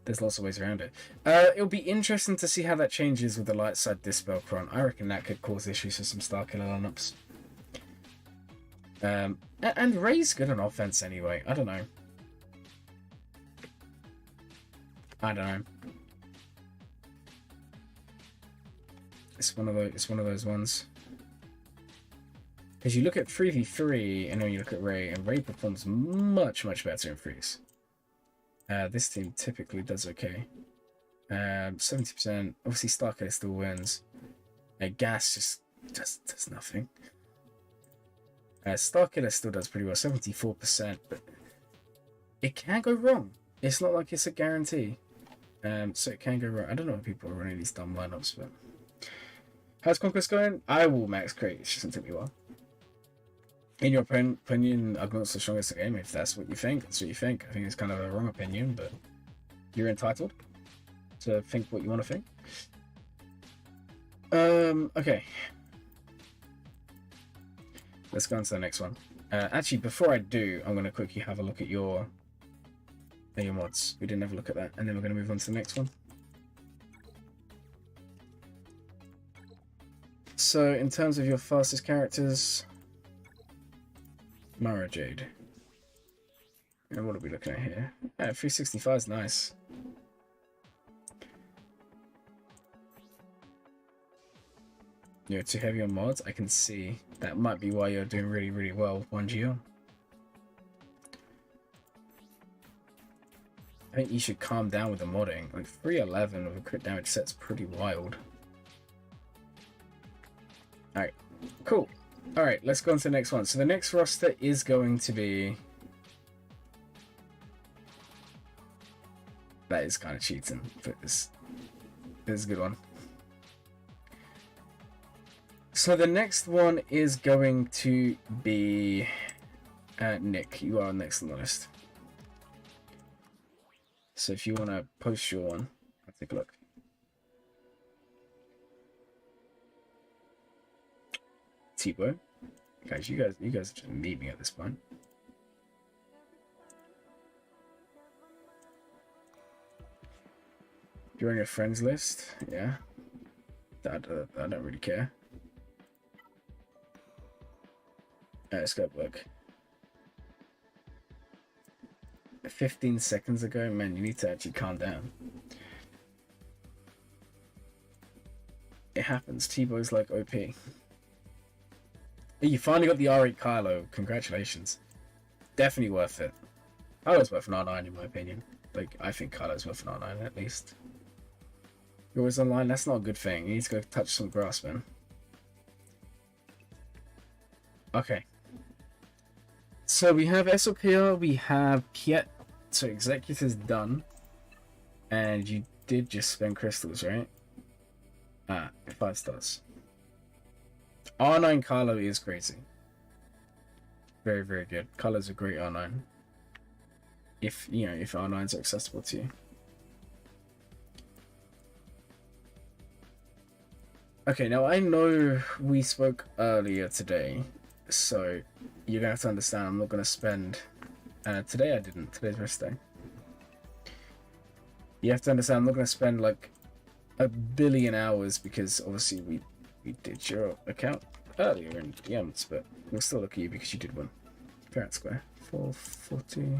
there's lots of ways around it. It'll be interesting to see how that changes with the light side Dispel Cron. I reckon that could cause issues with some Starkiller lineups. And Ray's good on offense anyway. I don't know. It's one of those ones. Because you look at 3v3 and then you look at Ray, and Ray performs much better in freeze. This team typically does okay. 70%. Obviously, Starkiller still wins. Gas just does nothing. Starkiller still does pretty well, 74%, but it can go wrong. It's not like it's a guarantee. So it can go wrong. I don't know if people are running these dumb lineups, but how's Conquest going? I will max crate. It shouldn't take me a while. In your opinion, Uglyone's the strongest in the game. If that's what you think, that's what you think. I think it's kind of a wrong opinion, but you're entitled to think what you want to think. Okay. Let's go on to the next one. Actually, before I do, I'm going to quickly have a look at your mods. We didn't have a look at that, and then we're going to move on to the next one. So, in terms of your fastest characters, Mara Jade. And what are we looking at here? 365 is nice. You're too heavy on mods, I can see. That might be why you're doing really well with 1GO. I think you should calm down with the modding. Like 311 with a crit damage set's pretty wild. Alright, cool. Alright, let's go on to the next one. So the next roster is going to be... That is kind of cheating, but this is a good one. So the next one is going to be... Nick, you are next on the list. So if you want to post your one, I'll take a look. T-Boy. Guys, you guys just need me at this point. You're on your friends list, yeah. I don't really care. Let's go look. 15 seconds ago, man, you need to actually calm down. It happens. T-Boy's like OP. Hey, you finally got the R8 Kylo. Congratulations. Definitely worth it. Kylo's worth an R9 in my opinion. Like, I think Kylo's worth an R9 at least. You're always online? That's not a good thing. You need to go touch some grass, man. Okay. So we have SLKR, we have Piet. So Executor's done. And you did just spend crystals, right? 5 stars. R9 Kylo is crazy. Very good. Kylo's a great R9. If if R9s are accessible to you. Okay, now I know we spoke earlier today, so you're gonna have to understand I'm not gonna spend today I didn't. Today's rest day. You have to understand I'm not gonna spend like 1 billion hours because obviously we did your account earlier in Yums, but we'll still look at you because you did one. Parent Square. 440.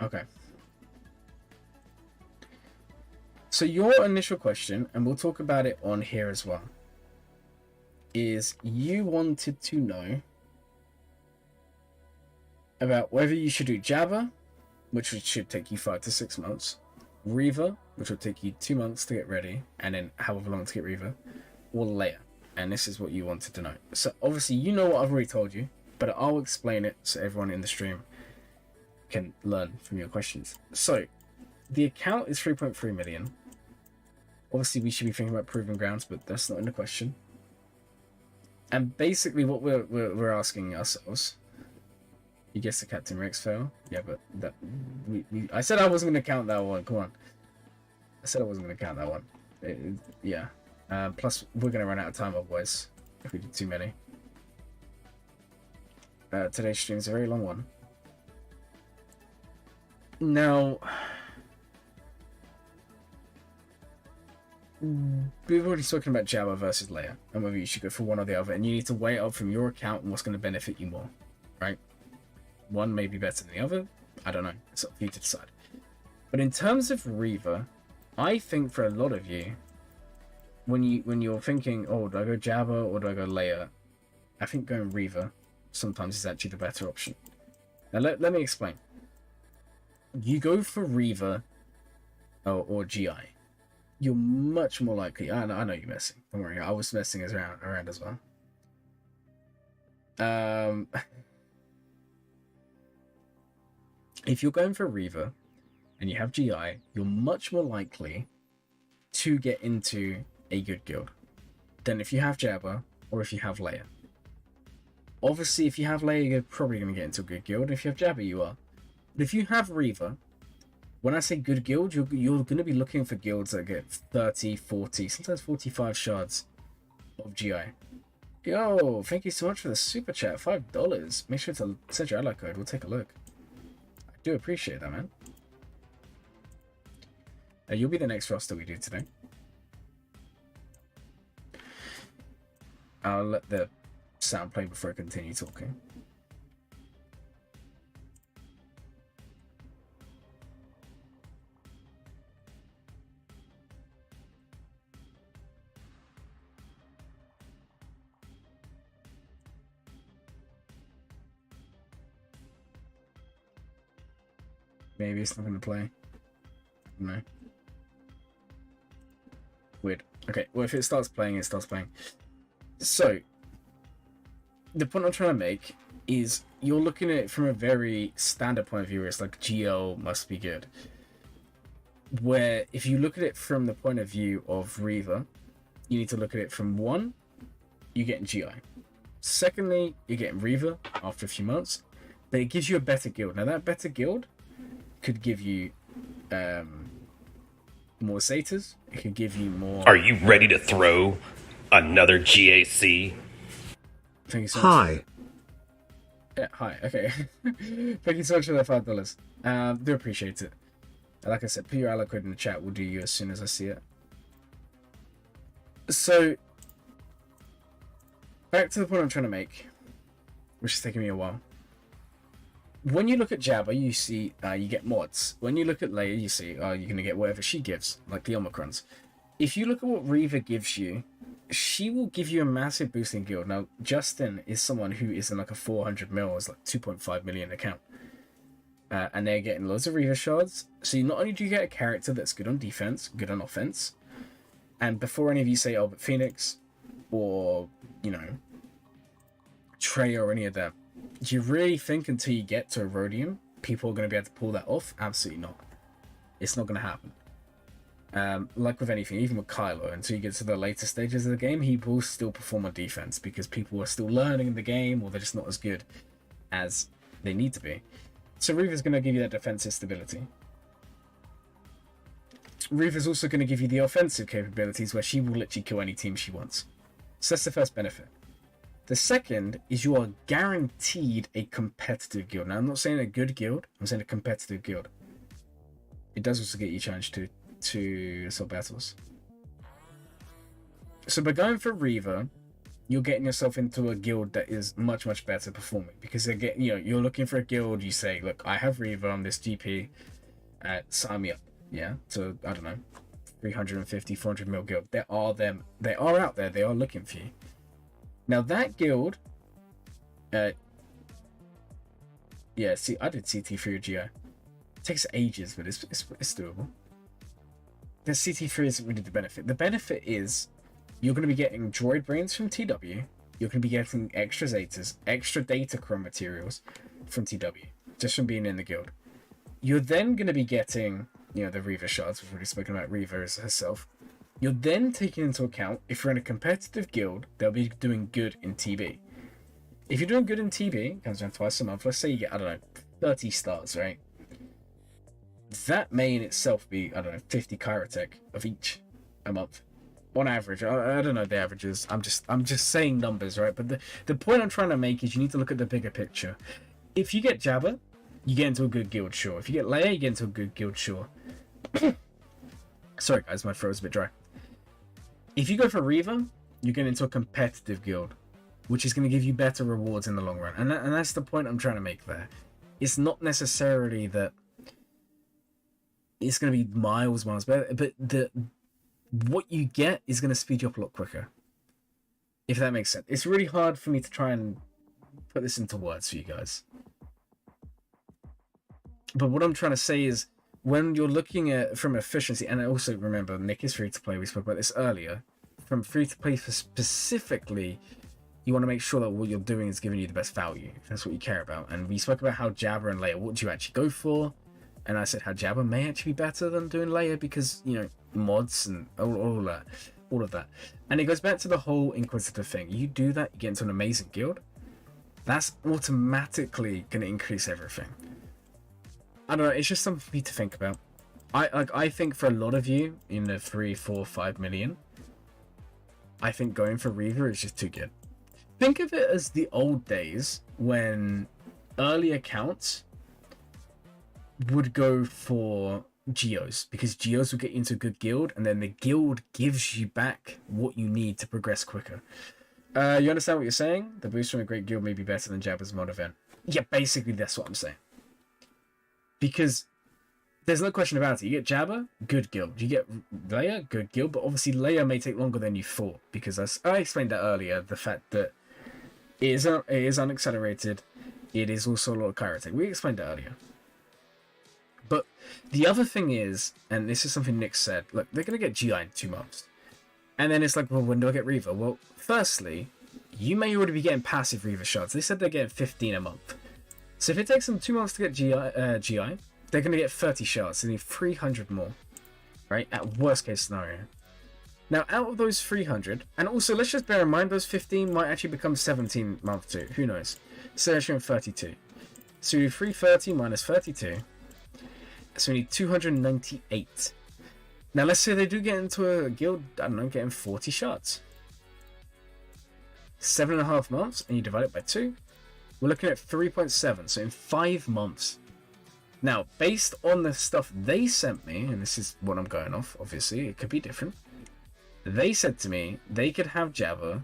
Okay. So your initial question, and we'll talk about it on here as well, is you wanted to know about whether you should do Jabba, which should take you 5 to 6 months, Reaver, which will take you 2 months to get ready, and then however long to get Reaver, or Leia. And this is what you wanted to know. So obviously you know what I've already told you, but I'll explain it so everyone in the stream can learn from your questions. So the account is 3.3 million. Obviously we should be thinking about proving grounds, but that's not in the question. And basically what we're asking ourselves, you guessed the Captain Rex fail. Yeah, but that I said I wasn't going to count that one. Come on. I said I wasn't going to count that one. Yeah. Plus, we're going to run out of time otherwise if we do too many. Today's stream is a very long one. Now, we've already spoken about Jabba versus Leia, and whether you should go for one or the other, and you need to weigh it up from your account and what's going to benefit you more, right? One may be better than the other. I don't know. It's up for you to decide. But in terms of Reaver, I think for a lot of you, when you're thinking, oh, do I go Jabba or do I go Leia? I think going Reaver sometimes is actually the better option. Now let me explain. You go for Reaver or GI, you're much more likely. I know you're messing. Don't worry, I was messing around as well. If you're going for Reaver and you have GI, you're much more likely to get into a good guild than if you have Jabba or if you have Leia. Obviously, if you have Leia, you're probably going to get into a good guild. If you have Jabba, you are. But if you have Reaver, when I say good guild, you're going to be looking for guilds that get 30, 40, sometimes 45 shards of GI. Yo, thank you so much for the super chat. $5. Make sure to send your ally code. We'll take a look. I do appreciate that, man. You'll be the next roster we do today. I'll let the sound play before I continue talking. Maybe it's not going to play. No. Weird. Okay, well, if it starts playing, it starts playing. So, the point I'm trying to make is you're looking at it from a very standard point of view where it's like GL must be good. Where if you look at it from the point of view of Reaver, you need to look at it from one, you're getting GI. Secondly, you're getting Reaver after a few months, but it gives you a better guild. Now that better guild could give you more satyrs, it could give you more... Are you ready to throw another GAC? Thank you so Hi. much. Yeah, hi. Okay. Thank you so much for that $5. Do appreciate it. Like I said, put your ally code in the chat. We'll do you as soon as I see it. So, back to the point I'm trying to make, which is taking me a while. When you look at Jabba, you see you get mods. When you look at Leia, you see you're going to get whatever she gives, like the Omicrons. If you look at what Reaver gives you, she will give you a massive boost in guild. Now, Justin is someone who is in like a 400 mil, is like 2.5 million account. And they're getting loads of Reaver shards. So not only do you get a character that's good on defense, good on offense, and before any of you say, oh, but Pheonix or, you know, Trey or any of them, do you really think until you get to a Rhodium, people are going to be able to pull that off? Absolutely not. It's not going to happen. Like with anything, even with Kylo, until you get to the later stages of the game, he will still perform on defense because people are still learning the game or they're just not as good as they need to be. So Reaver's going to give you that defensive stability. Reaver's also going to give you the offensive capabilities where she will literally kill any team she wants. So that's the first benefit. The second is you are guaranteed a competitive guild. Now, I'm not saying a good guild, I'm saying a competitive guild. It does also get you challenged to assault battles. So by going for Reaver, you're getting yourself into a guild that is much, much better performing. Because again, you know, you're looking for a guild, you say, look, I have Reaver on this GP, sign me up. Yeah, so I don't know, 350, 400 mil guild. They are out there, they are looking for you. Now that guild, yeah, see, I did CT for your GI. It takes ages, but it's doable. the CT3 isn't really the benefit. The benefit is you're going to be getting droid brains from TW. You're going to be getting extra Zetas, extra data chrome materials from TW, just from being in the guild. You're then going to be getting, you know, the Reaver shards. We've already spoken about Reaver herself. You're then taking into account, if you're in a competitive guild, they'll be doing good in TB. If you're doing good in TB, comes down twice a month, let's say you get, I don't know, 30 stars, right? That may in itself be, I don't know, 50 Kyrotech of each a month. On average. I don't know the averages. I'm just saying numbers, right? But the point I'm trying to make is you need to look at the bigger picture. If you get Jabba, you get into a good guild, sure. If you get Leia, you get into a good guild, sure. Sorry guys, my throat's a bit dry. If you go for Reaver, you get into a competitive guild, which is going to give you better rewards in the long run. And that's the point I'm trying to make there. It's not necessarily that it's going to be miles better, but what you get is going to speed you up a lot quicker. If that makes sense. It's really hard for me to try and put this into words for you guys. But what I'm trying to say is, when you're looking at from efficiency, and also remember, Nick is free to play. We spoke about this earlier. From free to play specifically, you want to make sure that what you're doing is giving you the best value. That's what you care about. And we spoke about how Jabba and Leia, what do you actually go for? And I said how Jabba may actually be better than doing Leia because, you know, mods and all of that. And it goes back to the whole Inquisitor thing. You do that, you get into an amazing guild. That's automatically going to increase everything. I don't know, it's just something for me to think about. I think for a lot of you in the 3, 4, 5 million, I think going for Reaver is just too good. Think of it as the old days when early accounts would go for Geos, because Geos would get into a good guild, and then the guild gives you back what you need to progress quicker. You understand what you're saying? The boost from a great guild may be better than Jabba's mod event. Yeah, basically that's what I'm saying. Because there's no question about it. You get Jabba, good guild. You get Leia, good guild. But obviously Leia may take longer than you thought, because as I explained that earlier, the fact that it is unaccelerated. It is also a lot of Kyrotech. We explained that earlier. But the other thing is, and this is something Nick said, look, they're going to get GI in 2 months. And then it's like, well, when do I get Reaver? Well, firstly, you may already be getting passive Reaver shards. They said they're getting 15 a month. So if it takes them 2 months to get GI, they're going to get 30 shards. They need 300 more, right? At worst case scenario. Now, out of those 300, and also let's just bear in mind those 15 might actually become 17 month 2. Who knows? So they're showing 32. So we do 330 minus 32. So we need 298. Now let's say they do get into a guild, I don't know, getting 40 shards. 7.5 months, and you divide it by 2. We're looking at 3.7, so in 5 months. Now, based on the stuff they sent me, and this is what I'm going off, obviously, it could be different. They said to me they could have Jabba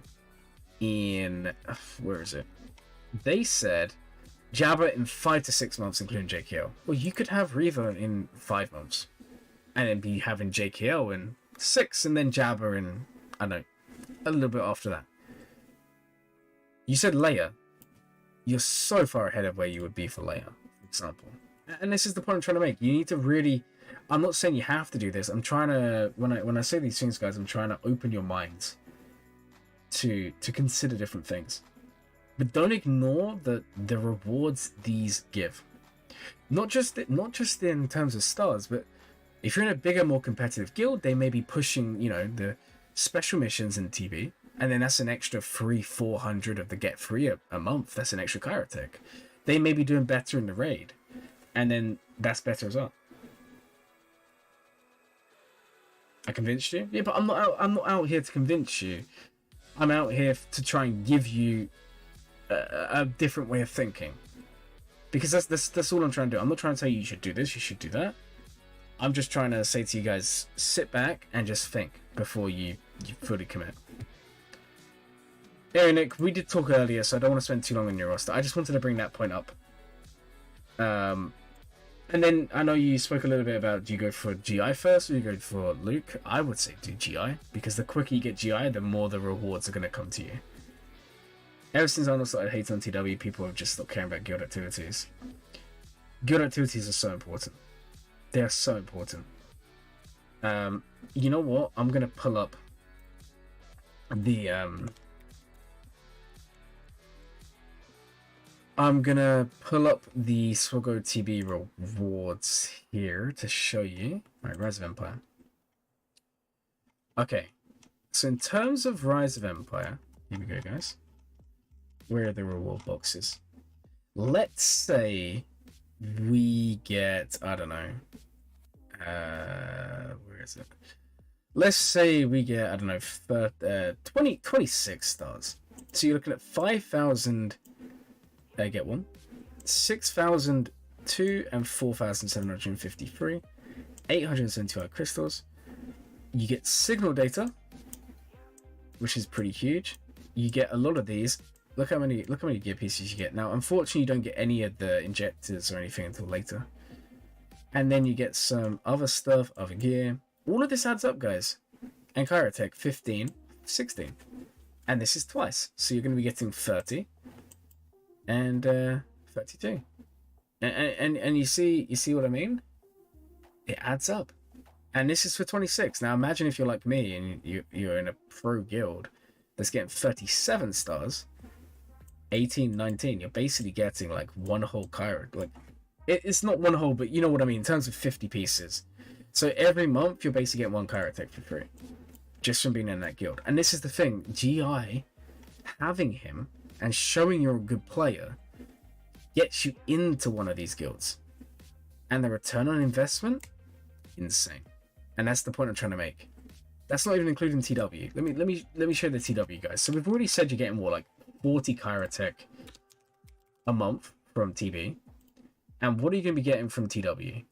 in... where is it? They said Jabba in 5 to 6 months, including JKL. Well, you could have Reaver in 5 months. And then be having JKL in 6, and then Jabba in, I don't know, a little bit after that. You said Leia. You're so far ahead of where you would be for Leia, for example. And this is the point I'm trying to make. You need to really... I'm not saying you have to do this. I'm trying to... When I say these things, guys, I'm trying to open your minds to consider different things. But don't ignore the rewards these give. Not just in terms of stars, but if you're in a bigger, more competitive guild, they may be pushing, you know, the special missions in TB. And then that's an extra 400 of the get free a month. That's an extra Kyrotech. They may be doing better in the raid. And then that's better as well. I convinced you? Yeah, but I'm not out here to convince you. I'm out here to try and give you a different way of thinking. Because that's all I'm trying to do. I'm not trying to tell you should do this, you should do that. I'm just trying to say to you guys, sit back and just think before you fully commit. Anyway, Nick, we did talk earlier, so I don't want to spend too long on your roster. I just wanted to bring that point up. And then I know you spoke a little bit about, do you go for GI first or do you go for Luke? I would say do GI, because the quicker you get GI, the more the rewards are going to come to you. Ever since Arnold started hating on TW, people have just stopped caring about guild activities. Guild activities are so important. They are so important. You know what? I'm gonna pull up the Swoggo TB rewards here to show you. Right, Rise of Empire. Okay, so in terms of Rise of Empire, here we go, guys. Where are the reward boxes? Let's say we get, I don't know, where is it? Let's say we get, I don't know, 26 stars. So you're looking at 5,000, get one, 6,002 and 4,753, 875 crystals. You get signal data, which is pretty huge. You get a lot of these. Look how many gear pieces you get. Now, unfortunately, you don't get any of the injectors or anything until later. And then you get some other stuff, other gear. All of this adds up, guys. And Kyrotech, 15, 16. And this is twice. So you're going to be getting 30 and 32. And you see what I mean? It adds up. And this is for 26. Now, imagine if you're like me and you're in a pro guild that's getting 37 stars. 18, 19, you're basically getting like one whole Kyro. Like, it's not one whole, but you know what I mean, in terms of 50 pieces. So every month, you're basically getting one Kyrotech for free. Just from being in that guild. And this is the thing, GI, having him and showing you're a good player, gets you into one of these guilds. And the return on investment, insane. And that's the point I'm trying to make. That's not even including TW. Let me show the TW, guys. So we've already said you're getting more like 40 Kyrotech a month from TB. And what are you going to be getting from TW?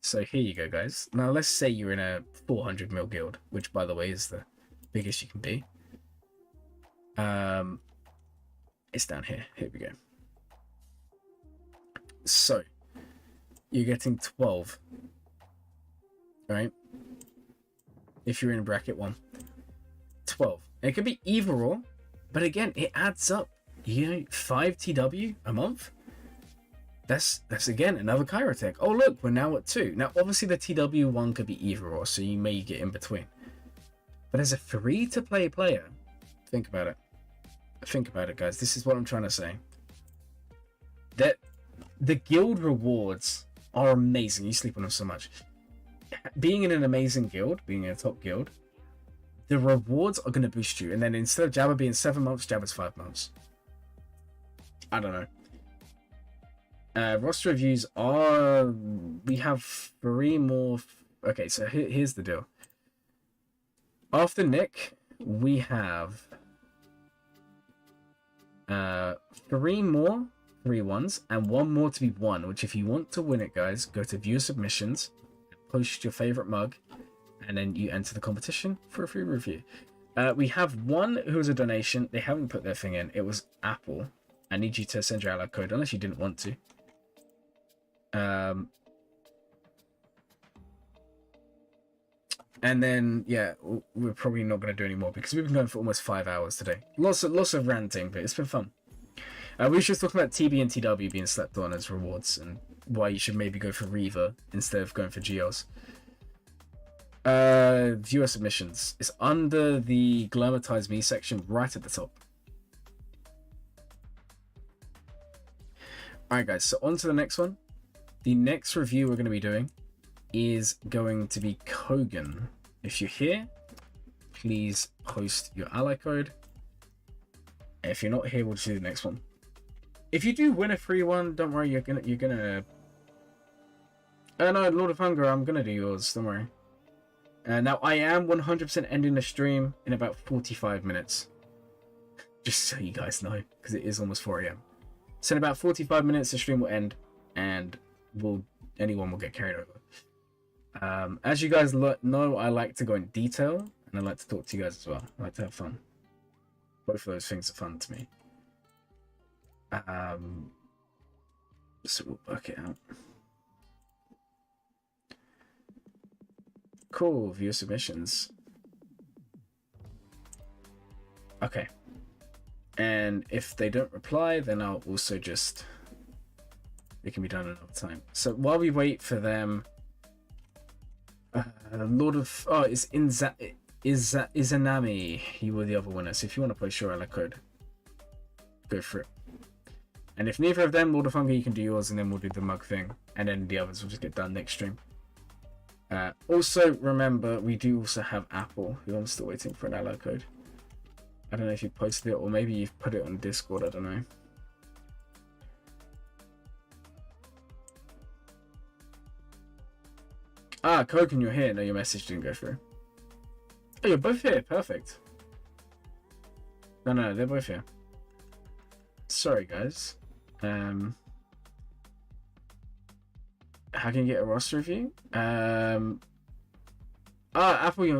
So here you go, guys. Now let's say you're in a 400 mil guild, which by the way is the biggest you can be. It's down here. Here we go. So you're getting 12, right? If you're in bracket 1, 12. It could be either or, but again, it adds up. You know, 5 TW a month. That's again another Kyrotech. Oh look, we're now at 2. Now obviously the TW one could be either or, so you may get in between. But as a free-to-play player, think about it. Think about it, guys. This is what I'm trying to say. That the guild rewards are amazing. You sleep on them so much. Being in an amazing guild, being in a top guild, the rewards are going to boost you. And then instead of Jabba being 7 months, Jabba's 5 months. I don't know. Roster reviews are... We have 3 more... Okay, so here's the deal. After Nick, we have 3 more 3-1s and 1 more to be won, which if you want to win it, guys, go to view submissions, post your favorite mug, and then you enter the competition for a free review. We have one who was a donation. They haven't put their thing in. It was Aaple. I need you to send your ally code unless you didn't want to. And then, yeah, we're probably not going to do any more because we've been going for almost 5 hours today. Lots of ranting, but it's been fun. We were just talking about TB and TW being slept on as rewards and why you should maybe go for Reaver instead of going for Geos. Viewer submissions. It's under the Glurmitize Me section right at the top. Alright guys, so on to the next one. The next review we're going to be doing is going to be Kogan. If you're here, please post your ally code. If you're not here, we'll just do the next one. If you do win a free one, don't worry, you're gonna no, Lord of Hunger, I'm gonna do yours, don't worry. Now I am 100% ending the stream in about 45 minutes. Just so you guys know, because it is almost 4 AM. So in about 45 minutes the stream will end and anyone will get carried over. As you guys know, I like to go in detail and I like to talk to you guys as well. I like to have fun. Both of those things are fun to me. So we'll work it out. Cool, viewer submissions. Okay. And if they don't reply, then I'll also just... It can be done another time. So while we wait for them Lord of it's Izanami. You were the other winner. So if you want to play Shorella code, go for it. And if neither of them, Lord of Hunger, you can do yours, and then we'll do the mug thing, and then the others will just get done next stream. Also, remember, we do also have Aaple, who I'm still waiting for an ally code. I don't know if you posted it, or maybe you've put it on Discord, I don't know. Ah, Kogan, you're here. No, your message didn't go through. Oh, you're both here. Perfect. No, they're both here. Sorry, guys. How can you get a roster review? Aaple,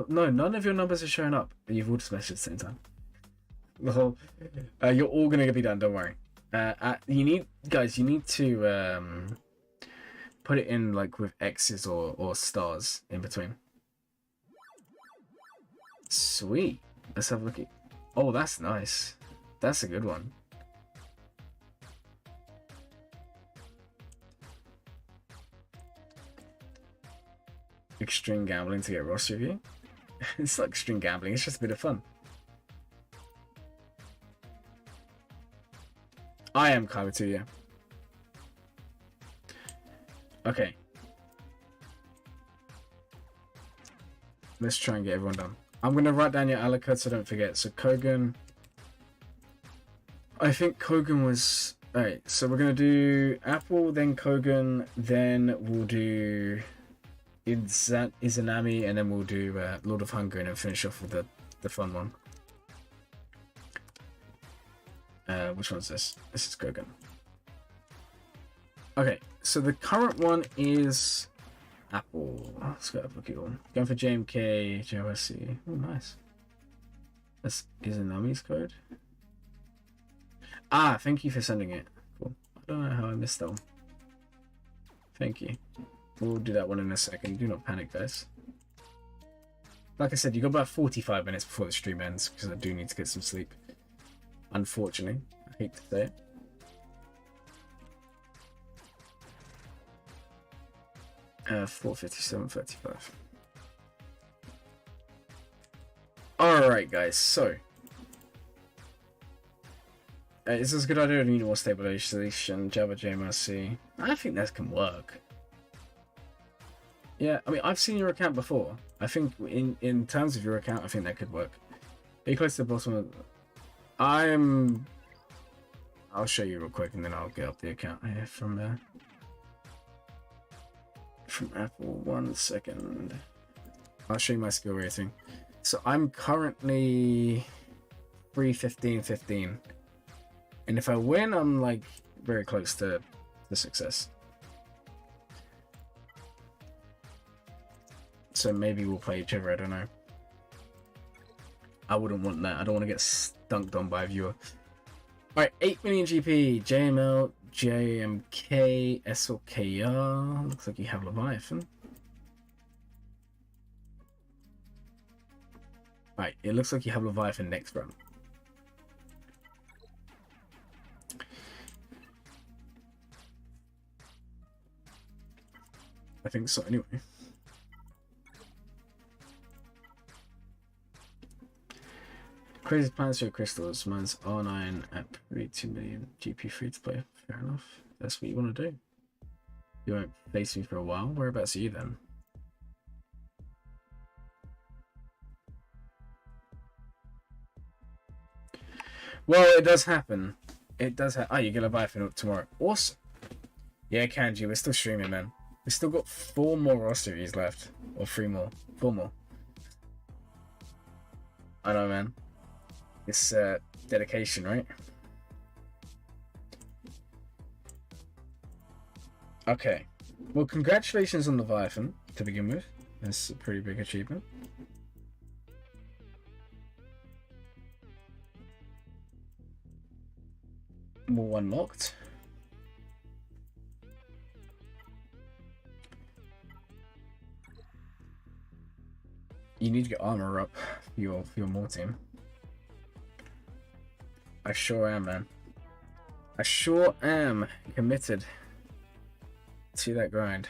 no, none of your numbers are showing up. You've all just messaged at the same time. Well, you're all gonna be done. Don't worry. You need to put it in like with X's or stars in between. Sweet. Let's have a look at. Oh, that's nice. That's a good one. Extreme gambling to get roster review. It's not extreme gambling, it's just a bit of fun. I am Kabuto, yeah. Okay. Let's try and get everyone done. I'm gonna write down your Alaka so I don't forget. So Kogan. I think Kogan was. Alright, so we're gonna do Aaple, then Kogan, then we'll do Izanami, and then we'll do Lord of Hunger, and then finish off with the fun one. Which one's this? This is Kogan. Okay, so the current one is Aaple. Let's go have a look at all. Going for JMK, JOSC. Oh, nice. That's Izanami's code. Ah, thank you for sending it. Cool. I don't know how I missed that one. Thank you. We'll do that one in a second. Do not panic, guys. Like I said, you got about 45 minutes before the stream ends, because I do need to get some sleep. Unfortunately. I hate to say it. Uh, 4:57:35. Alright, guys, so. Is this a good idea? I need more stabilization, Java JMRC. I think that can work. Yeah, I mean, I've seen your account before. I think in terms of your account, I think that could work. Are you close to the bottom of... I'll show you real quick, and then I'll get up the account here from Aaple. 1 second. I'll show you my skill rating. So I'm currently 315.15, and if I win, I'm like very close to the success. So maybe we'll play each other. I don't know. I wouldn't want that. I don't want to get stunked on by a viewer. Alright, 8 million GP, JML, JMK, SLKR. Looks like you have Leviathan. Alright, it looks like you have Leviathan next run. I think so, anyway. Crazy Planetary Crystals. Mine's R9 at 32 million GP free to play. Fair enough. That's what you want to do. You won't face me for a while. Whereabouts are you then? Well, it does happen. It does happen. Oh, you get a Leviathan up tomorrow. Awesome. Yeah, Kanji, we're still streaming, man. We still got 4 more roster reviews left. Or 3 more. 4 more. I know, man. It's dedication, right? Okay. Well, congratulations on Leviathan to begin with. That's a pretty big achievement. More unlocked. You need to get armor up for your Maul team. I sure am, man. I sure am committed to that grind.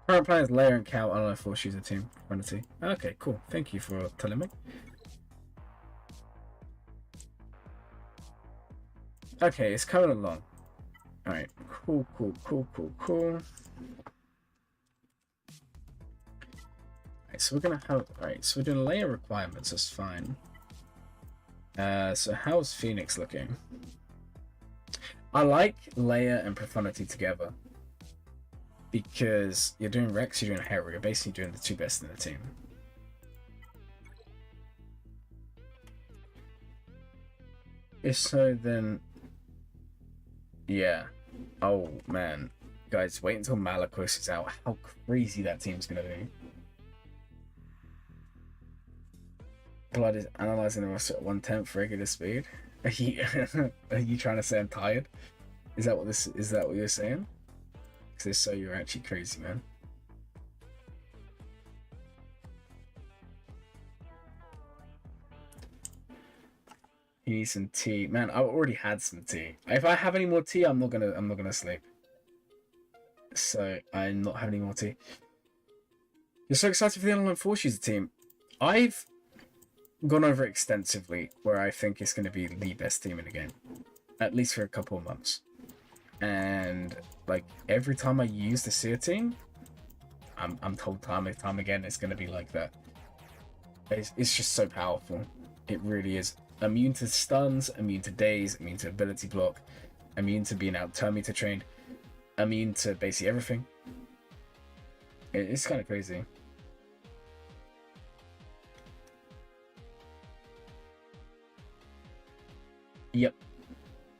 Current plan is Leia and Cal. I don't know if she's a team. Quantity. Okay, cool. Thank you for telling me. Okay, it's coming along. Alright, cool. Alright, so we're gonna have. Alright, so we're doing layer requirements, that's fine. So how's Pheonix looking? I like Leia and Profundity together. Because you're doing Rex, you're doing Hera, you're basically doing the two best in the team. If so, then yeah. Oh man, guys, wait until Malakos is out. How crazy that team's gonna be. Blood is analyzing the roster at 1/10 regular speed. Are you trying to say I'm tired? Is that what you're saying? Because if so, you're actually crazy, man. You need some tea, man. I already had some tea. If I have any more tea, I'm not gonna sleep. So I'm not having any more tea. You're so excited for the Online Forces team. I've gone over it extensively, where I think it's going to be the best team in the game, at least for a couple of months. And like every time I use the Cere team, I'm told time and time again it's going to be like that. It's just so powerful. It really is. Immune to stuns, immune to daze, immune to ability block, immune to being out turn meter trained, immune to basically everything. It's kind of crazy. Yep.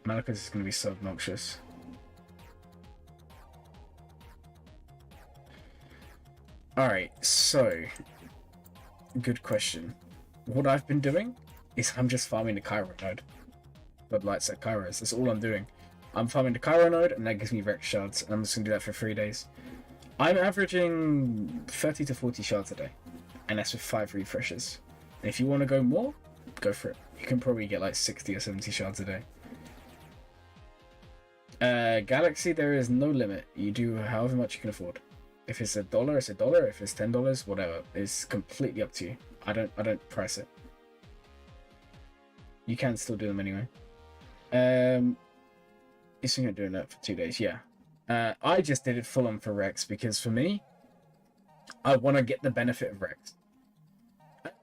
Malakos is going to be so obnoxious. Alright, so good question. What I've been doing is I'm just farming the Cairo node. But lights at Kairos. That's all I'm doing. I'm farming the Cairo node and that gives me Rex shards, and I'm just gonna do that for 3 days. I'm averaging 30 to 40 shards a day. And that's with 5 refreshes. And if you want to go more, go for it. You can probably get like 60 or 70 shards a day. Galaxy, there is no limit. You do however much you can afford. If it's $1, it's $1. If it's $10, whatever. It's completely up to you. I don't price it. You can still do them anyway. You're thinking of doing that for 2 days, yeah. I just did it full on for Rex because for me, I want to get the benefit of Rex.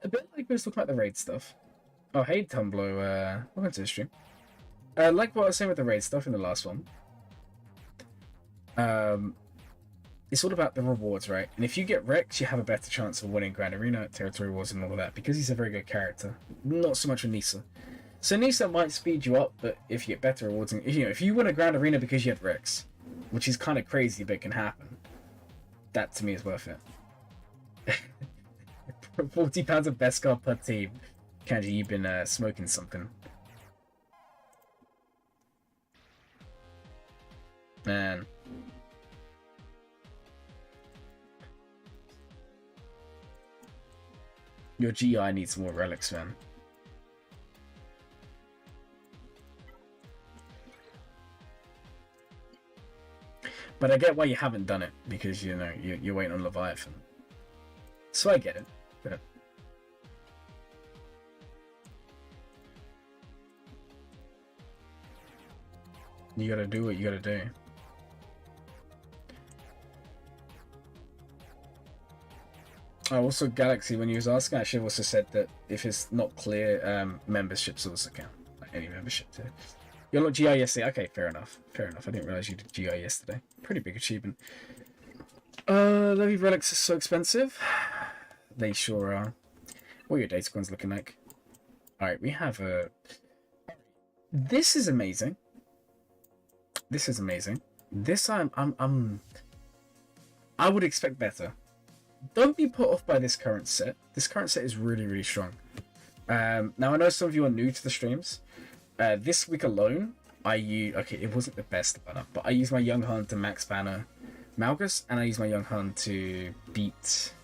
A bit like we was talking about the raid stuff. Oh, hey Tumblo, welcome to the stream. Like what I was saying with the raid stuff in the last one. It's all about the rewards, right? And if you get Rex, you have a better chance of winning Grand Arena, Territory Wars, and all of that because he's a very good character. Not so much with Nisa. So Nisa might speed you up, but if you get better rewards, and, if you win a Grand Arena because you had Rex, which is kind of crazy, but it can happen. That to me is worth it. £40 of best card per team. Kanji, you've been smoking something. Man. Your GI needs more relics, man. But I get why you haven't done it, because, you're waiting on Leviathan. So I get it. But you gotta do what you gotta do. Oh, also Galaxy, when you was asking, I should have also said that if it's not clear, memberships also count. Like any membership too. You're not GI yesterday. Okay, fair enough. Fair enough. I didn't realize you did GI yesterday. Pretty big achievement. Levy relics are so expensive. They sure are. What are your data coins looking like? Alright, we have a... This is amazing. This is amazing. This I would expect better. Don't be put off by this current set. This current set is really, really strong. Now I know some of you are new to the streams. This week alone, okay, it wasn't the best banner, but I used my Young Hun to max banner Malgus, and I used my Young Hun to beat...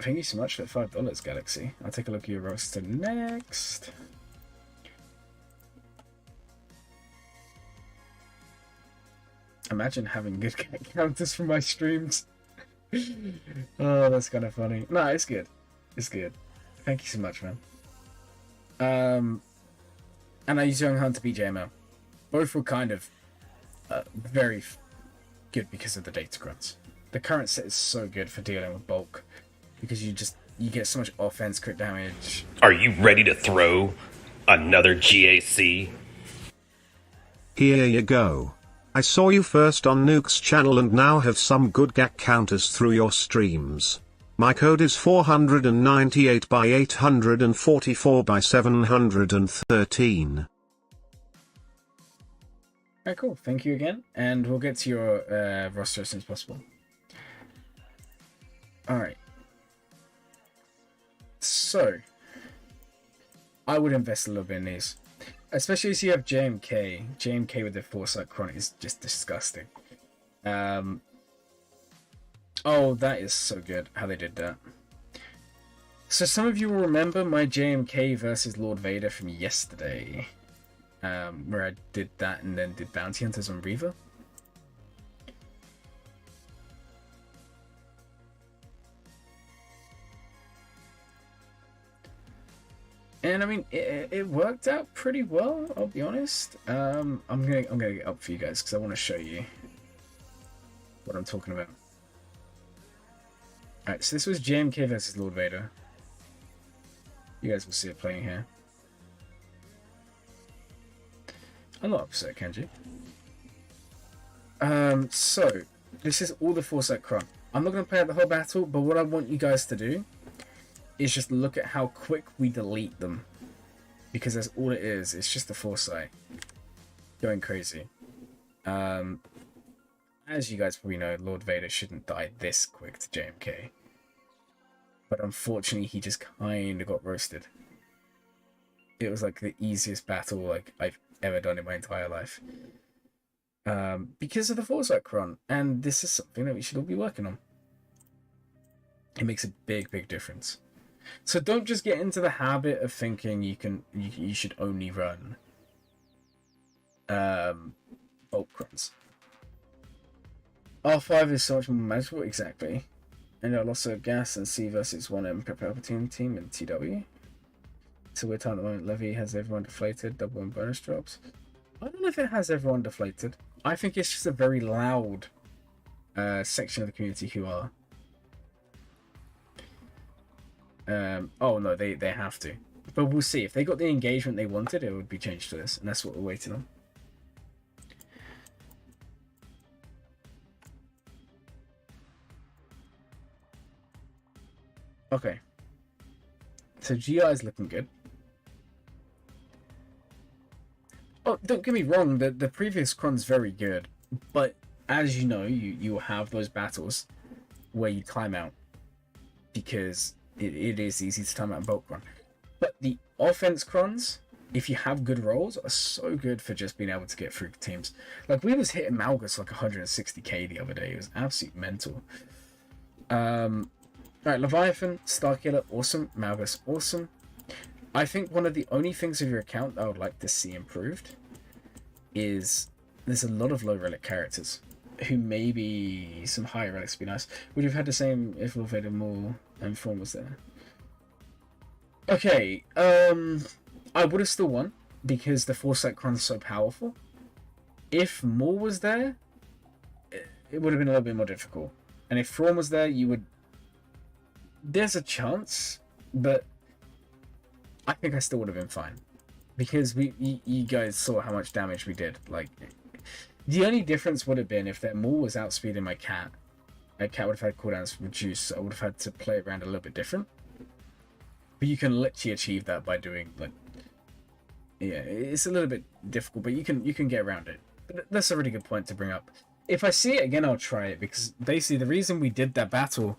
Thank you so much for $5, Galaxy. I'll take a look at your roster next. Imagine having good counters from my streams. Oh, that's kind of funny. No, it's good. It's good. Thank you so much, man. And I used Young Hunt to beat JML. Both were kind of very good because of the data grunts. The current set is so good for dealing with bulk because you get so much offense, crit damage. Are you ready to throw another GAC? Here you go. I saw you first on Nuke's channel and now have some good GAC counters through your streams. My code is 498 by 844 by 713. Alright, cool. Thank you again, and we'll get to your roster as soon as possible. Alright. So, I would invest a little bit in these. Especially as you have JMK. JMK with the Foresight Chronic is just disgusting. Oh, that is so good, how they did that. So some of you will remember my JMK versus Lord Vader from yesterday. Where I did that and then did Bounty Hunters on Reaver. And I mean, it worked out pretty well, I'll be honest. I'm gonna get up for you guys because I want to show you what I'm talking about. Alright, so this was JMK versus Lord Vader. You guys will see it playing here. I'm not upset, Kenji. So, this is all the Foresight Cron. I'm not going to play out the whole battle, but what I want you guys to do is just look at how quick we delete them. Because that's all it is. It's just the Foresight. Going crazy. As you guys probably know, Lord Vader shouldn't die this quick to JMK. But unfortunately, he just kind of got roasted. It was like the easiest battle like I've ever done in my entire life. Because of the Foresight Cron. And this is something that we should all be working on. It makes a big difference. So don't just get into the habit of thinking you should only run bulk crons. R5 is so much more manageable, exactly. And I'll also gas and C versus 1M Palpatine team in TW. So we're time at the moment Levy has everyone deflated, double and bonus drops. I don't know if it has everyone deflated. I think it's just a very loud section of the community who are. Oh no, they have to. But we'll see. If they got the engagement they wanted, it would be changed to this. And that's what we're waiting on. Okay. So GI is looking good. Oh, don't get me wrong, the previous Cron's very good. But as you know, you will have those battles where you time out. Because it is easy to time out in bulk Cron. But the offense Crons, if you have good rolls, are so good for just being able to get through teams. Like, we was hitting Malgus like 160k the other day. It was absolutely mental. Alright, Leviathan, Starkiller, awesome. Malgus, awesome. I think one of the only things of your account that I would like to see improved is there's a lot of low relic characters who maybe some higher relics would be nice. Would you have had the same if Lord Vader, Maul, and Thrawn was there? Okay, I would have still won because the Foresight Cron's so powerful. If Maul was there, it would have been a little bit more difficult. And if Thrawn was there, you would... There's a chance, but I think I still would have been fine. Because you guys saw how much damage we did. Like, the only difference would have been if that Maul was outspeeding my cat. My cat would have had cooldowns reduced, so I would have had to play it around a little bit different. But you can literally achieve that by doing, like... Yeah, it's a little bit difficult, but you can get around it. But that's a really good point to bring up. If I see it again, I'll try it, because basically the reason we did that battle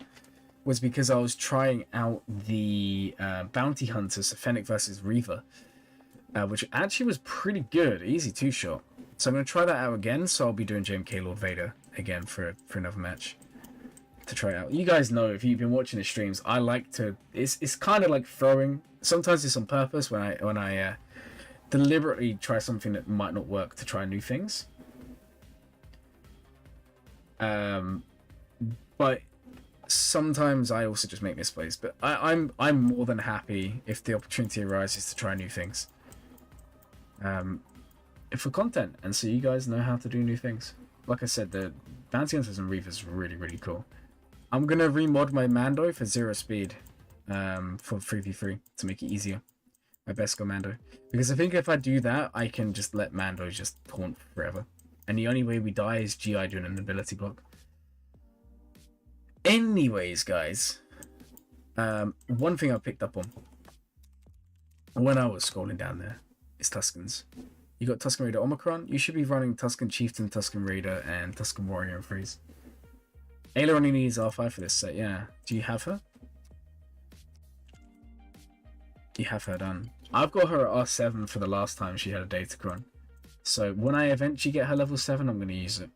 was because I was trying out the Bounty Hunters, Pheonix versus Reaver, which actually was pretty good, easy two-shot. So I'm going to try that out again, so I'll be doing JMK Lord Vader again for another match to try it out. You guys know, if you've been watching the streams, I like to... It's kind of like throwing. Sometimes it's on purpose when I deliberately try something that might not work to try new things. But sometimes I also just make misplays. But I'm more than happy if the opportunity arises to try new things. For content, and so you guys know how to do new things. Like I said, the Bounty Hunters and Reavers are really, really cool. I'm gonna remod my Mando for 0 speed for 3v3 to make it easier. My best go Mando. Because I think if I do that, I can just let Mando just taunt forever. And the only way we die is GI doing an ability block. Anyways, guys. One thing I picked up on when I was scrolling down there is Tuskens. You got Tusken Raider Omicron. You should be running Tusken Chieftain, Tusken Raider, and Tusken Warrior and Freeze. Ayla only needs R5 for this set, yeah. Do you have her? You have her done. I've got her at R7 for the last time she had a Datacron. So when I eventually get her level 7, I'm going to use it.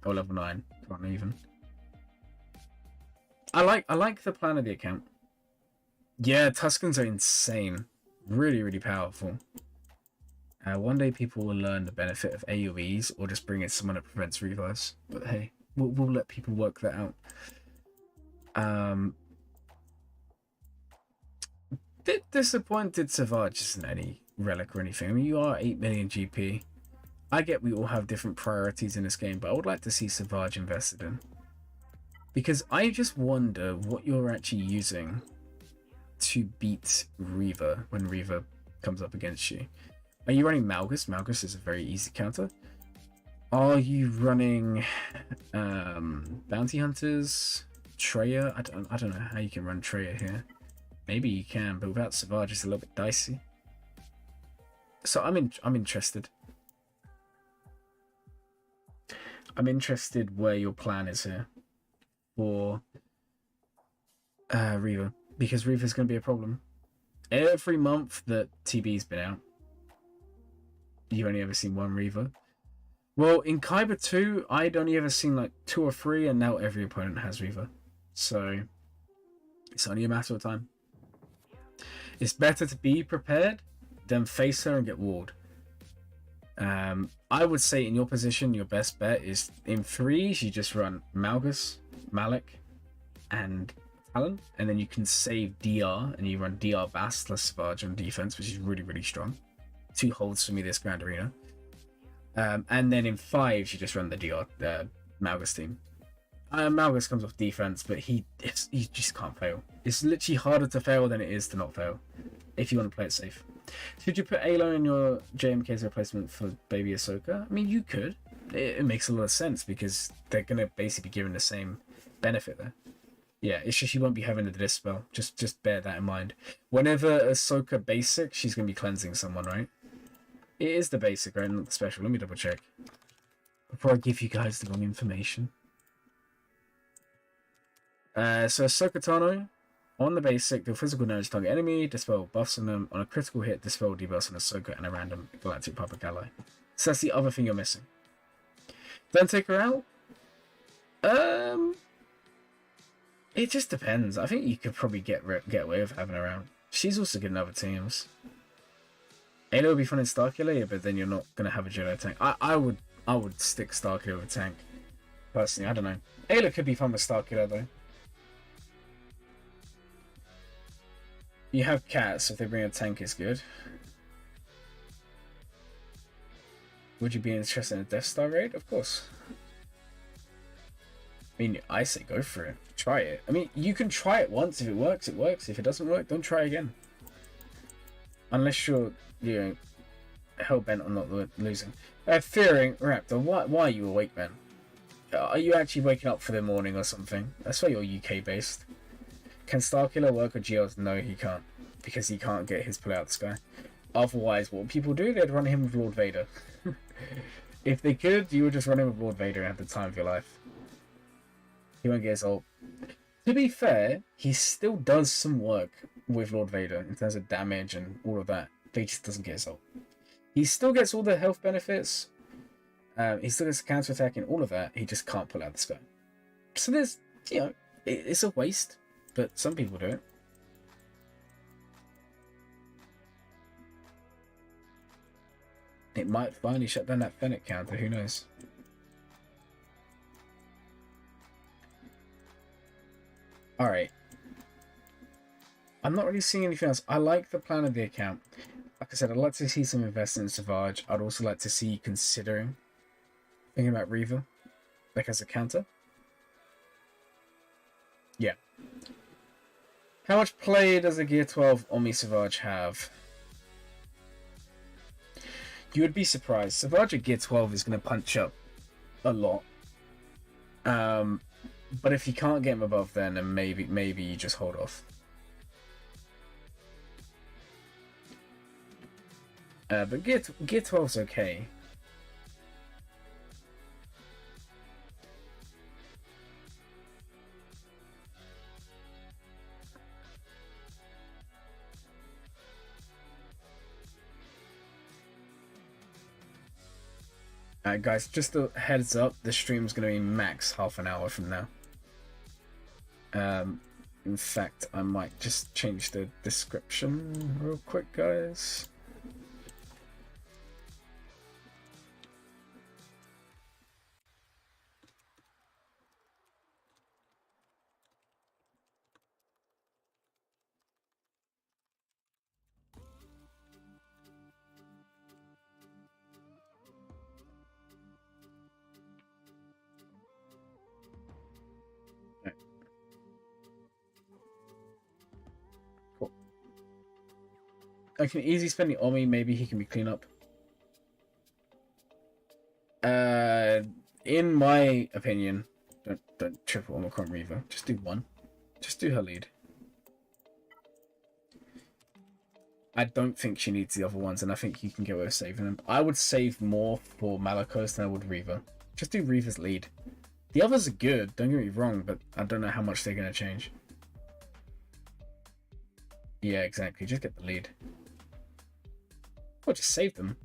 Or level 9, can't even. I like the plan of the account. Yeah, Tuskens are insane. Really, really powerful. One day people will learn the benefit of AoEs or just bring in someone that prevents revives. But hey, we'll let people work that out. Disappointed Savage isn't any relic or anything. I mean, you are 8 million GP. I get we all have different priorities in this game, but I would like to see Savage invested in. Because I just wonder what you're actually using to beat Reaver when Reaver comes up against you. Are you running Malgus? Malgus is a very easy counter. Are you running Bounty Hunters? Treya? I don't know how you can run Treya here. Maybe you can, but without Savage it's a little bit dicey. So I'm interested. I'm interested where your plan is here for Reaver, because Reaver's going to be a problem. Every month that TB's been out, you've only ever seen one Reaver. Well, in Kyber 2, I'd only ever seen like 2 or 3, and now every opponent has Reaver. So it's only a matter of time. It's better to be prepared than face her and get walled. I would say in your position, your best bet is in 3s, you just run Malgus, Malik, and Talon, and then you can save DR, and you run DR Bass plus Savage on defense, which is really, really strong. 2 holds for me this Grand Arena. And then in 5s, you just run the DR Malgus team. Malgus comes off defense, but he just can't fail. It's literally harder to fail than it is to not fail, if you want to play it safe. Should you put Alo in your JMK as a replacement for Baby Ahsoka? I mean, you could. It makes a lot of sense because they're going to basically be given the same benefit there. Yeah, it's just you won't be having the dispel. Just bear that in mind. Whenever Ahsoka basic, she's going to be cleansing someone, right? It is the basic, right? Not the special. Let me double check before I give you guys the wrong information. So Ahsoka Tano, on the basic, do physical damage to target enemy, dispel buffs on them, on a critical hit, dispel debuffs on Ahsoka and a random Galactic Republic ally. So that's the other thing you're missing. Don't take her out? It just depends. I think you could probably get away with having her out. She's also good in other teams. Alo would be fun in Starkiller, yeah, but then you're not going to have a Jedi tank. I would stick Starkiller with tank. Personally, I don't know. Alo could be fun with Starkiller, though. You have cats, so if they bring a tank, is good. Would you be interested in a Death Star raid? Of course. I mean, I say go for it. Try it. I mean, you can try it once. If it works, it works. If it doesn't work, don't try again. Unless you're, you know, hell-bent on not losing. Fearing Raptor, why are you awake, man? Are you actually waking up for the morning or something? That's why you're UK-based. Can Starkiller work with GLs? No, he can't. Because he can't get his pull out of the sky. Otherwise, what would people do? They'd run him with Lord Vader. If they could, you would just run him with Lord Vader at the time of your life. He won't get his ult. To be fair, he still does some work with Lord Vader in terms of damage and all of that. But he just doesn't get his ult. He still gets all the health benefits. He still gets counter attack and all of that. He just can't pull out the sky. So there's, you know, it's a waste. But some people do it. It might finally shut down that Fennec counter, who knows? Alright. I'm not really seeing anything else. I like the plan of the account. Like I said, I'd like to see some investment in Savage. I'd also like to see you considering thinking about Reaver, like as a counter. Yeah. How much play does a Gear 12 Omni Savage have? You would be surprised. Savage at Gear 12 is going to punch up a lot. But if you can't get him above then maybe you just hold off. But Gear 12's okay. Alright guys, just a heads up, the stream's going to be max half an hour from now. In fact, I might just change the description real quick, guys. I can easily spend the Omni, maybe he can be clean up. In my opinion, don't triple Omicron Reaver. Just do one. Just do her lead. I don't think she needs the other ones, and I think you can get away with saving them. I would save more for Malakos than I would Reaver. Just do Reaver's lead. The others are good, don't get me wrong, but I don't know how much they're going to change. Yeah, exactly. Just get the lead. Or just save them.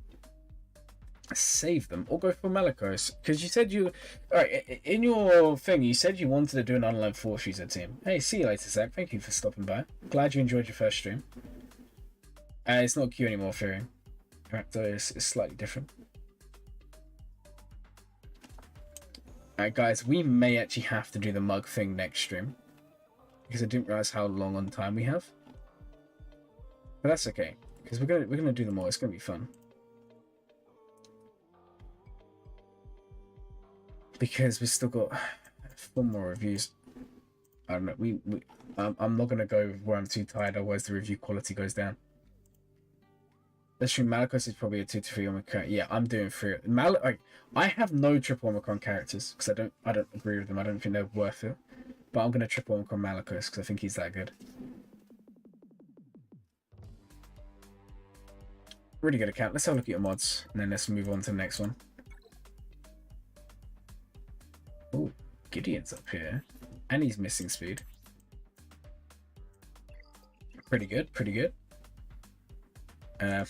Save them. Or go for Malakos. Because you said you... Alright, in your thing, you said you wanted to do an online Force User team. Hey, see you later, Zach. Thank you for stopping by. Glad you enjoyed your first stream. It's not Q anymore, Fearing. Character is slightly different. Alright, guys. We may actually have to do the mug thing next stream. Because I didn't realize how long on time we have. But that's okay. Because we're gonna do them all. It's gonna be fun. Because we've still got 4 more reviews. I don't know. I'm not gonna go where I'm too tired. Otherwise, the review quality goes down. Let's stream Malakos is probably a 2 to 3 Omicron. Yeah, I'm doing 3. I have no triple Omicron characters because I don't agree with them. I don't think they're worth it. But I'm gonna triple Omicron Malakos because I think he's that good. Really good account. Let's have a look at your mods, and then let's move on to the next one. Oh, Gideon's up here, and he's missing speed. Pretty good, pretty good.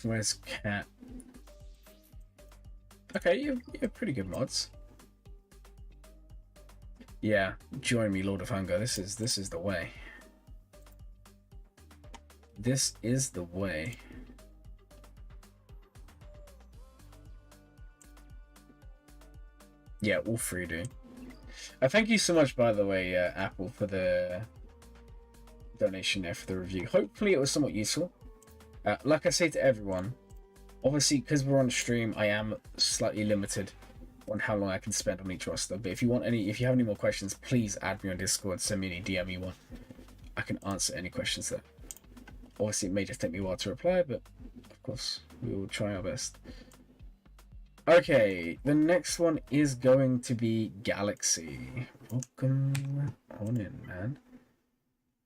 Where's Cat? Okay, you have pretty good mods. Yeah, join me, Lord of Hunger. This is the way. This is the way. Yeah, all 3 do. Thank you so much, by the way, Aaple, for the donation there for the review. Hopefully it was somewhat useful. Like I say to everyone, obviously because we're on stream, I am slightly limited on how long I can spend on each roster. But if you have any more questions, please add me on Discord, send me any DM you want. I can answer any questions there. Obviously it may just take me a while to reply, but of course we will try our best. Okay, the next one is going to be Galaxy. Welcome on in, man.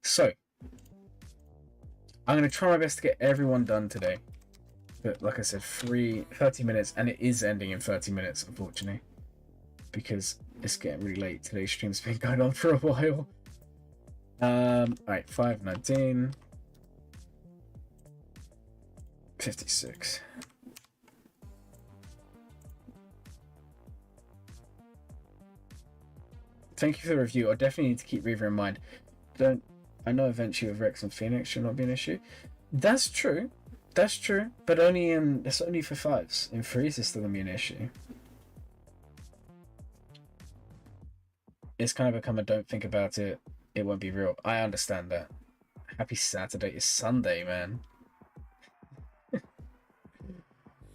So, I'm going to try my best to get everyone done today. But like I said, 30 minutes, and it is ending in 30 minutes, unfortunately. Because it's getting really late. Today's stream's been going on for a while. Alright, 5:19. 56. Thank you for the review. I definitely need to keep Reaver in mind. I know eventually with Rex and Pheonix should not be an issue. That's true. That's true. But it's only for 5s. In 3s it's still gonna be an issue. It's kind of become a don't think about it. it won't be real. I understand that. Happy Saturday. It's Sunday, man.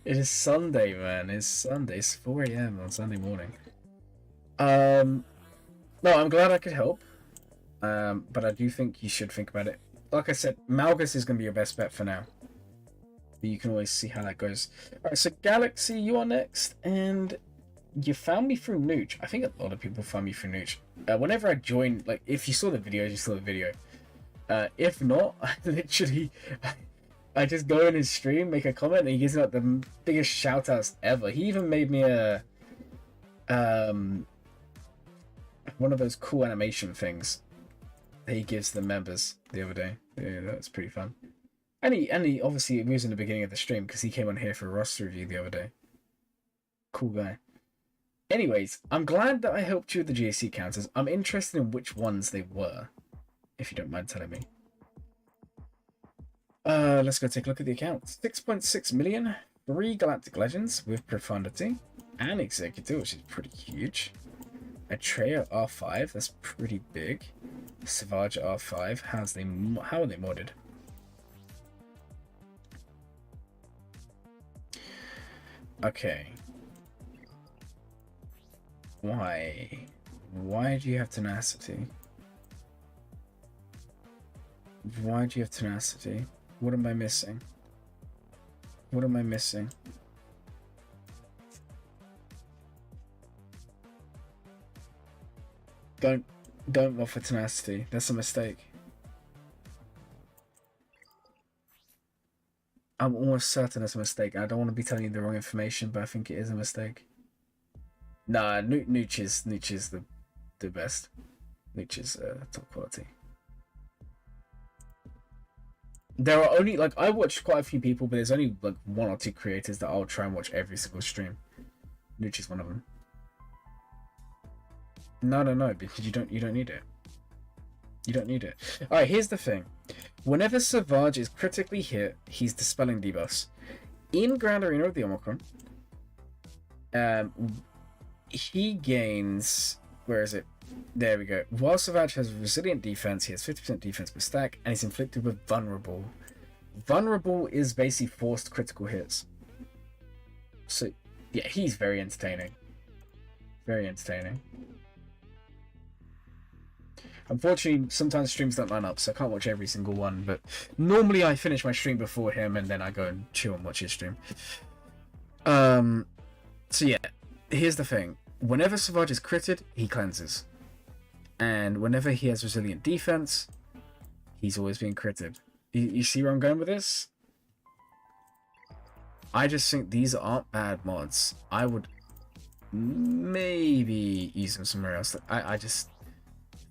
It is Sunday, man. It's Sunday. It's 4 a.m. on Sunday morning. No, I'm glad I could help. But I do think you should think about it. Like I said, Malgus is going to be your best bet for now. But you can always see how that goes. Alright, so Galaxy, you are next. And you found me through Nooch. I think a lot of people found me through Nooch. Whenever I join, like, if you saw the videos, you saw the video. If not, I literally... I just go in his stream, make a comment, and he gives me like the biggest shout-outs ever. He even made me a... one of those cool animation things that he gives the members the other day. Yeah, that's pretty fun. And he obviously was in the beginning of the stream because he came on here for a roster review the other day. Cool guy. Anyways, I'm glad that I helped you with the GAC counters. I'm interested in which ones they were, if you don't mind telling me. Let's go take a look at the accounts. 6.6 million, 3 Galactic Legends with Profundity, and Executor, which is pretty huge. Atreya R5, that's pretty big. Savage R5, how are they modded? Okay. Why? Why do you have tenacity? Why do you have tenacity? What am I missing? What am I missing? Don't offer tenacity. That's a mistake. I'm almost certain it's a mistake. I don't want to be telling you the wrong information, but I think it is a mistake. Nah, Nooch is the best. Nooch is top quality. There are only, like, I watch quite a few people, but there's only like 1 or 2 creators that I'll try and watch every single stream. Nooch is one of them. No, because you don't need it. You don't need it. Alright, here's the thing. Whenever Savage is critically hit, he's dispelling debuffs. In Grand Arena of the Omicron, he gains... Where is it? There we go. While Savage has resilient defense, he has 50% defense per stack, and he's inflicted with Vulnerable. Vulnerable is basically forced critical hits. So, yeah, he's very entertaining. Very entertaining. Unfortunately, sometimes streams don't line up, so I can't watch every single one, but normally I finish my stream before him, and then I go and chill and watch his stream. So yeah, here's the thing. Whenever Savage is critted, he cleanses. And whenever he has resilient defense, he's always being critted. You see where I'm going with this? I just think these aren't bad mods. I would maybe use them somewhere else. I just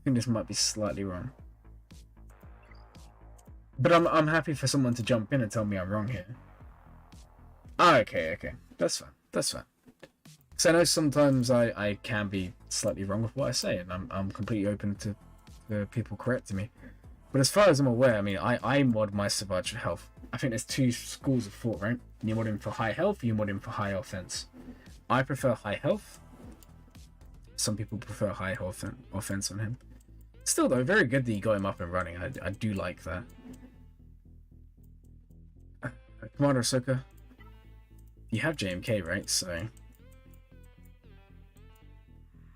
think this might be slightly wrong. But I'm happy for someone to jump in and tell me I'm wrong here. Okay. That's fine. That's fine. So I know sometimes I can be slightly wrong with what I say, and I'm completely open to people correcting me. But as far as I'm aware, I mean, I mod my Savage for health. I think there's 2 schools of thought, right? You mod him for high health, you mod him for high offense. I prefer high health. Some people prefer high health and offense on him. Still though, very good that you got him up and running. I do like that. Commander Ahsoka, you have JMK, right? So...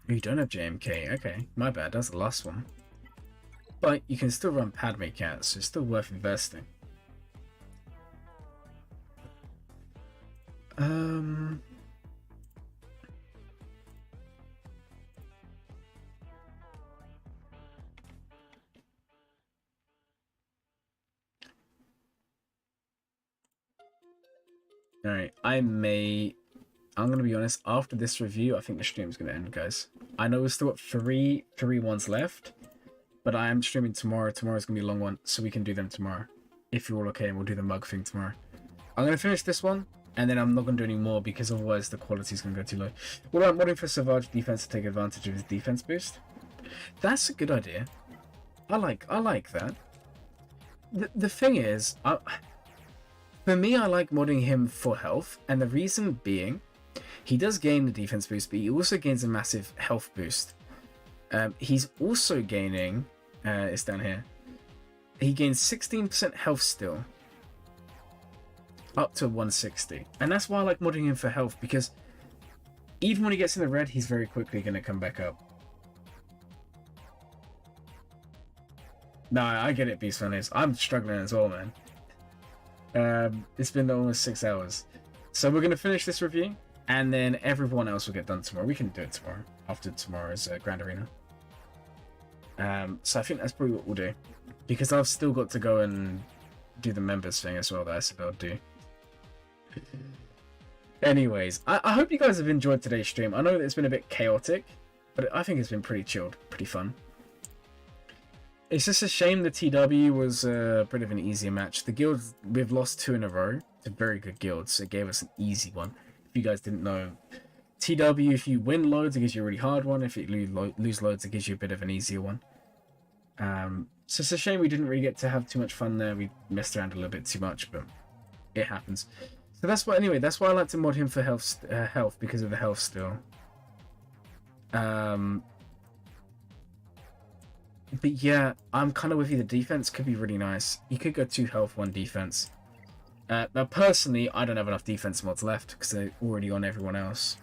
You don't have JMK, okay. My bad, that's the last one. But you can still run Padme Cat, so it's still worth investing. Alright, I'm gonna be honest, after this review, I think the stream's gonna end, guys. I know we've still got three ones left, but I am streaming tomorrow. Tomorrow's gonna be a long one, so we can do them tomorrow. If you're all okay, and we'll do the mug thing tomorrow. I'm gonna finish this one, and then I'm not gonna do any more because otherwise the quality's gonna go too low. What about modding for Savage defense to take advantage of his defense boost? That's a good idea. I like that. The thing is, for me, I like modding him for health, and the reason being, he does gain the defense boost, but he also gains a massive health boost. He's also gaining It's down here. He gains 16% health still. Up to 160. And that's why I like modding him for health, because even when he gets in the red, he's very quickly going to come back up. No, I get it, Beast Funners. I'm struggling as well, man. It's been almost 6 hours. So we're going to finish this review, and then everyone else will get done tomorrow. We can do it tomorrow, after tomorrow's Grand Arena. So I think that's probably what we'll do. Because I've still got to go and do the members thing as well that I said I'll do. Anyways, I hope you guys have enjoyed today's stream. I know that it's been a bit chaotic, but I think it's been pretty chilled, pretty fun. It's just a shame the TW was a bit of an easier match. The guilds, we've lost 2 in a row. It's a very good guild, so it gave us an easy one. If you guys didn't know, TW, if you win loads, it gives you a really hard one. If you lose loads, it gives you a bit of an easier one. So it's a shame we didn't really get to have too much fun there. We messed around a little bit too much, but it happens. So that's why, anyway, that's why I like to mod him for health because of the health still. But yeah, I'm kind of with you. The defense could be really nice. You could go 2 health, 1 defense. Now, personally, I don't have enough defense mods left because they're already on everyone else.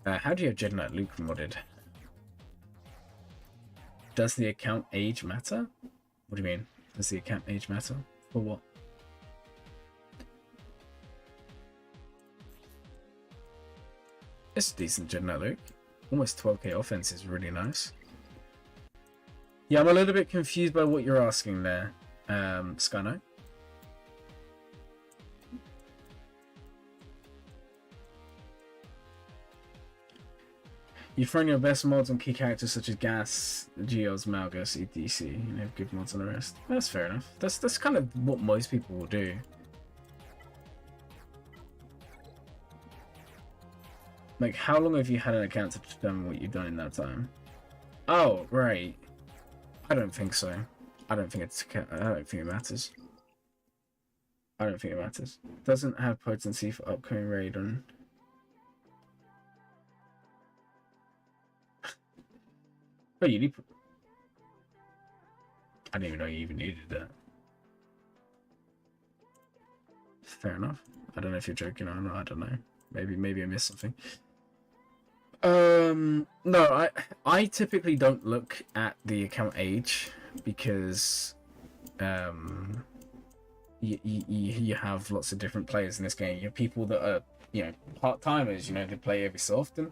How do you have Jedi Knight Luke modded? Does the account age matter? What do you mean? Does the account age matter? For what? It's a decent Jedi Knight Luke. Almost 12k offense is really nice. Yeah, I'm a little bit confused by what you're asking there, Skyno. You've thrown your best mods on key characters such as Gas, Geos, Malgus, etc. You have good mods on the rest. That's fair enough. That's kind of what most people will do. Like, how long have you had an account to determine what you've done in that time? Oh, right. I don't think so. I don't think it matters. I don't think it matters. Doesn't have potency for upcoming raid on. Oh, you need. I didn't even know you even needed that. Fair enough. I don't know if you're joking or not. I don't know. Maybe I missed something. No, I typically don't look at the account age because you have lots of different players in this game. You have people that are, you know, part-timers, you know, they play every so often.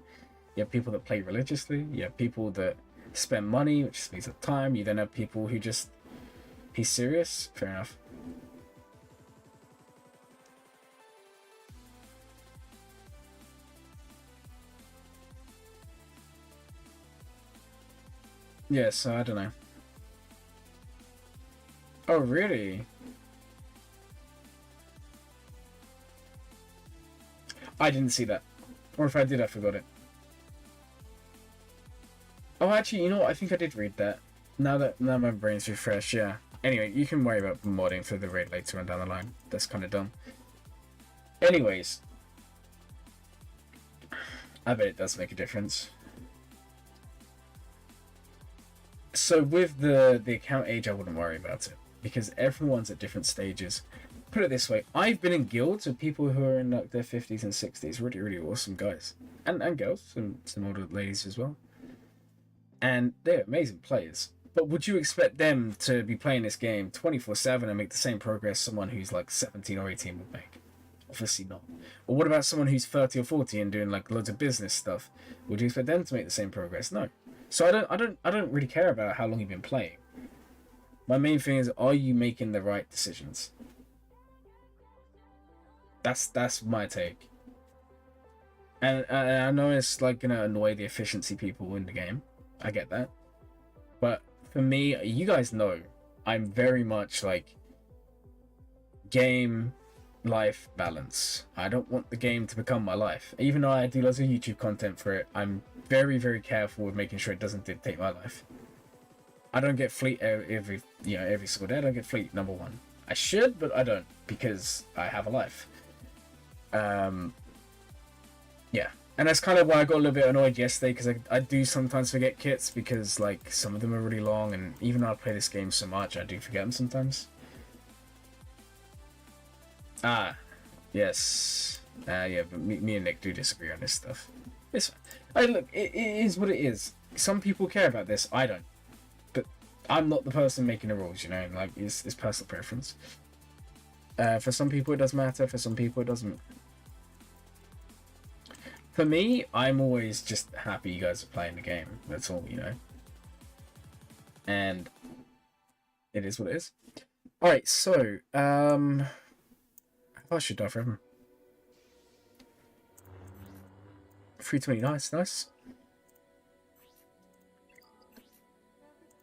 You have people that play religiously. You have people that spend money, which speeds up time. You then have people who just be serious. Fair enough. Yeah, so I don't know. Oh, really? I didn't see that. Or if I did, I forgot it. Oh, actually, you know what? I think I did read that. Now my brain's refreshed, yeah. Anyway, you can worry about modding for the raid later on down the line. That's kind of dumb. Anyways. I bet it does make a difference. So with the account age, I wouldn't worry about it. Because everyone's at different stages. Put it this way, I've been in guilds with people who are in like their 50s and 60s. Really, really awesome guys. And girls, and some older ladies as well. And they're amazing players. But would you expect them to be playing this game 24/7 and make the same progress someone who's like 17 or 18 would make? Obviously not. Or what about someone who's 30 or 40 and doing like loads of business stuff? Would you expect them to make the same progress? No. So I don't really care about how long you've been playing. My main thing is, are you making the right decisions? That's my take. And I know it's like gonna annoy the efficiency people in the game. I get that. But for me, you guys know, I'm very much like game life balance. I don't want the game to become my life. Even though I do lots of YouTube content for it, I'm very, very careful with making sure it doesn't dictate my life. I don't get fleet every single day. I don't get fleet number 1. I should, but I don't because I have a life. Yeah, And that's kind of why I got a little bit annoyed yesterday, because I do sometimes forget kits, because like some of them are really long, and even though I play this game so much, I do forget them sometimes. Ah, yes. Yeah, but me and Nick do disagree on this stuff. It's, look, it is what it is. Some people care about this, I don't. But I'm not the person making the rules, you know, like, it's personal preference. For some people it does matter, for some people it doesn't. For me, I'm always just happy you guys are playing the game. That's all, you know. And it is what it is. Alright, so, I should die for him. 320, nice.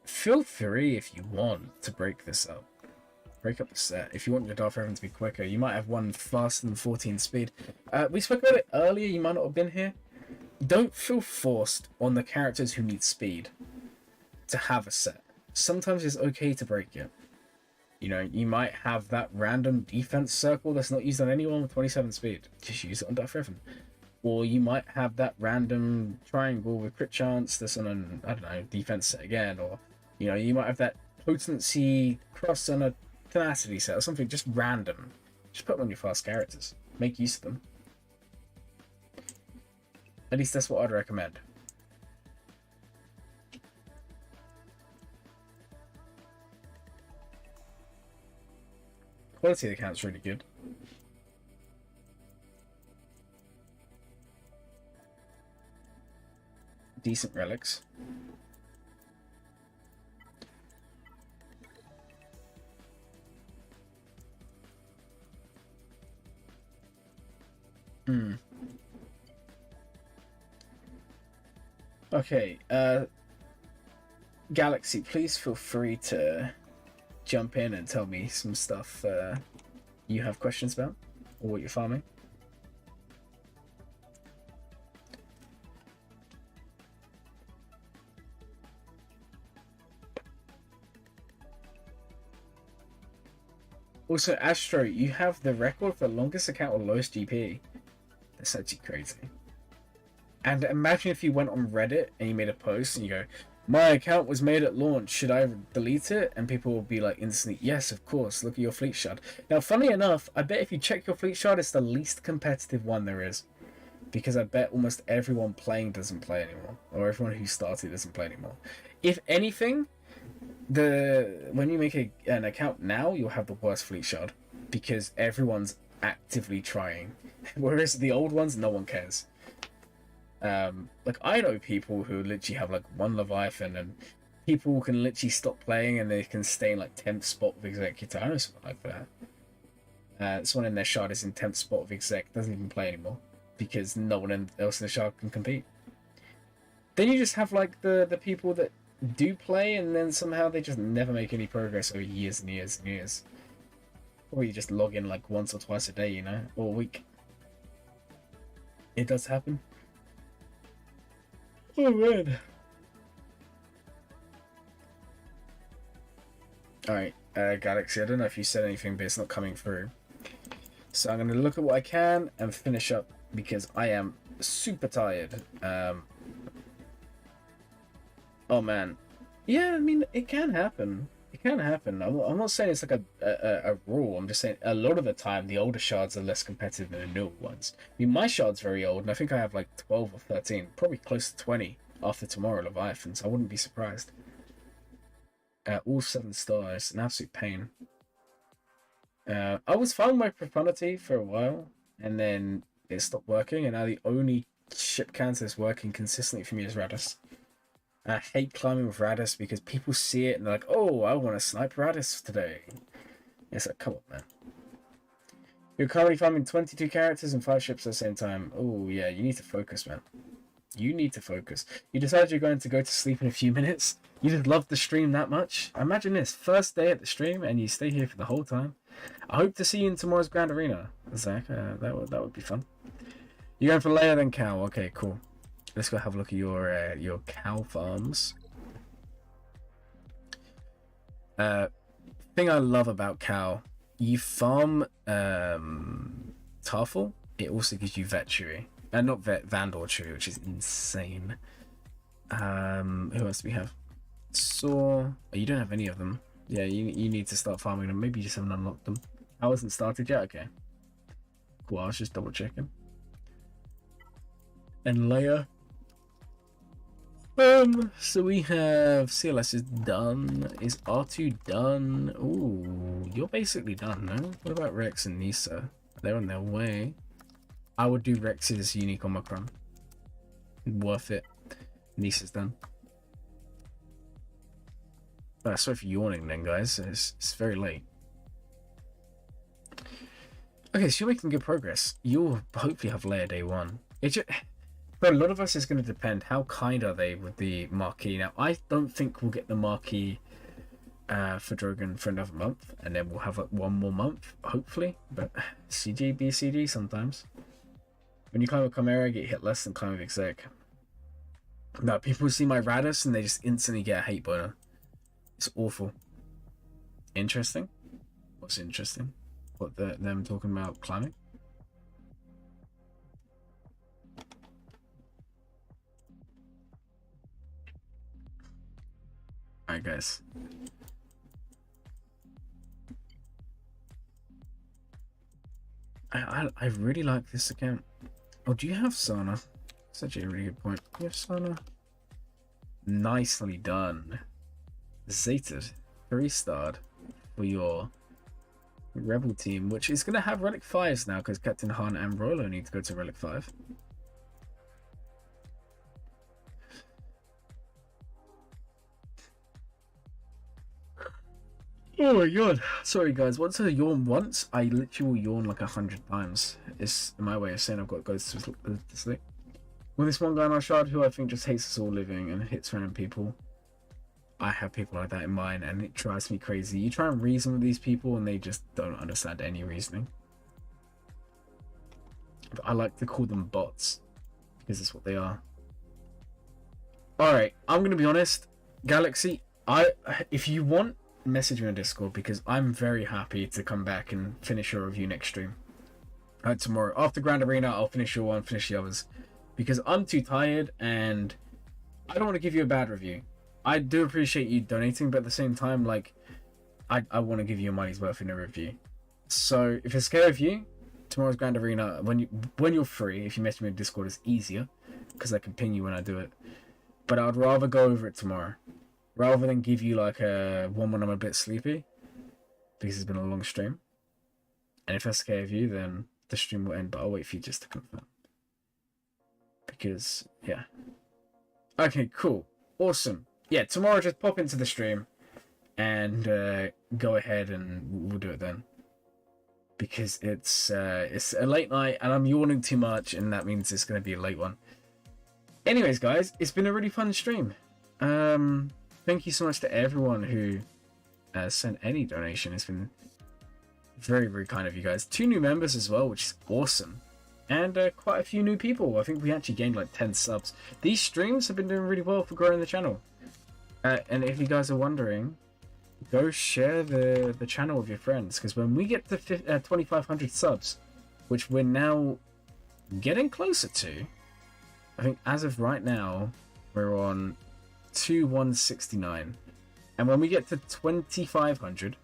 Feel free if you want to break this up. Break up the set. If you want your Darth Revan to be quicker, you might have one faster than 14 speed. We spoke about it earlier, you might not have been here. Don't feel forced on the characters who need speed to have a set. Sometimes it's okay to break it. You know, you might have that random defense circle that's not used on anyone with 27 speed. Just use it on Darth Revan. Or you might have that random triangle with crit chance that's on an, I don't know, defense set again. Or, you know, you might have that potency cross on a tenacity set or something just random. Just put them on your fast characters. Make use of them. At least that's what I'd recommend. Quality of the account's really good. Decent relics. Okay, Galaxy, please feel free to jump in and tell me some stuff you have questions about, or what you're farming. Also, Astro, you have the record for the longest account or lowest GP. That's actually crazy. And imagine if you went on Reddit and you made a post and you go, my account was made at launch, should I delete it? And people will be like instantly, yes, of course, look at your fleet shard. Now, funny enough, I bet if you check your fleet shard, it's the least competitive one there is. Because I bet almost everyone playing doesn't play anymore. Or everyone who started doesn't play anymore. If anything, when you make an account now, you'll have the worst fleet shard. Because everyone's actively trying. Whereas the old ones, no one cares. Like, I know people who literally have like one Leviathan, and people can literally stop playing and they can stay in like 10th spot with Executor. I know someone like that. Someone in their shard is in 10th spot with Exec, doesn't even play anymore because no one else in the shard can compete. Then you just have like the people that do play and then somehow they just never make any progress over years and years and years. Or you just log in like once or twice a day, you know, or a week. It does happen. Oh man. Alright, Galaxy, I don't know if you said anything, but it's not coming through. So I'm going to look at what I can and finish up because I am super tired. Oh man. Yeah, I mean, it can happen. It can happen. I'm not saying it's like a rule. I'm just saying a lot of the time the older shards are less competitive than the newer ones. I mean, my shard's very old, and I think I have like 12 or 13, probably close to 20 after tomorrow Leviathans. I wouldn't be surprised. All 7 stars, an absolute pain. I was fine with my profundity for a while, and then it stopped working, and now the only ship counter that's working consistently for me is Radis. I hate climbing with Radis because people see it and they're like, oh, I want to snipe Radis today. It's like, come on, man. You're currently farming 22 characters and 5 ships at the same time. Oh, yeah, you need to focus, man. You need to focus. You decided you're going to go to sleep in a few minutes. You just love the stream that much. Imagine this, first day at the stream and you stay here for the whole time. I hope to see you in tomorrow's Grand Arena, Zach. That would be fun. You're going for Leia then Cal. Okay, cool. Let's go have a look at your cow farms. Thing I love about cow, you farm Tarful, it also gives you Vetchery. Not Vandal tree, which is insane. Who else do we have? Saw. Oh, you don't have any of them. Yeah, you need to start farming them. Maybe you just haven't unlocked them. I wasn't started yet. Okay. Cool. I was just double checking. And Leia. So we have CLS is done. Is R2 done? Ooh, you're basically done, no? What about Rex and Nisa? They're on their way. I would do Rex's unique Omicron. Worth it. Nisa's done. Sorry for yawning then, guys. It's very late. Okay, so you're making good progress. You'll hopefully have Leia day one. But a lot of us is going to depend how kind are they with the marquee. Now, I don't think we'll get the marquee for Drogon for another month, and then we'll have like one more month, hopefully. But CG, BCG sometimes. When you climb a Chimera, get hit less than climb with Exec. No, people see my Radis and they just instantly get a hate boner. It's awful. Interesting? What's interesting? What, them talking about climbing? Alright, guys. I really like this account. Oh, do you have Sana? That's actually a really good point. Do you have Sana? Nicely done. Zated. 3-starred for your Rebel team, which is going to have Relic 5s now because Captain Han and Rolo need to go to Relic 5. Oh my god. Sorry guys, once I yawn once, I literally will yawn like 100 times. It's my way of saying I've got to go to sleep. Well, this one guy in our shard who I think just hates us all living and hits random people. I have people like that in mind and it drives me crazy. You try and reason with these people and they just don't understand any reasoning. But I like to call them bots because it's what they are. Alright, I'm going to be honest. Galaxy, if you want, message me on Discord because I'm very happy to come back and finish your review next stream. Tomorrow. After Grand Arena, I'll finish your one, finish the others. Because I'm too tired and I don't want to give you a bad review. I do appreciate you donating, but at the same time, like, I want to give you your money's worth in a review. So if it's okay with you, tomorrow's Grand Arena, when you're free, if you message me on Discord, it's easier because I can ping you when I do it. But I'd rather go over it tomorrow rather than give you like a one when I'm a bit sleepy because it's been a long stream. And if that's okay with you, then the stream will end, but I'll wait for you just to confirm. Because, yeah. Okay, cool. Awesome. Yeah, tomorrow just pop into the stream and go ahead and we'll do it then. Because it's a late night and I'm yawning too much and that means it's going to be a late one. Anyways, guys, it's been a really fun stream. Thank you so much to everyone who sent any donation. It's been very, very kind of you guys. 2 new members as well, which is awesome. And quite a few new people. I think we actually gained like 10 subs. These streams have been doing really well for growing the channel. And if you guys are wondering, go share the channel with your friends. Because when we get to 2,500 subs, which we're now getting closer to, I think as of right now, we're on 2,169. And when we get to 2,500,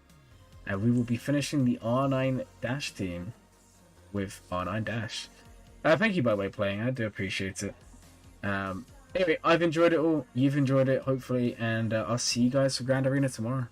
we will be finishing the R9 Dash team with R9 Dash. Thank you, by the way, playing. I do appreciate it. Anyway, I've enjoyed it all. You've enjoyed it, hopefully. And I'll see you guys for Grand Arena tomorrow.